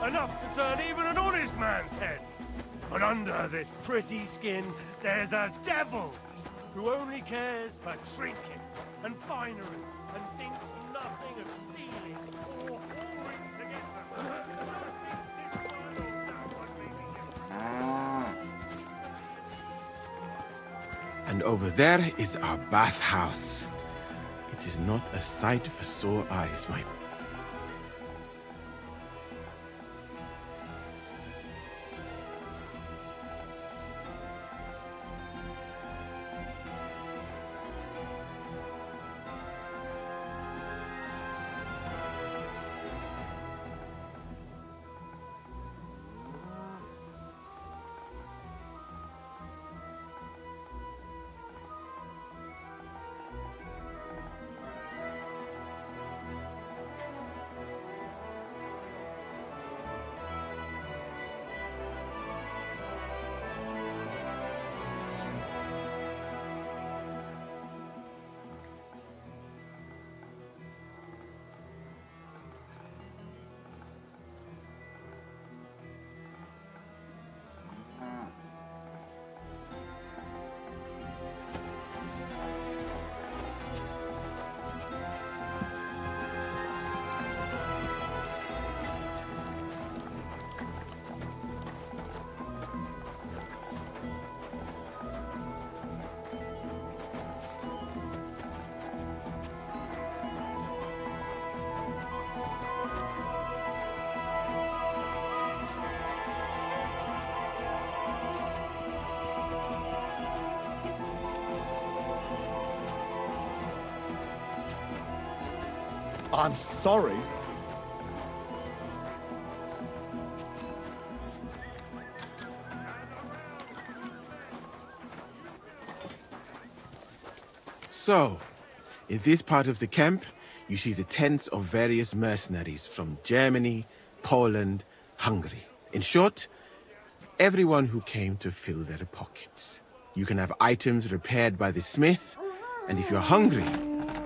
Enough to turn even an honest man's head. But under this pretty skin, there's a devil who only cares for trinket and finery and thinks nothing of stealing or whoring together. And over there is our bathhouse. It is not a sight for sore eyes, my... I'm sorry. So, in this part of the camp, you see the tents of various mercenaries from Germany, Poland, Hungary. In short, everyone who came to fill their pockets. You can have items repaired by the smith, and if you're hungry,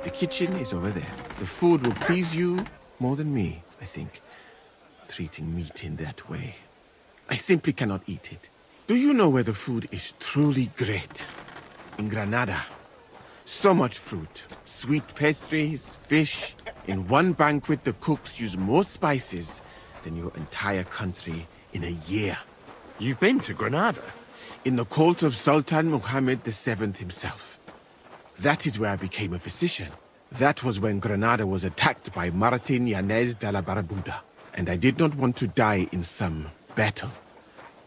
the kitchen is over there. The food will please you more than me, I think. Treating meat in that way. I simply cannot eat it. Do you know where the food is truly great? In Granada. So much fruit, sweet pastries, fish. In one banquet, the cooks use more spices than your entire country in a year. You've been to Granada? In the court of Sultan Muhammad VII himself. That is where I became a physician. That was when Granada was attacked by Martin Yanez de la Barbuda. And I did not want to die in some battle.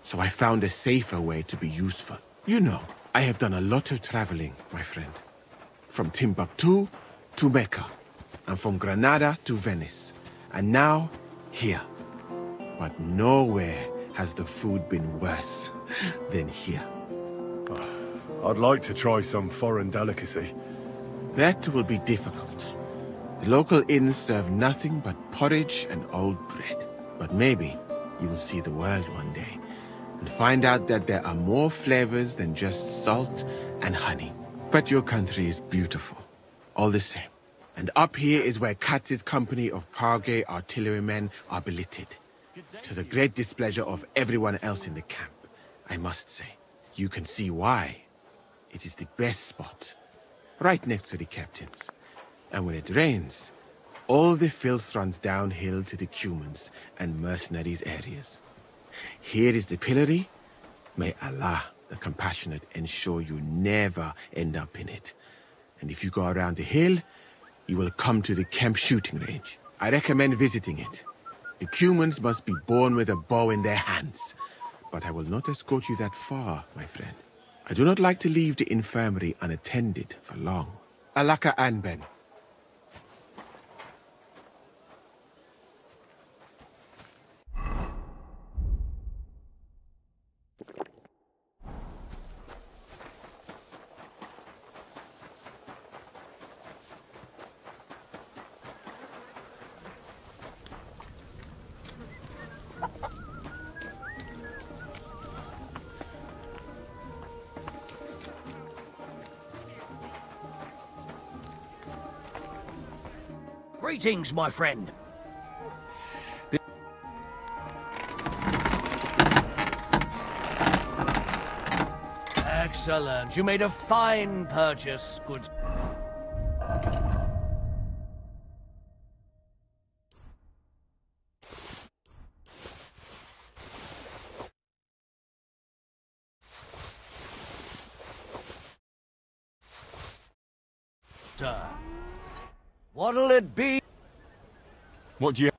So I found a safer way to be useful. You know, I have done a lot of traveling, my friend. From Timbuktu to Mecca. And from Granada to Venice. And now, here. But nowhere has the food been worse than here. I'd like to try some foreign delicacy. That will be difficult. The local inns serve nothing but porridge and old bread. But maybe you will see the world one day and find out that there are more flavors than just salt and honey. But your country is beautiful, all the same. And up here is where Katz's company of Pargay artillerymen are billeted. To the great displeasure of everyone else in the camp, I must say. You can see why. It is the best spot, right next to the captains. And when it rains, all the filth runs downhill to the Cumans and mercenaries areas. Here is the pillory. May Allah, the compassionate, ensure you never end up in it. And if you go around the hill, you will come to the camp shooting range. I recommend visiting it. The humans must be born with a bow in their hands. But I will not escort you that far, my friend. I do not like to leave the infirmary unattended for long. Alaka Anben. Greetings, my friend. Excellent. You made a fine purchase, good. Sir. What'll it be? What do you...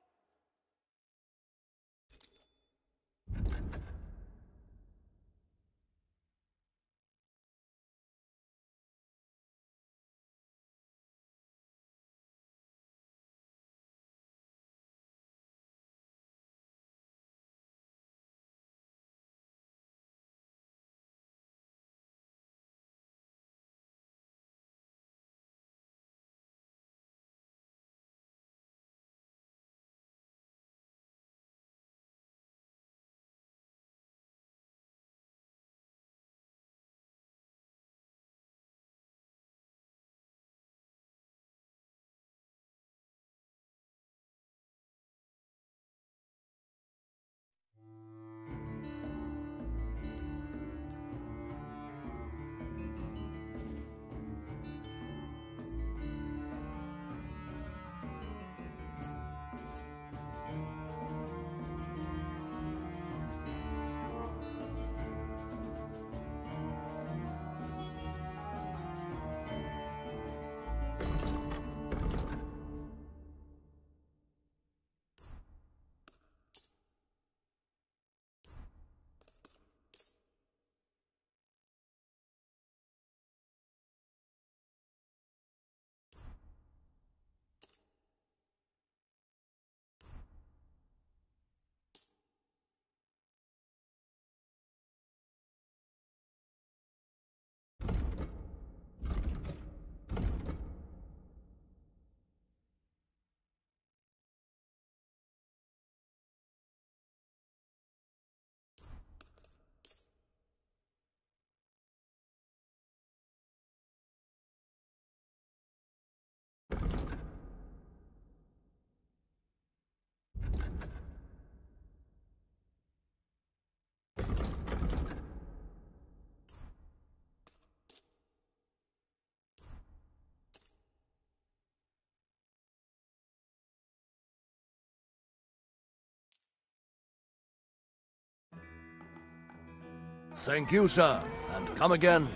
Thank you, sir, and come again.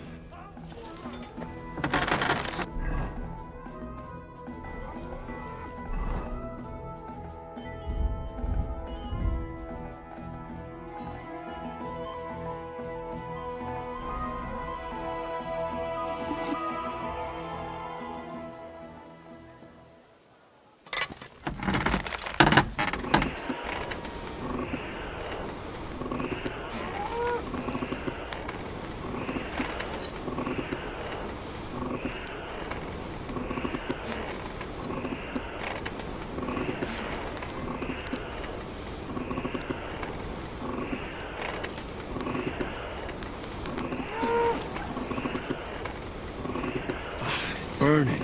Burning.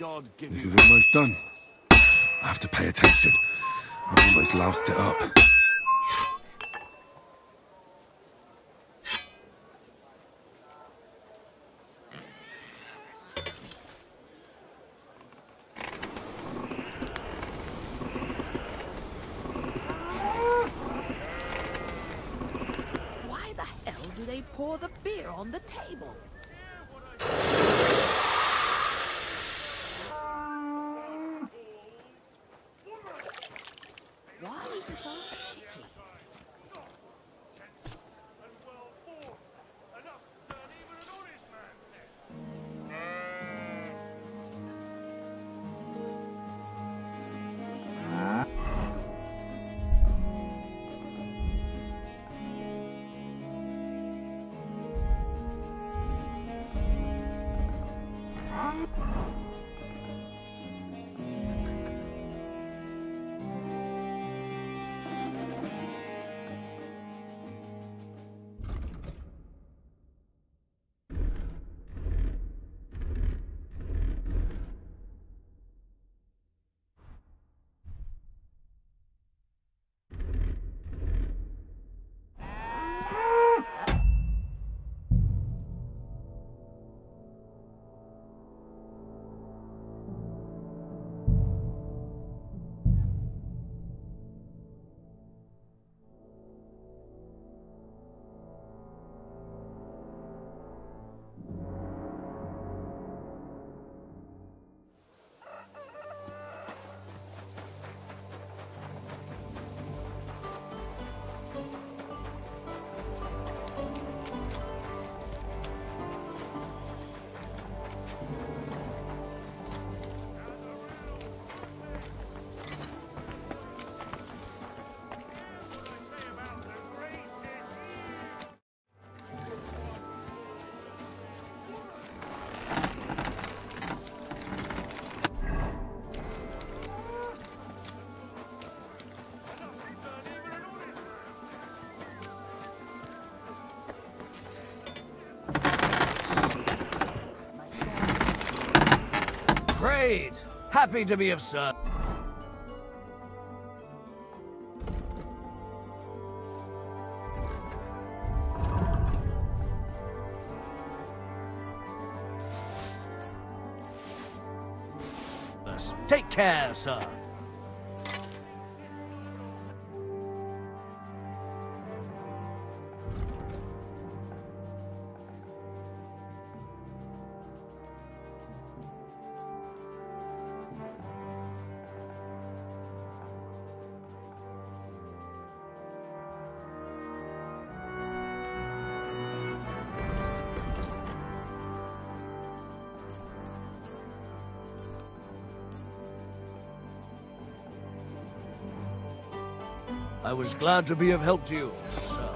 God give This you... is almost done. I have to pay attention. I've almost loused it up. Why the hell do they pour the beer on the table? Why is this all sticky? Great! Happy to be of service. Take care, sir. I was glad to be of help to you, sir.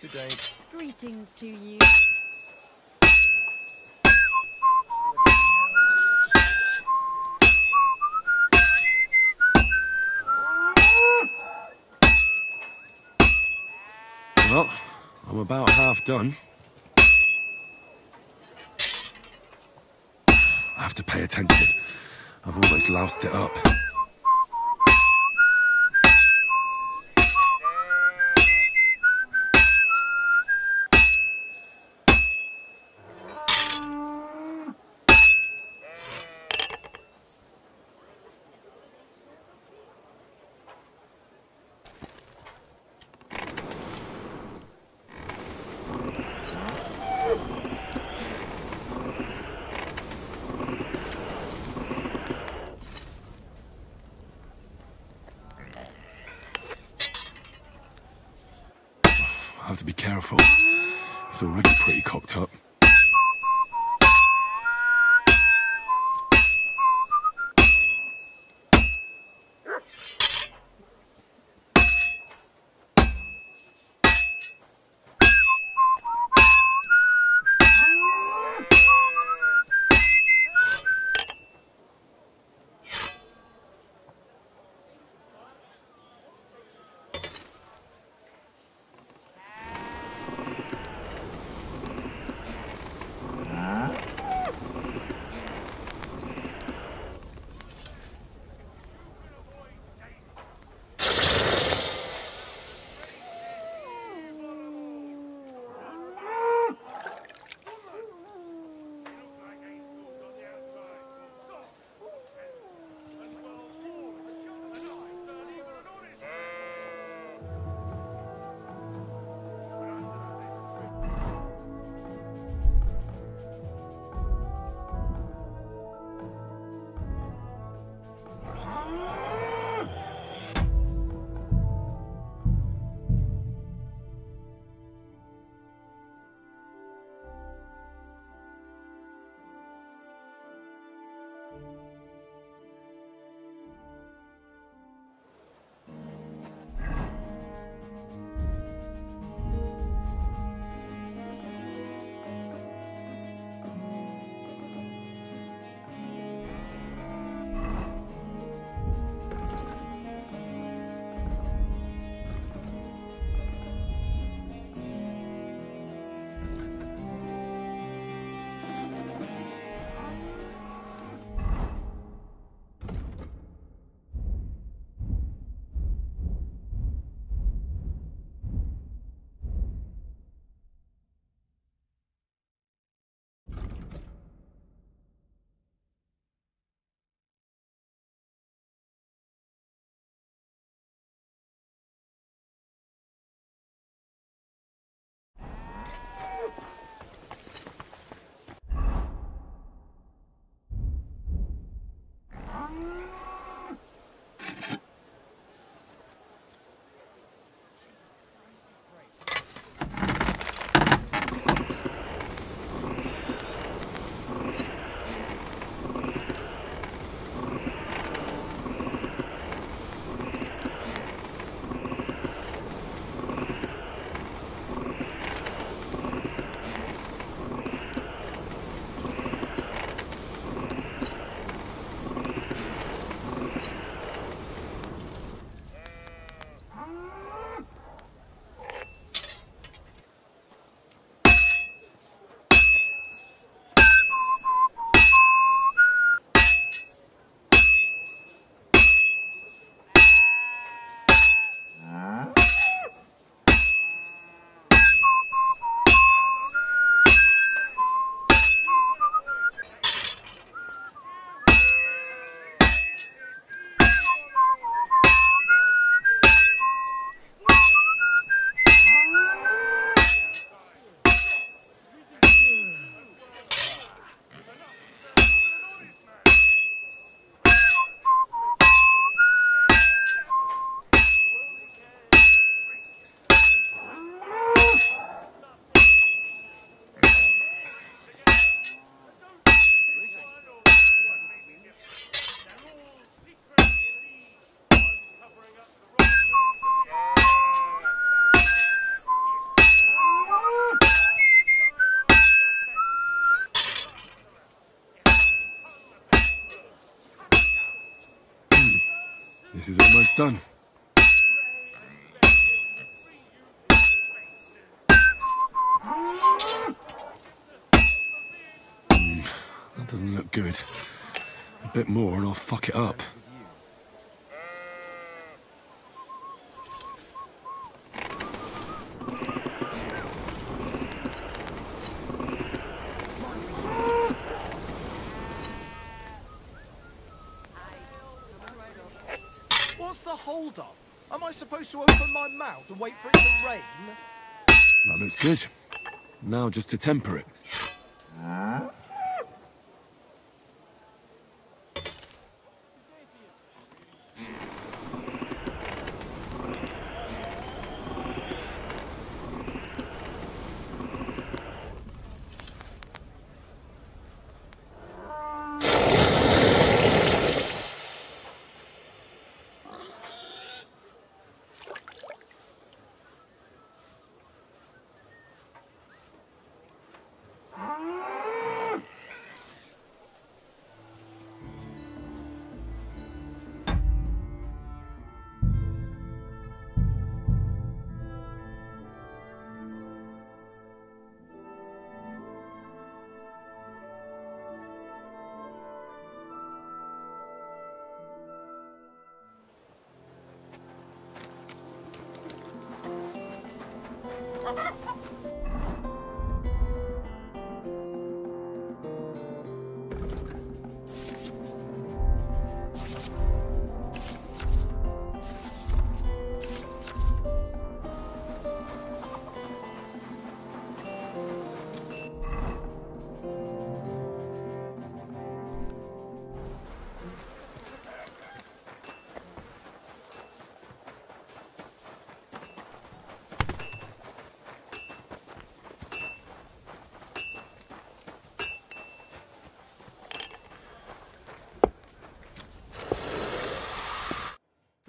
Good day. Greetings to you. Well, I'm about half done. have to pay attention. I've always loused it up. I have to be careful. It's already pretty cocked up. This is almost done. That doesn't look good. A bit more and I'll fuck it up. What's the hold up? Am I supposed to open my mouth and wait for it to rain? That looks good. Now just to temper it.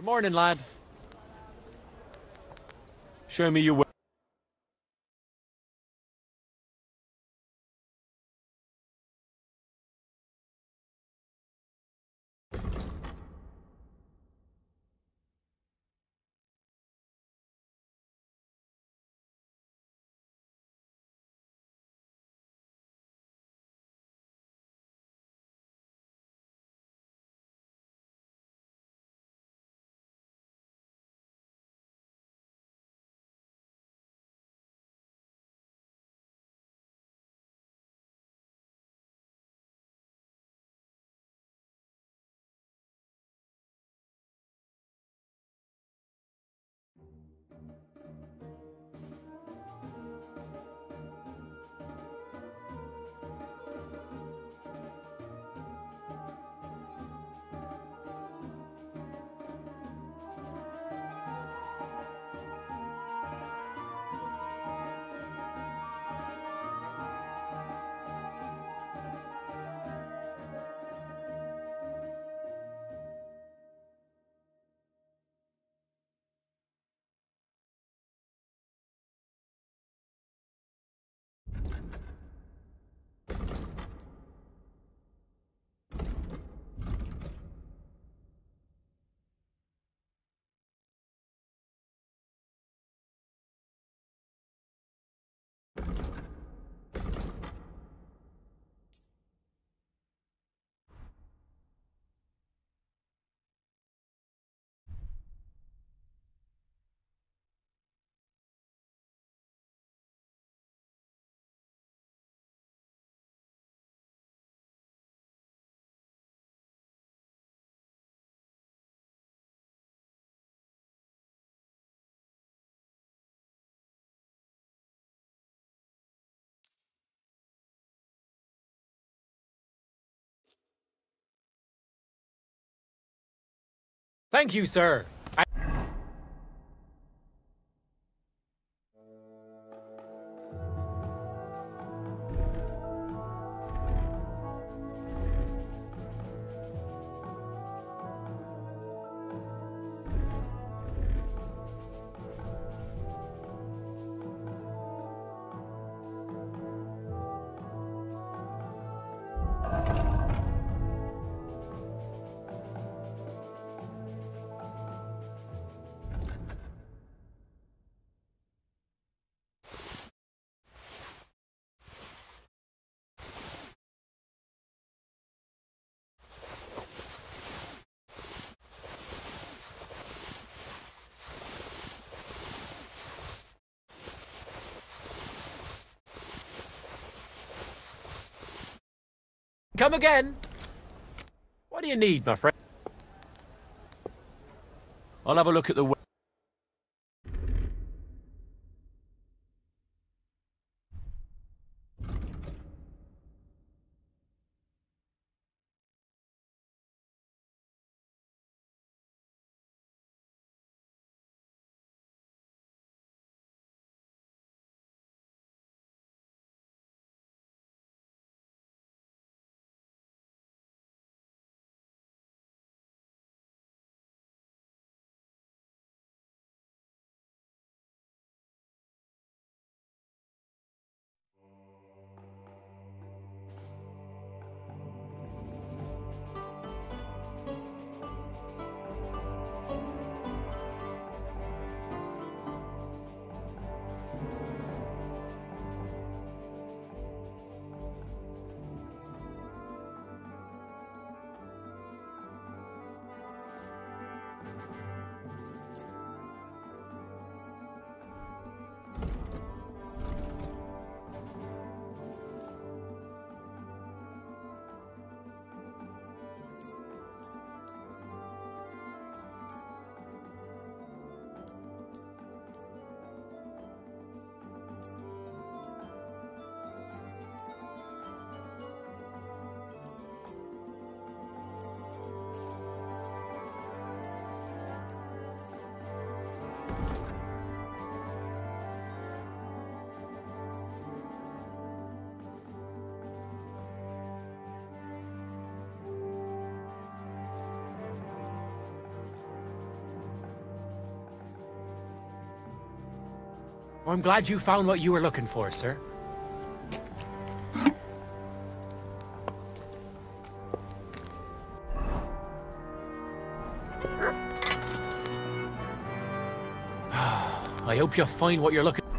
Good morning, lad. Show me your way. Thank you, sir. Come again. What do you need, my friend? I'll have a look at the... I'm glad you found what you were looking for, sir. I hope you find what you're looking for.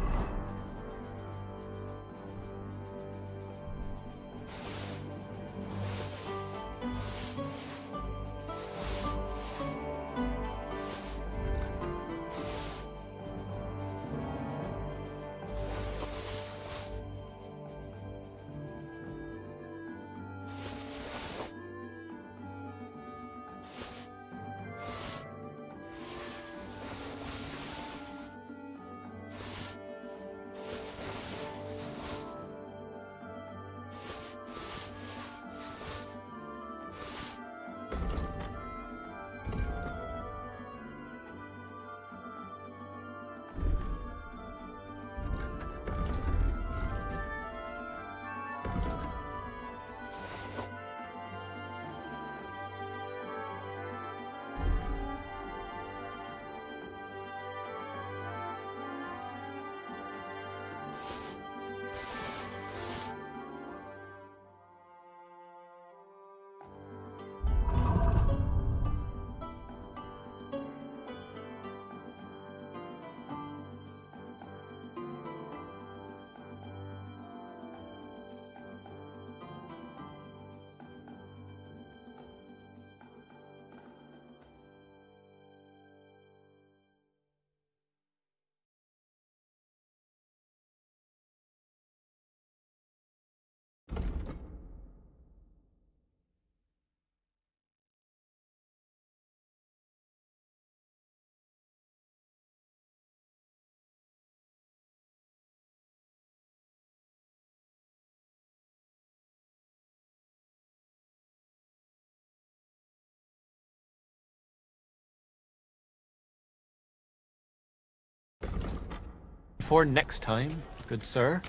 For next time, good sir.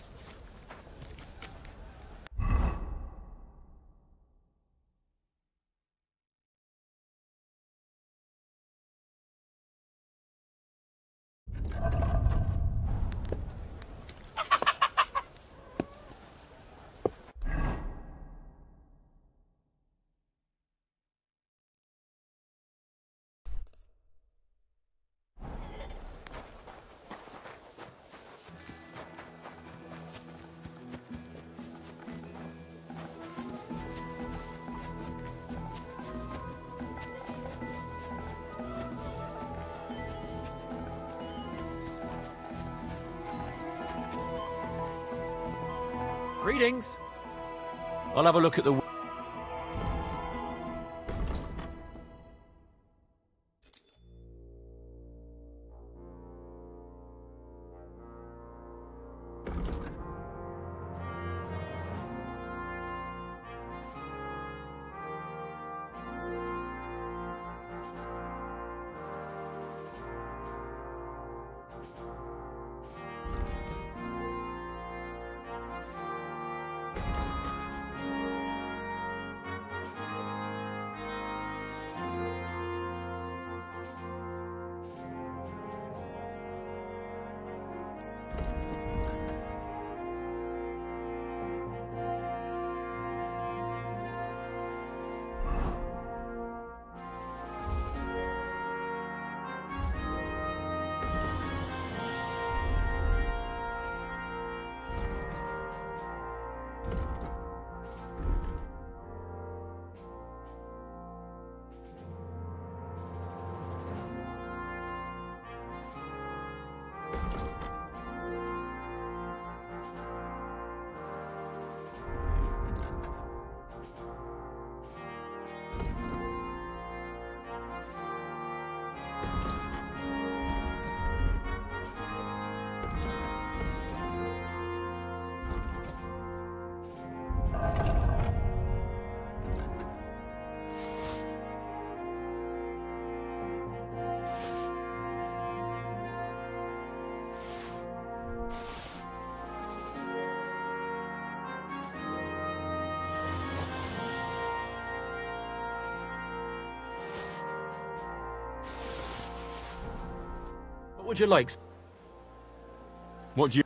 Greetings. I'll have a look at the... What would you like? What do you...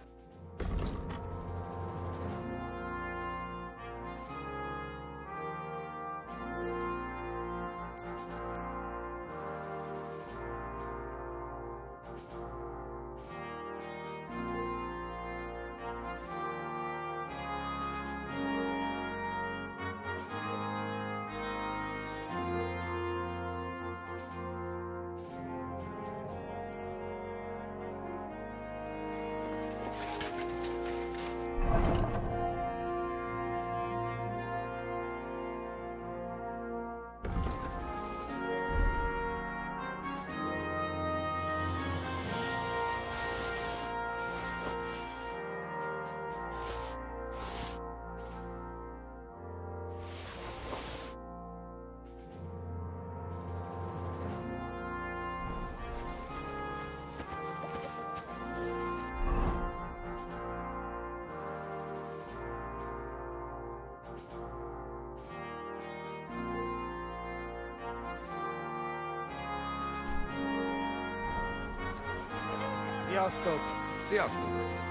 Sziasztok! Sziasztok!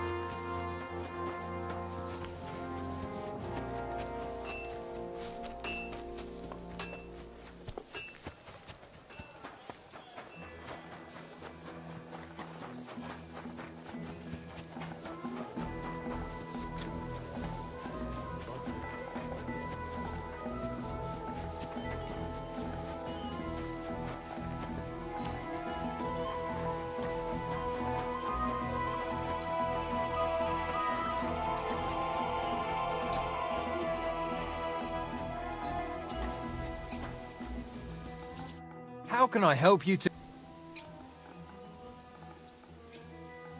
How can I help you to...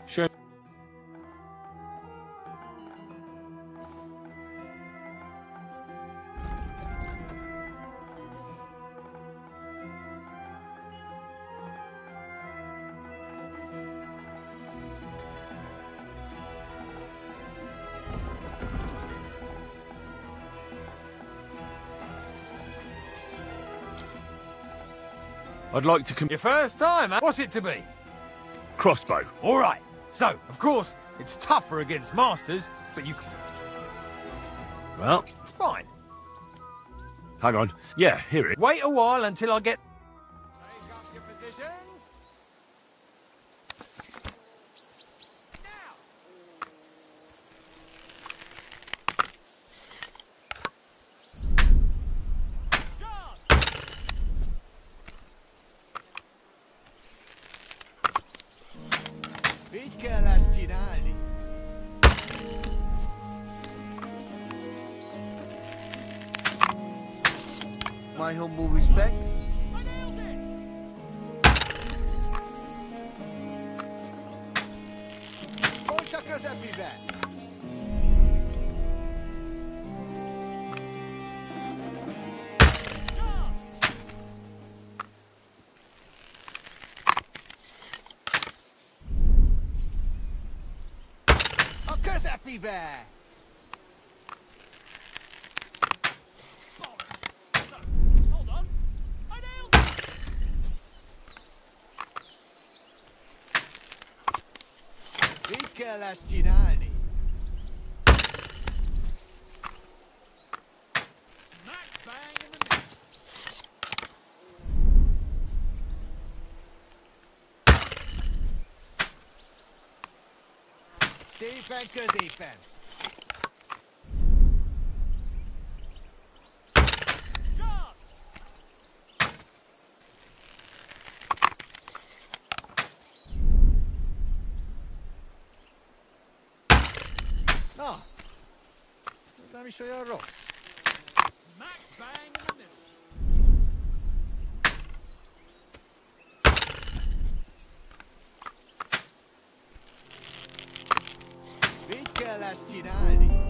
Sure. I'd like to Your first time, eh? What's it to be? Crossbow. All right. So, of course, it's tougher against masters, but you... Well, Fine. hang on. Yeah, hear it. Wait a while until I get... Take up your positions. Picca la scinali. My humble respects. Porta cosa vive. Cosa vive. Hold on. I nailed it. Picca la scinali. Smack bang in the middle. Safe and così fan. No. Let me show you a rope. Smack bang in the middle. Picca la scinali.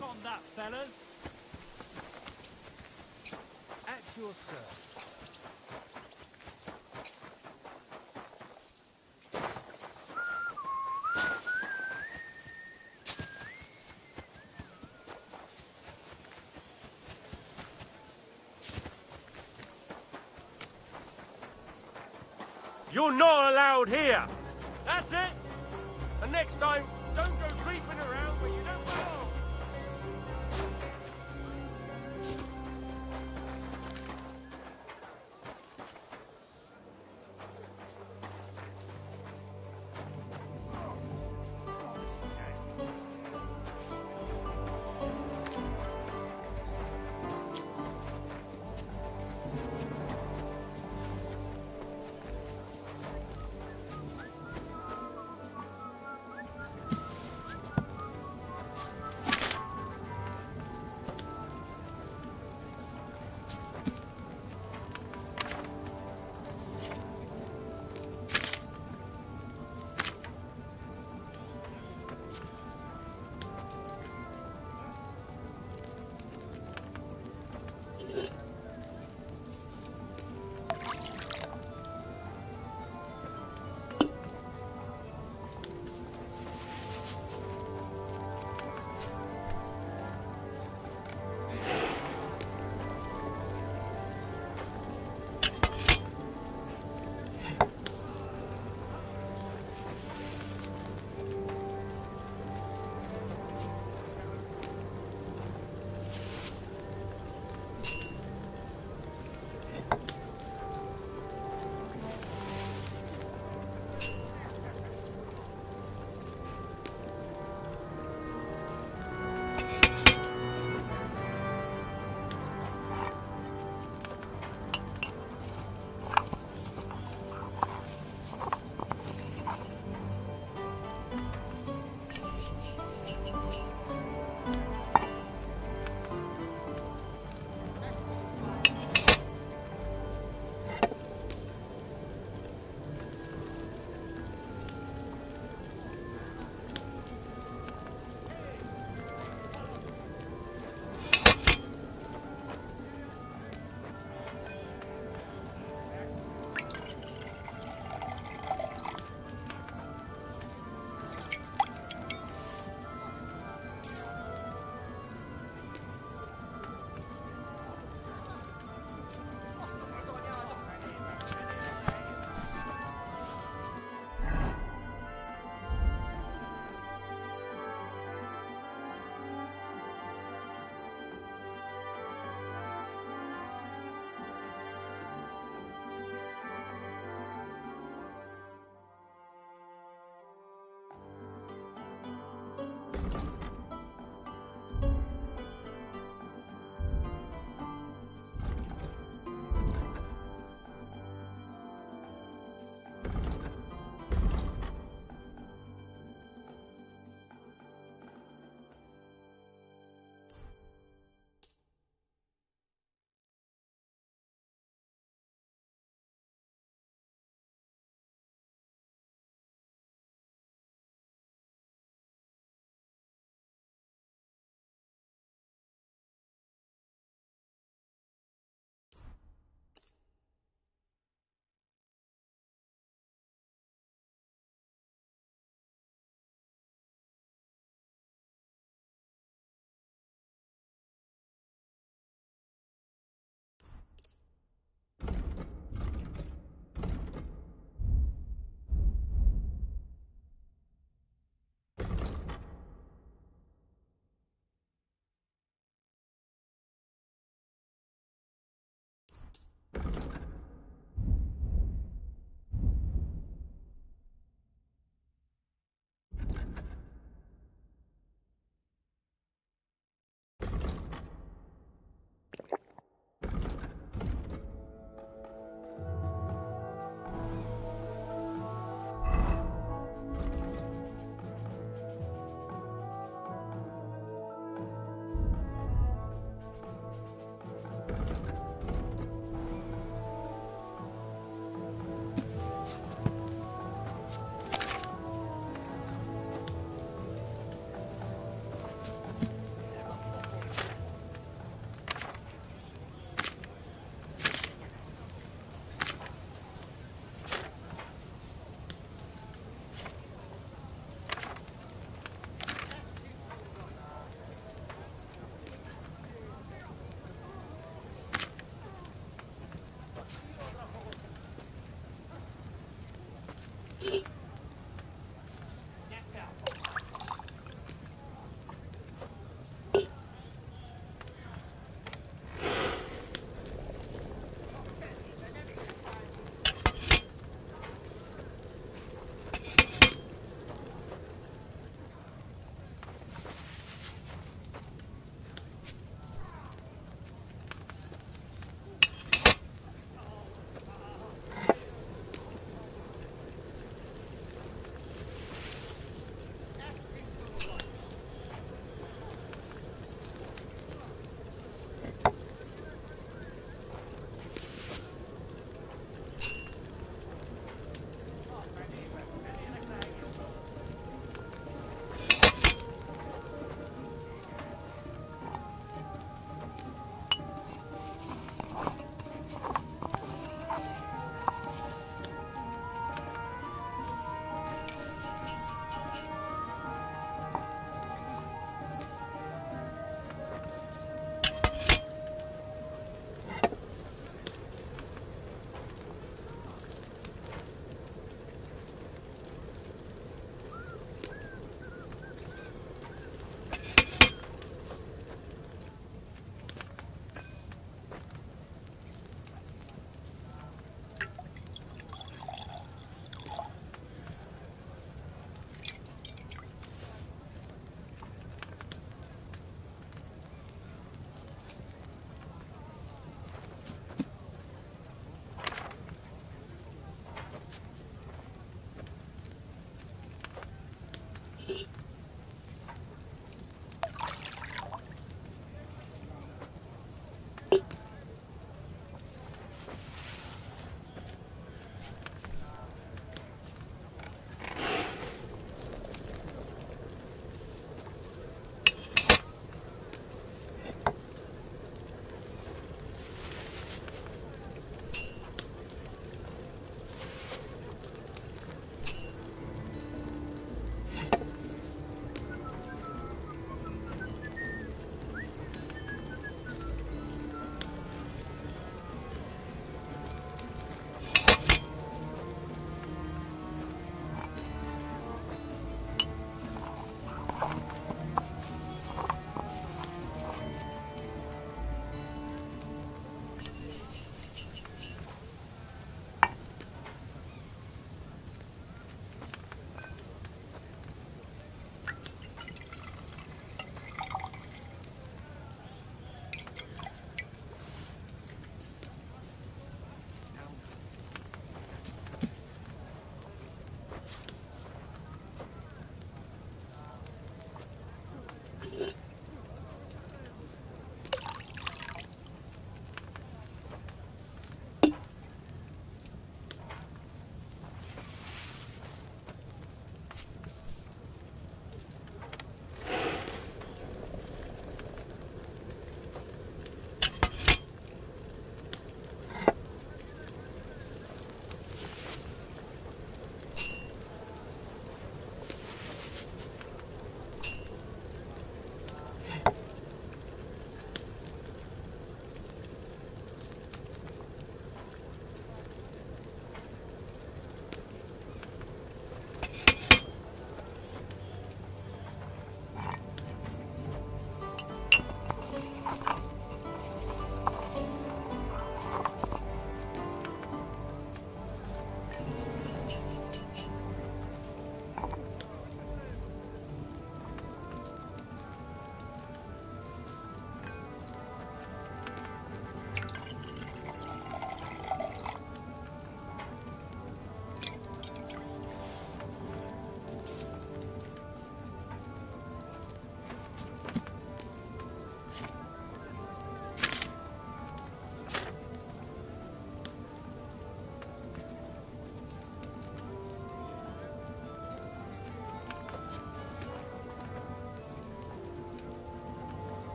Look on that, fellas. At your service. You're not allowed here. That's it. And next time, don't go creeping around where you don't belong.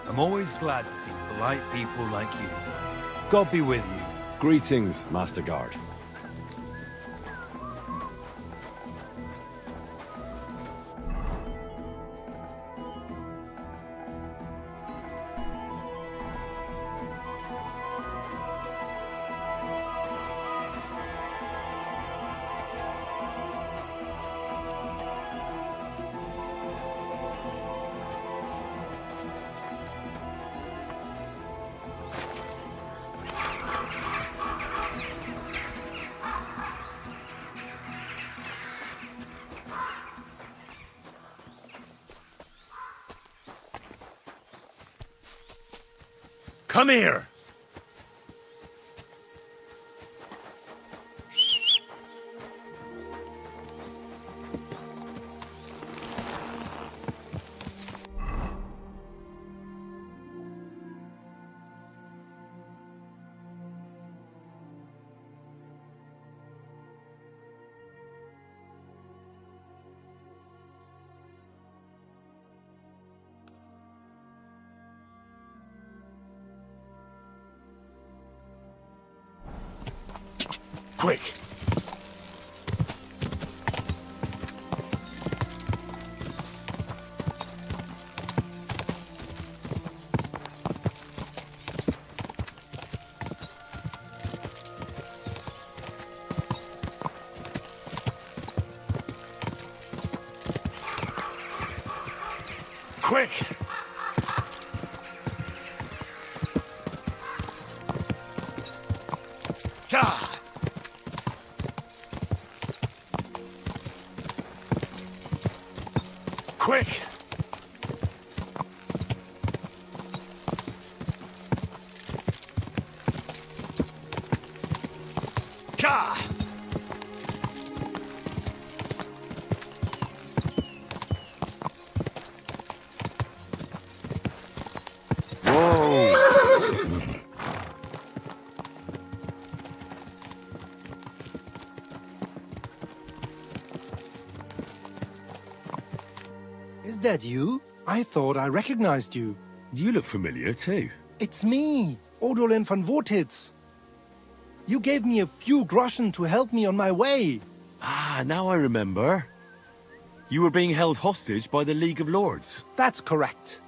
I'm always glad to see polite people like you. God be with you. Greetings, Master Guard. Come here! Quick! Quick! God! Quick! Ka! Is that you? I thought I recognized you. You look familiar too. It's me, Odolin von Wotitz. You gave me a few groschen to help me on my way. Ah, now I remember. You were being held hostage by the League of Lords. That's correct.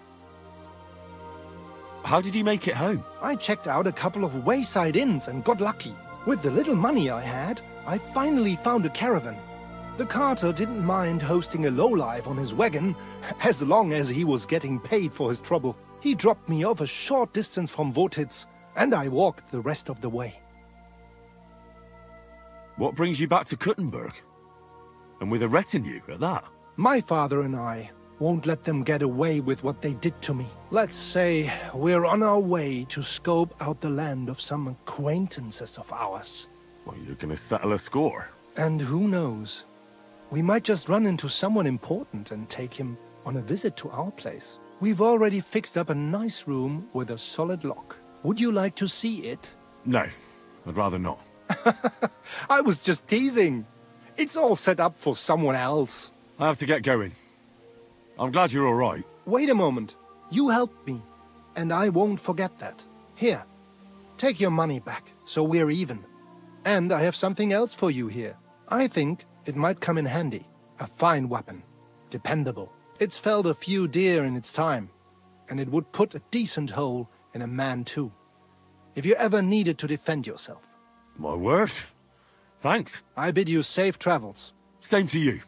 How did you make it home? I checked out a couple of wayside inns and got lucky. With the little money I had, I finally found a caravan. The carter didn't mind hosting a lowlife on his wagon, as long as he was getting paid for his trouble. He dropped me off a short distance from Wotitz, and I walked the rest of the way. What brings you back to Kuttenberg? And with a retinue at that? My father and I won't let them get away with what they did to me. Let's say we're on our way to scope out the land of some acquaintances of ours. Well, you're gonna settle a score. And who knows? We might just run into someone important and take him on a visit to our place. We've already fixed up a nice room with a solid lock. Would you like to see it? No, I'd rather not. I was just teasing. It's all set up for someone else. I have to get going. I'm glad you're all right. Wait a moment. You helped me, and I won't forget that. Here, take your money back, so we're even. And I have something else for you here. I think it might come in handy. A fine weapon. Dependable. It's felled a few deer in its time, and it would put a decent hole in a man too. If you ever needed to defend yourself. My word. Thanks. I bid you safe travels. Same to you.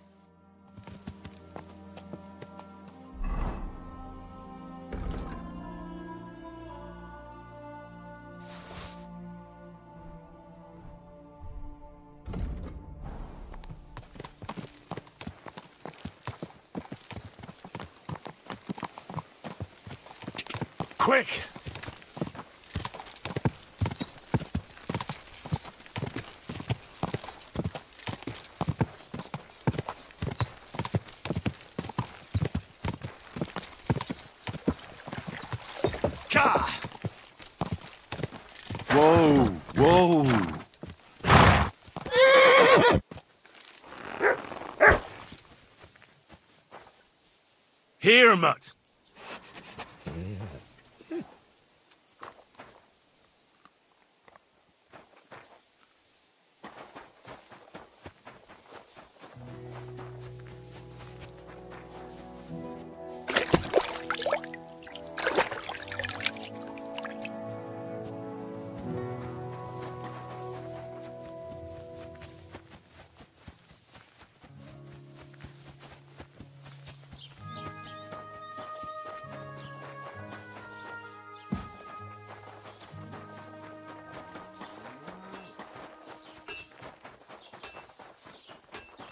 Quick! Ka! Whoa, whoa! Here, mutt!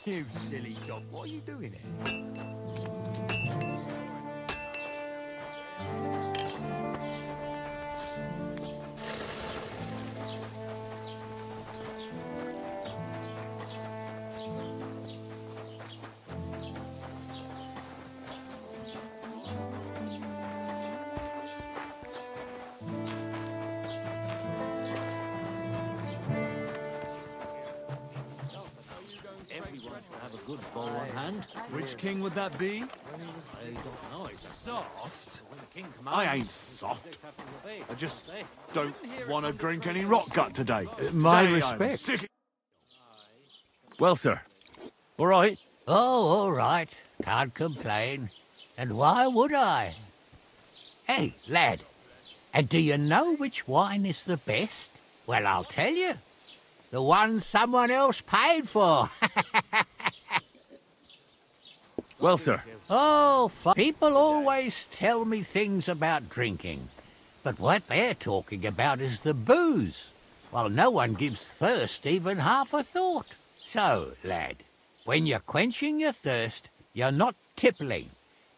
You silly dog, what are you doing here? Have a good bow on hand. Which king would that be? I don't know. Soft? King I ain't soft. I just don't want to drink any rot gut today. My Today I'm respect. sticking- Well, sir. All right. Oh, all right. Can't complain. And why would I? Hey, lad. And do you know which wine is the best? Well, I'll tell you. The one someone else paid for. Well, sir. Oh, people always tell me things about drinking. But what they're talking about is the booze. While no one gives thirst even half a thought. So, lad, when you're quenching your thirst, you're not tippling.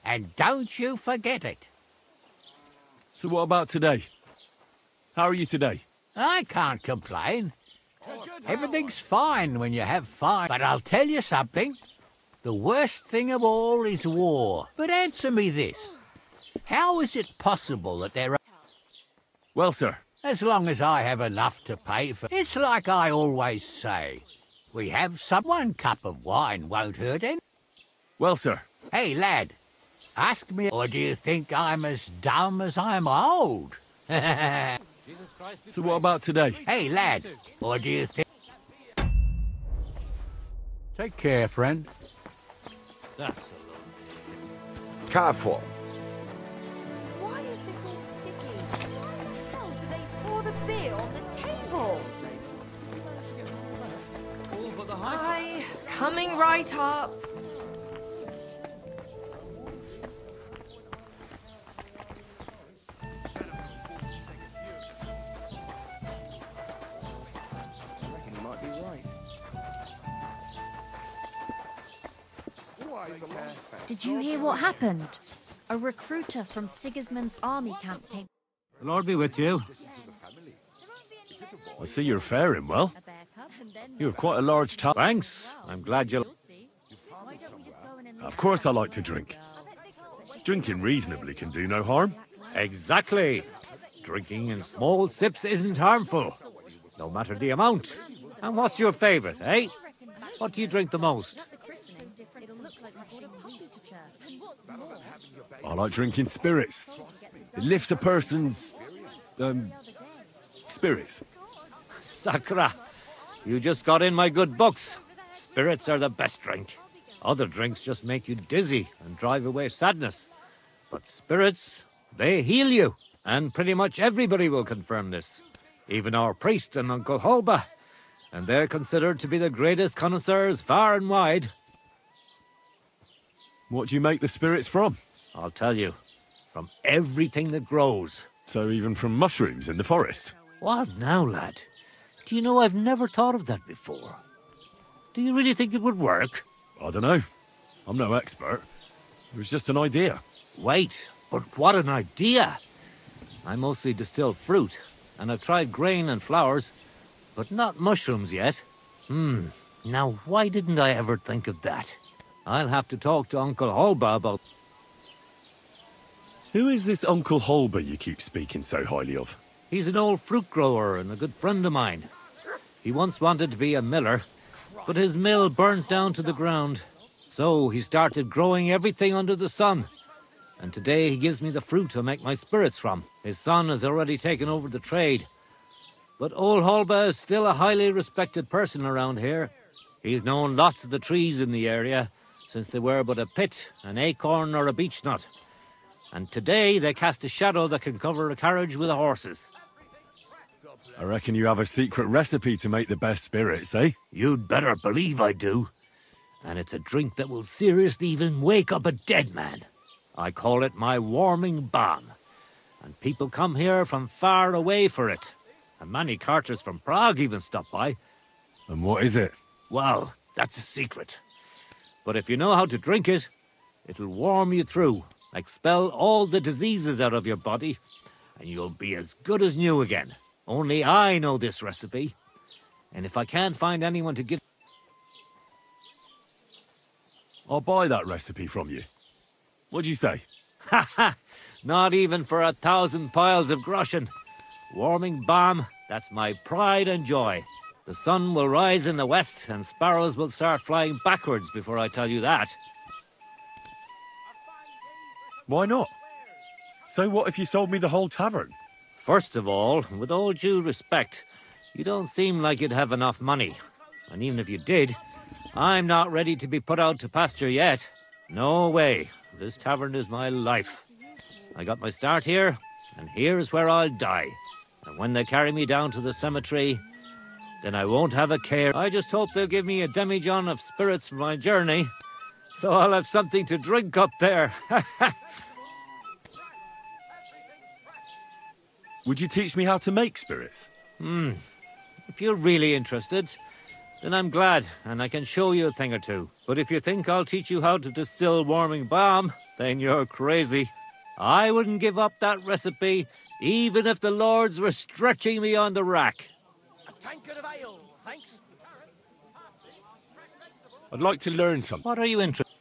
And don't you forget it. So what about today? How are you today? I can't complain. Everything's fine when you have fun. But I'll tell you something. The worst thing of all is war. But answer me this. How is it possible that there are... Well, sir. As long as I have enough to pay for... It's like I always say. We have some... One cup of wine won't hurt any... Well, sir. Hey, lad. Ask me... Or do you think I'm as dumb as I'm old? So what about today? Hey, lad. Or do you think... Take care, friend. Careful. Why is this all sticky? Why the hell do they pour the beer on the table? Hi, coming right up. Did you hear what happened? A recruiter from Sigismund's army camp came. The Lord be with you. I see you're faring well. You're quite a large town. Thanks. I'm glad you... Of course I like to drink. Drinking reasonably can do no harm. Exactly. Drinking in small sips isn't harmful, no matter the amount. And what's your favourite, eh? What do you drink the most? I like drinking spirits. It lifts a person's... spirits. Sakra! You just got in my good books. Spirits are the best drink. Other drinks just make you dizzy and drive away sadness. But spirits, they heal you. And pretty much everybody will confirm this. Even our priest and Uncle Holba. And they're considered to be the greatest connoisseurs far and wide. What do you make the spirits from? I'll tell you. From everything that grows. So even from mushrooms in the forest? What now, lad? Do you know I've never thought of that before? Do you really think it would work? I don't know. I'm no expert. It was just an idea. Wait, but what an idea! I mostly distill fruit, and I've tried grain and flowers, but not mushrooms yet. Now why didn't I ever think of that? I'll have to talk to Uncle Holba about... Who is this Uncle Holba you keep speaking so highly of? He's an old fruit grower and a good friend of mine. He once wanted to be a miller, but his mill burnt down to the ground. So he started growing everything under the sun. And today he gives me the fruit to make my spirits from. His son has already taken over the trade. But old Holba is still a highly respected person around here. He's known lots of the trees in the area, since they were but a pit, an acorn or a beech nut. And today they cast a shadow that can cover a carriage with the horses. I reckon you have a secret recipe to make the best spirits, eh? You'd better believe I do. And it's a drink that will seriously even wake up a dead man. I call it my warming balm. And people come here from far away for it. And many carters from Prague even stop by. And what is it? Well, that's a secret. But if you know how to drink it, it'll warm you through, expel all the diseases out of your body, and you'll be as good as new again. Only I know this recipe, and if I can't find anyone to give... I'll buy that recipe from you. What'd you say? Ha ha! Not even for 1,000 piles of groschen. Warming balm, that's my pride and joy. The sun will rise in the west, and sparrows will start flying backwards before I tell you that. Why not? So what if you sold me the whole tavern? First of all, with all due respect, you don't seem like you'd have enough money. And even if you did, I'm not ready to be put out to pasture yet. No way. This tavern is my life. I got my start here, and here's where I'll die. And when they carry me down to the cemetery, then I won't have a care. I just hope they'll give me a demijohn of spirits for my journey, so I'll have something to drink up there. Would you teach me how to make spirits? If you're really interested, then I'm glad, and I can show you a thing or two. But if you think I'll teach you how to distill warming balm, then you're crazy. I wouldn't give up that recipe, even if the lords were stretching me on the rack. A tankard of ale, thanks. I'd like to learn something. What are you interested?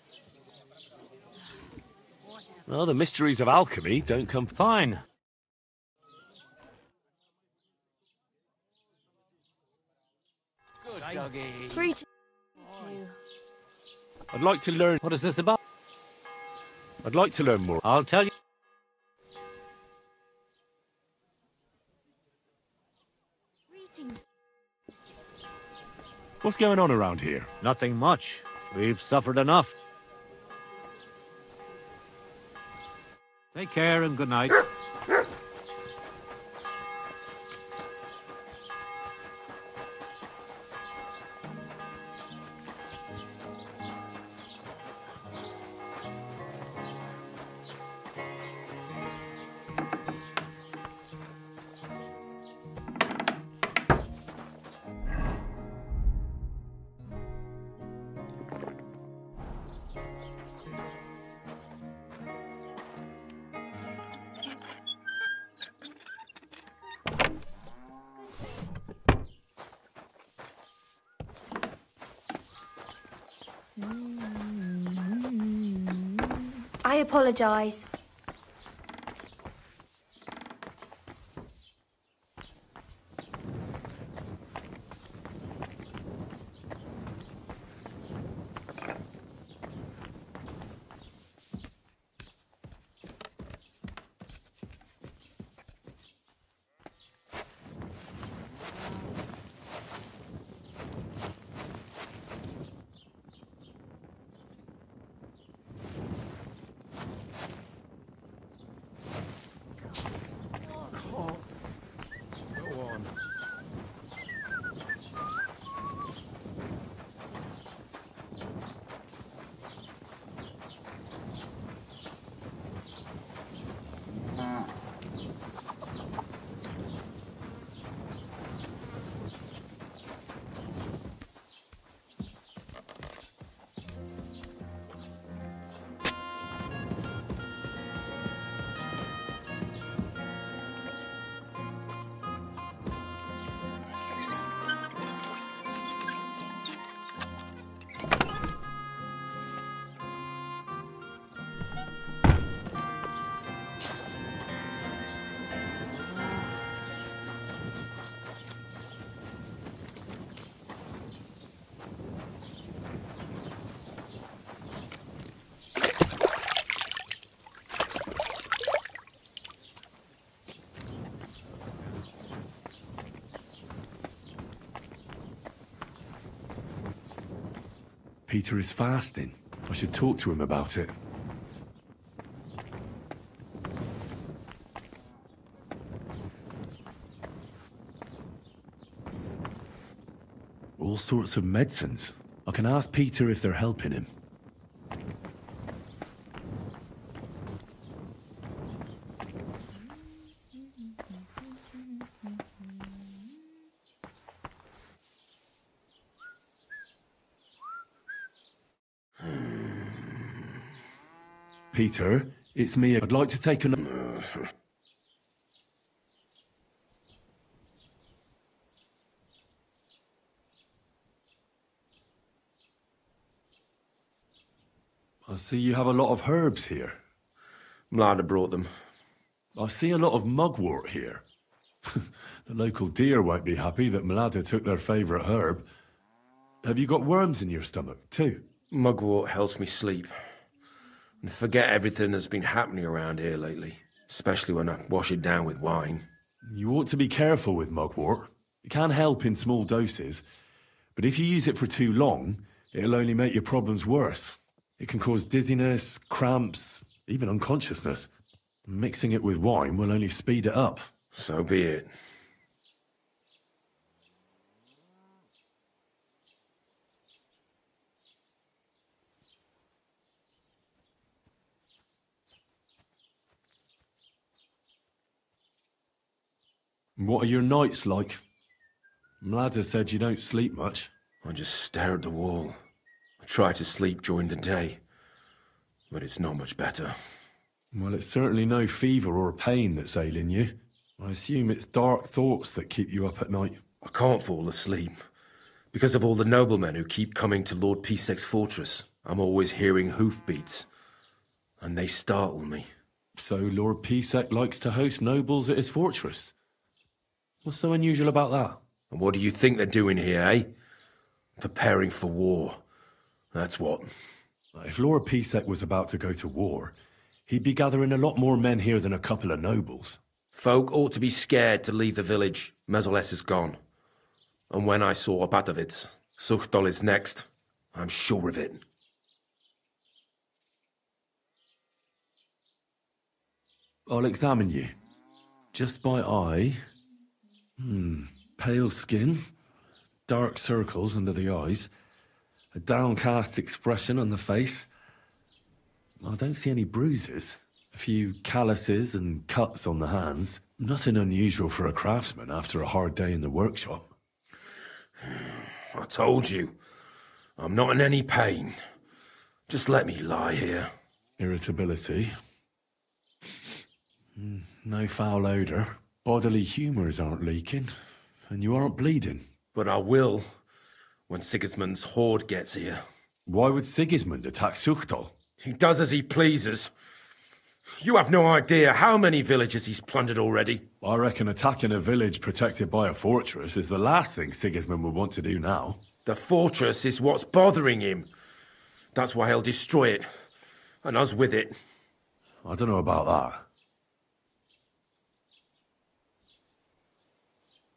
Well, the mysteries of alchemy don't come... Fine. Good doggy. 3, 2. I'd like to learn... What is this about? I'd like to learn more. I'll tell you. Greetings. What's going on around here? Nothing much. We've suffered enough. Take care and good night. I apologize. Peter is fasting. I should talk to him about it. All sorts of medicines. I can ask Peter if they're helping him. Peter, it's me. I'd like to take a... I see you have a lot of herbs here. Mlada brought them. I see a lot of mugwort here. The local deer won't be happy that Mlada took their favourite herb. Have you got worms in your stomach, too? Mugwort helps me sleep. And forget everything that's been happening around here lately. Especially when I wash it down with wine. You ought to be careful with mugwort. It can help in small doses. But if you use it for too long, it'll only make your problems worse. It can cause dizziness, cramps, even unconsciousness. Mixing it with wine will only speed it up. So be it. What are your nights like? Mlada said you don't sleep much. I just stare at the wall. I try to sleep during the day, but it's not much better. Well, it's certainly no fever or pain that's ailing you. I assume it's dark thoughts that keep you up at night. I can't fall asleep, because of all the noblemen who keep coming to Lord Pisek's fortress. I'm always hearing hoofbeats, and they startle me. So Lord Pisek likes to host nobles at his fortress? What's so unusual about that? And what do you think they're doing here, eh? Preparing for war. That's what. If Lord Pisek was about to go to war, he'd be gathering a lot more men here than a couple of nobles. Folk ought to be scared to leave the village. Mezoles is gone. And when I saw Opatovitz, Suchtol is next. I'm sure of it. I'll examine you. Just by eye. Pale skin. Dark circles under the eyes. A downcast expression on the face. I don't see any bruises. A few calluses and cuts on the hands. Nothing unusual for a craftsman after a hard day in the workshop. I told you. I'm not in any pain. Just let me lie here. Irritability. No foul odour. Bodily humours aren't leaking. And you aren't bleeding. But I will, when Sigismund's horde gets here. Why would Sigismund attack Suchtol? He does as he pleases. You have no idea how many villages he's plundered already. I reckon attacking a village protected by a fortress is the last thing Sigismund would want to do now. The fortress is what's bothering him. That's why he'll destroy it. And us with it. I don't know about that.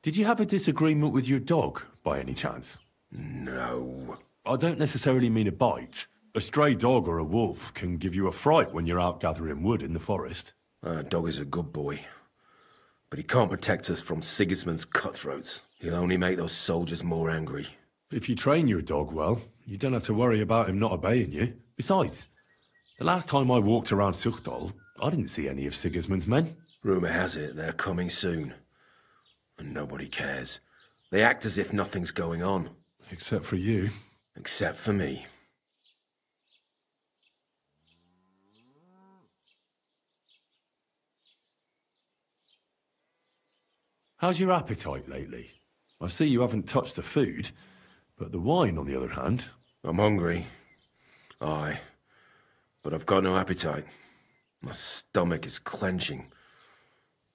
Did you have a disagreement with your dog, by any chance? No. I don't necessarily mean a bite. A stray dog or a wolf can give you a fright when you're out gathering wood in the forest. Our dog is a good boy. But he can't protect us from Sigismund's cutthroats. He'll only make those soldiers more angry. If you train your dog well, you don't have to worry about him not obeying you. Besides, the last time I walked around Suchtol, I didn't see any of Sigismund's men. Rumour has it they're coming soon. And nobody cares. They act as if nothing's going on. Except for you. Except for me. How's your appetite lately? I see you haven't touched the food, but the wine, on the other hand... I'm hungry. Aye. But I've got no appetite. My stomach is clenching.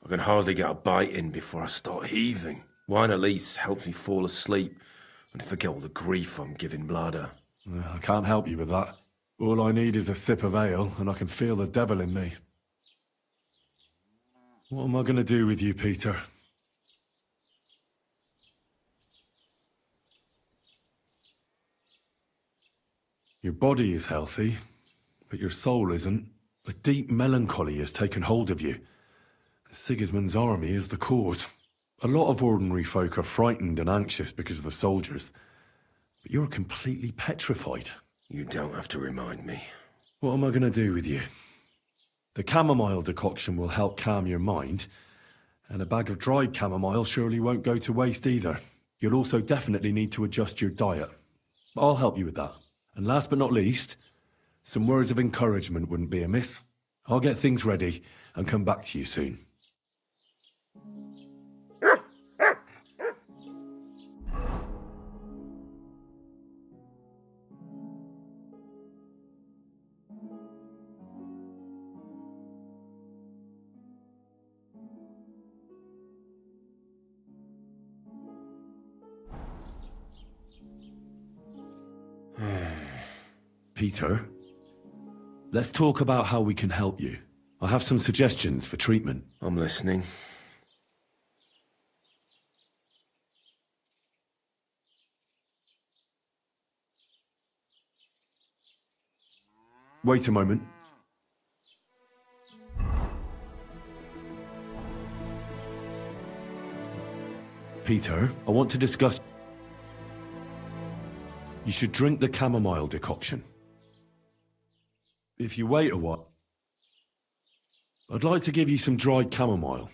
I can hardly get a bite in before I start heaving. Wine at least helps me fall asleep and forget all the grief I'm giving Mlada. I can't help you with that. All I need is a sip of ale, and I can feel the devil in me. What am I going to do with you, Peter? Your body is healthy, but your soul isn't. A deep melancholy has taken hold of you. Sigismund's army is the cause. A lot of ordinary folk are frightened and anxious because of the soldiers. But you're completely petrified. You don't have to remind me. What am I going to do with you? The chamomile decoction will help calm your mind, and a bag of dried chamomile surely won't go to waste either. You'll also definitely need to adjust your diet. I'll help you with that. And last but not least, Some words of encouragement wouldn't be amiss. I'll get things ready and come back to you soon. Peter, let's talk about how we can help you. I have some suggestions for treatment. I'm listening. Wait a moment. Peter, I want to discuss... You should drink the chamomile decoction. If you wait a while, I'd like to give you some dried chamomile.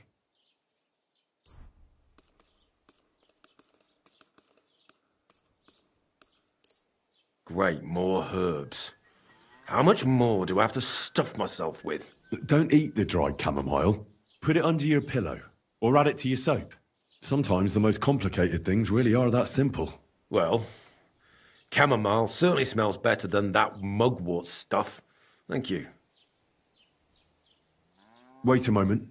Great, more herbs. How much more do I have to stuff myself with? Don't eat the dried chamomile. Put it under your pillow, or add it to your soap. Sometimes the most complicated things really are that simple. Well, chamomile certainly smells better than that mugwort stuff. Thank you. Wait a moment.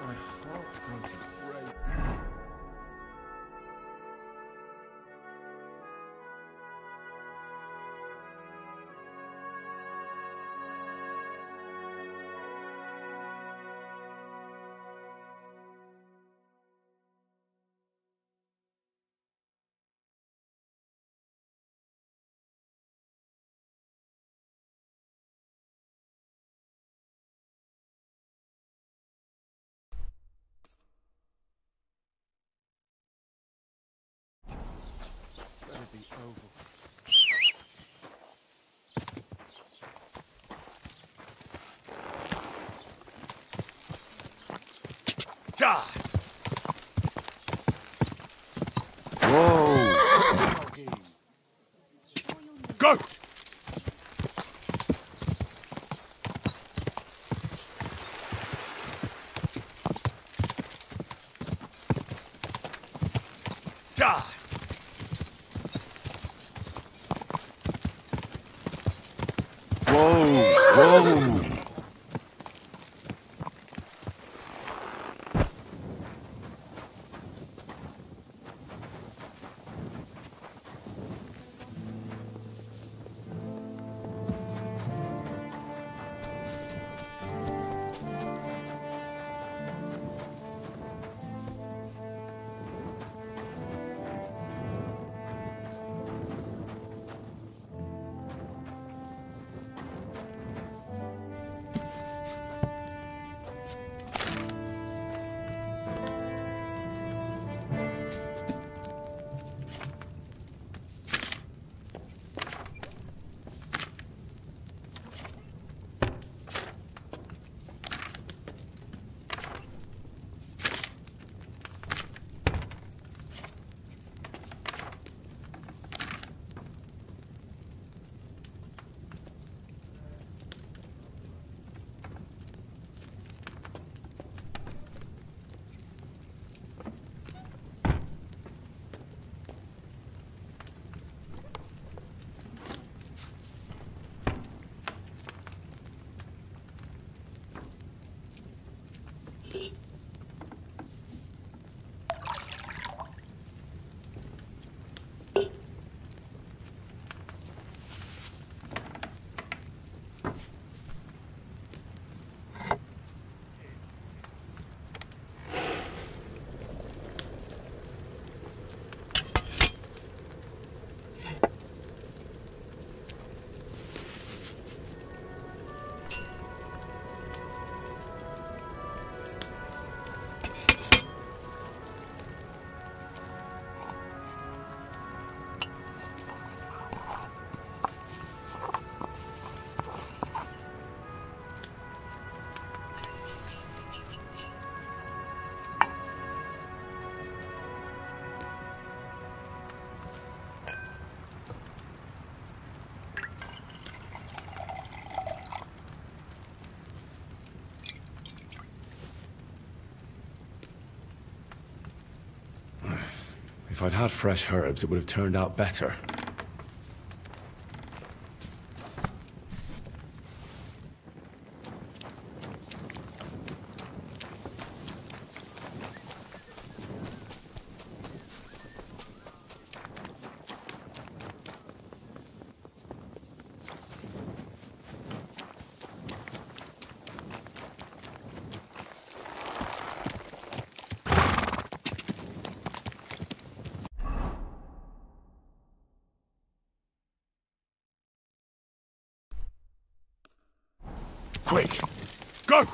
My heart's going to break. Better be over. Ja! Whoa! Go! Ja! Whoa! Whoa! If I'd had fresh herbs, it would have turned out better. Quick! Go!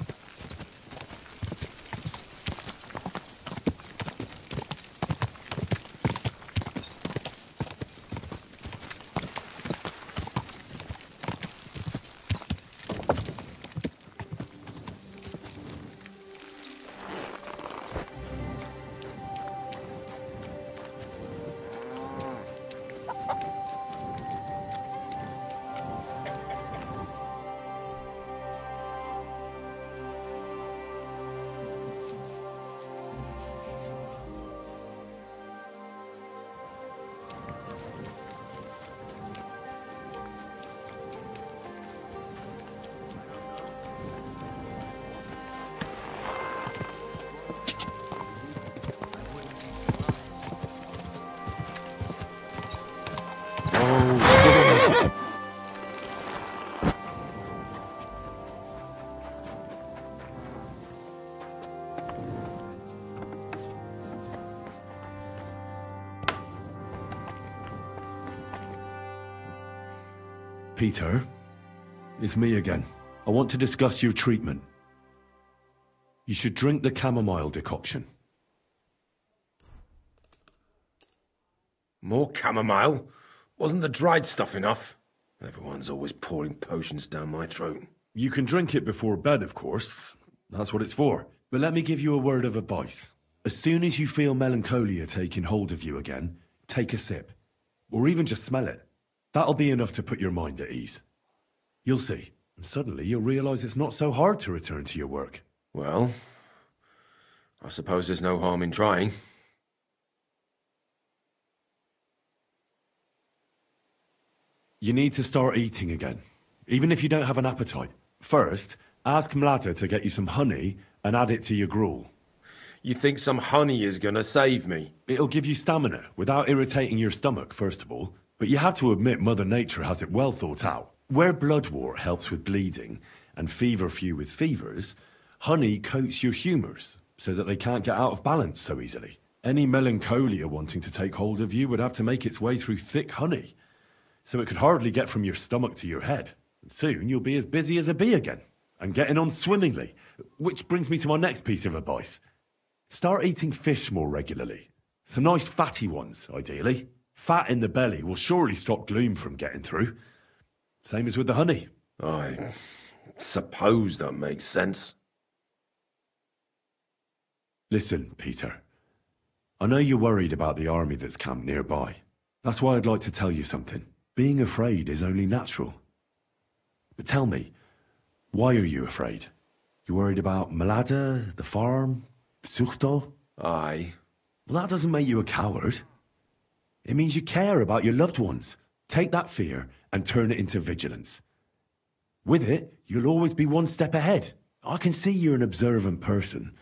Peter, it's me again. I want to discuss your treatment. You should drink the chamomile decoction. More chamomile? Wasn't the dried stuff enough? Everyone's always pouring potions down my throat. You can drink it before bed, of course. That's what it's for. But let me give you a word of advice. As soon as you feel melancholia taking hold of you again, take a sip. Or even just smell it. That'll be enough to put your mind at ease. You'll see. And suddenly you'll realise it's not so hard to return to your work. Well, I suppose there's no harm in trying. You need to start eating again, even if you don't have an appetite. First, ask Mlada to get you some honey and add it to your gruel. You think some honey is gonna save me? It'll give you stamina, without irritating your stomach, first of all. But you have to admit Mother Nature has it well thought out. Where bloodwort helps with bleeding, and feverfew with fevers, honey coats your humours, so that they can't get out of balance so easily. Any melancholia wanting to take hold of you would have to make its way through thick honey, so it could hardly get from your stomach to your head. And soon you'll be as busy as a bee again, and getting on swimmingly. Which brings me to my next piece of advice. Start eating fish more regularly. Some nice fatty ones, ideally. Fat in the belly will surely stop gloom from getting through. Same as with the honey. I suppose that makes sense. Listen, Peter. I know you're worried about the army that's camped nearby. That's why I'd like to tell you something. Being afraid is only natural. But tell me, why are you afraid? You worried about Mlada, the farm, Zuchtal? Aye. Well, that doesn't make you a coward. It means you care about your loved ones. Take that fear and turn it into vigilance. With it, you'll always be one step ahead. I can see you're an observant person,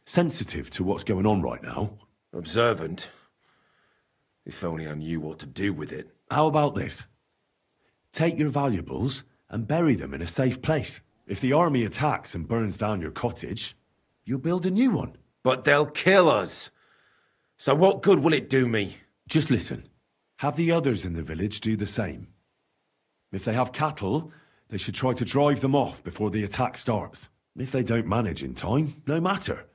sensitive to what's going on right now. Observant? If only I knew what to do with it. How about this? Take your valuables and bury them in a safe place. If the army attacks and burns down your cottage, you'll build a new one. But they'll kill us. So what good will it do me? Just listen. Have the others in the village do the same. If they have cattle, they should try to drive them off before the attack starts. If they don't manage in time, no matter.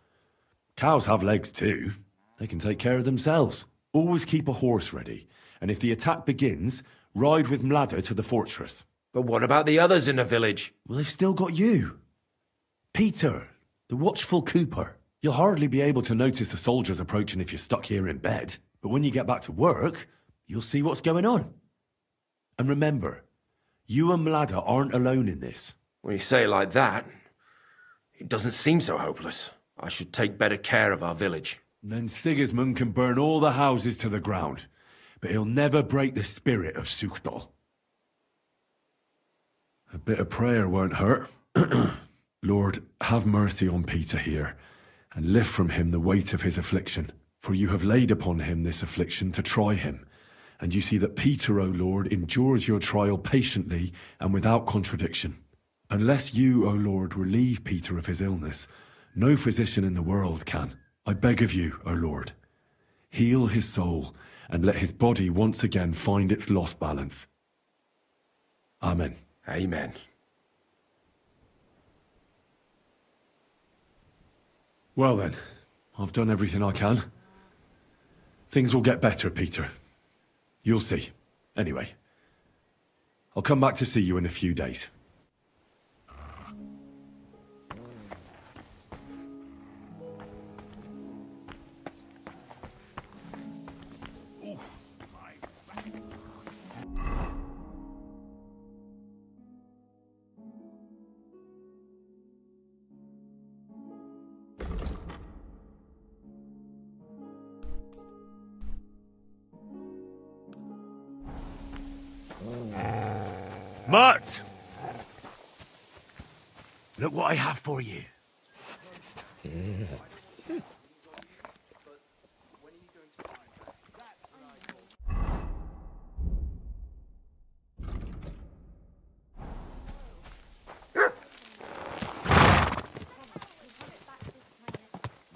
Cows have legs too. They can take care of themselves. Always keep a horse ready, and if the attack begins, ride with Mlada to the fortress. But what about the others in the village? Well, they've still got you. Peter, the watchful Cooper. You'll hardly be able to notice the soldiers approaching if you're stuck here in bed. But when you get back to work, you'll see what's going on. And remember, you and Mlada aren't alone in this. When you say it like that, it doesn't seem so hopeless. I should take better care of our village. Then Sigismund can burn all the houses to the ground, but he'll never break the spirit of Suchdol. A bit of prayer won't hurt. Lord, have mercy on Peter here, and lift from him the weight of his affliction. For you have laid upon him this affliction to try him. And you see that Peter, O Lord, endures your trial patiently and without contradiction. Unless you, O Lord, relieve Peter of his illness, no physician in the world can. I beg of you, O Lord, heal his soul and let his body once again find its lost balance. Amen. Amen. Well then, I've done everything I can. Things will get better, Peter. You'll see. Anyway, I'll come back to see you in a few days. Mart! Look what I have for you.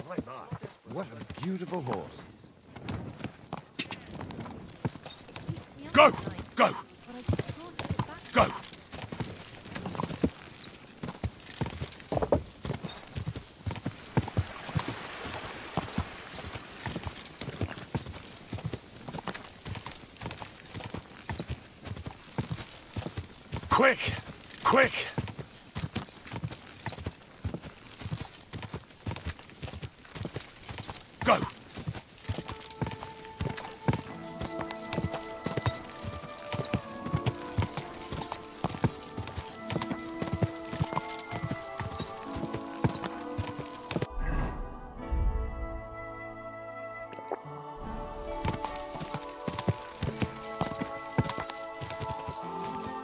My Mart, what a beautiful horse. Go! Go! Go! Quick! Quick! Go!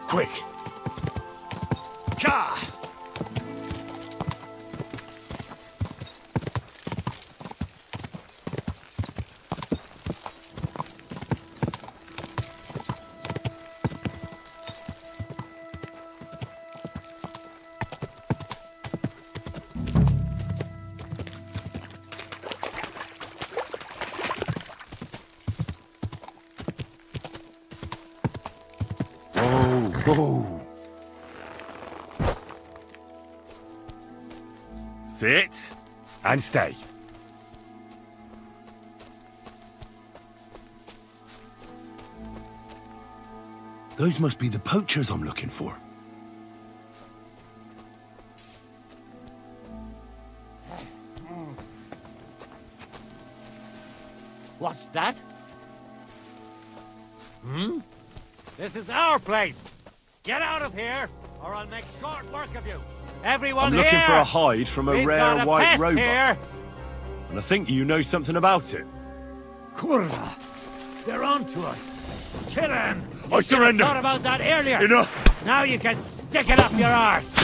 Quick! Ka! Whoa! Sit and stay. Those must be the poachers I'm looking for. What's that? Hmm? This is our place! Get out of here, or I'll make short work of you! Everyone I'm looking here! for a hide from a We've rare got a white pest roebuck. Here. And I think you know something about it. Kurva! They're on to us! Kill him! I surrender! You thought about that earlier! Enough! Now you can stick it up your arse!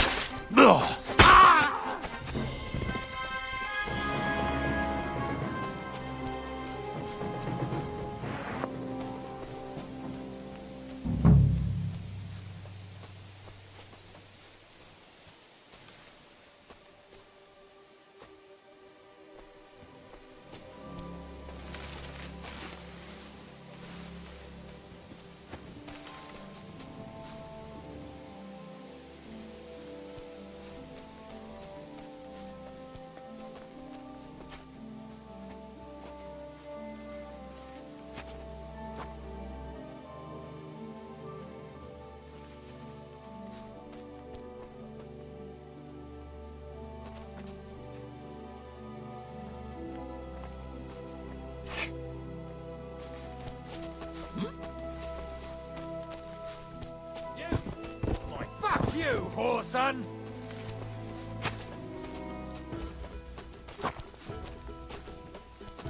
Fuck you, whoreson!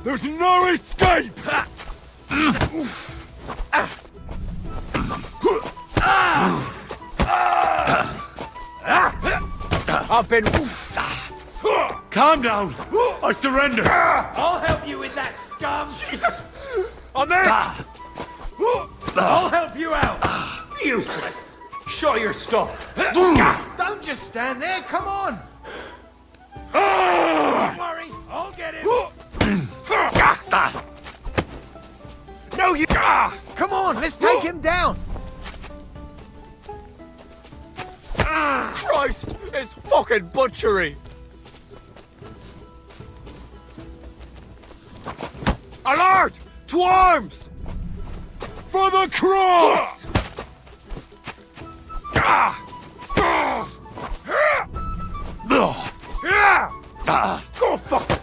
There's no escape! I've been... Calm down! I surrender! I'll help you with that, scum! Jesus! I'm in! I'll help you out! Useless! Show your stuff! Don't just stand there, come on! Don't worry, I'll get him! No, you... Come on, let's take him down! Christ! It's fucking butchery! Alert! To arms! For the cross! Go fuck!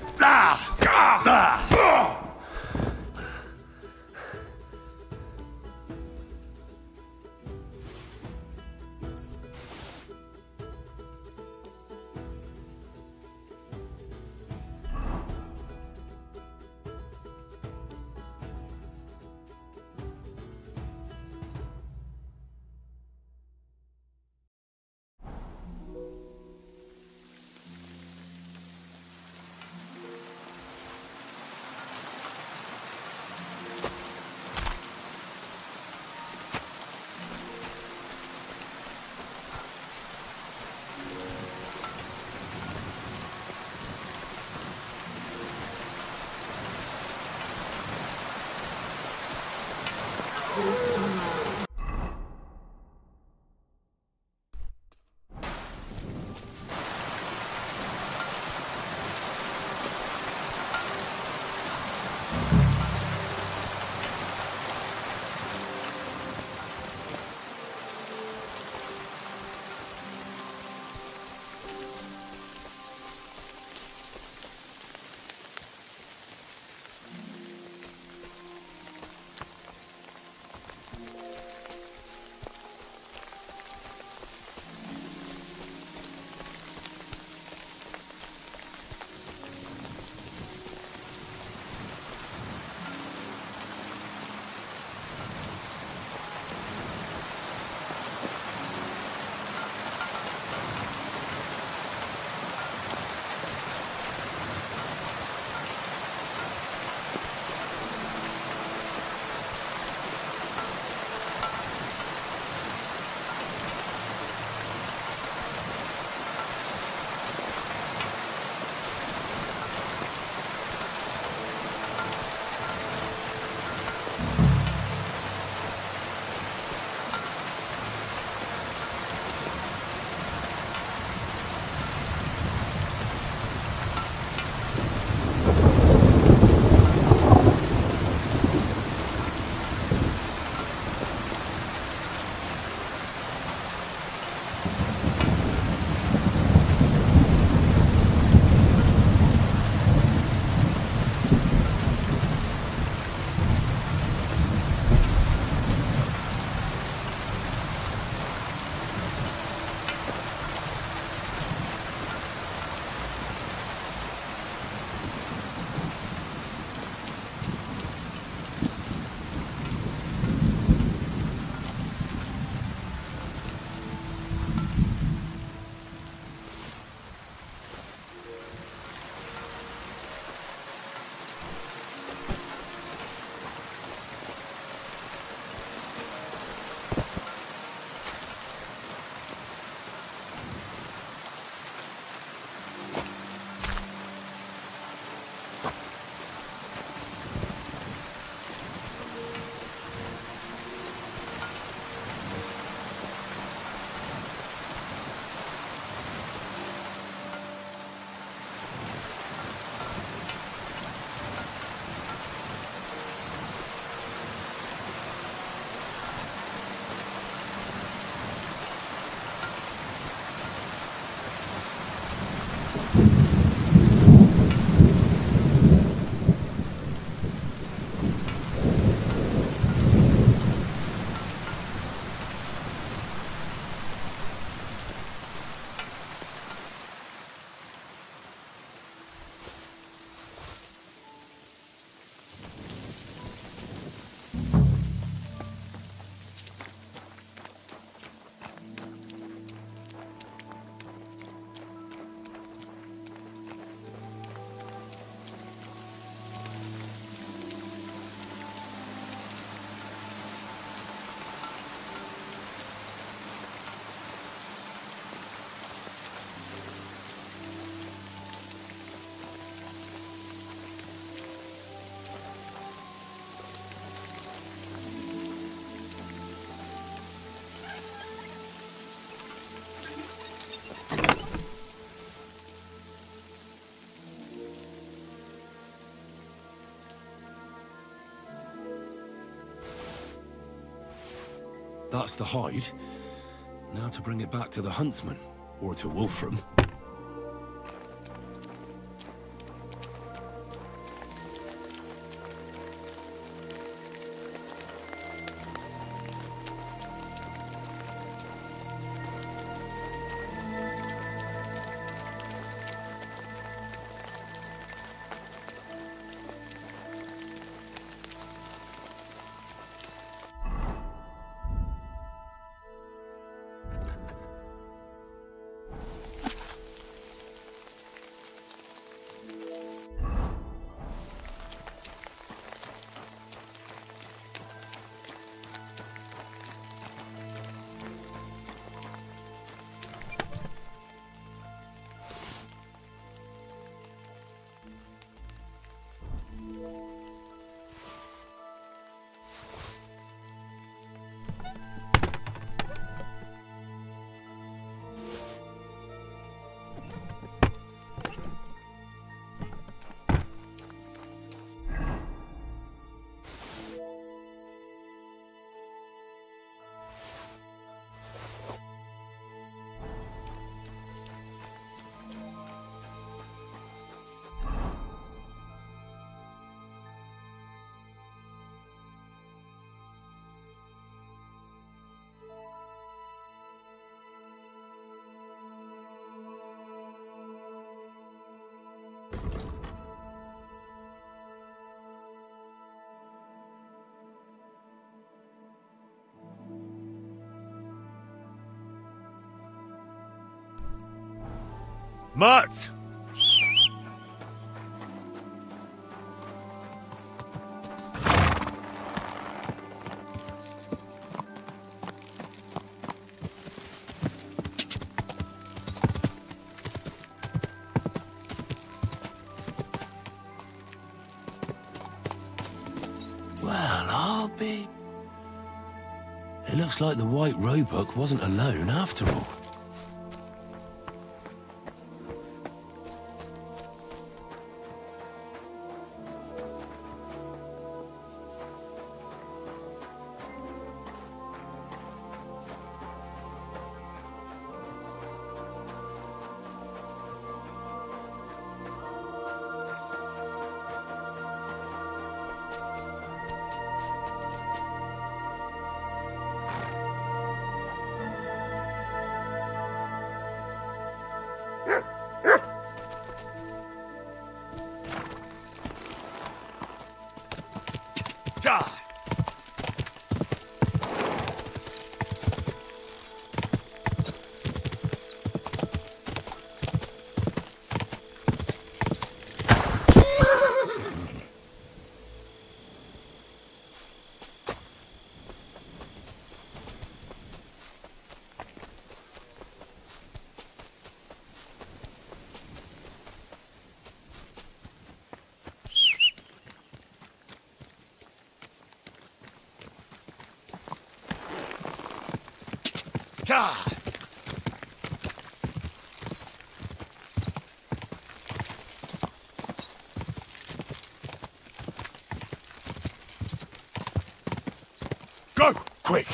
That's the hide. Now to bring it back to the huntsman, or to Wolfram. Mutt! Well, I'll be... It looks like the White Roebuck wasn't alone after all. Go! Quick!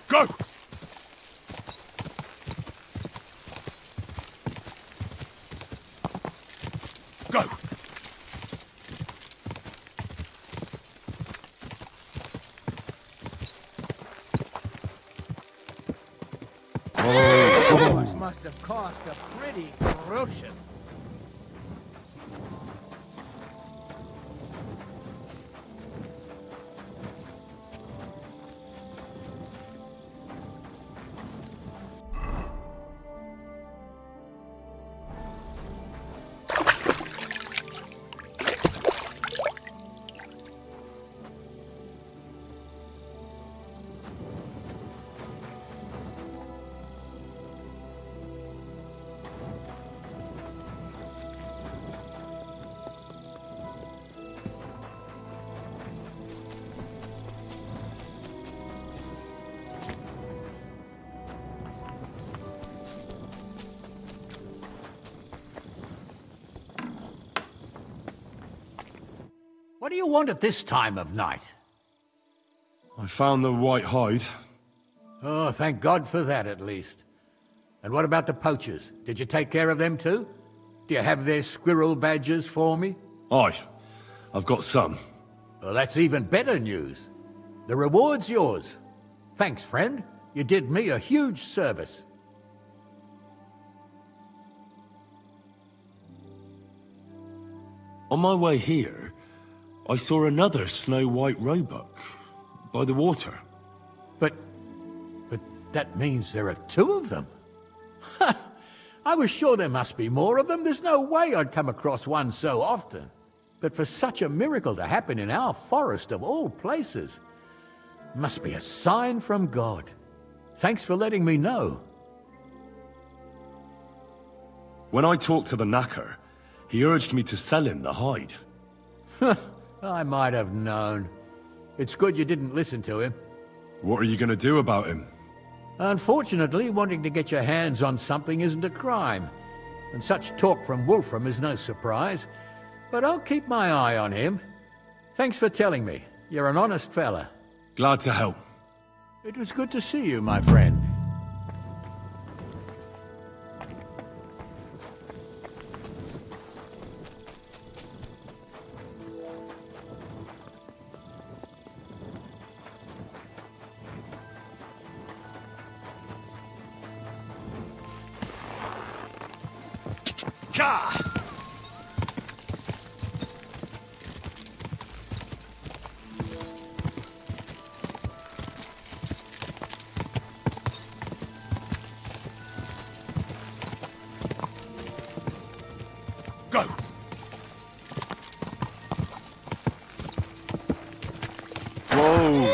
Go! Go! This must have cost a pretty fortune. What do you want at this time of night? I found the white hide. Oh, thank God for that, at least. And what about the poachers? Did you take care of them too? Do you have their squirrel badges for me? Aye, I've got some. Well, that's even better news. The reward's yours. Thanks, friend. You did me a huge service. On my way here, I saw another snow-white roebuck by the water. But that means there are two of them. I was sure there must be more of them. There's no way I'd come across one so often. But for such a miracle to happen in our forest of all places, must be a sign from God. Thanks for letting me know. When I talked to the knacker, he urged me to sell him the hide. I might have known. It's good you didn't listen to him. What are you going to do about him? Unfortunately, wanting to get your hands on something isn't a crime. And such talk from Wolfram is no surprise. But I'll keep my eye on him. Thanks for telling me. You're an honest fella. Glad to help. It was good to see you, my friend. Go! Whoa!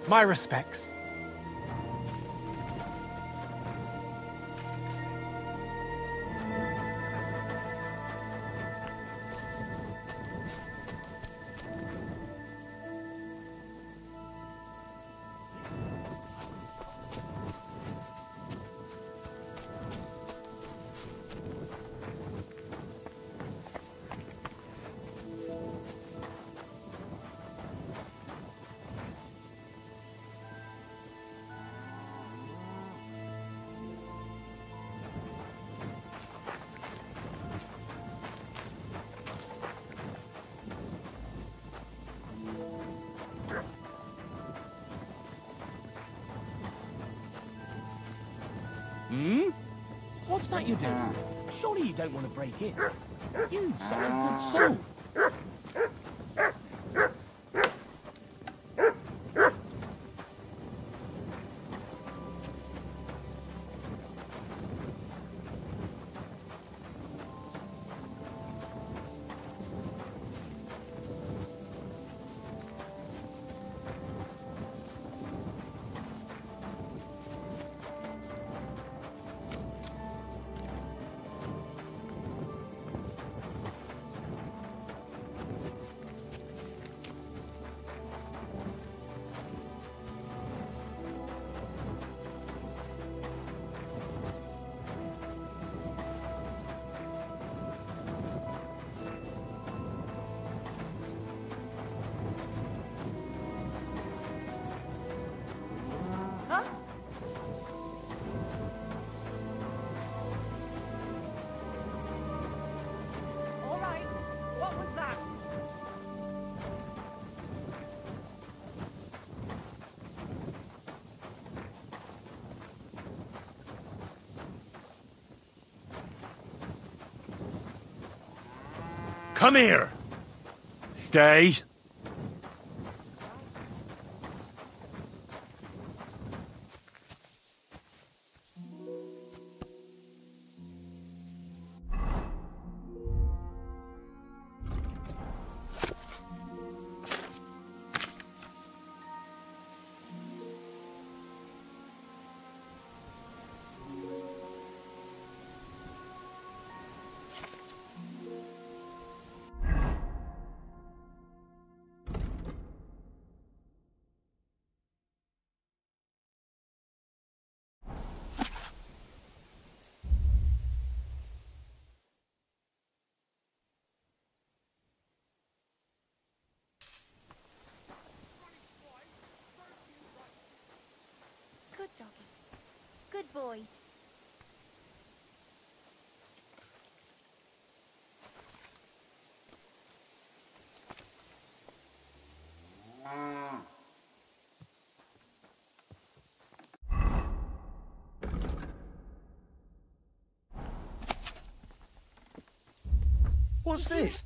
My respects. Hmm? What's that you do? Surely you don't want to break in. You, such a good soul. Come here! Stay! doggy. Good boy. What's this?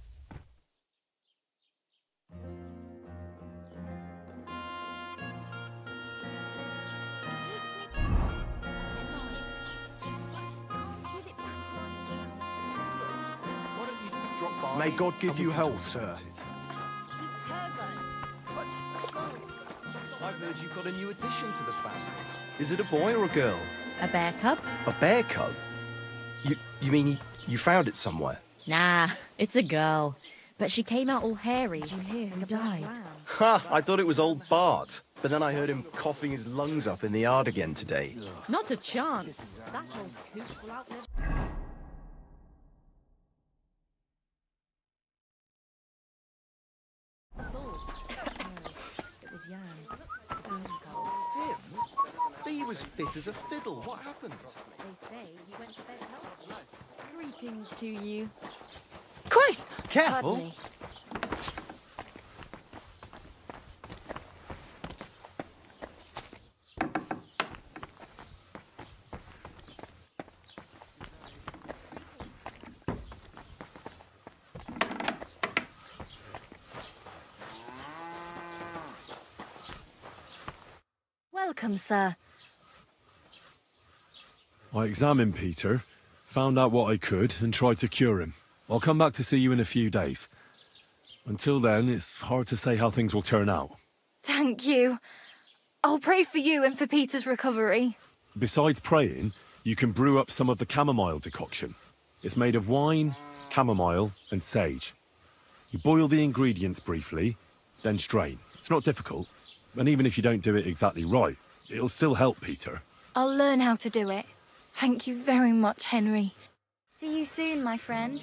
May God give you health, sir. I've heard you've got a new addition to the family. Is it a boy or a girl? A bear cub? A bear cub? You mean you found it somewhere? Nah, it's a girl. But she came out all hairy. Did you hear and died? Ha! I thought it was old Bart. But then I heard him coughing his lungs up in the yard again today. Not a chance. That old coot will outlive... us all. No, it was Jan. Him? He was fit as a fiddle. What happened? They say he went to bed healthy. Greetings to you. Christ! Careful! Hardly. Welcome, sir. I examined Peter, found out what I could, and tried to cure him. I'll come back to see you in a few days. Until then, it's hard to say how things will turn out. Thank you. I'll pray for you and for Peter's recovery. Besides praying, you can brew up some of the chamomile decoction. It's made of wine, chamomile, and sage. You boil the ingredients briefly, then strain. It's not difficult, and even if you don't do it exactly right, it'll still help Peter. I'll learn how to do it. Thank you very much, Henry. See you soon, my friend.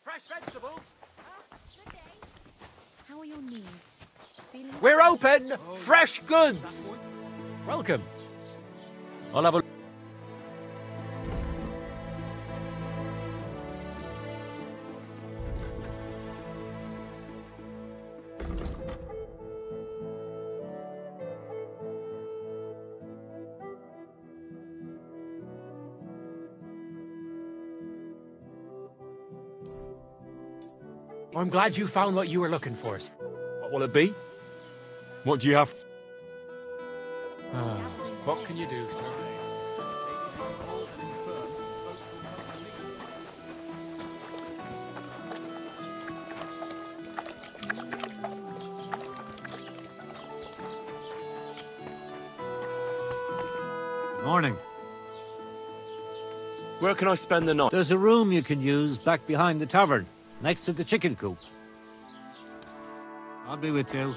Fresh vegetables. How are your knees? Feeling... We're open! Fresh goods! Welcome. I'll have a... I'm glad you found what you were looking for. What will it be? What do you have? What can you do, sir? Morning. Where can I spend the night? There's a room you can use back behind the tavern, next to the chicken coop. I'll be with you.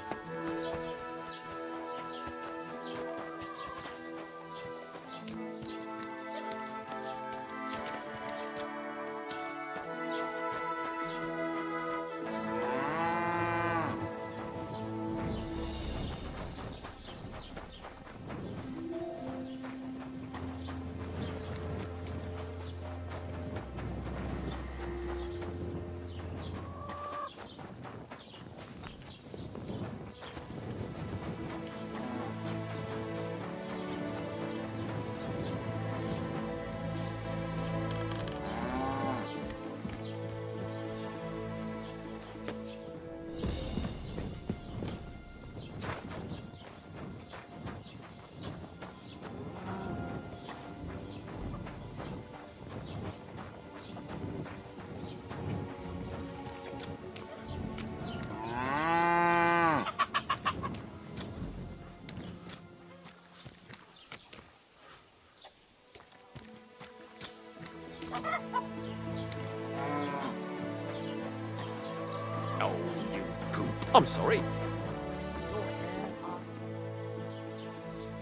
I'm sorry.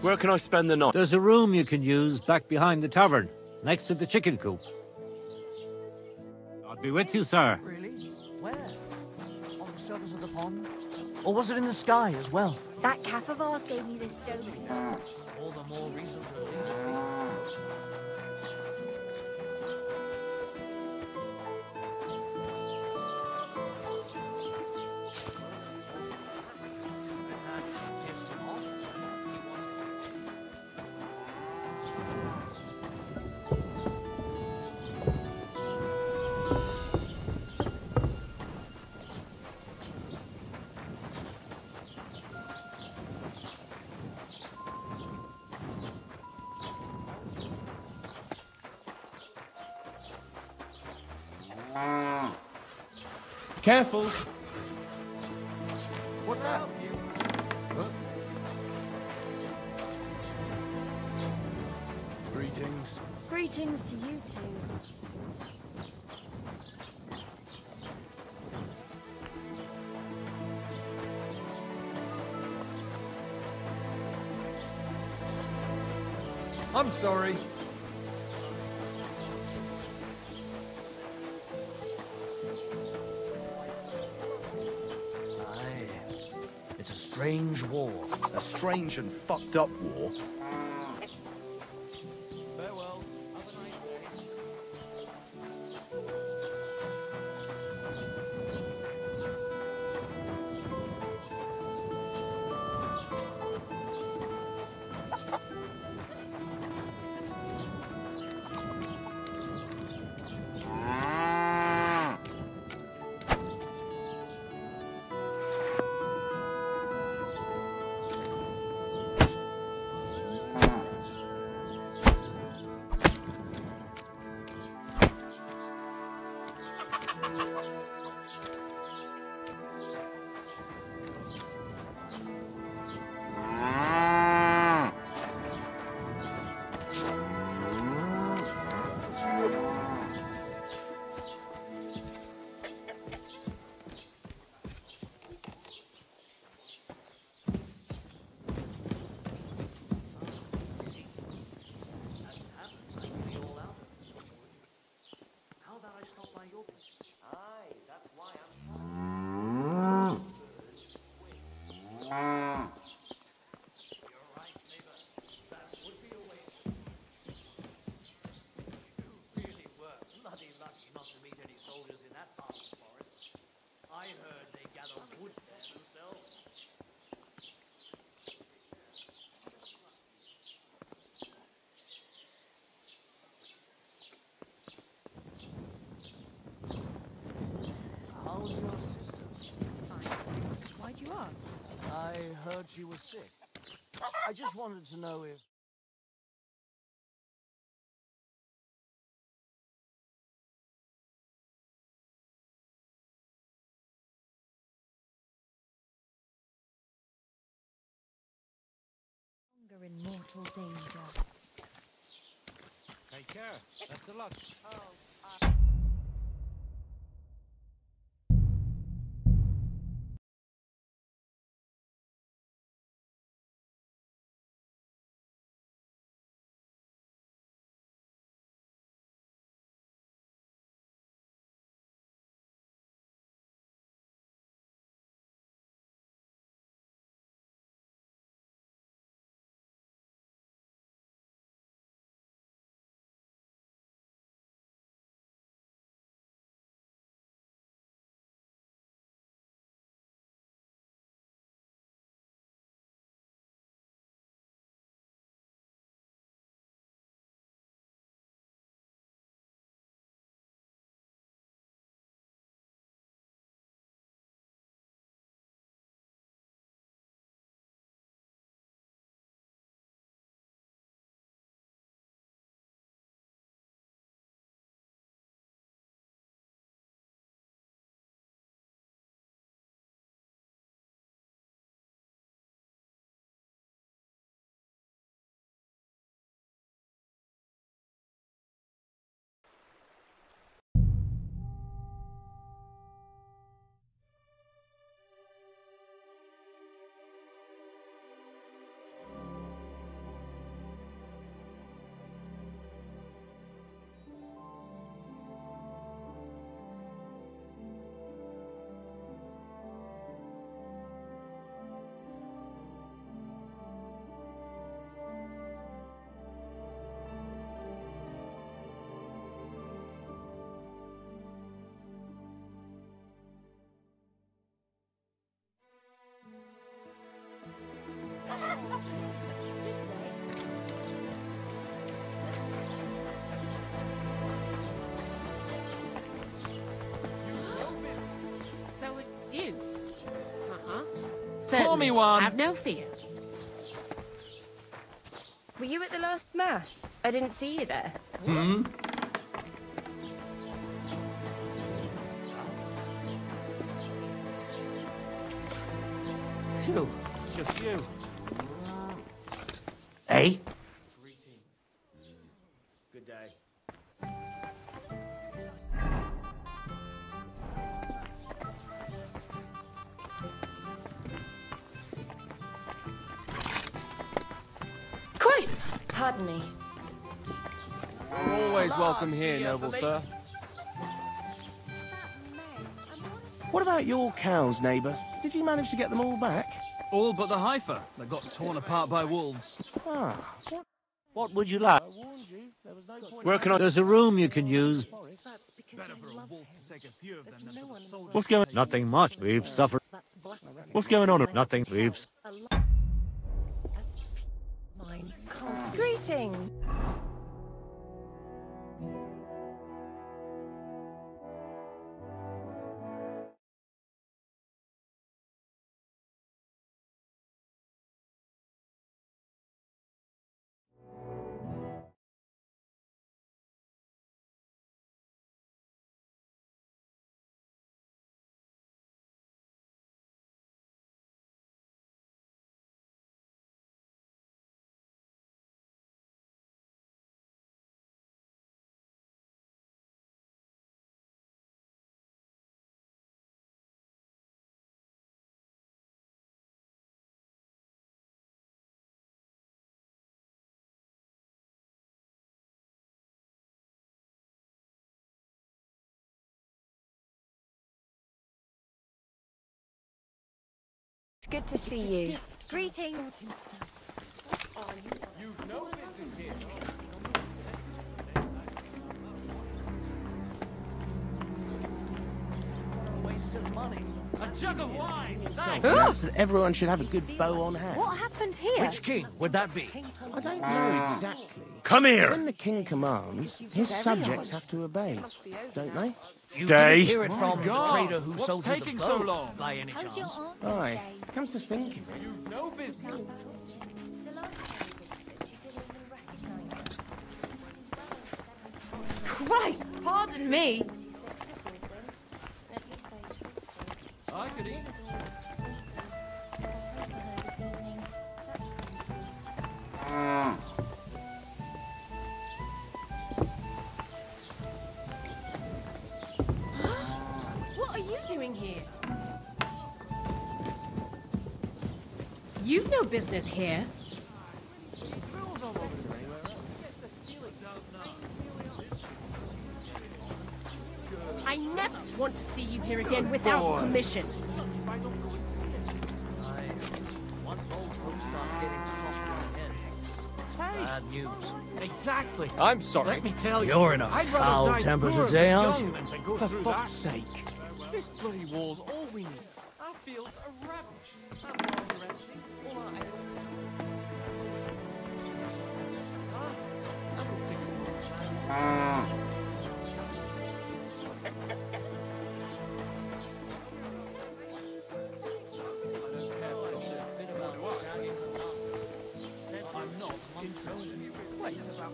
Where can I spend the night? There's a room you can use back behind the tavern, next to the chicken coop. I'll be with you, sir. Really? Where? On the surface of the pond? Or was it in the sky as well? That calf of ours gave me this donut. All the more reason to leave. Careful! What's that? Greetings. Greetings to you two. I'm sorry. It's a strange war. A strange and fucked up war. Farewell. Have a nice Why'd you ask? I heard she was sick. I just wanted to know if... Longer in mortal danger. Take care. Best of luck. Oh, Pour me one. Have no fear. Were you at the last mass? I didn't see you there. Hmm? Phew, it's just you. Eh? Good day. Christ! Pardon me. Always welcome here, noble sir. What about your cows, neighbour? Did you manage to get them all back? All but the heifer that got torn apart by wolves. Ah, What would you like? Where can I... There's a room you can use. Better for a wolf to take a few of them than for the soldiers. What's going... Nothing much. We've suffered. What's going on? Nothing. We've... Greetings. It's good to see you. Greetings. You've no business here. Waste of money. A jug of wine. Thanks. Perhaps that everyone should have a good bow on hand. What happened here? Which king would that be? I don't know exactly. Come here! When the king commands, his subjects have to obey, don't they? You Stay. didn't hear it from the God. trader who What's sold you the taking bow, so long? by any How's your chance? aunt Aye, today? comes to think of it. You've no business. Christ, pardon me. I could eat. What are you doing here? You've no business here. I never want to see you here again without permission. Once old folks start getting soft on head, bad news. Exactly. I'm sorry. Let me tell you. You're in a I'd rather foul die temper poor today, and aren't young you? than to go For through fuck's that. sake. This bloody war's all we need. Our fields are ravaged. Our barns are empty. All our ale. And the sick. I'm not interested. Wait about...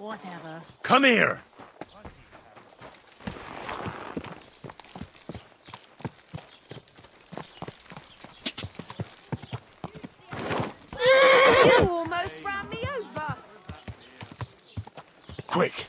Whatever. Come here! You almost ran me over. Quick!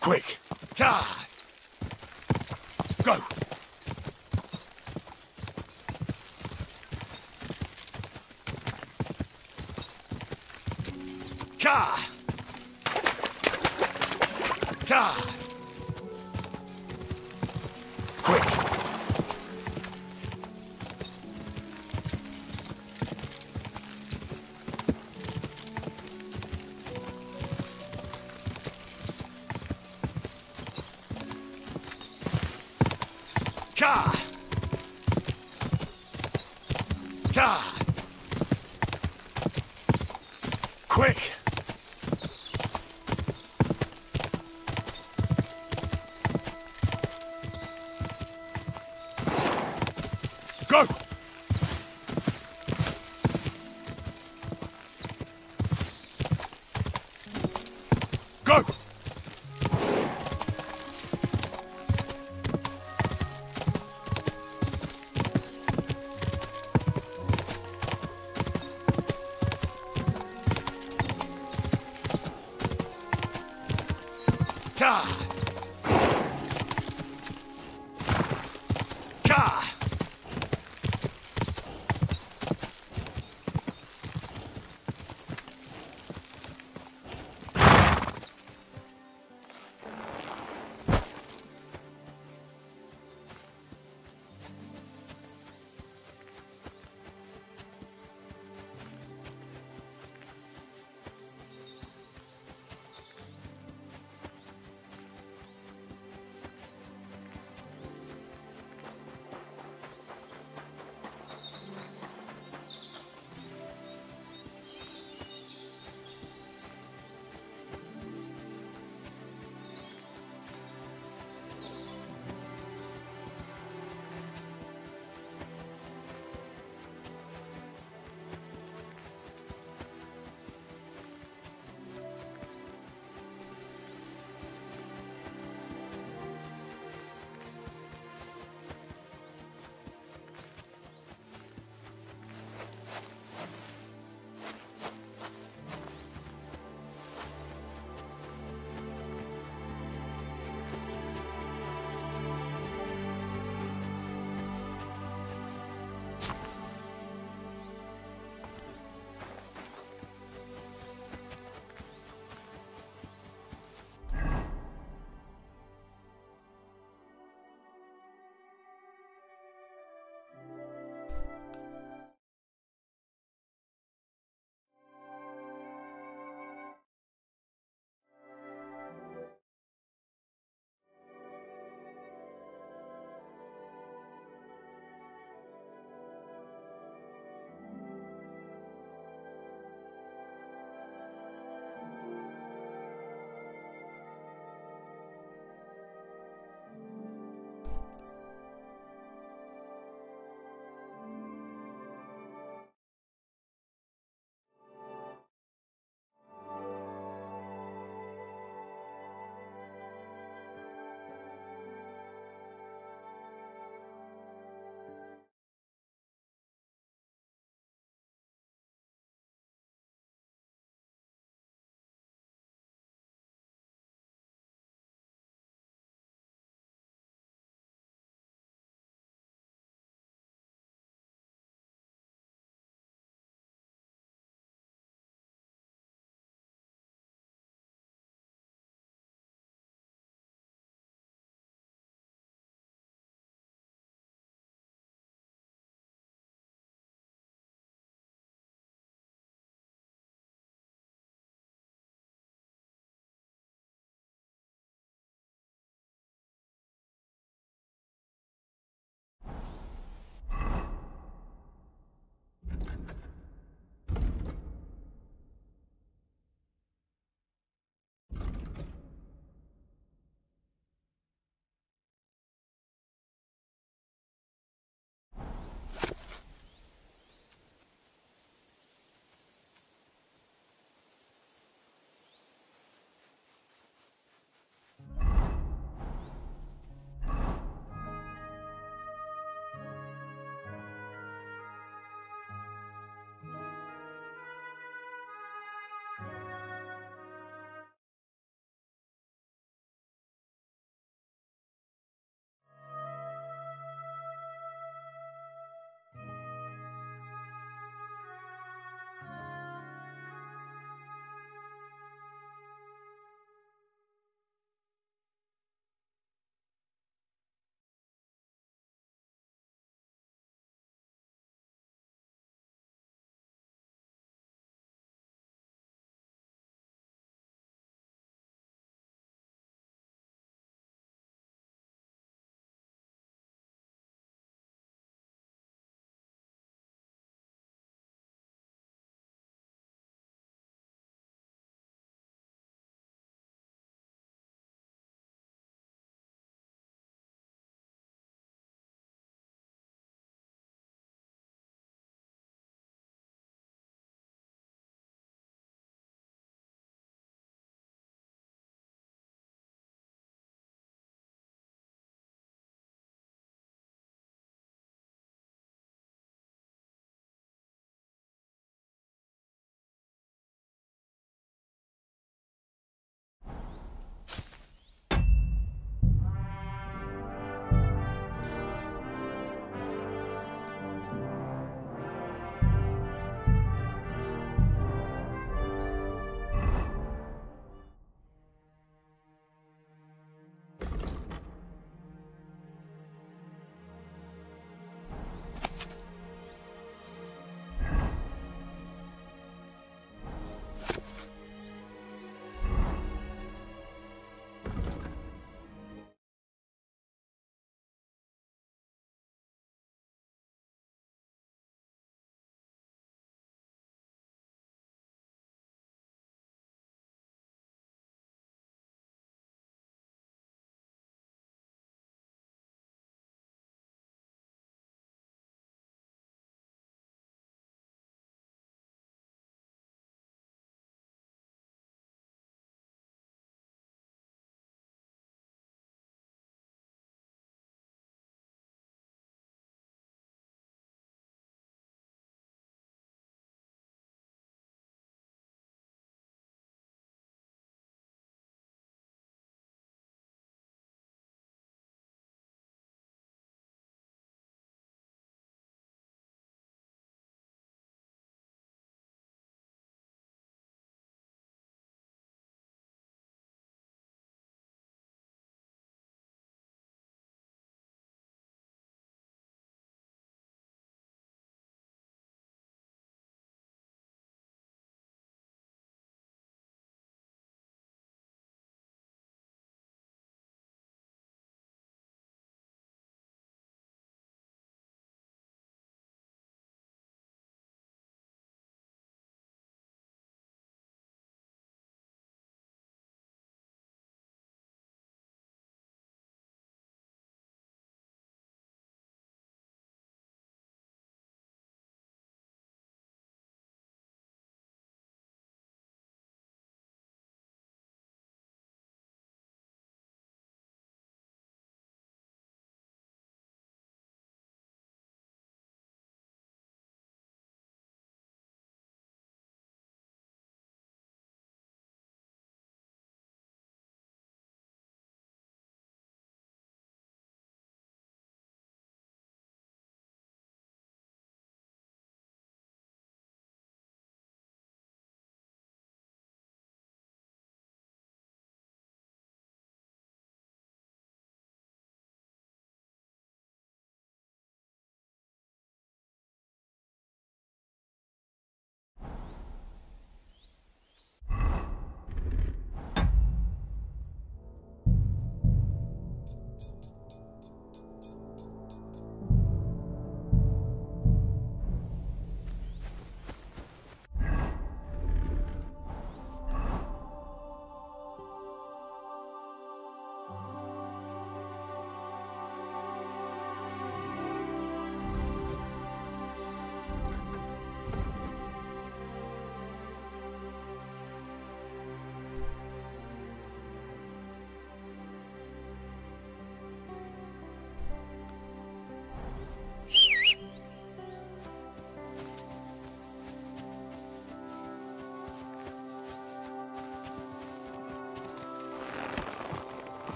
Quick! God! Go! God! God! Quick! God! God! Quick! Go! Go! God! God!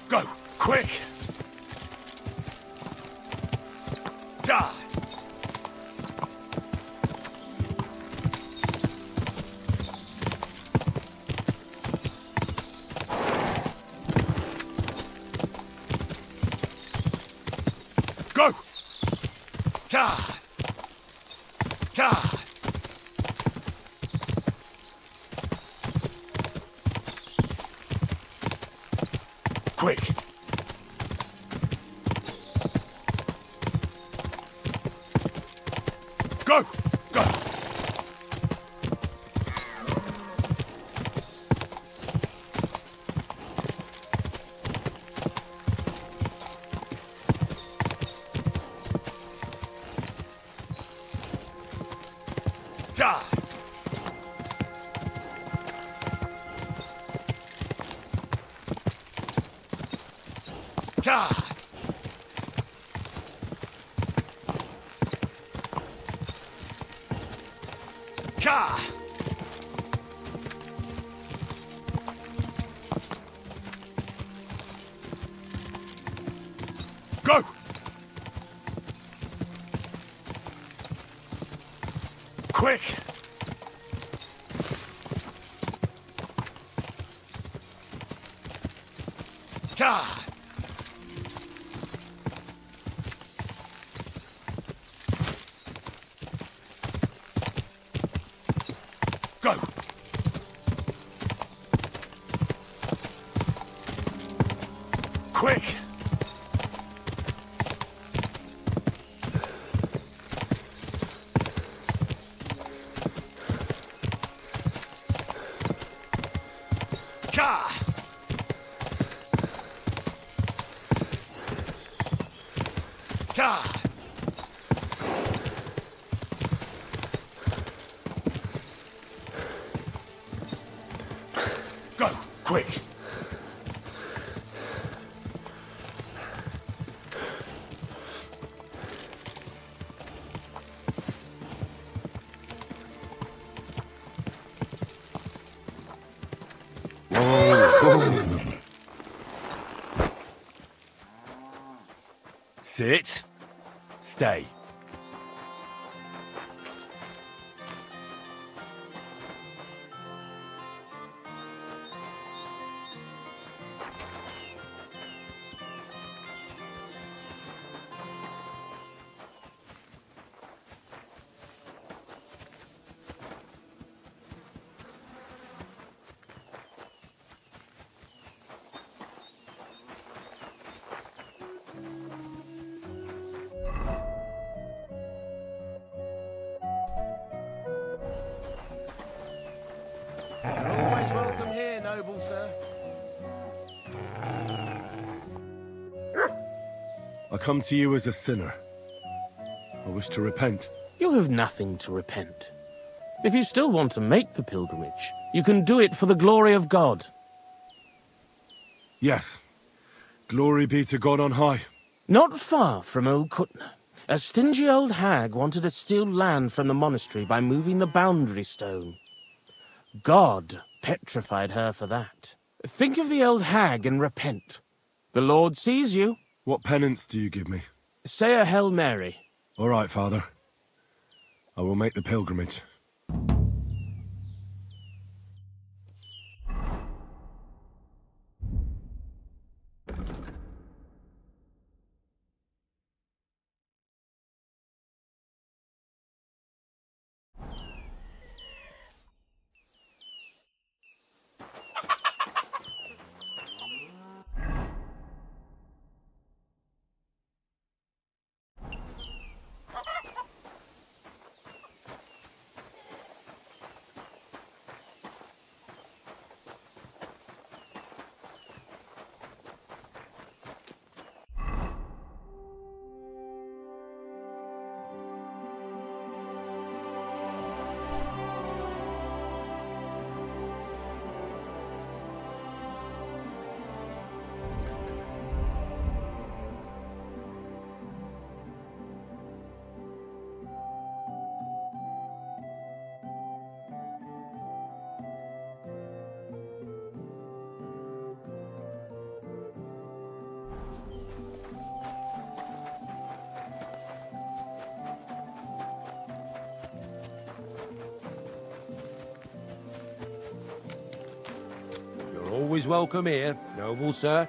Go! Quick! Die! Go! God! God! Quick! Go! Go! Die! God! God! Go! Quick! God! Go! Quick! God! God! Go! Quick! Sit. Stay. Always welcome here, noble sir. I come to you as a sinner. I wish to repent. You have nothing to repent. If you still want to make the pilgrimage, you can do it for the glory of God. Yes. Glory be to God on high. Not far from Old Kutna, a stingy old hag wanted to steal land from the monastery by moving the boundary stone. God petrified her for that. Think of the old hag and repent. The Lord sees you. What penance do you give me? Say a Hail Mary. All right, Father. I will make the pilgrimage. always welcome here, noble sir.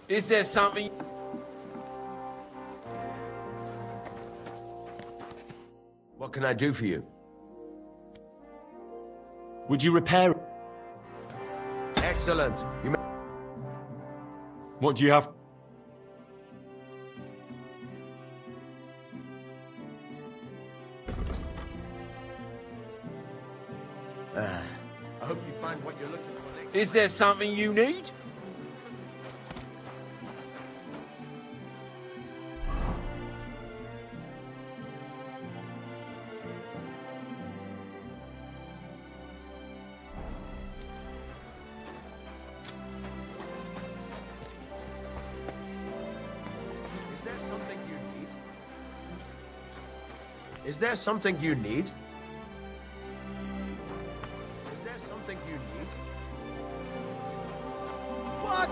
Is there something... What can I do for you? Would you repair... Excellent. You may... What do you have? I hope you find what you're looking for. Is there something you need? Is there something you need? Is there something you need? What?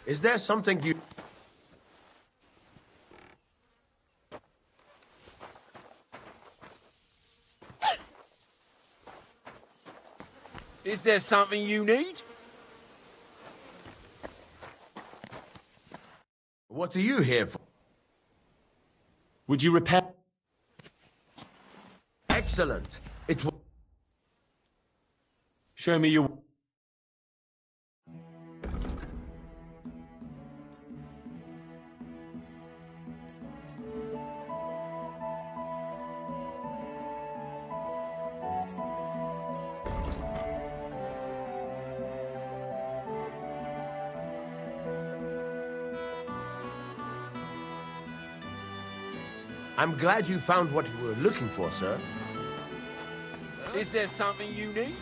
Is there something you... Is there something you need? What are you here for? Would you repair... Excellent. It will... Show me your... I'm glad you found what you were looking for, sir. Is there something you need?